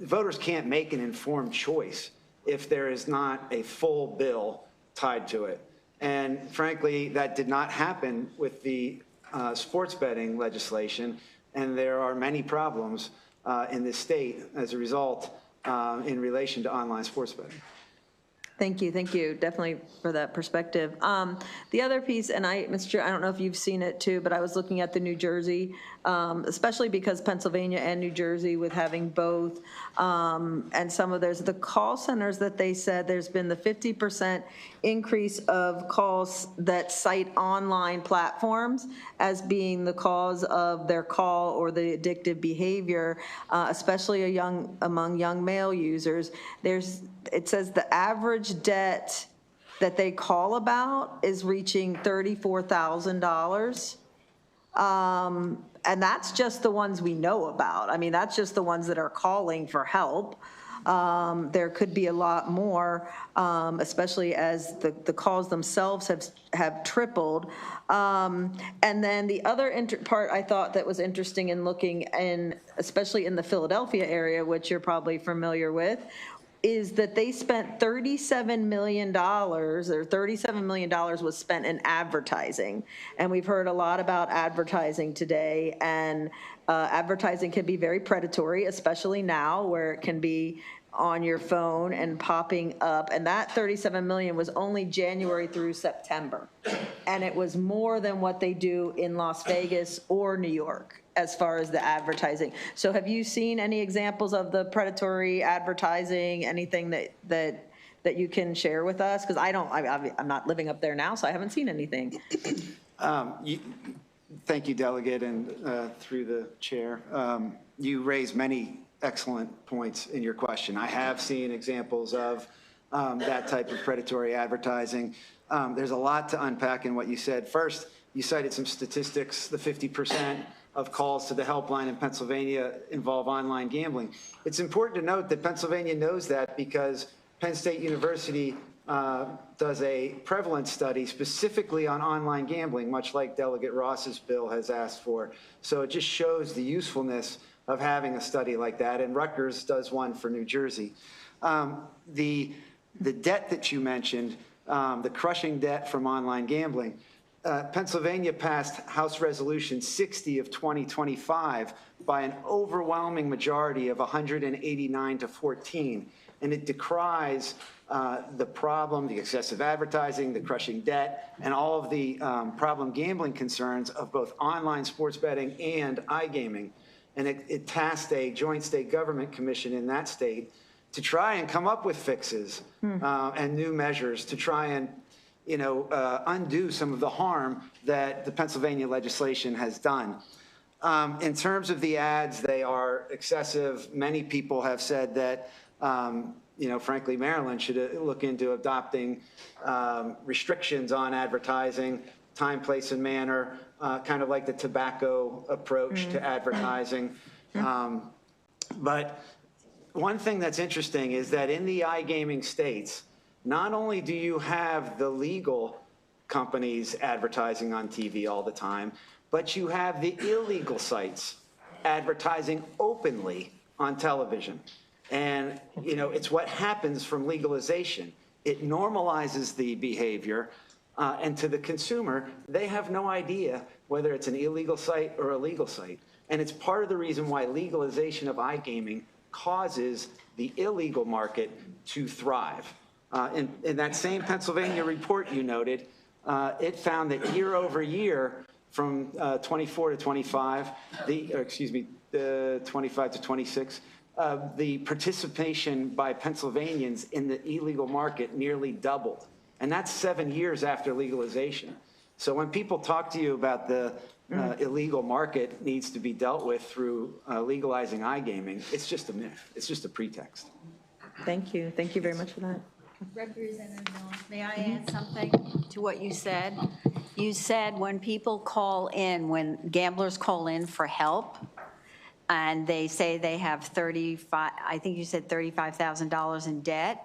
voters can't make an informed choice if there is not a full bill tied to it. And frankly, that did not happen with the sports betting legislation, and there are many problems in this state as a result in relation to online sports betting. Thank you, definitely for that perspective. The other piece, and Mr. Chair, I don't know if you've seen it too, but I was looking at the New Jersey, especially because Pennsylvania and New Jersey with having both, and there's the call centers that they said there's been the 50% increase of calls that cite online platforms as being the cause of their call or the addictive behavior, especially among young male users. It says the average debt that they call about is reaching $34,000. And that's just the ones we know about. I mean, that's just the ones that are calling for help. There could be a lot more, especially as the calls themselves have tripled. And then the other part I thought that was interesting in looking in, especially in the Philadelphia area, which you're probably familiar with, is that they spent $37 million, or $37 million was spent in advertising. And we've heard a lot about advertising today, and advertising can be very predatory, especially now where it can be on your phone and popping up. And that $37 million was only January through September. And it was more than what they do in Las Vegas or New York as far as the advertising. So have you seen any examples of the predatory advertising, anything that you can share with us? Because I'm not living up there now, so I haven't seen anything. Thank you, Delegate, and through the chair. You raised many excellent points in your question. I have seen examples of that type of predatory advertising. There's a lot to unpack in what you said. First, you cited some statistics, the 50% of calls to the helpline in Pennsylvania involve online gambling. It's important to note that Pennsylvania knows that because Penn State University does a prevalence study specifically on online gambling, much like Delegate Ross's bill has asked for. So it just shows the usefulness of having a study like that, and Rutgers does one for New Jersey. The debt that you mentioned, the crushing debt from online gambling, Pennsylvania passed House Resolution 60 of 2025 by an overwhelming majority of 189 to 14, and it decries the problem, the excessive advertising, the crushing debt, and all of the problem gambling concerns of both online sports betting and iGaming. And it tasked a joint state government commission in that state to try and come up with fixes and new measures to try and undo some of the harm that the Pennsylvania legislation has done. In terms of the ads, they are excessive. Many people have said that, frankly, Maryland should look into adopting restrictions on advertising, time, place, and manner, kind of like the tobacco approach to advertising. But one thing that's interesting is that in the iGaming states, not only do you have the legal companies advertising on TV all the time, but you have the illegal sites advertising openly on television. And, it's what happens from legalization. It normalizes the behavior, and to the consumer, they have no idea whether it's an illegal site or a legal site. And it's part of the reason why legalization of iGaming causes the illegal market to thrive. In that same Pennsylvania report you noted, it found that year over year, from 24 to 25, 25 to 26, the participation by Pennsylvanians in the illegal market nearly doubled. And that's 7 years after legalization. So when people talk to you about the illegal market needs to be dealt with through legalizing iGaming, it's just a myth. It's just a pretext. Thank you. Thank you very much for that. Representative Miller, may I add something to what you said? You said when people call in, when gamblers call in for help, and they say they have I think you said $35,000 in debt.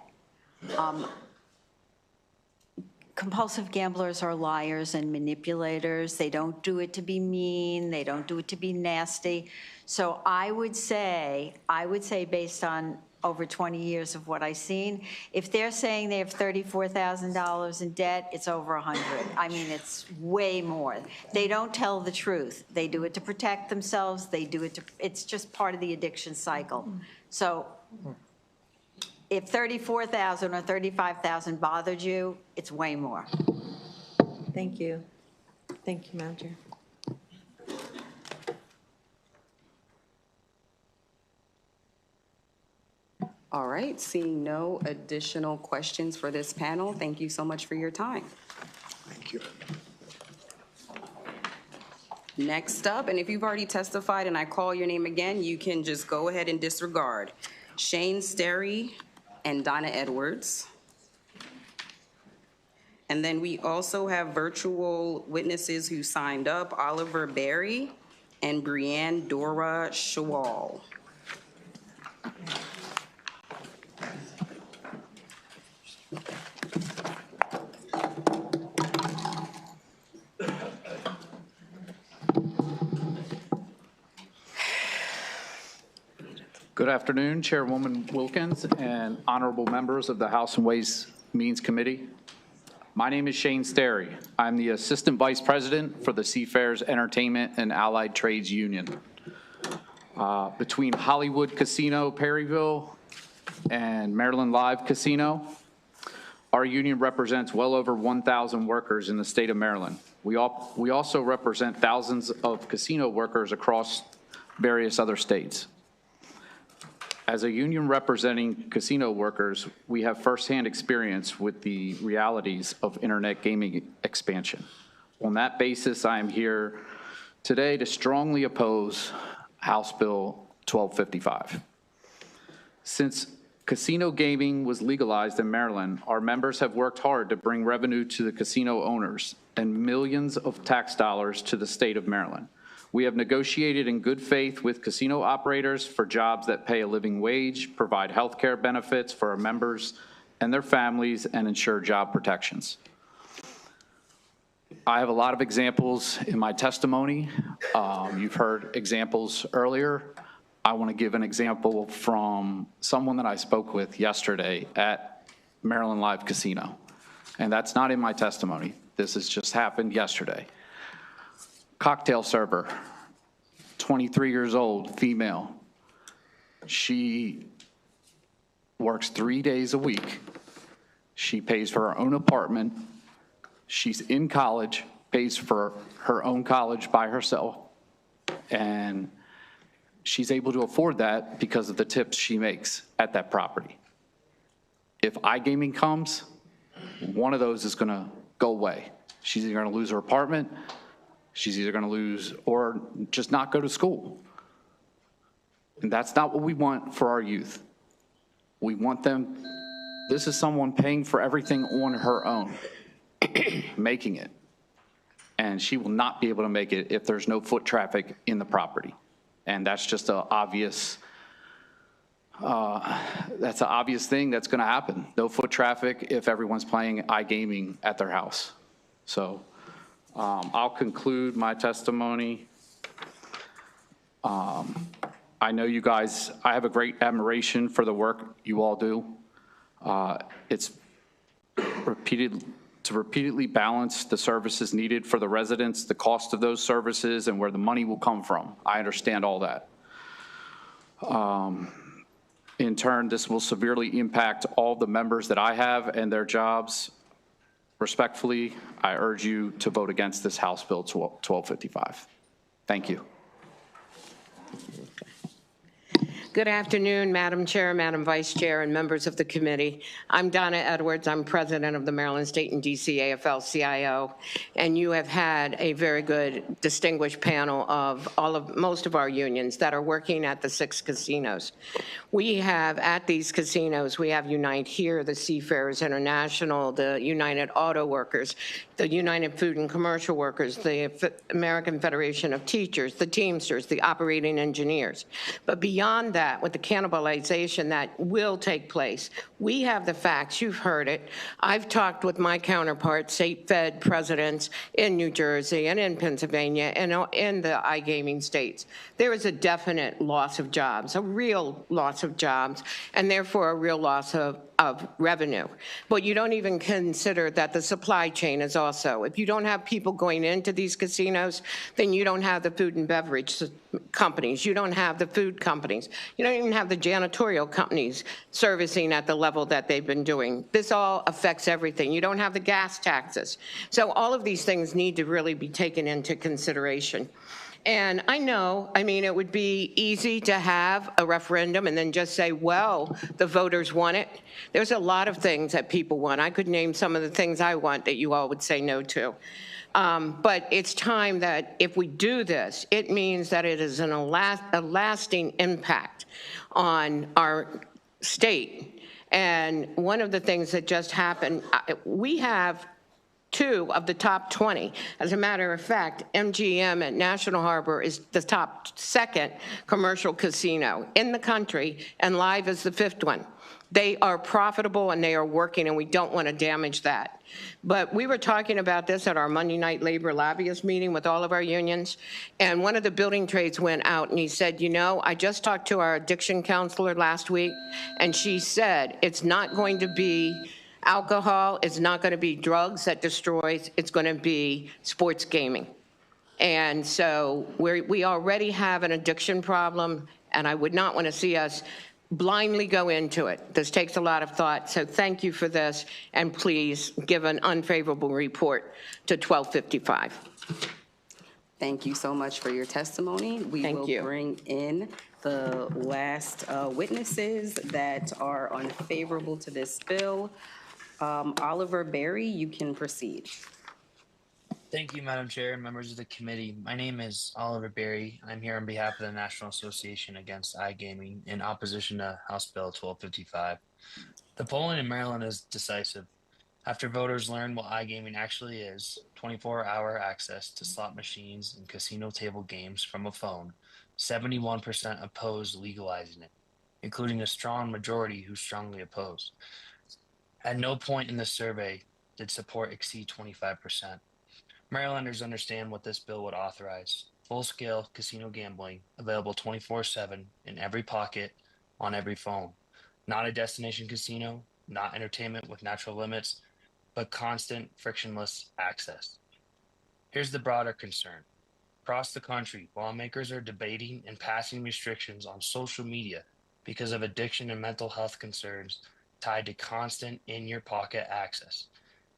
Compulsive gamblers are liars and manipulators. They don't do it to be mean. They don't do it to be nasty. So I would say based on over 20 years of what I've seen, if they're saying they have $34,000 in debt, it's over 100. I mean, it's way more. They don't tell the truth. They do it to protect themselves. They do it it's just part of the addiction cycle. So if 34,000 or 35,000 bothered you, it's way more. Thank you. Thank you, Madam Chair. All right, seeing no additional questions for this panel, thank you so much for your time. Thank you. Next up, and if you've already testified and I call your name again, you can just go ahead and disregard. Shane Sterry and Donna Edwards. And then we also have virtual witnesses who signed up, Oliver Berry and Brianne Dora Shawal. Good afternoon, Chairwoman Wilkins and honorable members of the House and Ways Means Committee. My name is Shane Sterry. I'm the Assistant Vice President for the Seafarers Entertainment and Allied Trades Union. Between Hollywood Casino Perryville and Maryland Live Casino, our union represents well over 1,000 workers in the state of Maryland. We also represent thousands of casino workers across various other states. As a union representing casino workers, we have firsthand experience with the realities of internet gaming expansion. On that basis, I am here today to strongly oppose House Bill 1255. Since casino gaming was legalized in Maryland, our members have worked hard to bring revenue to the casino owners and millions of tax dollars to the state of Maryland. We have negotiated in good faith with casino operators for jobs that pay a living wage, provide health care benefits for our members and their families, and ensure job protections. I have a lot of examples in my testimony. You've heard examples earlier. I want to give an example from someone that I spoke with yesterday at Maryland Live Casino. And that's not in my testimony. This has just happened yesterday. Cocktail server, 23 years old, female. She works 3 days a week. She pays for her own apartment. She's in college, pays for her own college by herself. And she's able to afford that because of the tips she makes at that property. If iGaming comes, one of those is gonna go away. She's either gonna lose her apartment, she's either gonna lose or just not go to school. And that's not what we want for our youth. We want them, this is someone paying for everything on her own, making it. And she will not be able to make it if there's no foot traffic in the property. And that's just an obvious, that's an obvious thing that's gonna happen. No foot traffic if everyone's playing iGaming at their house. So I'll conclude my testimony. I know you guys, I have a great admiration for the work you all do. It's to repeatedly balance the services needed for the residents, the cost of those services, and where the money will come from. I understand all that. In turn, this will severely impact all the members that I have and their jobs. Respectfully, I urge you to vote against this House Bill 1255. Thank you. Good afternoon, Madam Chair, Madam Vice Chair, and members of the committee. I'm Donna Edwards. I'm president of the Maryland State and DC AFL-CIO, and you have had a very good, distinguished panel of most of our unions that are working at the 6 casinos. We have, at these casinos, we have Unite Here, the Seafarers International, the United Auto Workers, the United Food and Commercial Workers, the American Federation of Teachers, the Teamsters, the operating engineers. But beyond that, with the cannibalization that will take place, we have the facts. You've heard it. I've talked with my counterparts, state Fed presidents in New Jersey and in Pennsylvania and in the iGaming states. There is a definite loss of jobs, a real loss of jobs, and therefore a real loss of revenue. But you don't even consider that the supply chain is also, if you don't have people going into these casinos, then you don't have the food and beverage companies. You don't have the food companies. You don't even have the janitorial companies servicing at the level that they've been doing. This all affects everything. You don't have the gas taxes. So all of these things need to really be taken into consideration. And I know, I mean, it would be easy to have a referendum and then just say, well, the voters want it. There's a lot of things that people want. I could name some of the things I want that you all would say no to. But it's time that if we do this, it means that it is a lasting impact on our state. And one of the things that just happened, we have 2 of the top 20. As a matter of fact, MGM at National Harbor is the top 2nd commercial casino in the country, and Live is the 5th one. They are profitable and they are working, and we don't want to damage that. But we were talking about this at our Monday night labor lobbyist meeting with all of our unions, and one of the building trades went out and he said, you know, I just talked to our addiction counselor last week, and she said it's not going to be alcohol, it's not going to be drugs that destroys, it's going to be sports gaming. And so we already have an addiction problem, and I would not want to see us blindly go into it. This takes a lot of thought, so thank you for this, and please give an unfavorable report to 1255. Thank you so much for your testimony. We will bring in the last witnesses that are unfavorable to this bill. Oliver Berry, you can proceed. Thank you, Madam Chair and members of the committee. My name is Oliver Berry. I'm here on behalf of the National Association Against iGaming in opposition to House Bill 1255. The polling in Maryland is decisive. After voters learn what iGaming actually is, 24-hour access to slot machines and casino table games from a phone, 71% oppose legalizing it, including a strong majority who strongly oppose. At no point in the survey did support exceed 25%. Marylanders understand what this bill would authorize: full-scale casino gambling available 24/7 in every pocket, on every phone. Not a destination casino, not entertainment with natural limits, but constant, frictionless access. Here's the broader concern. Across the country, lawmakers are debating and passing restrictions on social media because of addiction and mental health concerns tied to constant in-your-pocket access.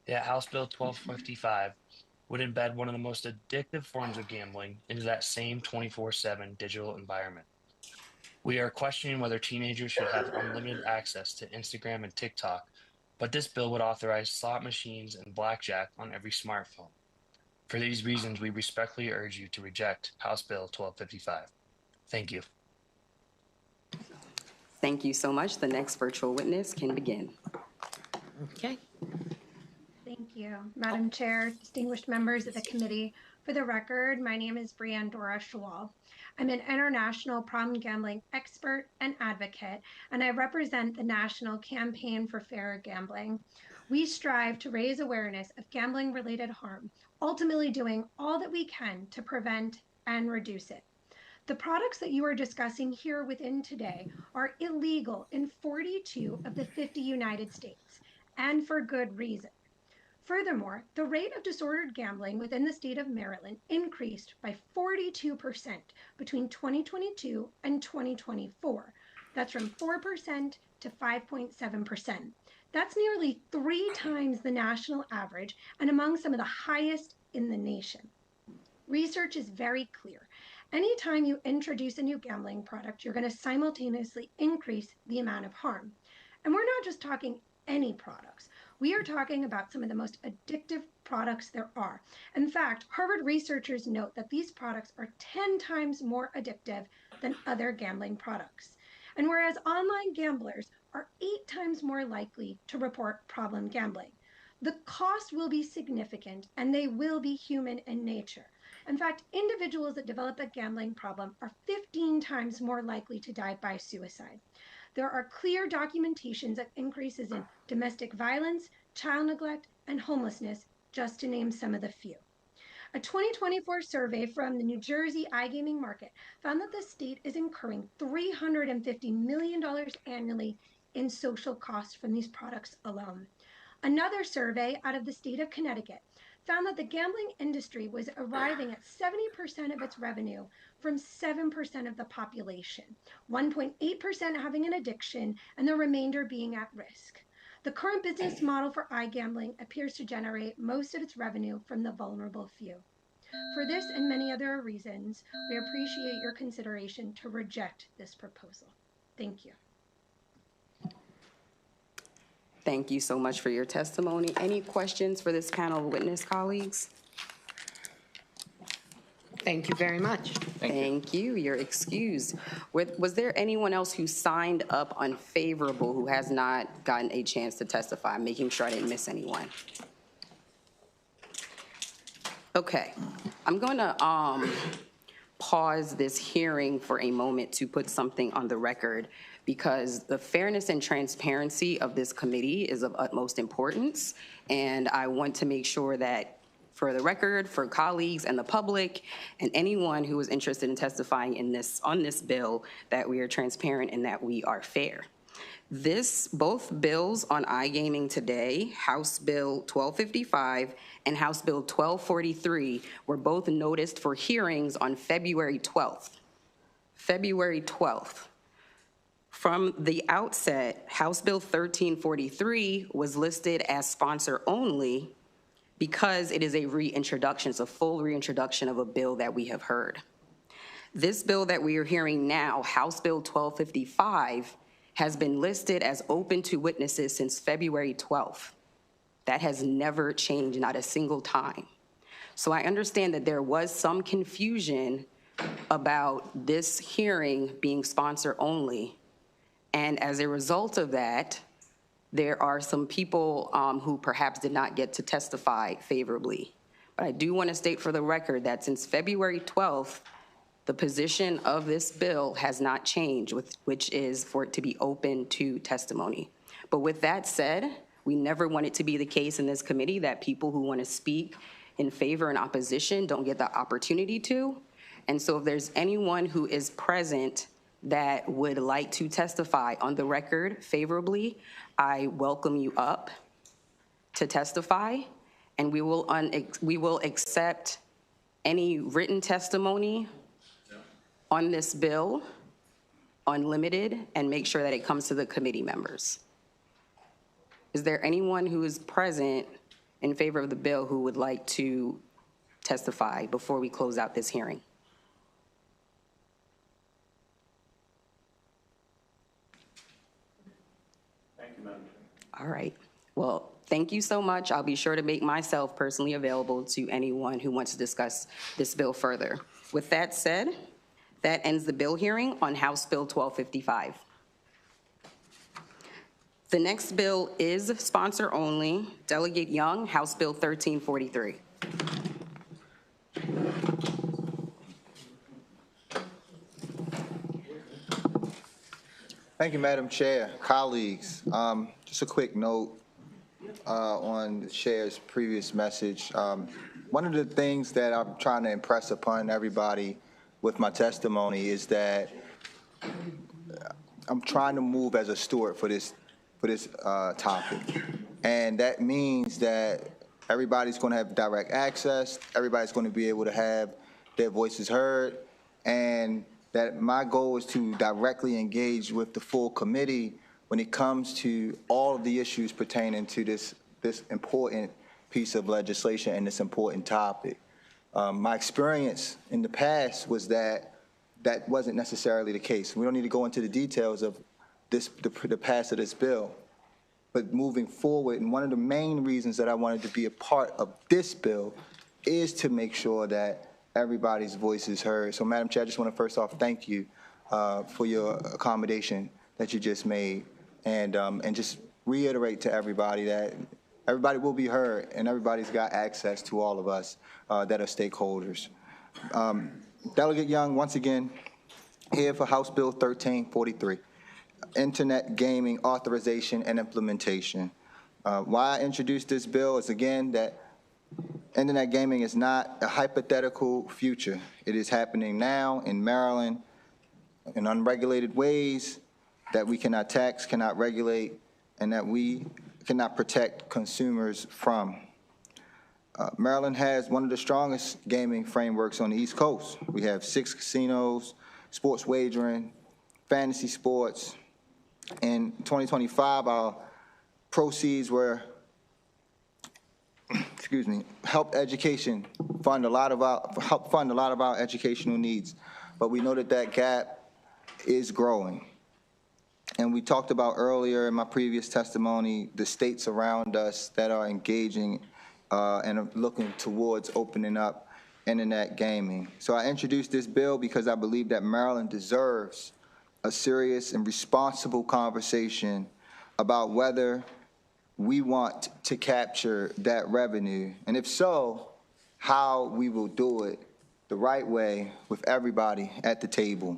Yet House Bill 1255 would embed one of the most addictive forms of gambling into that same 24/7 digital environment. We are questioning whether teenagers should have unlimited access to Instagram and TikTok, but this bill would authorize slot machines and blackjack on every smartphone. For these reasons, we respectfully urge you to reject House Bill 1255. Thank you. Thank you so much. The next virtual witness can begin. Okay. Thank you, Madam Chair, distinguished members of the committee. For the record, my name is Brianne Dora Schwal. I'm an international problem gambling expert and advocate, and I represent the National Campaign for Fairer Gambling. We strive to raise awareness of gambling-related harm, ultimately doing all that we can to prevent and reduce it. The products that you are discussing here within today are illegal in 42 of the 50 United States, and for good reason. Furthermore, the rate of disordered gambling within the state of Maryland increased by 42% between 2022 and 2024. That's from 4% to 5.7%. That's nearly 3 times the national average and among some of the highest in the nation. Research is very clear. Anytime you introduce a new gambling product, you're going to simultaneously increase the amount of harm. And we're not just talking any products. We are talking about some of the most addictive products there are. In fact, Harvard researchers note that these products are 10 times more addictive than other gambling products. And whereas online gamblers are 8 times more likely to report problem gambling, the cost will be significant and they will be human in nature. In fact, individuals that develop a gambling problem are 15 times more likely to die by suicide. There are clear documentations of increases in domestic violence, child neglect, and homelessness, just to name some of the few. A 2024 survey from the New Jersey iGaming market found that the state is incurring $350 million annually in social costs from these products alone. Another survey out of the state of Connecticut found that the gambling industry was arriving at 70% of its revenue from 7% of the population, 1.8% having an addiction, and the remainder being at risk. The current business model for iGambling appears to generate most of its revenue from the vulnerable few. For this and many other reasons, we appreciate your consideration to reject this proposal. Thank you. Thank you so much for your testimony. Any questions for this panel of witness colleagues? Thank you very much. Thank you. You're excused. Was there anyone else who signed up unfavorable who has not gotten a chance to testify? Making sure I didn't miss anyone. Okay, I'm going to pause this hearing for a moment to put something on the record, because the fairness and transparency of this committee is of utmost importance, and I want to make sure that for the record, for colleagues and the public, and anyone who is interested in testifying on this bill, that we are transparent and that we are fair. Both bills on iGaming today, House Bill 1255 and House Bill 1243, were both noticed for hearings on February 12th. February 12th. From the outset, House Bill 1343 was listed as sponsor only because it is a reintroduction, it's a full reintroduction of a bill that we have heard. This bill that we are hearing now, House Bill 1255, has been listed as open to witnesses since February 12th. That has never changed, not a single time. So I understand that there was some confusion about this hearing being sponsor only. And as a result of that, there are some people who perhaps did not get to testify favorably. But I do want to state for the record that since February 12th, the position of this bill has not changed, which is for it to be open to testimony. But with that said, we never want it to be the case in this committee that people who want to speak in favor and opposition don't get the opportunity to. And so if there's anyone who is present that would like to testify on the record favorably, I welcome you up to testify, and we will accept any written testimony on this bill, unlimited, and make sure that it comes to the committee members. Is there anyone who is present in favor of the bill who would like to testify before we close out this hearing? All right. Well, thank you so much. I'll be sure to make myself personally available to anyone who wants to discuss this bill further. With that said, that ends the bill hearing on House Bill 1255. The next bill is sponsor only. Delegate Young, House Bill 1343. Thank you, Madam Chair, colleagues. Just a quick note on the chair's previous message. One of the things that I'm trying to impress upon everybody with my testimony is that I'm trying to move as a steward for this topic. And that means that everybody's going to have direct access, everybody's going to be able to have their voices heard, and that my goal is to directly engage with the full committee when it comes to all of the issues pertaining to this important piece of legislation and this important topic. My experience in the past was that wasn't necessarily the case. We don't need to go into the details of the pass of this bill, but moving forward, and one of the main reasons that I wanted to be a part of this bill is to make sure that everybody's voice is heard. So, Madam Chair, I just want to first off thank you for your accommodation that you just made, and just reiterate to everybody that everybody will be heard and everybody's got access to all of us that are stakeholders. Delegate Young, once again, here for House Bill 1343, Internet Gaming Authorization and Implementation. Why I introduced this bill is, again, that Internet gaming is not a hypothetical future. It is happening now in Maryland in unregulated ways that we cannot tax, cannot regulate, and that we cannot protect consumers from. Maryland has one of the strongest gaming frameworks on the East Coast. We have 6 casinos, sports wagering, fantasy sports. In 2025, our proceeds were, helped education fund a lot of our educational needs. But we know that that gap is growing. And we talked about earlier in my previous testimony, the states around us that are engaging and are looking towards opening up internet gaming. So I introduced this bill because I believe that Maryland deserves a serious and responsible conversation about whether we want to capture that revenue, and if so, how we will do it the right way with everybody at the table.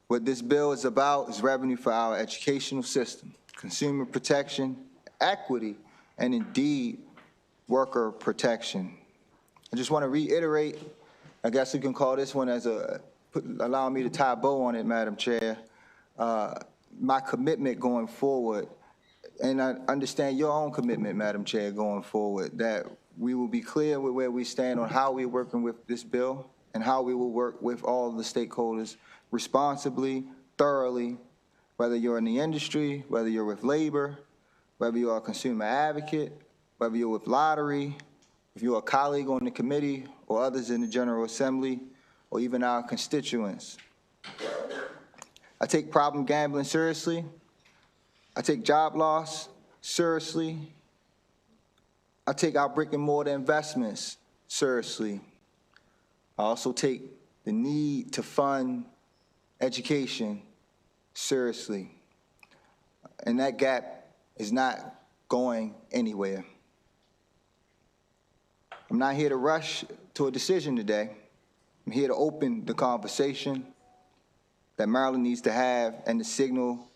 What this bill is about is revenue for our educational system, consumer protection, equity, and indeed, worker protection. I just want to reiterate, I guess you can call this one as allow me to tie a bow on it, Madam Chair, my commitment going forward, and I understand your own commitment, Madam Chair, going forward, that we will be clear with where we stand on how we're working with this bill and how we will work with all of the stakeholders responsibly, thoroughly, whether you're in the industry, whether you're with labor, whether you're a consumer advocate, whether you're with lottery, if you're a colleague on the committee or others in the General Assembly, or even our constituents. I take problem gambling seriously. I take job loss seriously. I take our brick and mortar investments seriously. I also take the need to fund education seriously. And that gap is not going anywhere. I'm not here to rush to a decision today. I'm here to open the conversation that Maryland needs to have and to signal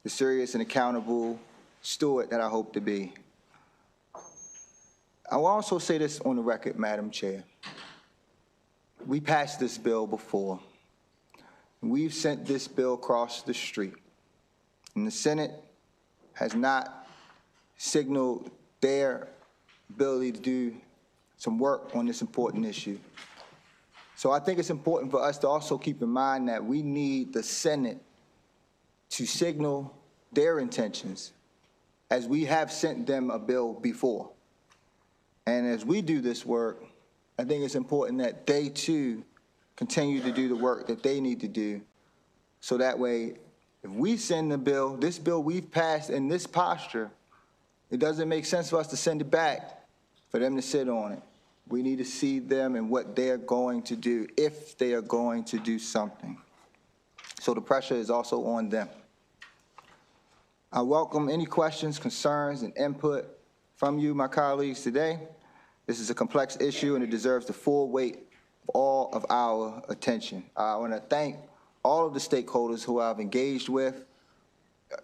the serious and accountable steward that I hope to be. I will also say this on the record, Madam Chair. We passed this bill before. We've sent this bill across the street, and the Senate has not signaled their ability to do some work on this important issue. So I think it's important for us to also keep in mind that we need the Senate to signal their intentions, as we have sent them a bill before. And as we do this work, I think it's important that they too continue to do the work that they need to do, so that way, if we send the bill, this bill we've passed in this posture, it doesn't make sense for us to send it back for them to sit on it. We need to see them and what they're going to do, if they are going to do something. So the pressure is also on them. I welcome any questions, concerns, and input from you, my colleagues, today. This is a complex issue, and it deserves the full weight of all of our attention. I want to thank all of the stakeholders who I've engaged with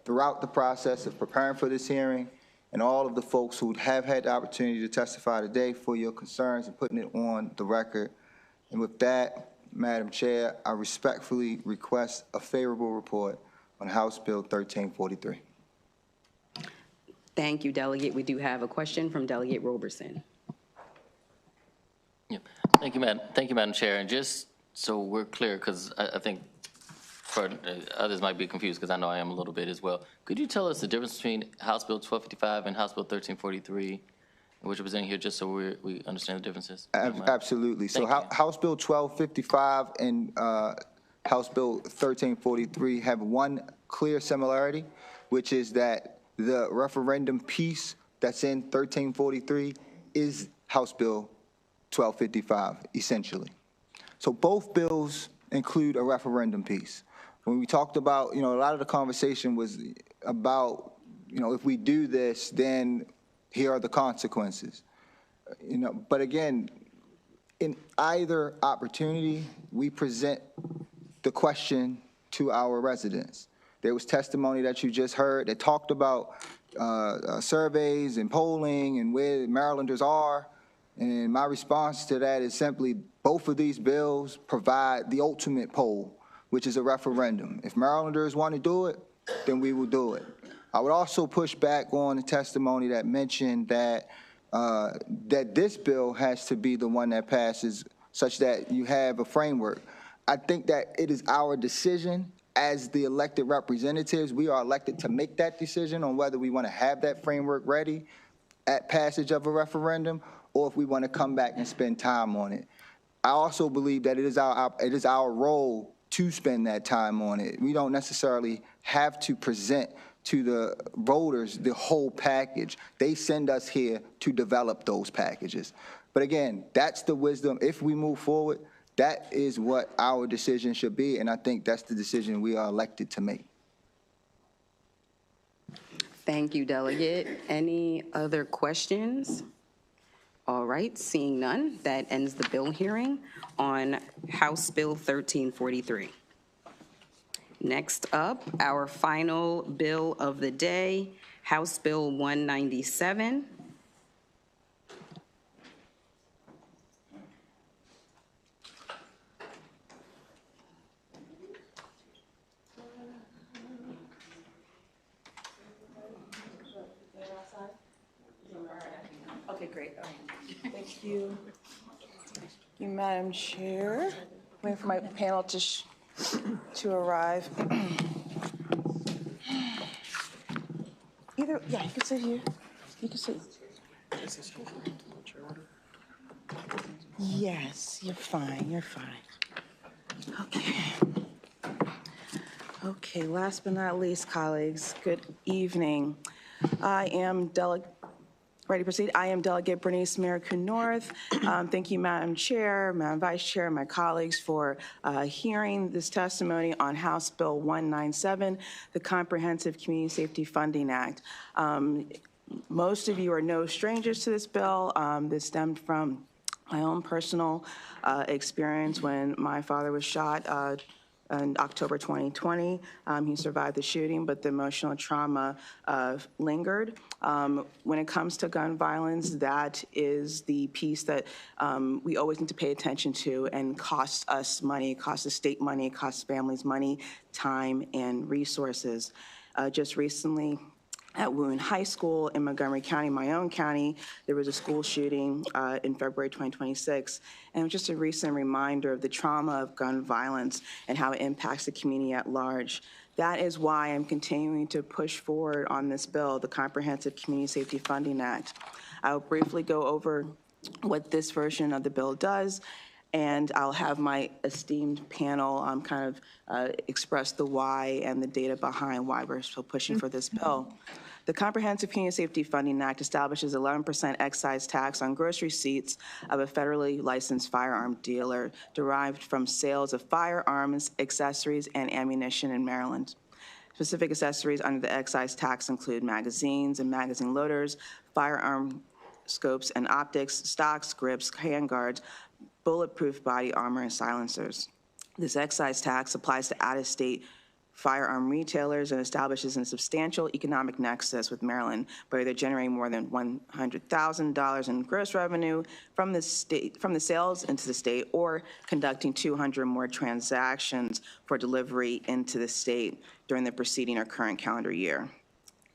throughout the process of preparing for this hearing, and all of the folks who have had the opportunity to testify today for your concerns and putting it on the record. And with that, Madam Chair, I respectfully request a favorable report on House Bill 1343. Thank you, Delegate. We do have a question from Delegate Roberson. Yeah. Thank you, Madam Chair. And just so we're clear, because I think for others might be confused, because I know I am a little bit as well. Could you tell us the difference between House Bill 1255 and House Bill 1343, which are presented here, just so we understand the differences? Absolutely. So House Bill 1255 and House Bill 1343 have one clear similarity, which is that the referendum piece that's in 1343 is House Bill 1255, essentially. So both bills include a referendum piece. When we talked about, a lot of the conversation was about, if we do this, then here are the consequences. But again, in either opportunity, we present the question to our residents. There was testimony that you just heard that talked about surveys and polling and where Marylanders are. And my response to that is simply both of these bills provide the ultimate poll, which is a referendum. If Marylanders want to do it, then we will do it. I would also push back on the testimony that mentioned that that this bill has to be the one that passes such that you have a framework. I think that it is our decision as the elected representatives. We are elected to make that decision on whether we want to have that framework ready at passage of a referendum or if we want to come back and spend time on it. I also believe that it is our role to spend that time on it. We don't necessarily have to present to the voters the whole package. They send us here to develop those packages. But again, that's the wisdom. If we move forward, that is what our decision should be, and I think that's the decision we are elected to make. Thank you, Delegate. Any other questions? All right, seeing none, that ends the bill hearing on House Bill 1343. Next up, our final bill of the day, House Bill 197. Okay, great. All right. Thank you. Thank you, Madam Chair. Waiting for my panel to arrive. Yeah, you can sit here. You can sit. Yes, you're fine. You're fine. Okay. Okay, last but not least, colleagues, good evening. Ready to proceed? I am Delegate Bernice Maricoon North. Thank you, Madam Chair, Madam Vice Chair, and my colleagues for hearing this testimony on House Bill 197, the Comprehensive Community Safety Funding Act. Most of you are no strangers to this bill. This stemmed from my own personal experience when my father was shot in October 2020. He survived the shooting, but the emotional trauma lingered. When it comes to gun violence, that is the piece that we always need to pay attention to and costs us money, costs the state money, costs families money, time, and resources. Just recently, at Woon High School in Montgomery County, my own county, there was a school shooting in February 2026. And it was just a recent reminder of the trauma of gun violence and how it impacts the community at large. That is why I'm continuing to push forward on this bill, the Comprehensive Community Safety Funding Act. I'll briefly go over what this version of the bill does, and I'll have my esteemed panel express the why and the data behind why we're still pushing for this bill. The Comprehensive Community Safety Funding Act establishes 11% excise tax on gross receipts of a federally licensed firearm dealer derived from sales of firearms, accessories, and ammunition in Maryland. Specific accessories under the excise tax include magazines and magazine loaders, firearm scopes and optics, stocks, grips, handguards, bulletproof body armor, and silencers. This excise tax applies to out-of-state firearm retailers and establishes a substantial economic nexus with Maryland, where they're generating more than $100,000 in gross revenue from the sales into the state, or conducting 200 more transactions for delivery into the state during the preceding or current calendar year.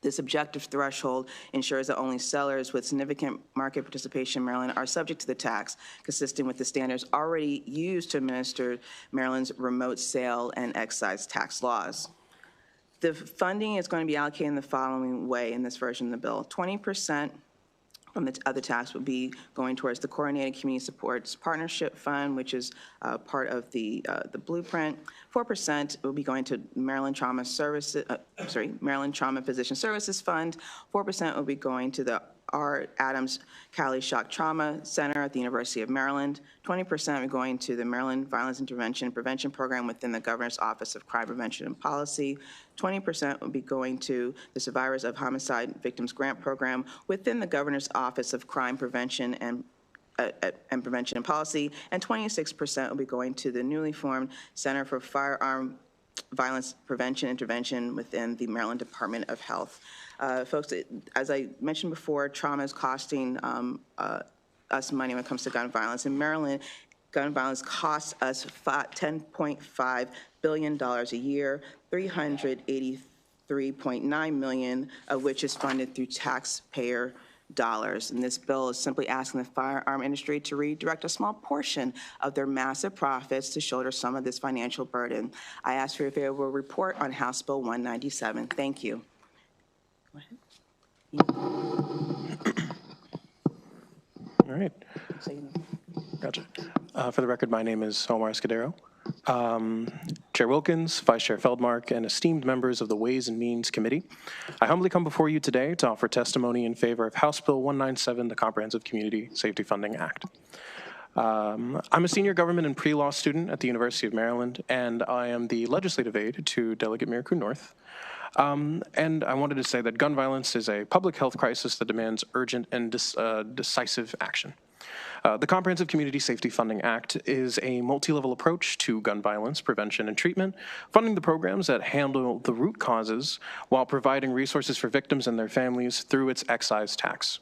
This objective threshold ensures that only sellers with significant market participation in Maryland are subject to the tax, consistent with the standards already used to administer Maryland's remote sale and excise tax laws. The funding is going to be allocated in the following way in this version of the bill. 20% from the other tax would be going towards the Coordinated Community Supports Partnership Fund, which is part of the blueprint. 4% will be going to Maryland Trauma Physician Services Fund. 4% will be going to the R. Adams Cali Shock Trauma Center at the University of Maryland. 20% are going to the Maryland Violence Intervention and Prevention Program within the Governor's Office of Crime Prevention and Policy. 20% will be going to the Survivors of Homicide Victims Grant Program within the Governor's Office of Crime Prevention and Prevention and Policy, and 26% will be going to the newly formed Center for Firearm Violence Prevention Intervention within the Maryland Department of Health. Folks, as I mentioned before, trauma is costing us money when it comes to gun violence. In Maryland, gun violence costs us $10.5 billion a year, $383.9 million of which is funded through taxpayer And this bill is simply asking the firearm industry to redirect a small portion of their massive profits to shoulder some of this financial burden. I ask for a favorable report on House Bill 197. Thank you. All right. Gotcha. For the record, my name is Omar Escudero. Chair Wilkins, Vice Chair Feldmark, and esteemed members of the Ways and Means Committee, I humbly come before you today to offer testimony in favor of House Bill 197, the Comprehensive Community Safety Funding Act. I'm a senior government and pre-law student at the University of Maryland, and I am the legislative aide to Delegate Miraku North. And I wanted to say that gun violence is a public health crisis that demands urgent and decisive action. The Comprehensive Community Safety Funding Act is a multi-level approach to gun violence prevention and treatment, funding the programs that handle the root causes while providing resources for victims and their families through its excise tax.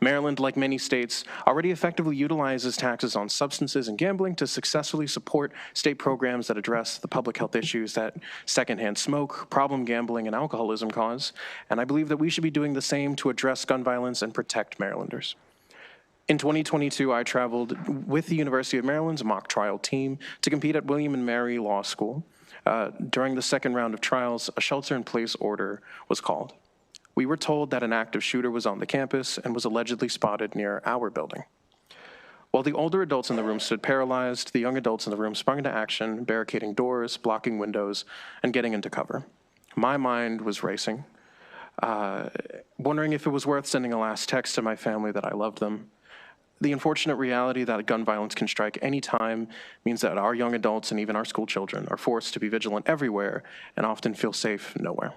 Maryland, like many states, already effectively utilizes taxes on substances and gambling to successfully support state programs that address the public health issues that secondhand smoke, problem gambling, and alcoholism cause, and I believe that we should be doing the same to address gun violence and protect Marylanders. In 2022, I traveled with the University of Maryland's mock trial team to compete at William and Mary Law School. During the second round of trials, a shelter-in-place order was called. We were told that an active shooter was on the campus and was allegedly spotted near our building. While the older adults in the room stood paralyzed, the young adults in the room sprung into action, barricading doors, blocking windows, and getting into cover. My mind was racing, wondering if it was worth sending a last text to my family that I loved them. The unfortunate reality that gun violence can strike any time means that our young adults and even our school children are forced to be vigilant everywhere and often feel safe nowhere.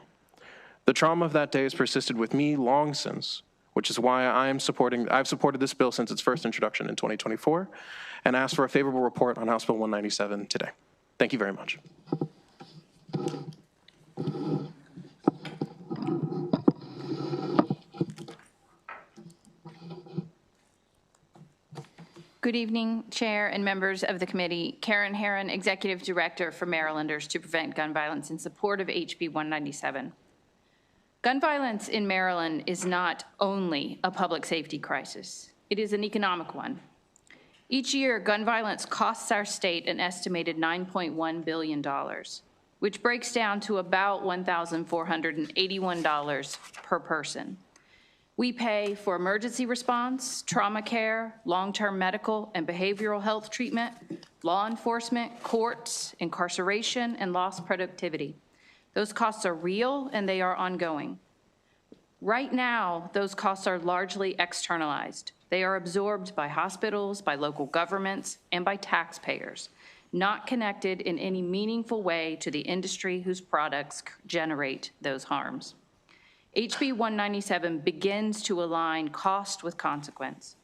The trauma of that day has persisted with me long since, which is why I've supported this bill since its first introduction in 2024 and asked for a favorable report on House Bill 197 today. Thank you very much. Good evening, Chair and members of the committee. Karen Herron, Executive Director for Marylanders to Prevent Gun Violence in support of HB 197. Gun violence in Maryland is not only a public safety crisis, it is an economic one. Each year, gun violence costs our state an estimated $9.1 billion, which breaks down to about $1,481 per person. We pay for emergency response, trauma care, long-term medical and behavioral health treatment, law enforcement, courts, incarceration, and lost productivity. Those costs are real and they are ongoing. Right now, those costs are largely externalized. They are absorbed by hospitals, by local governments, and by taxpayers, not connected in any meaningful way to the industry whose products generate those harms. HB 197 begins to align cost with consequence.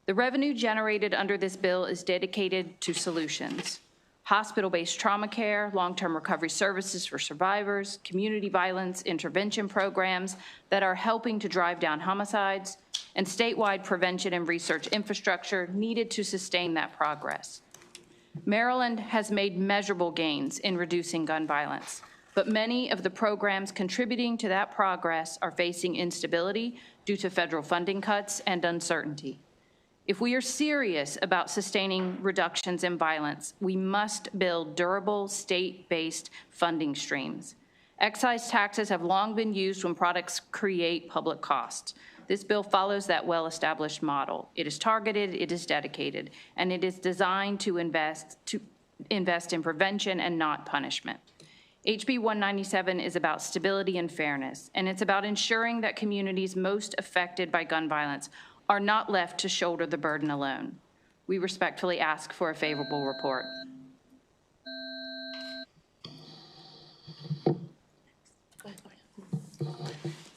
The revenue generated under this bill is dedicated to solutions: hospital-based trauma care, long-term recovery services for survivors, community violence intervention programs that are helping to drive down homicides, and statewide prevention and research infrastructure needed to sustain that progress. Maryland has made measurable gains in reducing gun violence, but many of the programs contributing to that progress are facing instability due to federal funding cuts and uncertainty. If we are serious about sustaining reductions in violence, we must build durable state-based funding streams. Excise taxes have long been used when products create public costs. This bill follows that well-established model. It is targeted, it is dedicated, and it is designed to invest in prevention and not punishment. HB 197 is about stability and fairness, and it's about ensuring that communities most affected by gun violence are not left to shoulder the burden alone. We respectfully ask for a favorable report.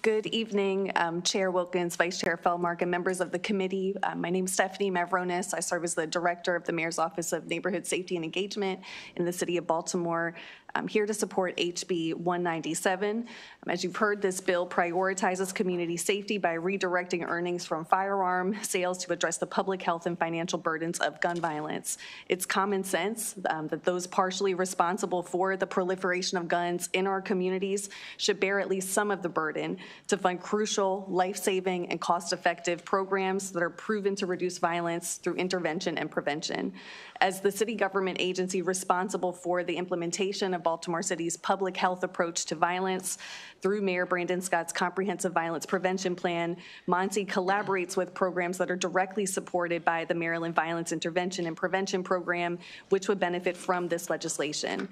Good evening, Chair Wilkins, Vice Chair Feldmark, and members of the committee. My name is Stephanie Mavronis. I serve as the Director of the Mayor's Office of Neighborhood Safety and Engagement in the City of Baltimore. I'm here to support HB 197. As you've heard, this bill prioritizes community safety by redirecting earnings from firearm sales to address the public health and financial burdens of gun violence. It's common sense that those partially responsible for the proliferation of guns in our communities should bear at least some of the burden. to fund crucial, life-saving, and cost-effective programs that are proven to reduce violence through intervention and prevention. As the city government agency responsible for the implementation of Baltimore City's public health approach to violence through Mayor Brandon Scott's comprehensive violence prevention plan, MONSE collaborates with programs that are directly supported by the Maryland Violence Intervention and Prevention Program, which would benefit from this legislation.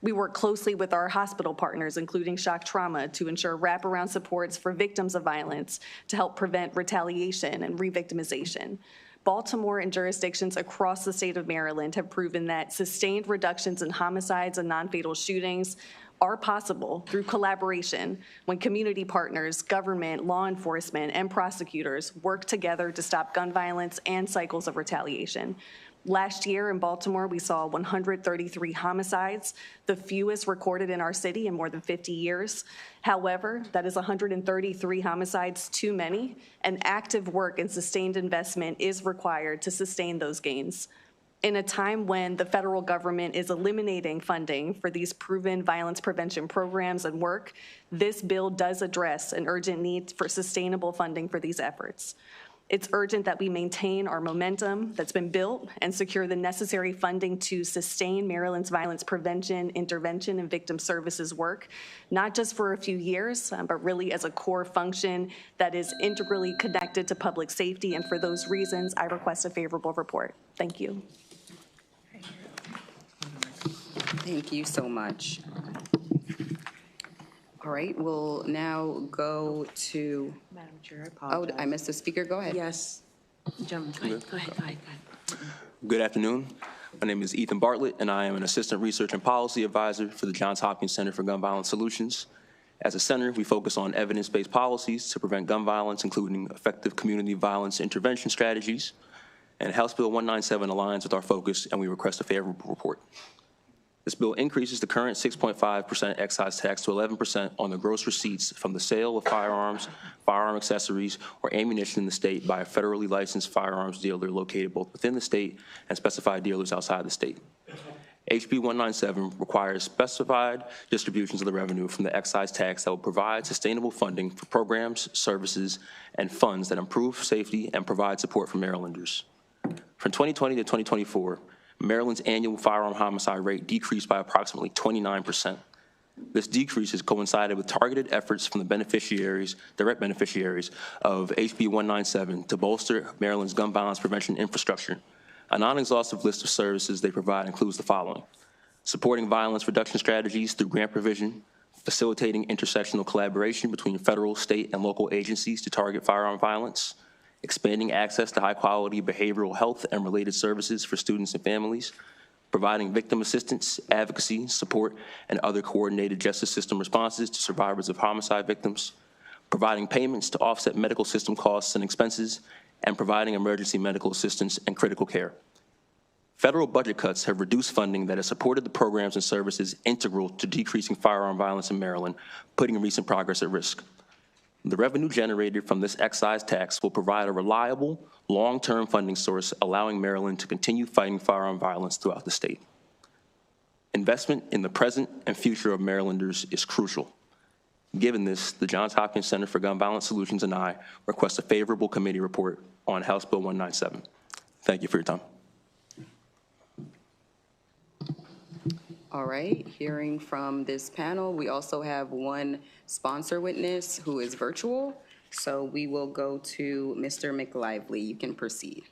We work closely with our hospital partners, including shock trauma, to ensure wraparound supports for victims of violence to help prevent retaliation and re-victimization. Baltimore and jurisdictions across the state of Maryland have proven that sustained reductions in homicides and non-fatal shootings are possible through collaboration when community partners, government, law enforcement, and prosecutors work together to stop gun violence and cycles of retaliation. Last year in Baltimore, we saw 133 homicides, the fewest recorded in our city in more than 50 years. However, that is 133 homicides too many, and active work and sustained investment is required to sustain those gains. In a time when the federal government is eliminating funding for these proven violence prevention programs and work, this bill does address an urgent need for sustainable funding for these efforts. It's urgent that we maintain our momentum that's been built and secure the necessary funding to sustain Maryland's violence prevention, intervention, and victim services work, not just for a few years, but really as a core function that is integrally connected to public safety. And for those reasons, I request a favorable report. Thank you. Thank you so much. All right, we'll now go to. Madam Chair, I apologize. Oh, I missed a speaker. Go ahead. Yes. Gentlemen, go ahead. Good afternoon. My name is Ethan Bartlett, and I am an Assistant Research and Policy Advisor for the Johns Hopkins Center for Gun Violence Solutions. As a center, we focus on evidence-based policies to prevent gun violence, including effective community violence intervention strategies. And House Bill 197 aligns with our focus, and we request a favorable report. This bill increases the current 6.5% excise tax to 11% on the gross receipts from the sale of firearms, firearm accessories, or ammunition in the state by a federally licensed firearms dealer located both within the state and specified dealers outside the state. HB 197 requires specified distributions of the revenue from the excise tax that will provide sustainable funding for programs, services, and funds that improve safety and provide support for Marylanders. From 2020 to 2024, Maryland's annual firearm homicide rate decreased by approximately 29%. This decrease has coincided with targeted efforts from the beneficiaries, direct beneficiaries of HB 197 to bolster Maryland's gun violence prevention infrastructure. A non-exhaustive list of services they provide includes the following: supporting violence reduction strategies through grant provision, facilitating intersectional collaboration between federal, state, and local agencies to target firearm violence, expanding access to high-quality behavioral health and related services for students and families, providing victim assistance, advocacy, support, and other coordinated justice system responses to survivors of homicide victims, providing payments to offset medical system costs and expenses, and providing emergency medical assistance and critical care. Federal budget cuts have reduced funding that has supported the programs and services integral to decreasing firearm violence in Maryland, putting recent progress at risk. The revenue generated from this excise tax will provide a reliable, long-term funding source, allowing Maryland to continue fighting firearm violence throughout the state. Investment in the present and future of Marylanders is crucial. Given this, the Johns Hopkins Center for Gun Violence Solutions and I request a favorable committee report on House Bill 197. Thank you for your time. All right, hearing from this panel, we also have one sponsor witness who is virtual. So we will go to Mr. McLively. You can proceed.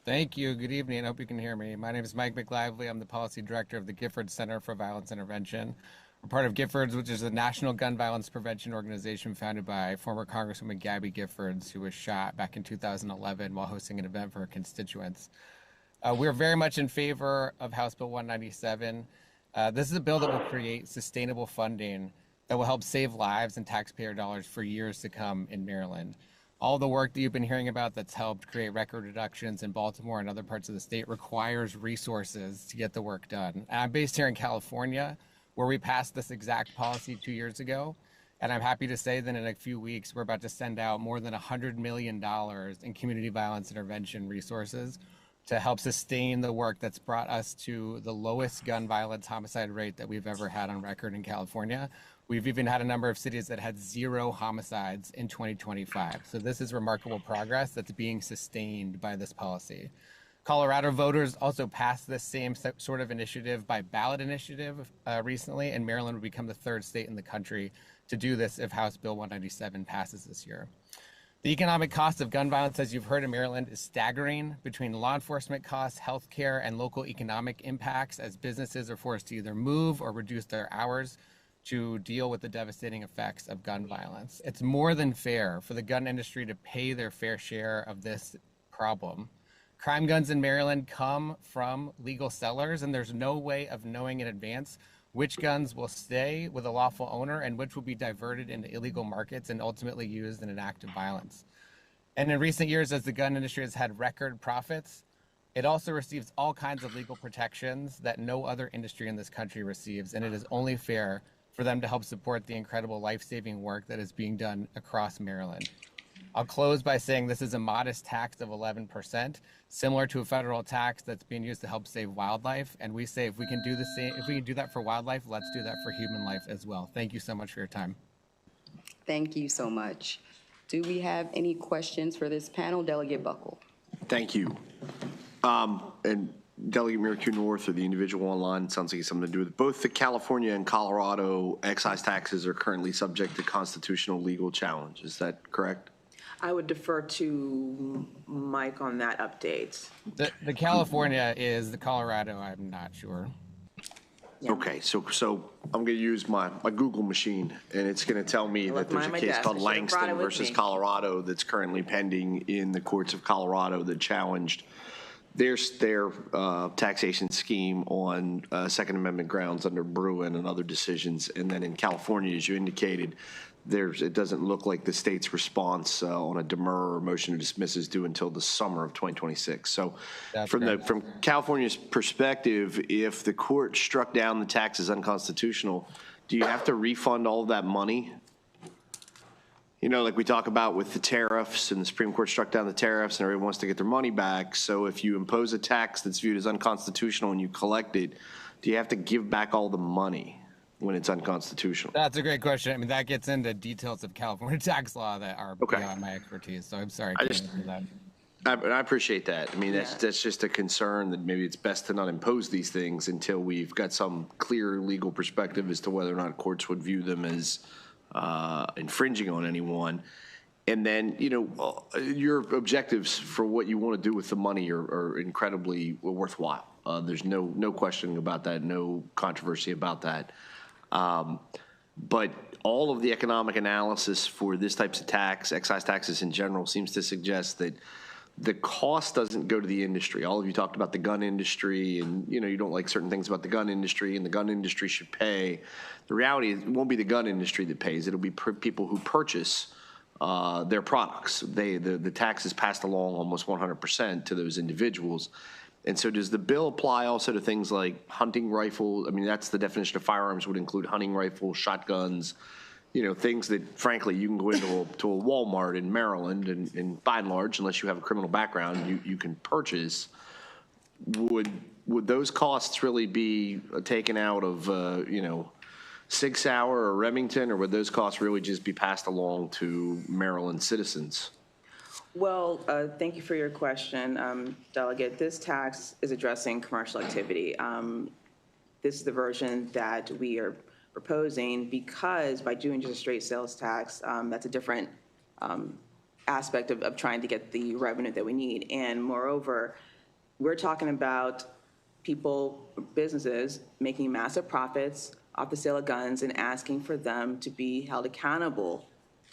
Thank you. Good evening. I hope you can hear me. My name is Mike McLively. I'm the policy director of the Giffords Center for Violence Intervention. We're part of Giffords, which is a national gun violence prevention organization founded by former Congresswoman Gabby Giffords, who was shot back in 2011 while hosting an event for her constituents. We're very much in favor of House Bill 197. This is a bill that will create sustainable funding that will help save lives and taxpayer dollars for years to come in Maryland. All the work that you've been hearing about that's helped create record reductions in Baltimore and other parts of the state requires resources to get the work done. And I'm based here in California, where we passed this exact policy 2 years ago. And I'm happy to say that in a few weeks, we're about to send out more than $100 million in community violence intervention resources to help sustain the work that's brought us to the lowest gun violence homicide rate that we've ever had on record in California, We've even had a number of cities that had 0 homicides in 2025. So this is remarkable progress that's being sustained by this policy. Colorado voters also passed this same sort of initiative by ballot initiative recently, and Maryland would become the 3rd state in the country to do this if House Bill 197 passes this year. The economic cost of gun violence, as you've heard in Maryland, is staggering between law enforcement costs, healthcare, and local economic impacts as businesses are forced to either move or reduce their hours to deal with the devastating effects of gun violence. It's more than fair for the gun industry to pay their fair share of this problem. Crime guns in Maryland come from legal sellers, and there's no way of knowing in advance which guns will stay with a lawful owner and which will be diverted into illegal markets and ultimately used in an act of violence. And in recent years, as the gun industry has had record profits, it also receives all kinds of legal protections that no other industry in this country receives, and it is only fair for them to help support the incredible life-saving work that is being done across Maryland. I'll close by saying this is a modest tax of 11%, similar to a federal tax that's being used to help save wildlife. And we say if we can do the same, if we can do that for wildlife, let's do that for human life as well. Thank you so much for your time. Thank you so much. Do we have any questions for this panel? Delegate Buckle. Thank you. And Delegate Merrick North or the individual online, sounds like it's something to do with it. Both the California and Colorado excise taxes are currently subject to constitutional legal challenge. Is that correct? I would defer to Mike on that update. The California is, the Colorado, I'm not sure. Yeah. Okay, so I'm going to use my Google machine, and it's going to tell me that there's a case called Langston versus Colorado that's currently pending in the courts of Colorado that challenged their taxation scheme on Second Amendment grounds under Bruin and other decisions. And then in California, as you indicated, it doesn't look like the state's response on a demur or motion to dismiss is due until the summer of 2026. So from California's perspective, if the court struck down the tax as unconstitutional, do you have to refund all of that money? You know, like we talk about with the tariffs, and the Supreme Court struck down the tariffs and everyone wants to get their money back. So if you impose a tax that's viewed as unconstitutional and you collect it, do you have to give back all the money when it's unconstitutional? That's a great question. I mean, that gets into details of California tax law that are beyond my expertise. So I'm sorry. I appreciate that. I mean, that's just a concern that maybe it's best to not impose these things until we've got some clear legal perspective as to whether or not courts would view them as infringing on anyone. And then, you know, your objectives for what you want to do with the money are incredibly worthwhile. There's no question about that, no controversy about that. But all of the economic analysis for this types of tax, excise taxes in general, seems to suggest that the cost doesn't go to the industry. All of you talked about the gun industry, and you know you don't like certain things about the gun industry, and the gun industry should pay. The reality is, it won't be the gun industry that pays. It'll be people who purchase their products. The tax is passed along almost 100% to those individuals. And so does the bill apply also to things like hunting rifles? I mean, that's the definition of firearms, would include hunting rifles, shotguns, you know, things that, frankly, you can go into a Walmart in Maryland and by and large, unless you have a criminal background, you can purchase. Would those costs really be taken out of, you know, Sig Sauer or Remington, or would those costs really just be passed along to Maryland citizens? Well, thank you for your question, Delegate. This tax is addressing commercial activity. This is the version that we are proposing because by doing just a straight sales tax, that's a different aspect of trying to get the revenue that we need. And moreover, we're talking about people, businesses, making massive profits off the sale of guns and asking for them to be held accountable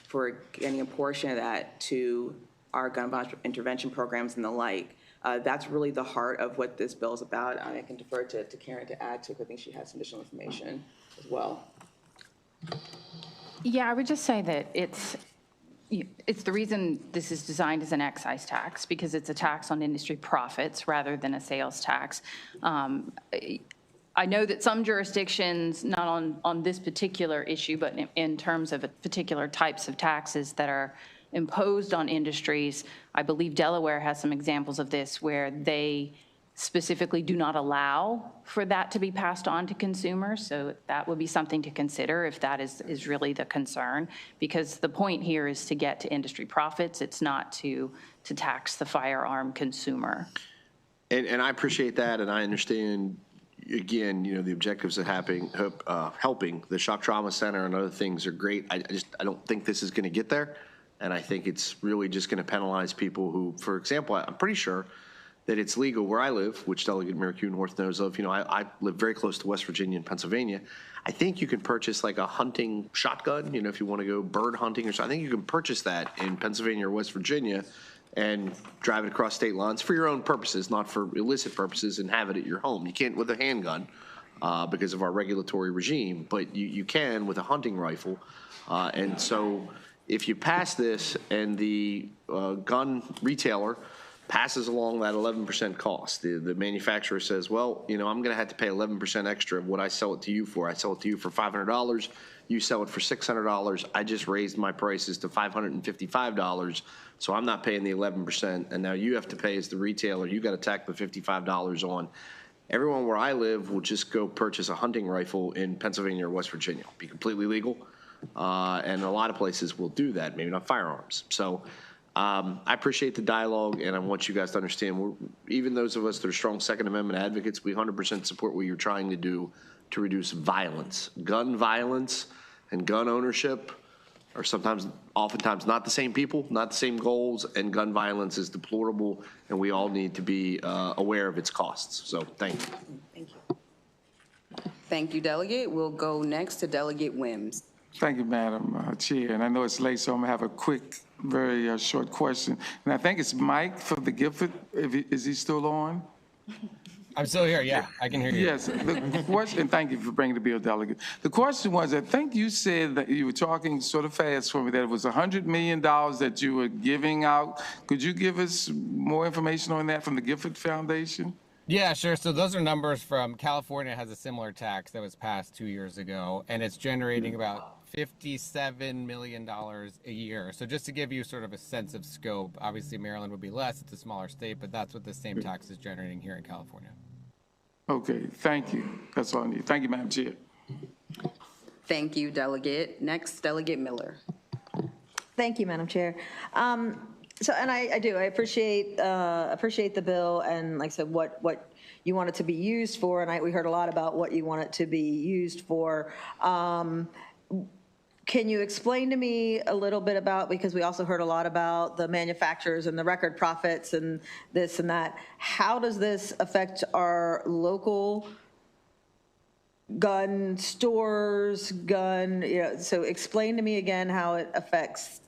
for getting a portion of that to our gun violence intervention programs and the like. That's really the heart of what this bill is about. I can defer to Karen to add to it. I think she has some additional information as well. Yeah, I would just say that it's the reason this is designed as an excise tax, because it's a tax on industry profits rather than a sales tax. I know that some jurisdictions, not on this particular issue, but in terms of particular types of taxes that are imposed on industries, I believe Delaware has some examples of this where they specifically do not allow for that to be passed on to consumers. So that would be something to consider if that is really the concern, because the point here is to get to industry profits. It's not to tax the firearm consumer. And I appreciate that, and I understand, again, the objectives of helping the Shock Trauma Center and other things are great. I don't think this is going to get there, and I think it's really just going to penalize people who, for example, I'm pretty sure that it's legal where I live, which Delegate Merrick North knows of. I live very close to West Virginia and Pennsylvania. I think you can purchase like a hunting shotgun, if you want to go bird hunting or something. I think you can purchase that in Pennsylvania or West Virginia and drive it across state lines for your own purposes, not for illicit purposes, and have it at your home. You can't with a handgun because of our regulatory regime, but you can with a hunting rifle. And so if you pass this and the gun retailer passes along that 11% cost, the manufacturer says, well, I'm going to have to pay 11% extra of what I sell it to you for. I sell it to you for $500. You sell it for $600. I just raised my prices to $555. So I'm not paying the 11%, and now you have to pay as the retailer. You got to tack the $55 on. Everyone where I live will just go purchase a hunting rifle in Pennsylvania or West Virginia. It'll be completely legal, and a lot of places will do that, maybe not firearms. So I appreciate the dialogue, and I want you guys to understand, even those of us that are strong Second Amendment advocates, we 100% support what you're trying to do to reduce violence. Gun violence and gun ownership are oftentimes not the same people, not the same goals, and gun violence is deplorable, and we all need to be aware of its costs. So thank you. Thank you. Thank you, Delegate. We'll go next to Delegate Wims. Thank you, Madam Chair. And I know it's late, so I'm going to have a quick, very short question. And I think it's Mike from the Gifford. Is he still on? I'm still here, yeah. I can hear you. Yes. The question, thank you for bringing the bill, Delegate. The question was, I think you said that you were talking sort of fast for me, that it was $100 million that you were giving out. Could you give us more information on that from the Gifford Foundation? Yeah, sure. So those are numbers from California. Has a similar tax that was passed 2 years ago, and it's generating about $57 million a year. So just to give you sort of a sense of scope, obviously Maryland would be less, it's a smaller state, but that's what the same tax is generating here in California. Okay, thank you. That's all I need. Thank you, Madam Chair. Thank you, Delegate. Next, Delegate Miller. Thank you, Madam Chair. And I do. I appreciate the bill and, like I said, what you want it to be used for. And we heard a lot about what you want it to be used for. Can you explain to me a little bit about, because we also heard a lot about the manufacturers and the record profits and this and that. How does this affect our local gun stores, so explain to me again how it affects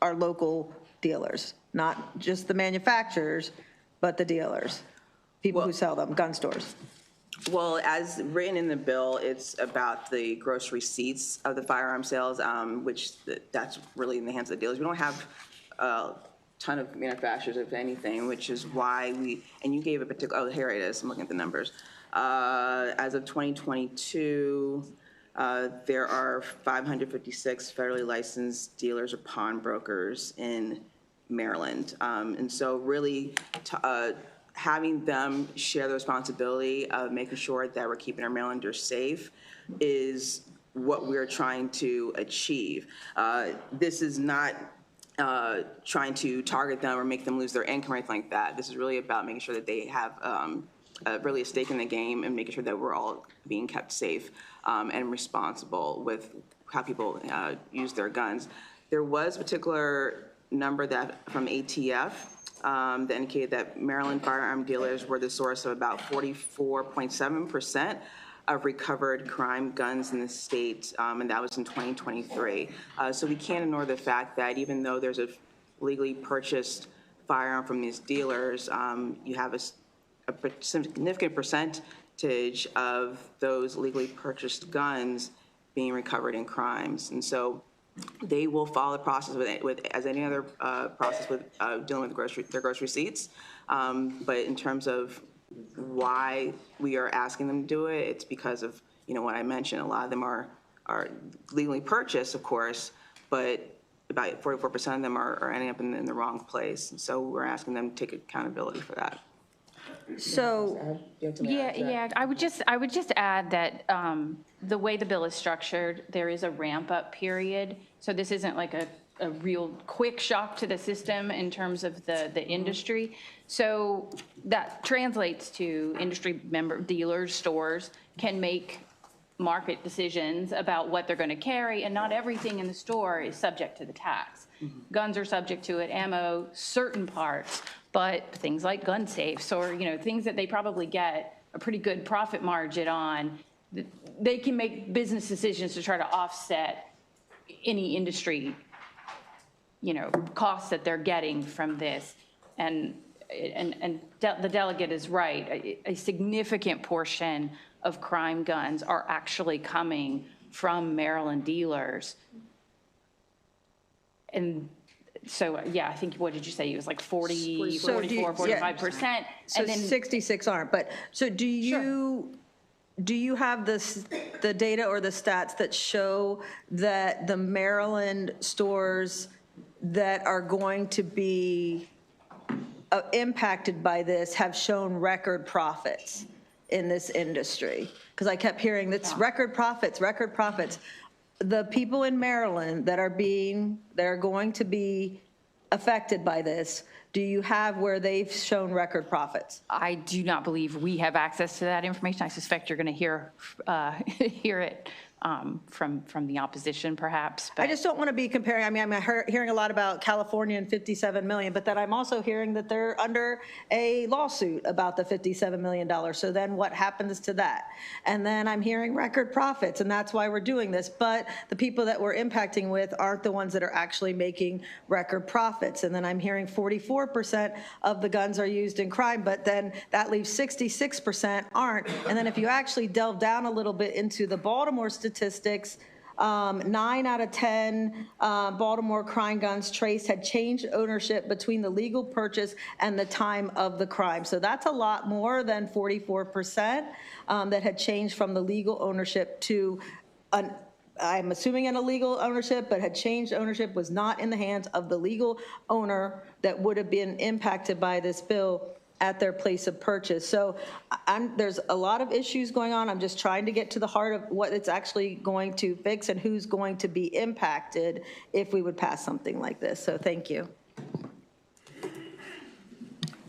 our local dealers, not just the manufacturers, but the dealers, people who sell them, gun stores. Well, as written in the bill, it's about the gross receipts of the firearm sales, which that's really in the hands of the dealers. We don't have a ton of manufacturers, if anything, which is why and you gave a particular, here it is, I'm looking at the numbers. As of 2022, there are 556 federally licensed dealers or pawnbrokers in Maryland. And so really, having them share the responsibility of making sure that we're keeping our Marylanders safe is what we're trying to achieve. This is not trying to target them or make them lose their income or anything like that. This is really about making sure that they have really a stake in the game and making sure that we're all being kept safe and responsible with how people use their guns. There was a particular number that from ATF that indicated that Maryland firearm dealers were the source of about 44.7% of recovered crime guns in the state, and that was in 2023. So we can't ignore the fact that even though there's a legally purchased firearm from these dealers, you have a significant percentage of those legally purchased guns being recovered in crimes. And so they will follow the process with as any other process with dealing with their gross receipts. But in terms of why we are asking them to do it, it's because of what I mentioned. A lot of them are legally purchased, of course, but about 44% of them are ending up in the wrong place. And so we're asking them to take accountability for that. So, Yeah, I would just add that the way the bill is structured, there is a ramp-up period. So this isn't like a real quick shock to the system in terms of the industry. So that translates to industry member dealers, stores can make market decisions about what they're going to carry, and not everything in the store is subject to the tax. Guns are subject to it, ammo, certain parts, but things like gun safes or, things that they probably get a pretty good profit margin on, they can make business decisions to try to offset any industry, costs that they're getting from this. And the delegate is right. A significant portion of crime guns are actually coming from Maryland dealers. And so, yeah, I think, what did you say? It was like 40, 44, 45%. So And then 66 aren't, but, so do you have the data or the stats that show that the Maryland stores that are going to be impacted by this have shown record profits in this industry? Because I kept hearing that's record profits, record profits. The people in Maryland that are going to be affected by this, do you have where they've shown record profits? I do not believe we have access to that information. I suspect you're going to hear it from the opposition, perhaps. But I just don't want to be comparing. I mean, I'm hearing a lot about California and 57 million, but then I'm also hearing that they're under a lawsuit about the $57 million. So then what happens to that? And then I'm hearing record profits, and that's why we're doing this. But the people that we're impacting with aren't the ones that are actually making record profits. And then I'm hearing 44% of the guns are used in crime, but then that leaves 66% aren't. And then if you actually delve down a little bit into the Baltimore statistics, 9 out of 10 Baltimore crime guns traced had changed ownership between the legal purchase and the time of the crime. So that's a lot more than 44% that had changed from the legal ownership to I'm assuming an illegal ownership, but had changed ownership, was not in the hands of the legal owner that would have been impacted by this bill at their place of purchase. So there's a lot of issues going on. I'm just trying to get to the heart of what it's actually going to fix and who's going to be impacted if we would pass something like this. So thank you.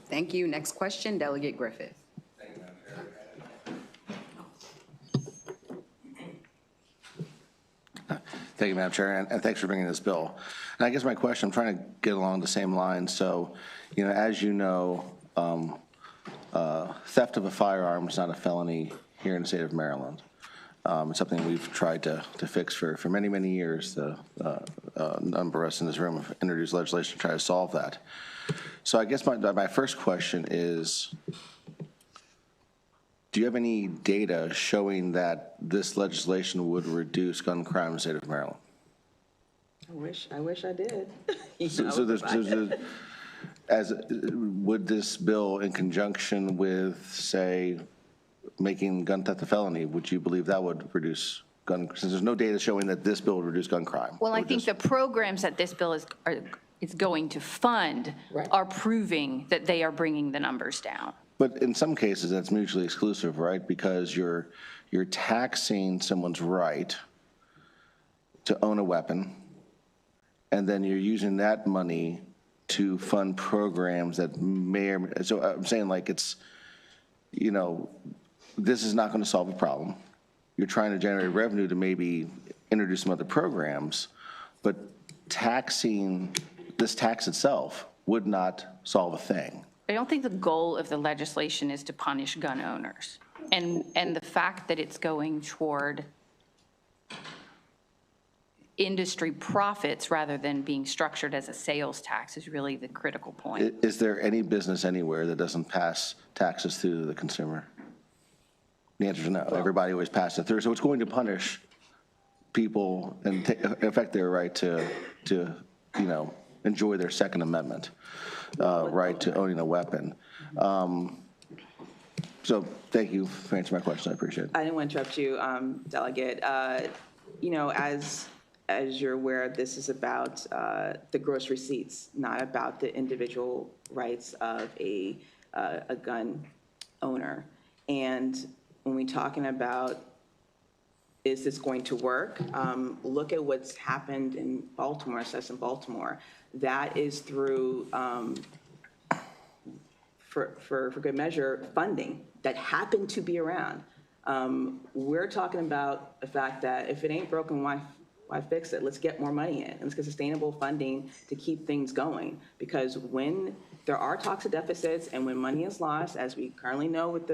Thank you. Next question, Delegate Griffith. Thank you, Madam Chair, and thanks for bringing this bill. And I guess my question, I'm trying to get along the same lines. So, as you know, theft of a firearm is not a felony here in the state of Maryland. It's something we've tried to fix for many, many years. A number of us in this room have introduced legislation to try to solve that. So I guess my first question is, do you have any data showing that this legislation would reduce gun crime in the state of Maryland? I wish I did. Would this bill, in conjunction with, say, making gun theft a felony, would you believe that would reduce gun, since there's no data showing that this bill would reduce gun crime? Well, I think the programs that this bill is going to fund are proving that they are bringing the numbers down. But in some cases, that's mutually exclusive, right? Because you're taxing someone's right to own a weapon, and then you're using that money to fund programs that may or so I'm saying, like, it's, this is not going to solve a problem. You're trying to generate revenue to maybe introduce some other programs, but this tax itself would not solve a thing. I don't think the goal of the legislation is to punish gun owners. And the fact that it's going toward industry profits rather than being structured as a sales tax is really the critical point. Is there any business anywhere that doesn't pass taxes through to the consumer? The answer is no. Everybody always passes it through. So it's going to punish people and affect their right to enjoy their Second Amendment right to owning a weapon. So thank you for answering my question. I appreciate it. I didn't want to interrupt you, Delegate. As you're aware, this is about the gross receipts, not about the individual rights of a gun owner. And when we're talking about, is this going to work? Look at what's happened in Baltimore, assessed in Baltimore. That is through, for good measure, funding that happened to be around. We're talking about the fact that if it ain't broken, why fix it? Let's get more money in. Let's get sustainable funding to keep things going. Because when there are talks of deficits and when money is lost, as we currently know with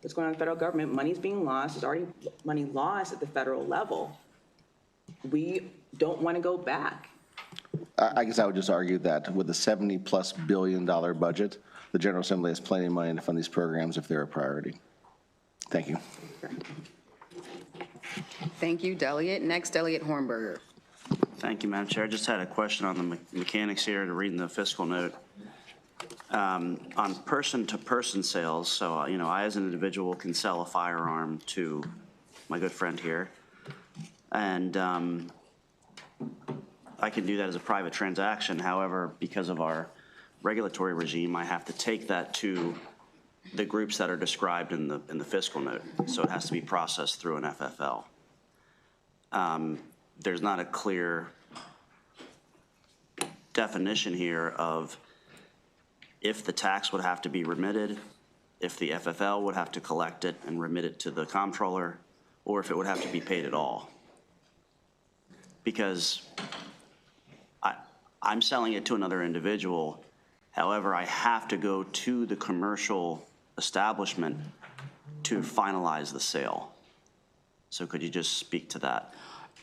what's going on in the federal government, money's being lost. There's already money lost at the federal level. We don't want to go back. I guess I would just argue that with a $70+ billion budget, the General Assembly has plenty of money to fund these programs if they're a priority. Thank you. Thank you, Delegate. Next, Delegate Hornberger. Thank you, Madam Chair. I just had a question on the mechanics here to reading the fiscal note. On person-to-person sales, so, I as an individual can sell a firearm to my good friend here, and I can do that as a private transaction. However, because of our regulatory regime, I have to take that to the groups that are described in the fiscal note, so it has to be processed through an FFL. There's not a clear definition here of if the tax would have to be remitted, if the FFL would have to collect it and remit it to the comptroller, or if it would have to be paid at all. Because I'm selling it to another individual, however, I have to go to the commercial establishment to finalize the sale. So could you just speak to that?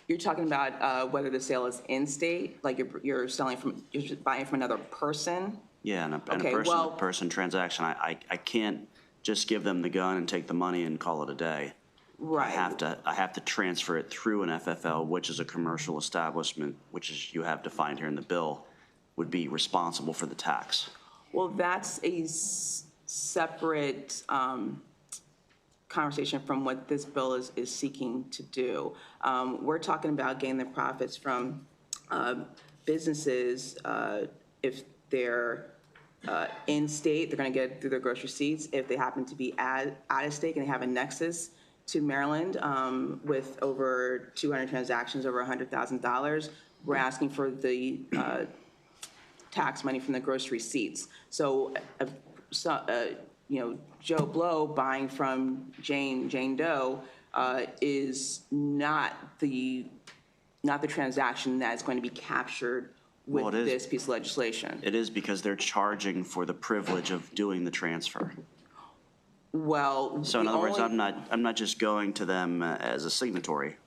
You're talking about whether the sale is in-state, like you're buying from another person? Yeah, and a Okay, person-to-person transaction. I can't just give them the gun and take the money and call it a day. Right. I have to transfer it through an FFL, which is a commercial establishment, which is you have defined here in the bill, would be responsible for the tax. Well, that's a separate conversation from what this bill is seeking to do. We're talking about getting the profits from businesses if they're in-state, they're going to get it through their gross receipts. If they happen to be out of state and they have a nexus to Maryland with over 200 transactions, over $100,000, we're asking for the tax money from the gross receipts. So, Joe Blow buying from Jane Doe is not the transaction that is going to be captured with this piece of legislation. It is because they're charging for the privilege of doing the transfer. Well, so in other words, I'm not just going to them as a signatory.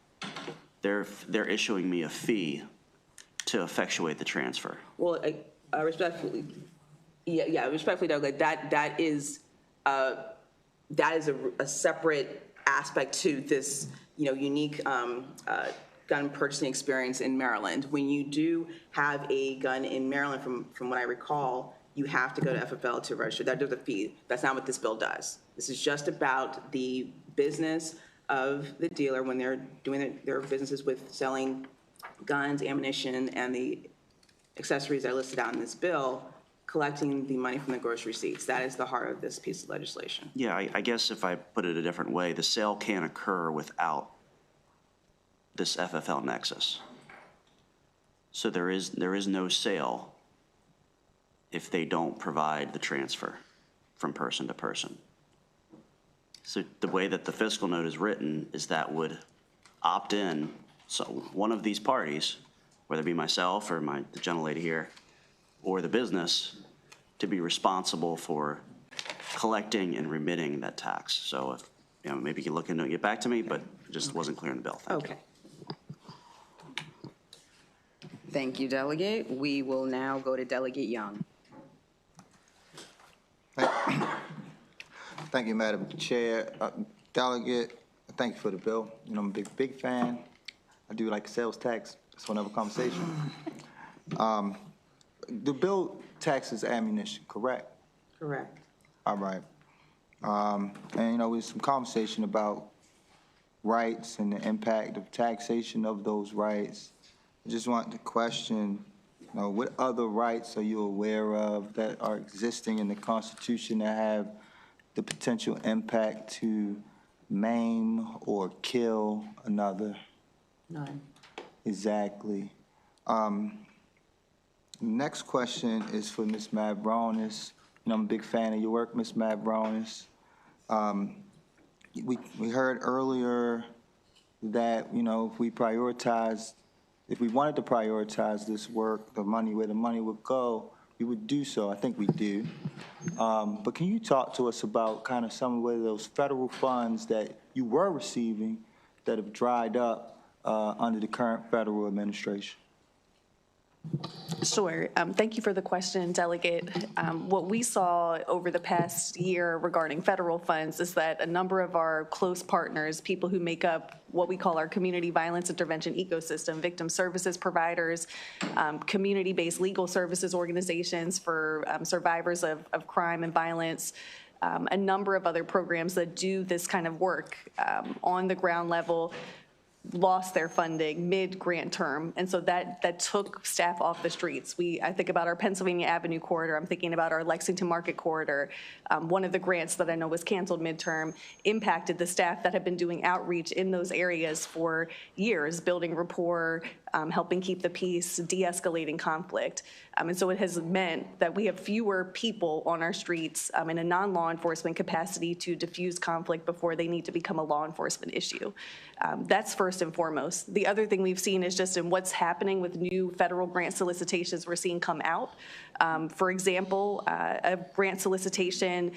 They're issuing me a fee to effectuate the transfer. Well, respectfully, respectfully, Doug, that is a separate aspect to this, unique gun purchasing experience in Maryland. When you do have a gun in Maryland, from what I recall, you have to go to FFL to register. That does a fee. That's not what this bill does. This is just about the business of the dealer when they're doing their businesses with selling guns, ammunition, and the accessories that are listed out in this bill, collecting the money from the gross receipts. That is the heart of this piece of legislation. Yeah, I guess if I put it a different way, the sale can't occur without this FFL nexus. So there is no sale if they don't provide the transfer from person to person. So the way that the fiscal note is written is that would opt in, so one of these parties, whether it be myself or the gentlelady here, or the business, to be responsible for collecting and remitting that tax. So if, maybe you can look into it and get back to me, but it just wasn't clear in the bill. Thank you. Thank you, Delegate. We will now go to Delegate Young. Thank you, Madam Chair. Delegate, thank you for the bill. I'm a big fan. I do like sales tax. That's another conversation. The bill taxes ammunition, correct? Correct. All right. And, there's some conversation about rights and the impact of taxation of those rights. I just want to question, what other rights are you aware of that are existing in the Constitution that have the potential impact to maim or kill another? None. Exactly. Next question is for Ms. Mavronis. I'm a big fan of your work, Ms. Mavronis. We heard earlier that, if we wanted to prioritize this work, where the money would go, we would do so. I think we do. But can you talk to us about kind of some of those federal funds that you were receiving that have dried up under the current federal administration? Sure. Thank you for the question, Delegate. What we saw over the past year regarding federal funds is that a number of our close partners, people who make up what we call our community violence intervention ecosystem, victim services providers, community-based legal services organizations for survivors of crime and violence, a number of other programs that do this kind of work on the ground level, lost their funding mid-grant term, and so that took staff off the streets. I think about our Pennsylvania Avenue corridor. I'm thinking about our Lexington Market corridor. One of the grants that I know was canceled midterm impacted the staff that have been doing outreach in those areas for years, building rapport, helping keep the peace, de-escalating conflict. And so it has meant that we have fewer people on our streets in a non-law enforcement capacity to diffuse conflict before they need to become a law enforcement issue. That's first and foremost. The other thing we've seen is just in what's happening with new federal grant solicitations we're seeing come out. For example, a grant solicitation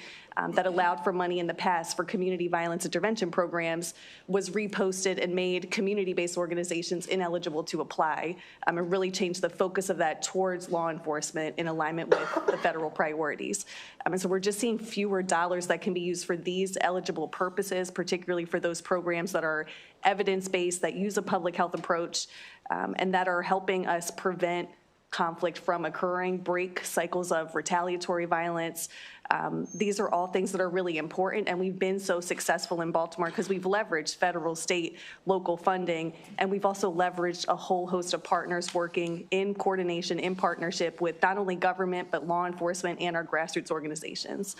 that allowed for money in the past for community violence intervention programs was reposted and made community-based organizations ineligible to apply, and really changed the focus of that towards law enforcement in alignment with the federal priorities. And so we're just seeing fewer dollars that can be used for these eligible purposes, particularly for those programs that are evidence-based, that use a public health approach, and that are helping us prevent conflict from occurring, break cycles of retaliatory violence. These are all things that are really important, and we've been so successful in Baltimore because we've leveraged federal, state, local funding, and we've also leveraged a whole host of partners working in coordination, in partnership with not only government, but law enforcement and our grassroots organizations.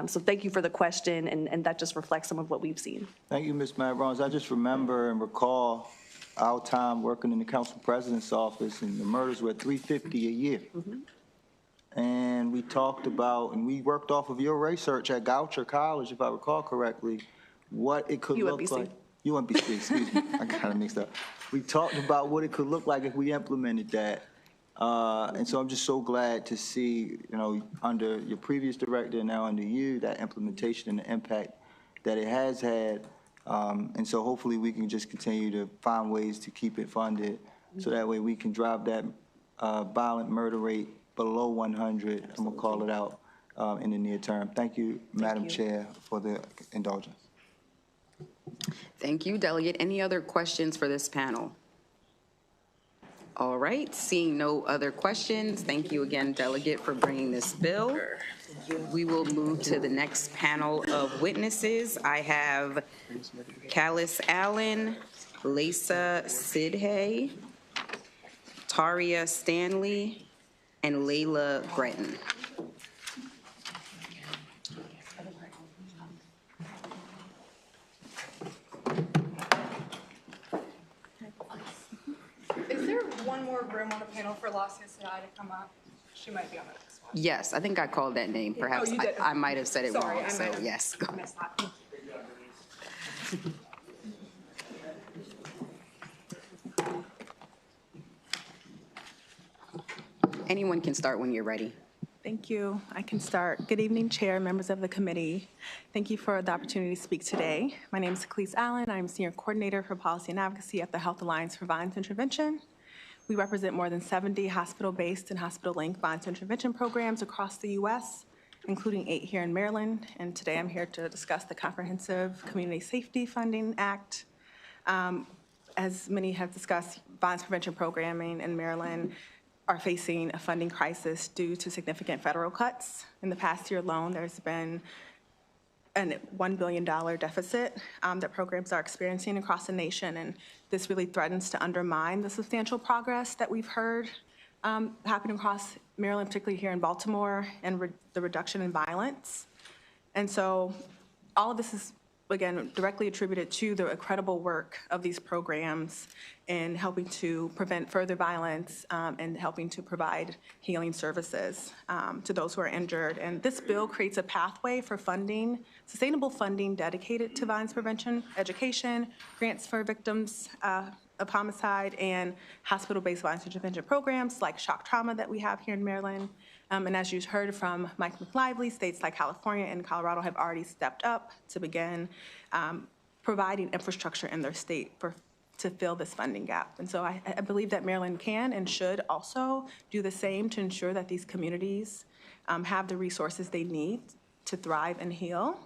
So thank you for the question, and that just reflects some of what we've seen. Thank you, Ms. Mavronis. I just remember and recall our time working in the council president's office, and the murders were $350 a year. And we talked about, and we worked off of your research at Goucher College, if I recall correctly, what it could look like. UMBC, excuse me, I got it mixed up. We talked about what it could look like if we implemented that. And so I'm just so glad to see, under your previous director and now under you, that implementation and the impact that it has had. And so hopefully we can just continue to find ways to keep it funded so that way we can drive that violent murder rate below 100, and we'll call it out in the near term. Thank you, Madam Chair, for the indulgence. Thank you, Delegate. Any other questions for this panel? All right, seeing no other questions, thank you again, Delegate, for bringing this bill. We will move to the next panel of witnesses. I have Callis Allen, Lisa Sidhay, Taria Stanley, and Layla Breton. Is there one more room on the panel for Lassia Sidhay to come up? She might be on the next one. Yes, I think I called that name. Perhaps you did. I might have said it Sorry, wrong, so yes. I missed that. Anyone can start when you're ready. Thank you. I can start. Good evening, Chair, members of the committee. Thank you for the opportunity to speak today. My name is Callis Allen. I'm Senior Coordinator for Policy and Advocacy at the Health Alliance for Violence Intervention. We represent more than 70 hospital-based and hospital-linked violence intervention programs across the U.S., including 8 here in Maryland. And today I'm here to discuss the Comprehensive Community Safety Funding Act. As many have discussed, violence prevention programming in Maryland are facing a funding crisis due to significant federal cuts. In the past year alone, there's been a $1 billion deficit that programs are experiencing across the nation, and this really threatens to undermine the substantial progress that we've heard happening across Maryland, particularly here in Baltimore, and the reduction in violence. And so all of this is, again, directly attributed to the incredible work of these programs in helping to prevent further violence and helping to provide healing services to those who are injured. And this bill creates a pathway for funding, sustainable funding dedicated to violence prevention, education, grants for victims of homicide, and hospital-based violence intervention programs like shock trauma that we have here in Maryland. And as you heard from Mike McLively, states like California and Colorado have already stepped up to begin providing infrastructure in their state to fill this funding gap. And so I believe that Maryland can and should also do the same to ensure that these communities have the resources they need to thrive and heal.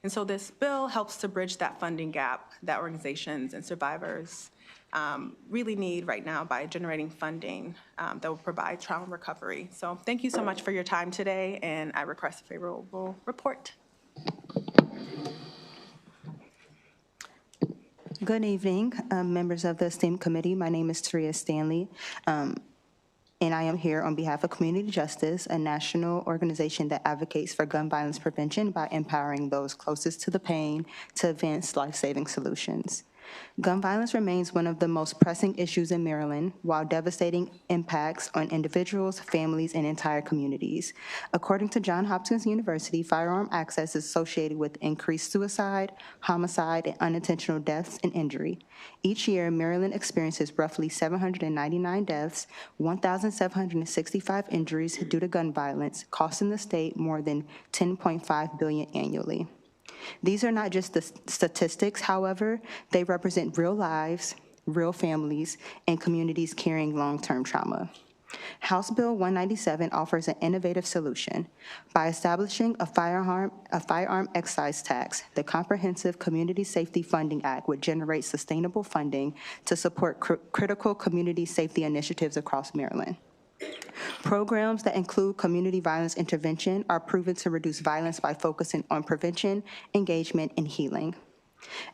And so this bill helps to bridge that funding gap that organizations and survivors really need right now by generating funding that will provide trauma recovery. So thank you so much for your time today, and I request a favorable report. Good evening, members of the esteemed committee. My name is Taria Stanley, and I am here on behalf of Community Justice, a national organization that advocates for gun violence prevention by empowering those closest to the pain to advance life-saving solutions. Gun violence remains one of the most pressing issues in Maryland, while devastating impacts on individuals, families, and entire communities. According to Johns Hopkins University, firearm access is associated with increased suicide, homicide, and unintentional deaths and injury. Each year, Maryland experiences roughly 799 deaths, 1,765 injuries due to gun violence, costing the state more than $10.5 billion annually. These are not just the statistics, however, they represent real lives, real families, and communities carrying long-term trauma. House Bill 197 offers an innovative solution. By establishing a firearm excise tax, the Comprehensive Community Safety Funding Act would generate sustainable funding to support critical community safety initiatives across Maryland. Programs that include community violence intervention are proven to reduce violence by focusing on prevention, engagement, and healing.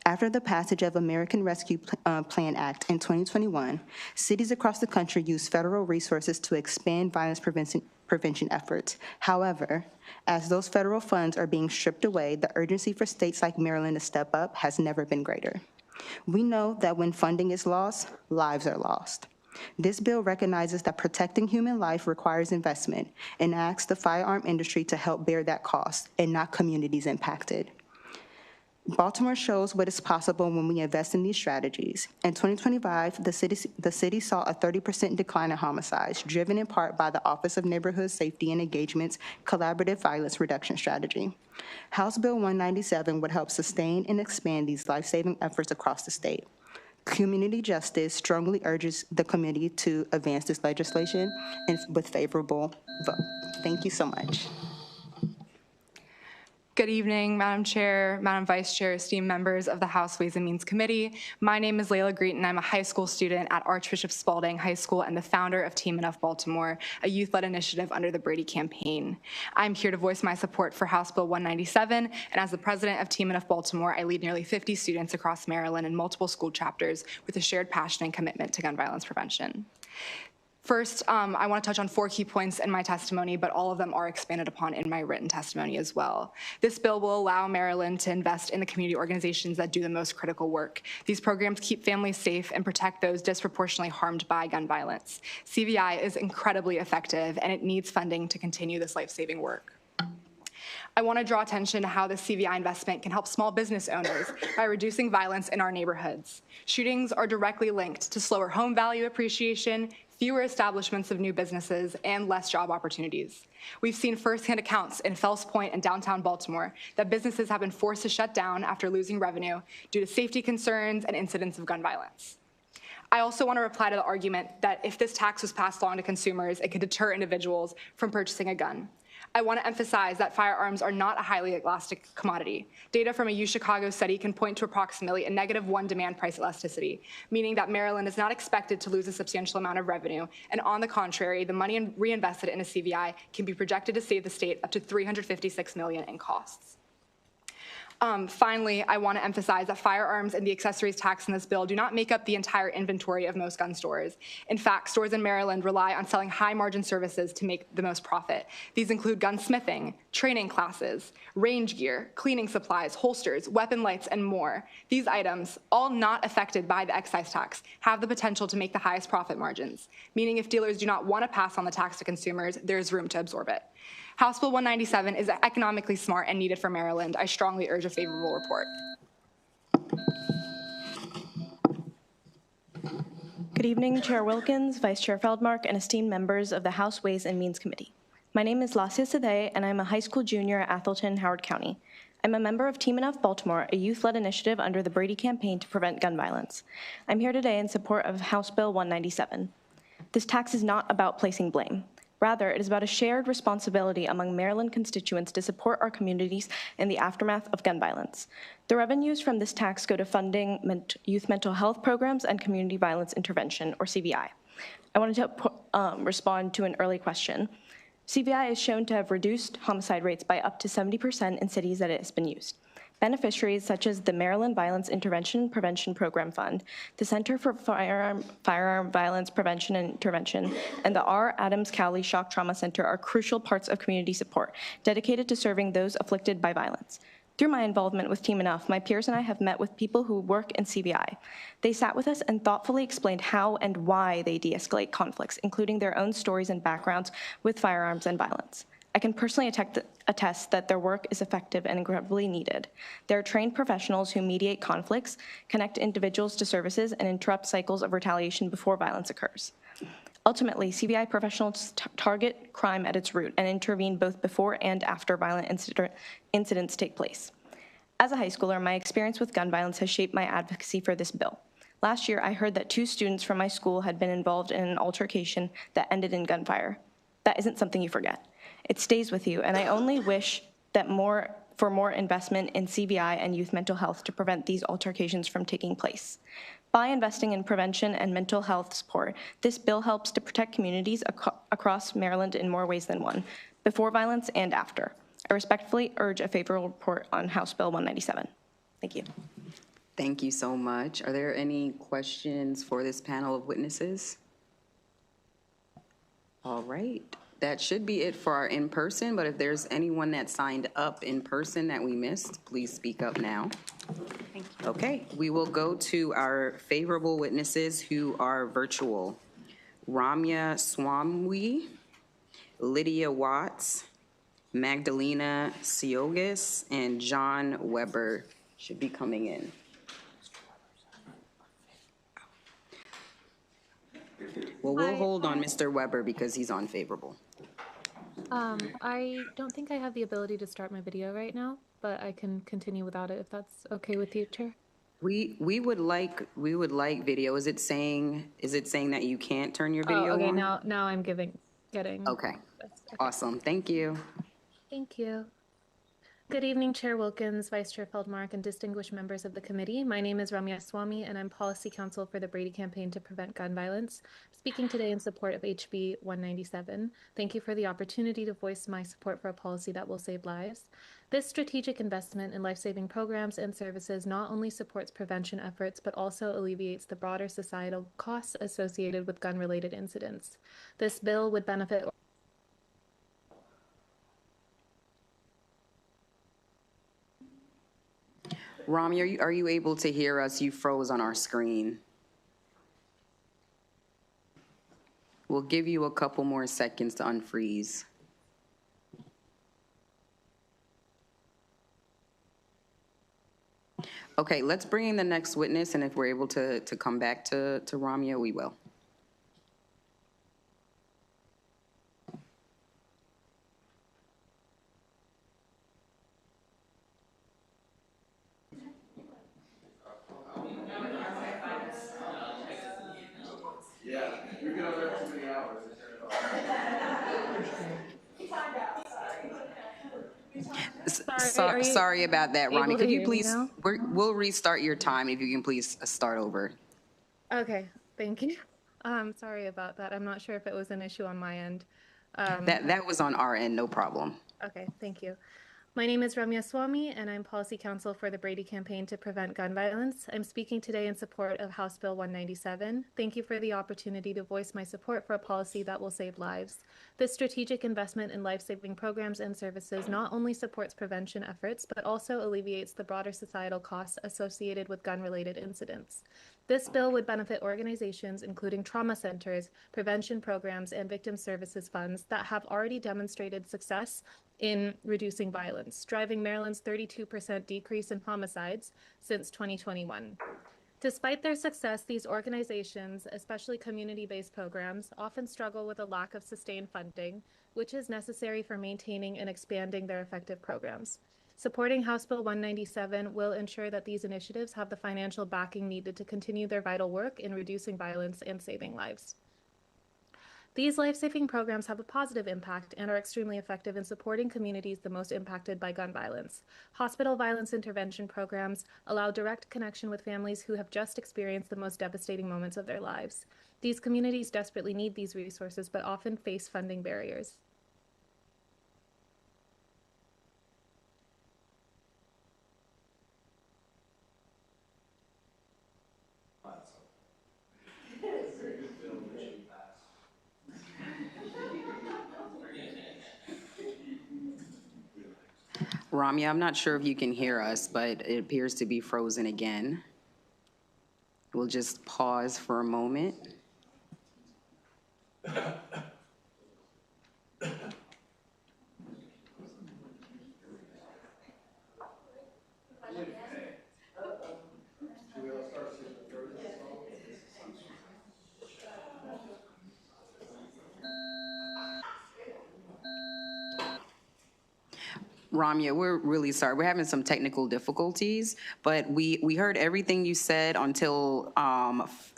After the passage of American Rescue Plan Act in 2021, cities across the country used federal resources to expand violence prevention efforts. However, as those federal funds are being stripped away, the urgency for states like Maryland to step up has never been greater. We know that when funding is lost, lives are lost. This bill recognizes that protecting human life requires investment and asks the firearm industry to help bear that cost and not communities impacted. Baltimore shows what is possible when we invest in these strategies. In 2025, the city saw a 30% decline in homicides, driven in part by the Office of Neighborhood Safety and Engagement's Collaborative Violence Reduction Strategy. House Bill 197 would help sustain and expand these life-saving efforts across the state. Community Justice strongly urges the committee to advance this legislation and with favorable vote. Thank you so much. Good evening, Madam Chair, Madam Vice Chair, esteemed members of the House Ways and Means Committee. My name is Layla Greeton. I'm a high school student at Archbishop Spalding High School and the founder of Team Enough Baltimore, a youth-led initiative under the Brady campaign. I'm here to voice my support for House Bill 197, and as the president of Team Enough Baltimore, I lead nearly 50 students across Maryland in multiple school chapters with a shared passion and commitment to gun violence prevention. First, I want to touch on 4 key points in my testimony, but all of them are expanded upon in my written testimony as well. This bill will allow Maryland to invest in the community organizations that do the most critical work. These programs keep families safe and protect those disproportionately harmed by gun violence. CVI is incredibly effective, and it needs funding to continue this life-saving work. I want to draw attention to how the CVI investment can help small business owners by reducing violence in our neighborhoods. Shootings are directly linked to slower home value appreciation, fewer establishments of new businesses, and less job opportunities. We've seen firsthand accounts in Fells Point and downtown Baltimore that businesses have been forced to shut down after losing revenue due to safety concerns and incidents of gun violence. I also want to reply to the argument that if this tax was passed along to consumers, it could deter individuals from purchasing a gun. I want to emphasize that firearms are not a highly elastic commodity. Data from a UChicago study can point to approximately a -1 demand price elasticity, meaning that Maryland is not expected to lose a substantial amount of revenue, and on the contrary, the money reinvested in a CVI can be projected to save the state up to $356 million in costs. Finally, I want to emphasize that firearms and the accessories tax in this bill do not make up the entire inventory of most gun stores. In fact, stores in Maryland rely on selling high-margin services to make the most profit. These include gunsmithing, training classes, range gear, cleaning supplies, holsters, weapon lights, and more. These items, all not affected by the excise tax, have the potential to make the highest profit margins, meaning if dealers do not want to pass on the tax to consumers, there is room to absorb it. House Bill 197 is economically smart and needed for Maryland. I strongly urge a favorable report. Good evening, Chair Wilkins, Vice Chair Feldmark, and esteemed members of the House Ways and Means Committee. My name is Lassia Sadeh, and I'm a high school junior at Atholton, Howard County. I'm a member of Team Enough Baltimore, a youth-led initiative under the Brady campaign to prevent gun violence. I'm here today in support of House Bill 197. This tax is not about placing blame. Rather, it is about a shared responsibility among Maryland constituents to support our communities in the aftermath of gun violence. The revenues from this tax go to funding youth mental health programs and community violence intervention, or CVI. I wanted to respond to an early question. CVI is shown to have reduced homicide rates by up to 70% in cities that it has been used. Beneficiaries such as the Maryland Violence Intervention and Prevention Program Fund, the Center for Firearm Violence Prevention and Intervention, and the R. Adams Cowley Shock Trauma Center are crucial parts of community support dedicated to serving those afflicted by violence. Through my involvement with Team Enough, my peers and I have met with people who work in CVI. They sat with us and thoughtfully explained how and why they de-escalate conflicts, including their own stories and backgrounds with firearms and violence. I can personally attest that their work is effective and incredibly needed. They're trained professionals who mediate conflicts, connect individuals to services, and interrupt cycles of retaliation before violence occurs. Ultimately, CVI professionals target crime at its root and intervene both before and after violent incidents take place. As a high schooler, my experience with gun violence has shaped my advocacy for this bill. Last year, I heard that 2 students from my school had been involved in an altercation that ended in gunfire. That isn't something you forget. It stays with you, and I only wish that for more investment in CVI and youth mental health to prevent these altercations from taking place. By investing in prevention and mental health support, this bill helps to protect communities across Maryland in more ways than one, before violence and after. I respectfully urge a favorable report on House Bill 197. Thank you. Thank you so much. Are there any questions for this panel of witnesses? All right. That should be it for our in-person, but if there's anyone that signed up in person that we missed, please speak up now. Thank you. Okay, we will go to our favorable witnesses who are virtual. Ramya Swamy, Lydia Watts, Magdalena Siogas, and John Weber should be coming in. Well, we'll hold on Mr. Weber because he's unfavorable. I don't think I have the ability to start my video right now, but I can continue without it if that's okay with you, Chair. We would like video. Is it saying that you can't turn your video okay, on? now I'm getting. Okay. Awesome. Thank you. Thank you. Good evening, Chair Wilkins, Vice Chair Feldmark, and distinguished members of the committee. My name is Ramya Swamy, and I'm Policy Counsel for the Brady Campaign to Prevent Gun Violence, speaking today in support of HB 197. Thank you for the opportunity to voice my support for a policy that will save lives. This strategic investment in life-saving programs and services not only supports prevention efforts, but also alleviates the broader societal costs associated with gun-related incidents. This bill would benefit Rami, are you able to hear us? You froze on our screen. We'll give you a couple more seconds to unfreeze. Okay, let's bring in the next witness, and if we're able to come back to Ramya, we will. Sorry about that, Rami. Could you please, we'll restart your time if you can please start over. Okay, thank you. Sorry about that. I'm not sure if it was an issue on my end. That was on our end, no problem. Okay, thank you. My name is Ramya Swamy, and I'm Policy Counsel for the Brady Campaign to Prevent Gun Violence. I'm speaking today in support of House Bill 197. Thank you for the opportunity to voice my support for a policy that will save lives. This strategic investment in life-saving programs and services not only supports prevention efforts, but also alleviates the broader societal costs associated with gun-related incidents. This bill would benefit organizations including trauma centers, prevention programs, and victim services funds that have already demonstrated success in reducing violence, driving Maryland's 32% decrease in homicides since 2021. Despite their success, these organizations, especially community-based programs, often struggle with a lack of sustained funding, which is necessary for maintaining and expanding their effective programs. Supporting House Bill 197 will ensure that these initiatives have the financial backing needed to continue their vital work in reducing violence and saving lives. These life-saving programs have a positive impact and are extremely effective in supporting communities the most impacted by gun violence. Hospital violence intervention programs allow direct connection with families who have just experienced the most devastating moments of their lives. These communities desperately need these resources, but often face funding barriers. Ramya, I'm not sure if you can hear us, but it appears to be frozen again. We'll just pause for a moment. Ramya, we're really sorry. We're having some technical difficulties, but we heard everything you said until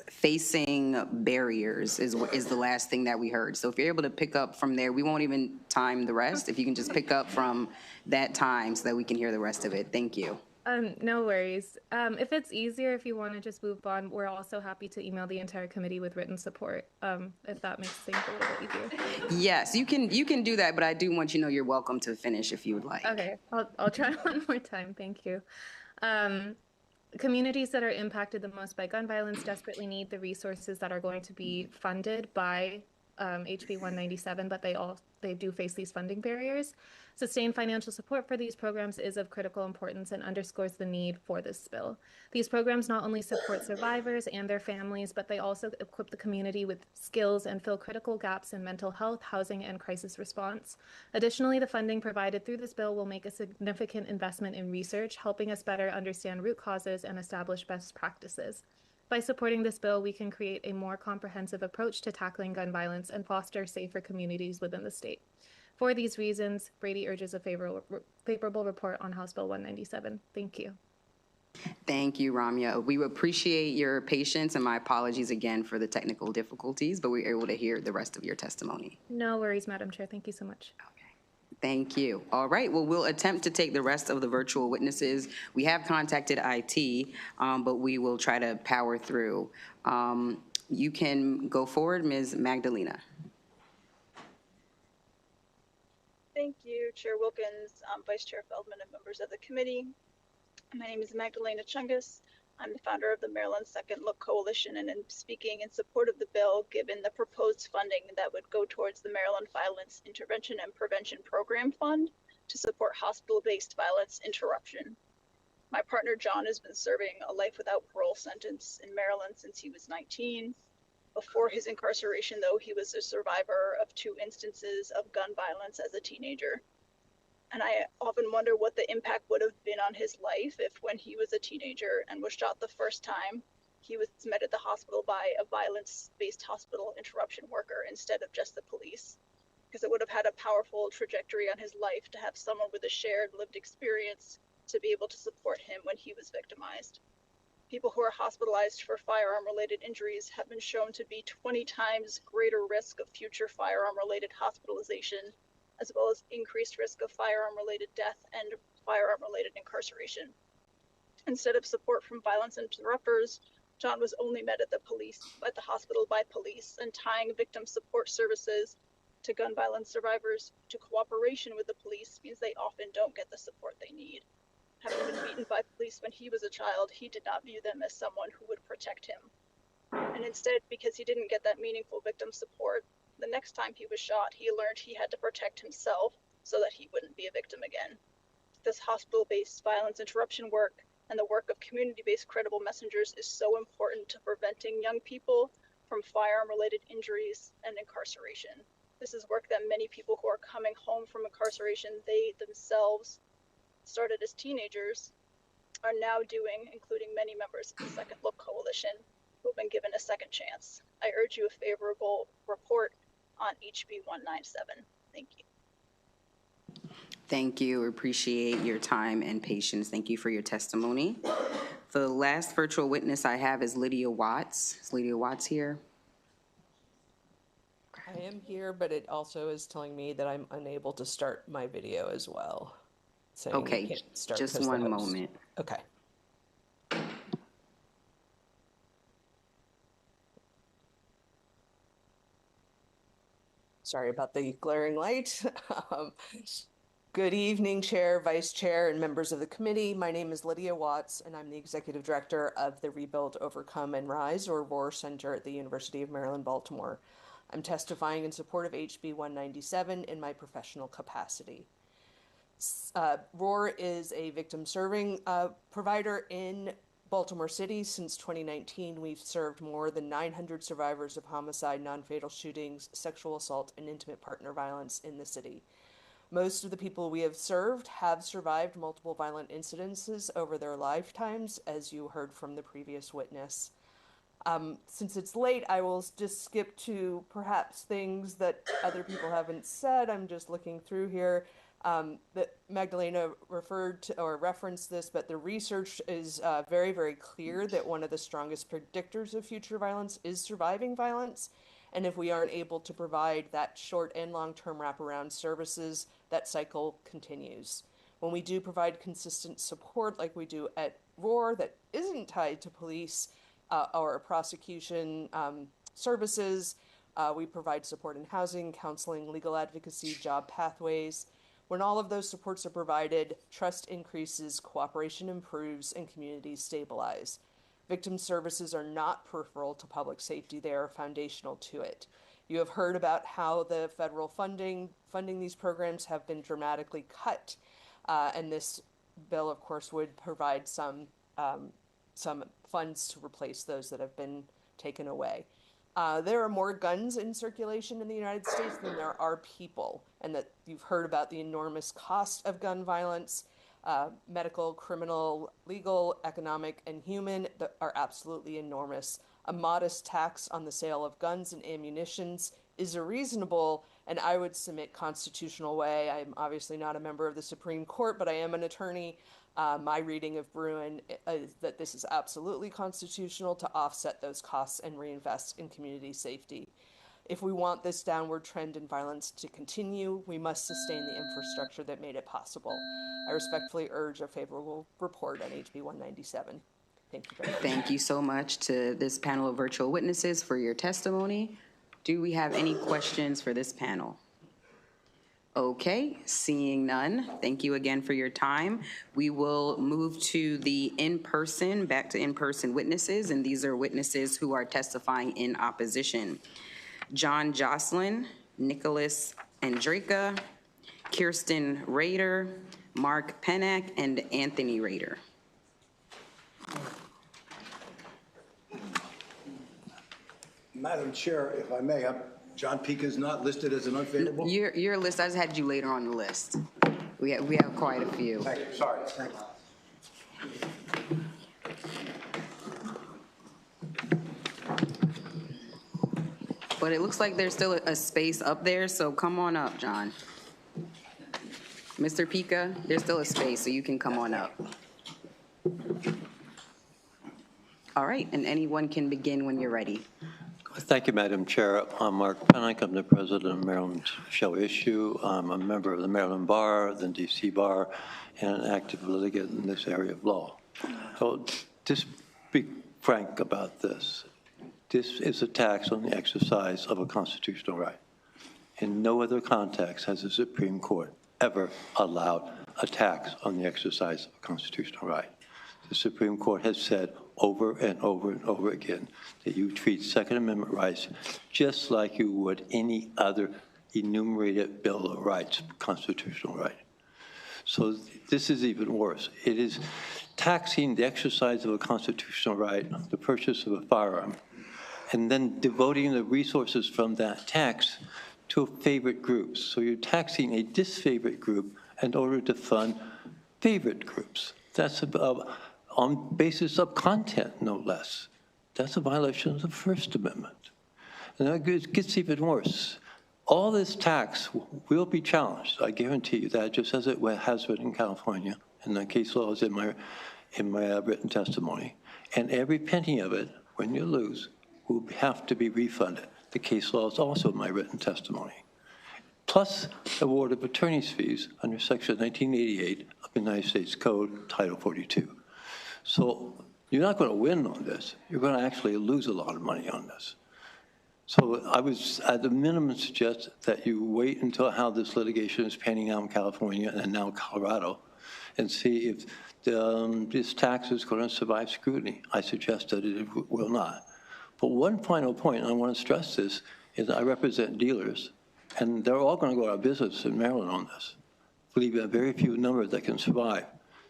facing barriers is the last thing that we heard. So if you're able to pick up from there, we won't even time the rest. If you can just pick up from that time so that we can hear the rest of it. Thank you. No worries. If it's easier, if you want to just move on, we're also happy to email the entire committee with written support, if that makes things a little bit easier. Yes, you can do that, but I do want you to know you're welcome to finish if you would like. Okay, I'll try one more time. Thank you. Communities that are impacted the most by gun violence desperately need the resources that are going to be funded by HB 197, but they do face these funding barriers. Sustained financial support for these programs is of critical importance and underscores the need for this bill. These programs not only support survivors and their families, but they also equip the community with skills and fill critical gaps in mental health, housing, and crisis response. Additionally, the funding provided through this bill will make a significant investment in research, helping us better understand root causes and establish best practices. By supporting this bill, we can create a more comprehensive approach to tackling gun violence and foster safer communities within the state. For these reasons, Brady urges a favorable report on House Bill 197. Thank you. Thank you, Ramya. We appreciate your patience, and my apologies again for the technical difficulties, but we were able to hear the rest of your testimony. No worries, Madam Chair. Thank you so much. Thank you. All right, well, we'll attempt to take the rest of the virtual witnesses. We have contacted IT, but we will try to power through. You can go forward, Ms. Magdalena. Thank you, Chair Wilkins, Vice Chair Feldman, and members of the committee. My name is Magdalena Chungus. I'm the founder of the Maryland Second Look Coalition, and I'm speaking in support of the bill given the proposed funding that would go towards the Maryland Violence Intervention and Prevention Program Fund to support hospital-based violence interruption. My partner, John, has been serving a life without parole sentence in Maryland since he was 19. Before his incarceration, though, he was a survivor of 2 instances of gun violence as a teenager. And I often wonder what the impact would have been on his life if, when he was a teenager and was shot the first time, he was met at the hospital by a violence-based hospital interruption worker instead of just the police. Because it would have had a powerful trajectory on his life to have someone with a shared lived experience to be able to support him when he was victimized. People who are hospitalized for firearm-related injuries have been shown to be 20 times greater risk of future firearm-related hospitalization, as well as increased risk of firearm-related death and firearm-related incarceration. Instead of support from violence interrupters, John was only met at the hospital by police, and tying victim support services to gun violence survivors to cooperation with the police means they often don't get the support they need. Having been beaten by police when he was a child, he did not view them as someone who would protect him. And instead, because he didn't get that meaningful victim support, the next time he was shot, he learned he had to protect himself so that he wouldn't be a victim again. This hospital-based violence interruption work and the work of community-based credible messengers is so important to preventing young people from firearm-related injuries and incarceration. This is work that many people who are coming home from incarceration, they themselves started as teenagers, are now doing, including many members of the Second Look Coalition who have been given a second chance. I urge you a favorable report on HB 197. Thank you. Thank you. Appreciate your time and patience. Thank you for your testimony. The last virtual witness I have is Lydia Watts. Is Lydia Watts here? I am here, but it also is telling me that I'm unable to start my video as well. Saying Okay, you can't start just 'cause the one host- moment. Okay. Sorry about the glaring light. Good evening, Chair, Vice Chair, and members of the committee. My name is Lydia Watts, and I'm the Executive Director of the Rebuild, Overcome, and Rise, or ROAR Center at the University of Maryland, Baltimore. I'm testifying in support of HB 197 in my professional capacity. ROAR is a victim-serving provider in Baltimore City. Since 2019, we've served more than 900 survivors of homicide, non-fatal shootings, sexual assault, and intimate partner violence in the city. Most of the people we have served have survived multiple violent incidences over their lifetimes, as you heard from the previous witness. Since it's late, I will just skip to perhaps things that other people haven't said. I'm just looking through here. That Magdalena referred to or referenced this, but the research is very, very clear that one of the strongest predictors of future violence is surviving violence. And if we aren't able to provide that short and long-term wraparound services, that cycle continues. When we do provide consistent support like we do at ROAR that isn't tied to police or prosecution services, we provide support in housing, counseling, legal advocacy, job pathways. When all of those supports are provided, trust increases, cooperation improves, and communities stabilize. Victim services are not peripheral to public safety, they are foundational to it. You have heard about how the federal funding these programs have been dramatically cut, and this bill, of course, would provide some funds to replace those that have been taken away. There are more guns in circulation in the United States than there are people, and that you've heard about the enormous cost of gun violence. Medical, criminal, legal, economic, and human that are absolutely enormous. A modest tax on the sale of guns and ammunitions is a reasonable, and I would submit constitutional way. I'm obviously not a member of the Supreme Court, but I am an attorney. My reading of Bruin is that this is absolutely constitutional to offset those costs and reinvest in community safety. If we want this downward trend in violence to continue, we must sustain the infrastructure that made it possible. I respectfully urge a favorable report on HB 197. Thank you very much. Thank you so much to this panel of virtual witnesses for your testimony. Do we have any questions for this panel? Okay, seeing none, thank you again for your time. We will move to the back to in-person witnesses, and these are witnesses who are testifying in opposition. John Jocelyn, Nicholas Andraka, Kirsten Rader, Mark Pennack, and Anthony Rader. Madam Chair, if I may, John Pica is not listed as an unfavorable? Your list, I just had you later on the list. We have quite a few. Thank you, sorry. Thank you. But it looks like there's still a space up there, so come on up, John. Mr. Pica, there's still a space, so you can come on up. All right, and anyone can begin when you're ready. Thank you, Madam Chair. I'm Mark Pennack. I'm the president of Maryland Shall Issue. I'm a member of the Maryland Bar, the DC Bar, and an active litigant in this area of law. So just be frank about this. This is a tax on the exercise of a constitutional right. In no other context has the Supreme Court ever allowed a tax on the exercise of a constitutional right. The Supreme Court has said over and over and over again that you treat Second Amendment rights just like you would any other enumerated Bill of Rights, constitutional right. So this is even worse. It is taxing the exercise of a constitutional right, the purchase of a firearm, and then devoting the resources from that tax to favorite groups. So you're taxing a disfavored group in order to fund favorite groups. That's on basis of content, no less. That's a violation of the First Amendment. And it gets even worse. All this tax will be challenged. I guarantee you that, just as it has been in California, and the case law is in my written testimony. And every penny of it, when you lose, will have to be refunded. The case law is also in my written testimony. Plus award of attorney's fees under Section 1988 of the United States Code, Title 42. So you're not going to win on this. You're going to actually lose a lot of money on this. So I was, at the minimum, suggest that you wait until how this litigation is panning out in California and now Colorado and see if this tax is going to survive scrutiny. I suggest that it will not. But one final point, and I want to stress this, is I represent dealers, and they're all going to go out of business in Maryland on this. I believe a very few numbers that can survive.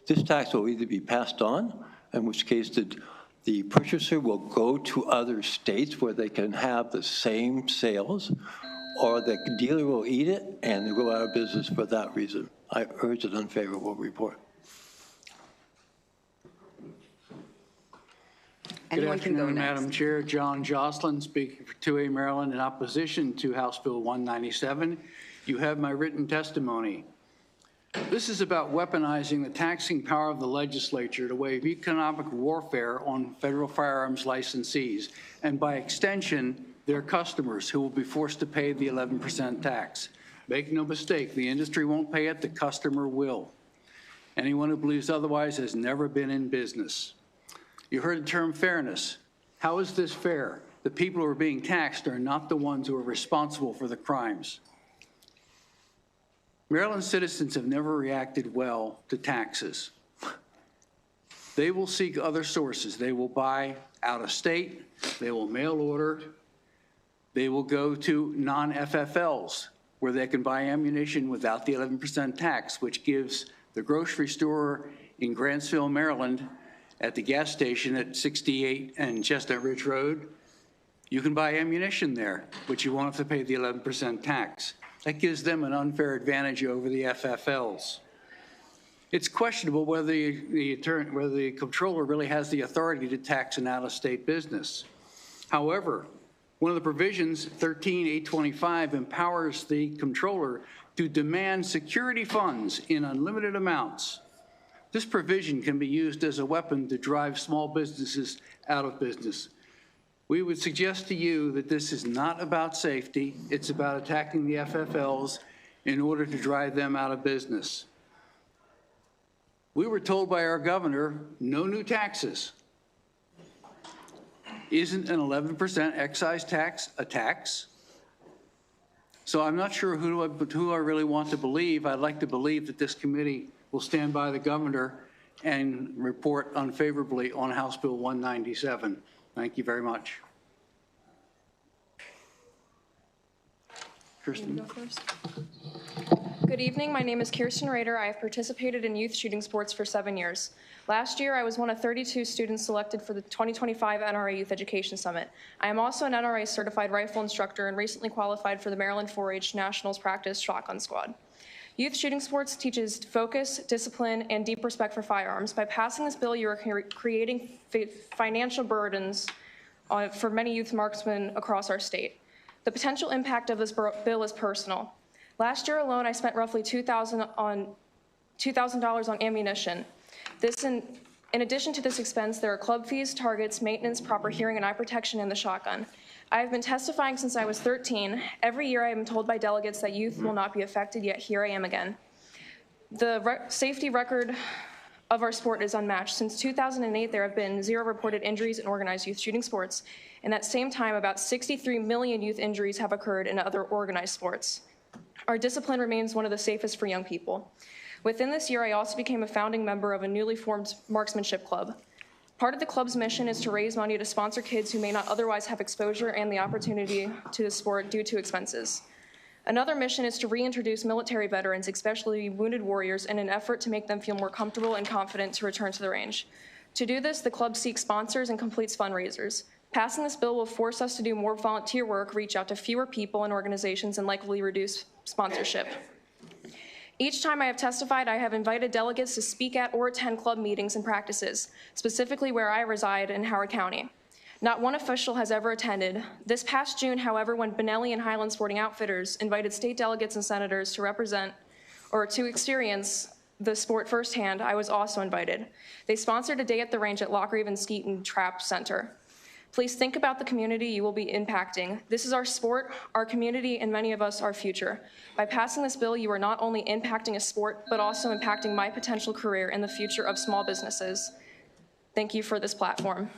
This tax will either be passed on, in which case the purchaser will go to other states where they can have the same sales, or the dealer will eat it and they'll go out of business for that reason. I urge an unfavorable report. Good afternoon, Madam Chair. John Jocelyn, speaking for 2A Maryland, in opposition to House Bill 197. You have my written testimony. This is about weaponizing the taxing power of the legislature to wage economic warfare on federal firearms licensees, and by extension, their customers, who will be forced to pay the 11% tax. Make no mistake, the industry won't pay it, the customer will. Anyone who believes otherwise has never been in business. You heard the term fairness. How is this fair? The people who are being taxed are not the ones who are responsible for the crimes. Maryland citizens have never reacted well to taxes. They will seek other sources. They will buy out of state. They will mail order. They will go to non-FFLs where they can buy ammunition without the 11% tax, which gives the grocery store in Grantsville, Maryland, at the gas station at 68 and Chestnut Ridge Road, you can buy ammunition there, but you won't have to pay the 11% tax. That gives them an unfair advantage over the FFLs. It's questionable whether the comptroller really has the authority to tax an out-of-state business. However, one of the provisions, 13825, empowers the comptroller to demand security funds in unlimited amounts. This provision can be used as a weapon to drive small businesses out of business. We would suggest to you that this is not about safety. It's about attacking the FFLs in order to drive them out of business. We were told by our governor, no new taxes. Isn't an 11% excise tax a tax? So I'm not sure who I really want to believe. I'd like to believe that this committee will stand by the governor and report unfavorably on House Bill 197. Thank you very much. Kirsten. Go first. Good evening. My name is Kirsten Rader. I have participated in youth shooting sports for 7 years. Last year, I was one of 32 students selected for the 2025 NRA Youth Education Summit. I am also an NRA certified rifle instructor and recently qualified for the Maryland 4-H Nationals Practice Shotgun Squad. Youth shooting sports teaches focus, discipline, and deep respect for firearms. By passing this bill, you are creating financial burdens for many youth marksmen across our state. The potential impact of this bill is personal. Last year alone, I spent roughly $2,000 on ammunition. In addition to this expense, there are club fees, targets, maintenance, proper hearing, and eye protection in the shotgun. I have been testifying since I was 13. Every year I am told by delegates that youth will not be affected, yet here I am again. The safety record of our sport is unmatched. Since 2008, there have been 0 reported injuries in organized youth shooting sports. In that same time, about 63 million youth injuries have occurred in other organized sports. Our discipline remains one of the safest for young people. Within this year, I also became a founding member of a newly formed marksmanship club. Part of the club's mission is to raise money to sponsor kids who may not otherwise have exposure and the opportunity to the sport due to expenses. Another mission is to reintroduce military veterans, especially wounded warriors, in an effort to make them feel more comfortable and confident to return to the range. To do this, the club seeks sponsors and completes fundraisers. Passing this bill will force us to do more volunteer work, reach out to fewer people and organizations, and likely reduce sponsorship. Each time I have testified, I have invited delegates to speak at or attend club meetings and practices, specifically where I reside in Howard County. Not one official has ever attended. This past June, however, when Benelli and Highland Sporting Outfitters invited state delegates and senators to represent or to experience the sport firsthand, I was also invited. They sponsored a day at the range at Lockhaven Skeet and Trap Center. Please think about the community you will be impacting. This is our sport, our community, and many of us our future. By passing this bill, you are not only impacting a sport, but also impacting my potential career and the future of small businesses. Thank you for this platform.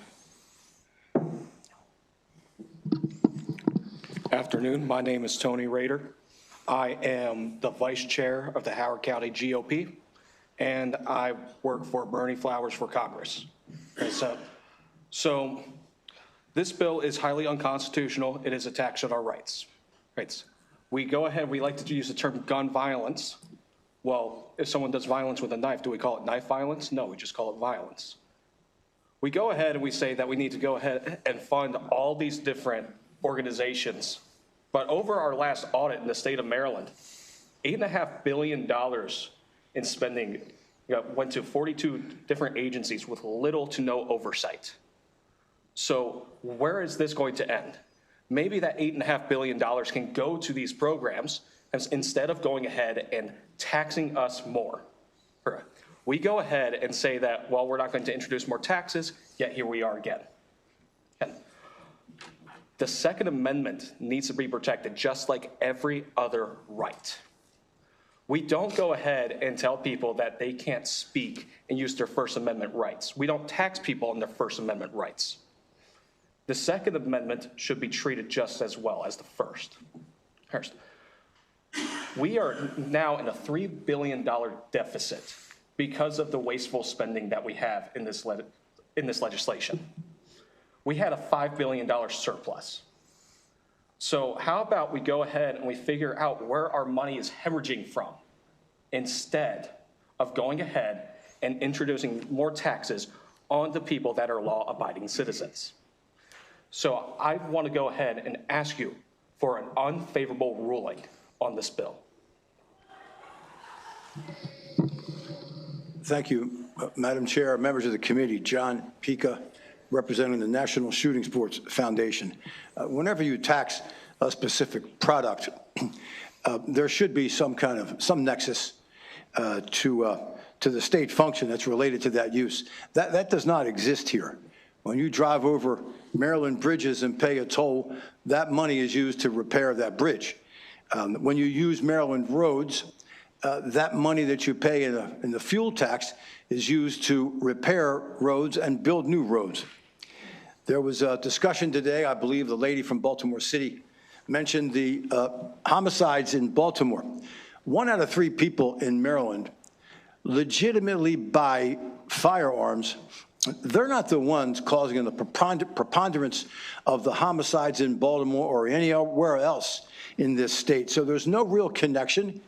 Afternoon, my name is Tony Rader. I am the Vice Chair of the Howard County GOP, and I work for Bernie Flowers for Congress. Okay, so this bill is highly unconstitutional. It is a tax on our rights. We go ahead, we like to use the term gun violence. Well, if someone does violence with a knife, do we call it knife violence? No, we just call it violence. We go ahead and we say that we need to go ahead and fund all these different organizations. But over our last audit in the state of Maryland, $8.5 billion in spending went to 42 different agencies with little to no oversight. So where is this going to end? Maybe that $8.5 billion can go to these programs instead of going ahead and taxing us more. We go ahead and say that, well, we're not going to introduce more taxes, yet here we are again. The Second Amendment needs to be protected just like every other right. We don't go ahead and tell people that they can't speak and use their First Amendment rights. We don't tax people on their First Amendment rights. The Second Amendment should be treated just as well as the First. We are now in a $3 billion deficit because of the wasteful spending that we have in this legislation. We had a $5 billion surplus. So how about we go ahead and we figure out where our money is hemorrhaging from instead of going ahead and introducing more taxes on the people that are law-abiding citizens. So I want to go ahead and ask you for an unfavorable ruling on this bill. Thank you, Madam Chair, members of the committee. John Pica, representing the National Shooting Sports Foundation. Whenever you tax a specific product, there should be some nexus to the state function that's related to that use. That does not exist here. When you drive over Maryland bridges and pay a toll, that money is used to repair that bridge. When you use Maryland roads, that money that you pay in the fuel tax is used to repair roads and build new roads. There was a discussion today, I believe the lady from Baltimore City mentioned the homicides in Baltimore. 1 out of 3 people in Maryland legitimately buy firearms. They're not the ones causing the preponderance of the homicides in Baltimore or anywhere else in this state. So there's no real connection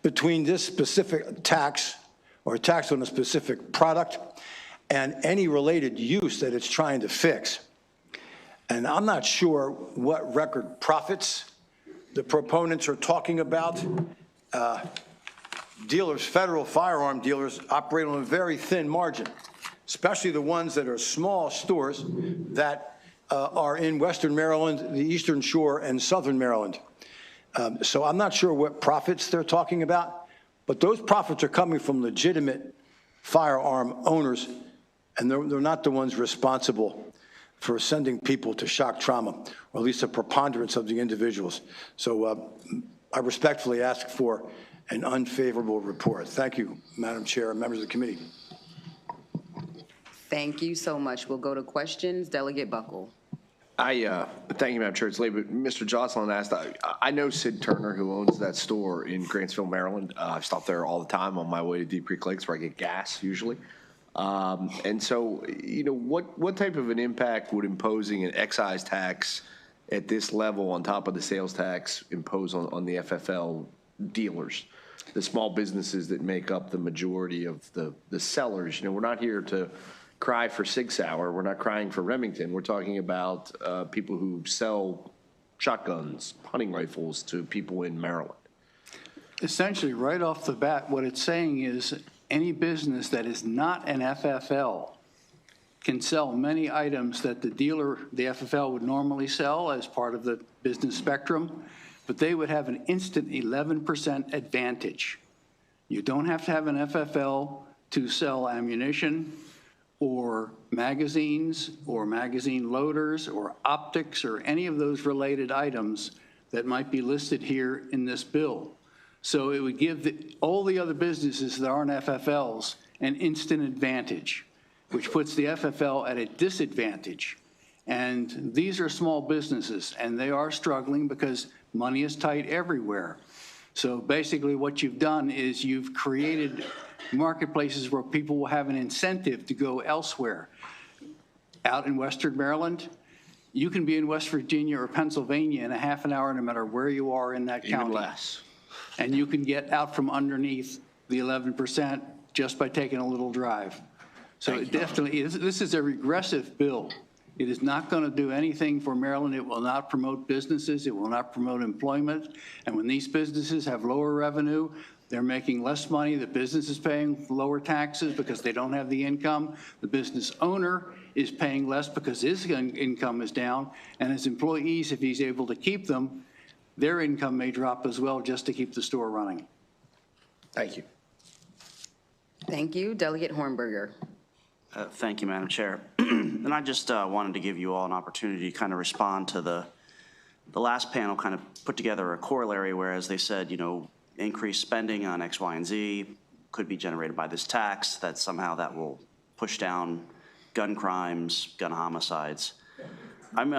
between this specific tax or tax on a specific product and any related use that it's trying to fix. And I'm not sure what record profits the proponents are talking about. Dealers, federal firearm dealers, operate on a very thin margin, especially the ones that are small stores that are in Western Maryland, the Eastern Shore, and Southern Maryland. So I'm not sure what profits they're talking about, but those profits are coming from legitimate firearm owners, and they're not the ones responsible for sending people to shock trauma, or at least a preponderance of the individuals. So I respectfully ask for an unfavorable report. Thank you, Madam Chair and members of the committee. Thank you so much. We'll go to questions. Delegate Buckle. Thank you, Madam Chair. It's late, but Mr. Jocelyn asked, I know Sid Turner, who owns that store in Grantsville, Maryland. I stop there all the time on my way to Deep Creek Lakes, where I get gas usually. And so, what type of an impact would imposing an excise tax at this level on top of the sales tax impose on the FFL dealers, the small businesses that make up the majority of the sellers? We're not here to cry for Sig Sauer. We're not crying for Remington. We're talking about people who sell shotguns, hunting rifles to people in Maryland. Essentially, right off the bat, what it's saying is any business that is not an FFL can sell many items that the FFL would normally sell as part of the business spectrum, but they would have an instant 11% advantage. You don't have to have an FFL to sell ammunition or magazines or magazine loaders or optics or any of those related items that might be listed here in this bill. So it would give all the other businesses that aren't FFLs an instant advantage, which puts the FFL at a disadvantage. And these are small businesses, and they are struggling because money is tight everywhere. So basically what you've done is you've created marketplaces where people will have an incentive to go elsewhere. Out in Western Maryland, you can be in West Virginia or Pennsylvania in a half an hour no matter where you are in that county. Even less. And you can get out from underneath the 11% just by taking a little drive. So it definitely, this is a regressive bill. It is not going to do anything for Maryland. It will not promote businesses. It will not promote employment. And when these businesses have lower revenue, they're making less money. The business is paying lower taxes because they don't have the income. The business owner is paying less because his income is down. And his employees, if he's able to keep them, their income may drop as well just to keep the store running. Thank you. Thank you. Delegate Hornberger. Thank you, Madam Chair. And I just wanted to give you all an opportunity to kind of respond to the last panel kind of put together a corollary, whereas they said, increased spending on X, Y, and Z could be generated by this tax, that somehow that will push down gun crimes, gun homicides. I'm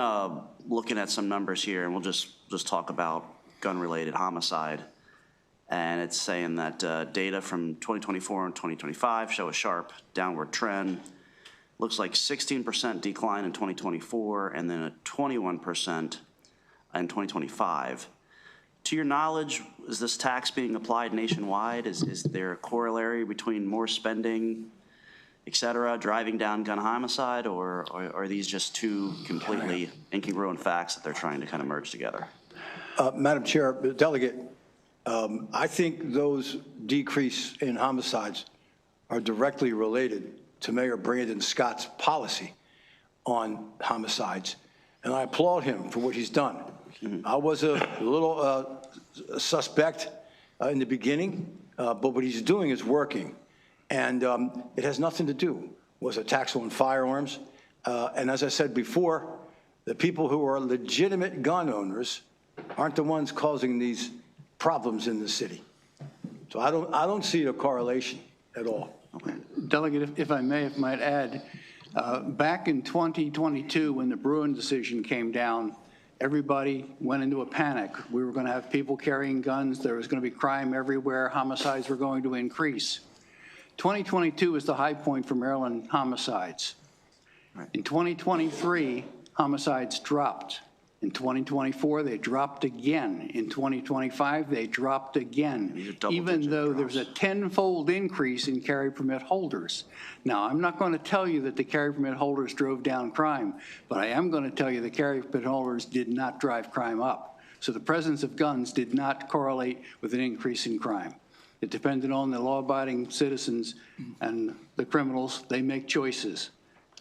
looking at some numbers here, and we'll just talk about gun-related homicide. And it's saying that data from 2024 and 2025 show a sharp downward trend. Looks like 16% decline in 2024 and then a 21% in 2025. To your knowledge, is this tax being applied nationwide? Is there a corollary between more spending, et cetera, driving down gun homicide, or are these just two completely incongruent facts that they're trying to kind of merge together? Madam Chair, Delegate, I think those decrease in homicides are directly related to Mayor Brandon Scott's policy on homicides, and I applaud him for what he's done. I was a little suspect in the beginning, but what he's doing is working, and it has nothing to do with a tax on firearms. And as I said before, the people who are legitimate gun owners aren't the ones causing these problems in the city. So I don't see a correlation at all. Okay. Delegate, if I might add, back in 2022, when the Bruin decision came down, everybody went into a panic. We were going to have people carrying guns. There was going to be crime everywhere. Homicides were going to increase. 2022 was the high point for Maryland homicides. In 2023, homicides dropped. In 2024, they dropped again. In 2025, they dropped again, even though there's a tenfold increase in carry permit holders. Now, I'm not going to tell you that the carry permit holders drove down crime, but I am going to tell you the carry permit holders did not drive crime up. So the presence of guns did not correlate with an increase in crime. It depended on the law-abiding citizens and the criminals. They make choices.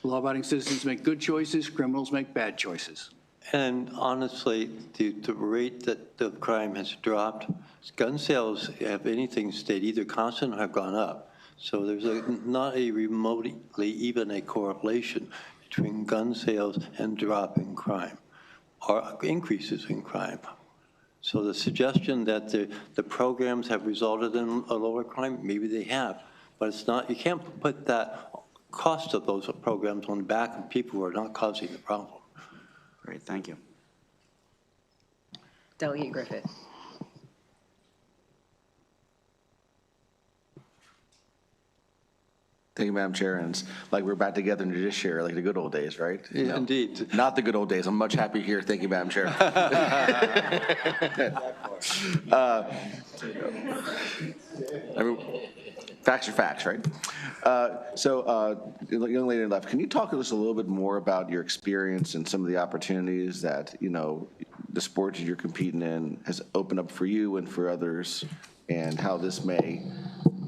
Law-abiding citizens make good choices. Criminals make bad choices. And honestly, the rate that the crime has dropped, gun sales, if anything, stayed either constant or have gone up. So there's not a remotely even a correlation between gun sales and drop in crime or increases in crime. So the suggestion that the programs have resulted in a lower crime, maybe they have, but it's not, you can't put that cost of those programs on the back of people who are not causing the problem. Great, thank you. Delegate Griffith. Thank you, Madam Chair. And it's like we're back together in the judiciary, like the good old days, right? Yeah, indeed. Not the good old days. I'm much happier here. Thank you, Madam Chair. Facts are facts, right? The young lady left. Can you talk to us a little bit more about your experience and some of the opportunities that, the sports you're competing in has opened up for you and for others, and how this may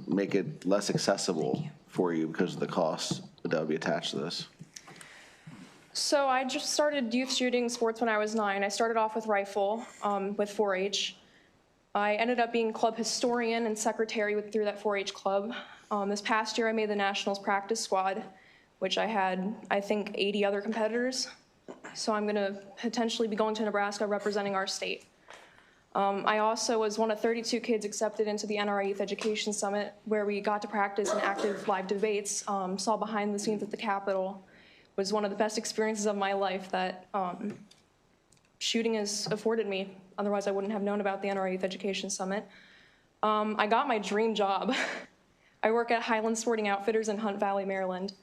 make it less accessible for you because of the costs that would be attached to this? So I just started youth shooting sports when I was 9. I started off with rifle, with 4-H. I ended up being club historian and secretary through that 4-H club. This past year, I made the Nationals practice squad, which I had, I think, 80 other competitors. So I'm going to potentially be going to Nebraska representing our state. I also was one of 32 kids accepted into the NRA Youth Education Summit, where we got to practice in active live debates, saw behind the scenes at the Capitol. It was one of the best experiences of my life that shooting has afforded me. Otherwise, I wouldn't have known about the NRA Youth Education Summit. I got my dream job. I work at Highland Sporting Outfitters in Hunt Valley, Maryland.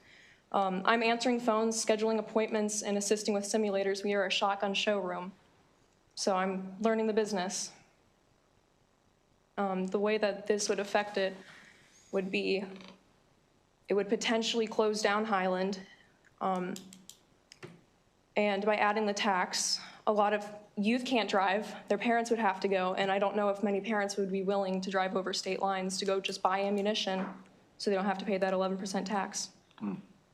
I'm answering phones, scheduling appointments, and assisting with simulators. We are a shotgun showroom. So I'm learning the business. The way that this would affect it would be, it would potentially close down Highland. And by adding the tax, a lot of youth can't drive. Their parents would have to go, and I don't know if many parents would be willing to drive over state lines to go just buy ammunition so they don't have to pay that 11% tax.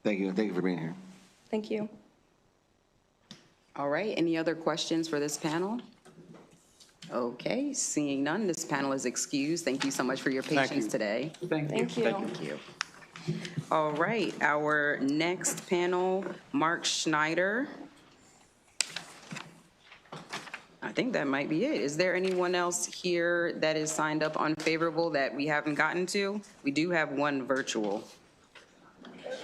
Thank you. Thank you for being here. Thank you. All right, any other questions for this panel? Okay, seeing none, this panel is excused. Thank you so much for your patience today. Thank you. Thank you. All right, our next panel, Mark Schneider. I think that might be it. Is there anyone else here that is signed up unfavorable that we haven't gotten to? We do have one virtual.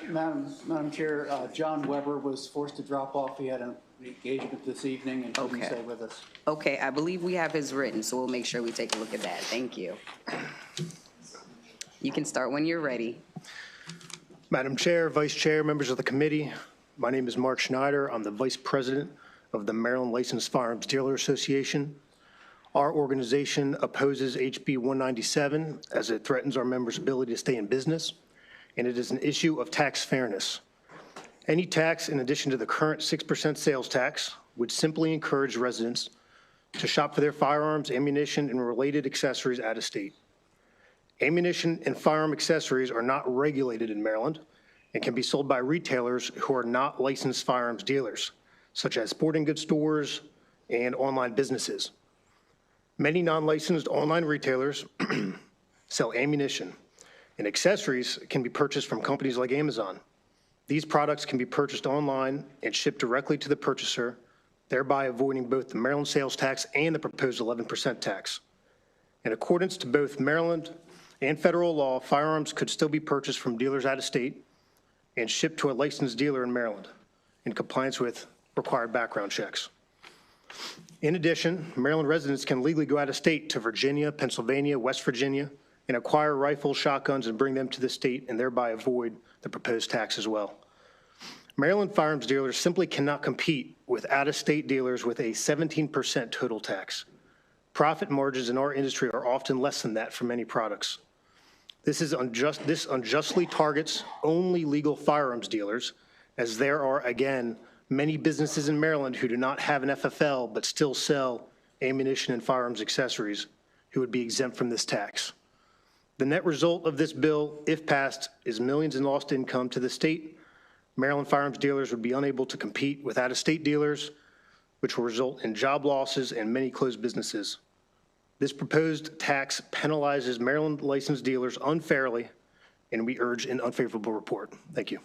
Madam Chair, John Weber was forced to drop off. He had an engagement this evening and couldn't stay with us. Okay, I believe we have his written, so we'll make sure we take a look at that. Thank you. You can start when you're ready. Madam Chair, Vice Chair, members of the committee, my name is Mark Schneider. I'm the Vice President of the Maryland Licensed Firearms Dealer Association. Our organization opposes HB 197 as it threatens our members' ability to stay in business, and it is an issue of tax fairness. Any tax, in addition to the current 6% sales tax, would simply encourage residents to shop for their firearms, ammunition, and related accessories out of state. Ammunition and firearm accessories are not regulated in Maryland and can be sold by retailers who are not licensed firearms dealers, such as sporting goods stores and online businesses. Many non-licensed online retailers sell ammunition, and accessories can be purchased from companies like Amazon. These products can be purchased online and shipped directly to the purchaser, thereby avoiding both the Maryland sales tax and the proposed 11% tax. In accordance to both Maryland and federal law, firearms could still be purchased from dealers out of state and shipped to a licensed dealer in Maryland in compliance with required background checks. In addition, Maryland residents can legally go out of state to Virginia, Pennsylvania, West Virginia, and acquire rifles, shotguns, and bring them to the state and thereby avoid the proposed tax as well. Maryland firearms dealers simply cannot compete with out-of-state dealers with a 17% total tax. Profit margins in our industry are often less than that for many products. This unjustly targets only legal firearms dealers, as there are, again, many businesses in Maryland who do not have an FFL but still sell ammunition and firearms accessories who would be exempt from this tax. The net result of this bill, if passed, is millions in lost income to the state. Maryland firearms dealers would be unable to compete with out-of-state dealers, which will result in job losses and many closed businesses. This proposed tax penalizes Maryland licensed dealers unfairly, and we urge an unfavorable report. Thank you.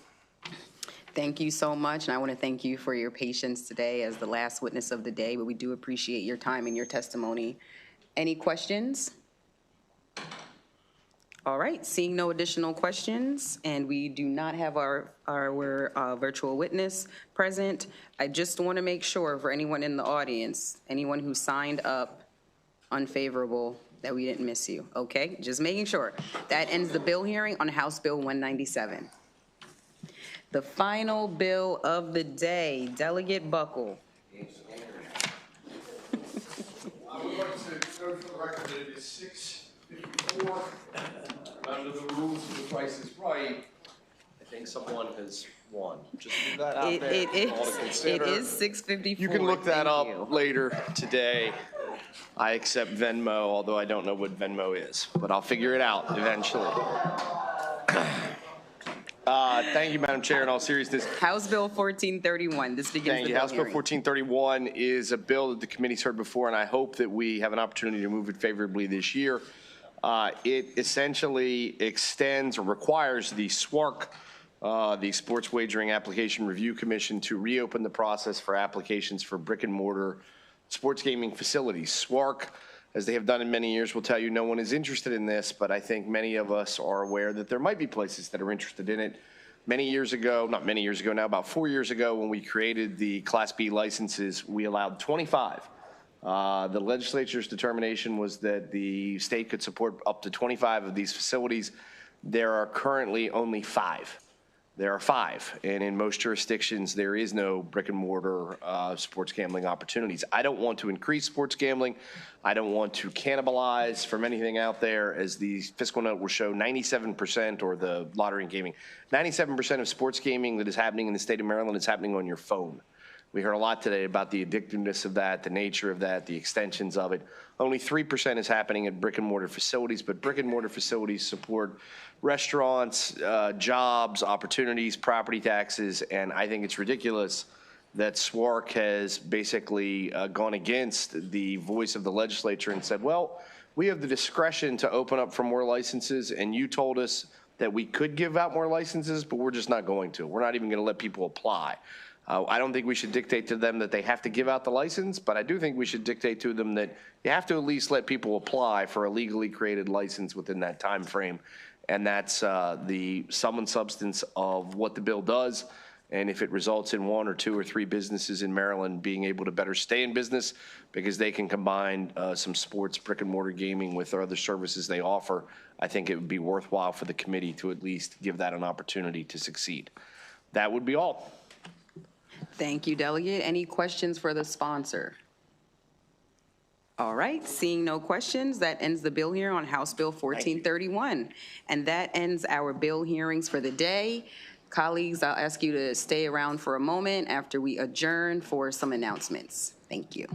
Thank you so much, and I want to thank you for your patience today as the last witness of the day, but we do appreciate your time and your testimony. Any questions? All right, seeing no additional questions, and we do not have our virtual witness present, I just want to make sure for anyone in the audience, anyone who signed up unfavorable, that we didn't miss you, okay? Just making sure. That ends the bill hearing on House Bill 197. The final bill of the day, Delegate Buckle. I would like to note for the record that it is 6:54. Under the rules of The Price is Right, I think someone has won. Just leave that out there for all to consider. It is 6:54. You can look that up later today. I accept Venmo, although I don't know what Venmo is, but I'll figure it out eventually. Thank you, Madam Chair. In all seriousness, House Bill 1431. This begins thank the you. bill House Bill hearing. 1431 is a bill that the committee's heard before, and I hope that we have an opportunity to move it favorably this year. It essentially extends or requires the SWARC, the Sports Wagering Application Review Commission, to reopen the process for applications for brick and mortar sports gaming facilities. SWARC, as they have done in many years, will tell you no one is interested in this, but I think many of us are aware that there might be places that are interested in it. Many years ago, not many years ago now, about 4 years ago, when we created the Class B licenses, we allowed 25. The legislature's determination was that the state could support up to 25 of these facilities. There are currently only 5. There are 5, and in most jurisdictions, there is no brick and mortar sports gambling opportunities. I don't want to increase sports gambling. I don't want to cannibalize from anything out there. As the fiscal note will show, 97%, or the lottery and gaming, 97% of sports gaming that is happening in the state of Maryland is happening on your phone. We heard a lot today about the addictiveness of that, the nature of that, the extensions of it. Only 3% is happening at brick and mortar facilities, but brick and mortar facilities support restaurants, jobs, opportunities, property taxes, and I think it's ridiculous that SWARC has basically gone against the voice of the legislature and said, well, we have the discretion to open up for more licenses, and you told us that we could give out more licenses, but we're just not going to. We're not even going to let people apply. I don't think we should dictate to them that they have to give out the license, but I do think we should dictate to them that you have to at least let people apply for a legally created license within that time frame. And that's the sum and substance of what the bill does. And if it results in 1 or 2 or 3 businesses in Maryland being able to better stay in business because they can combine some sports, brick and mortar gaming with their other services they offer, I think it would be worthwhile for the committee to at least give that an opportunity to succeed. That would be all. Thank you, Delegate. Any questions for the sponsor? All right, seeing no questions, that ends the bill hearing on House Bill 1431. And that ends our bill hearings for the day. Colleagues, I'll ask you to stay around for a moment after we adjourn for some announcements. Thank you.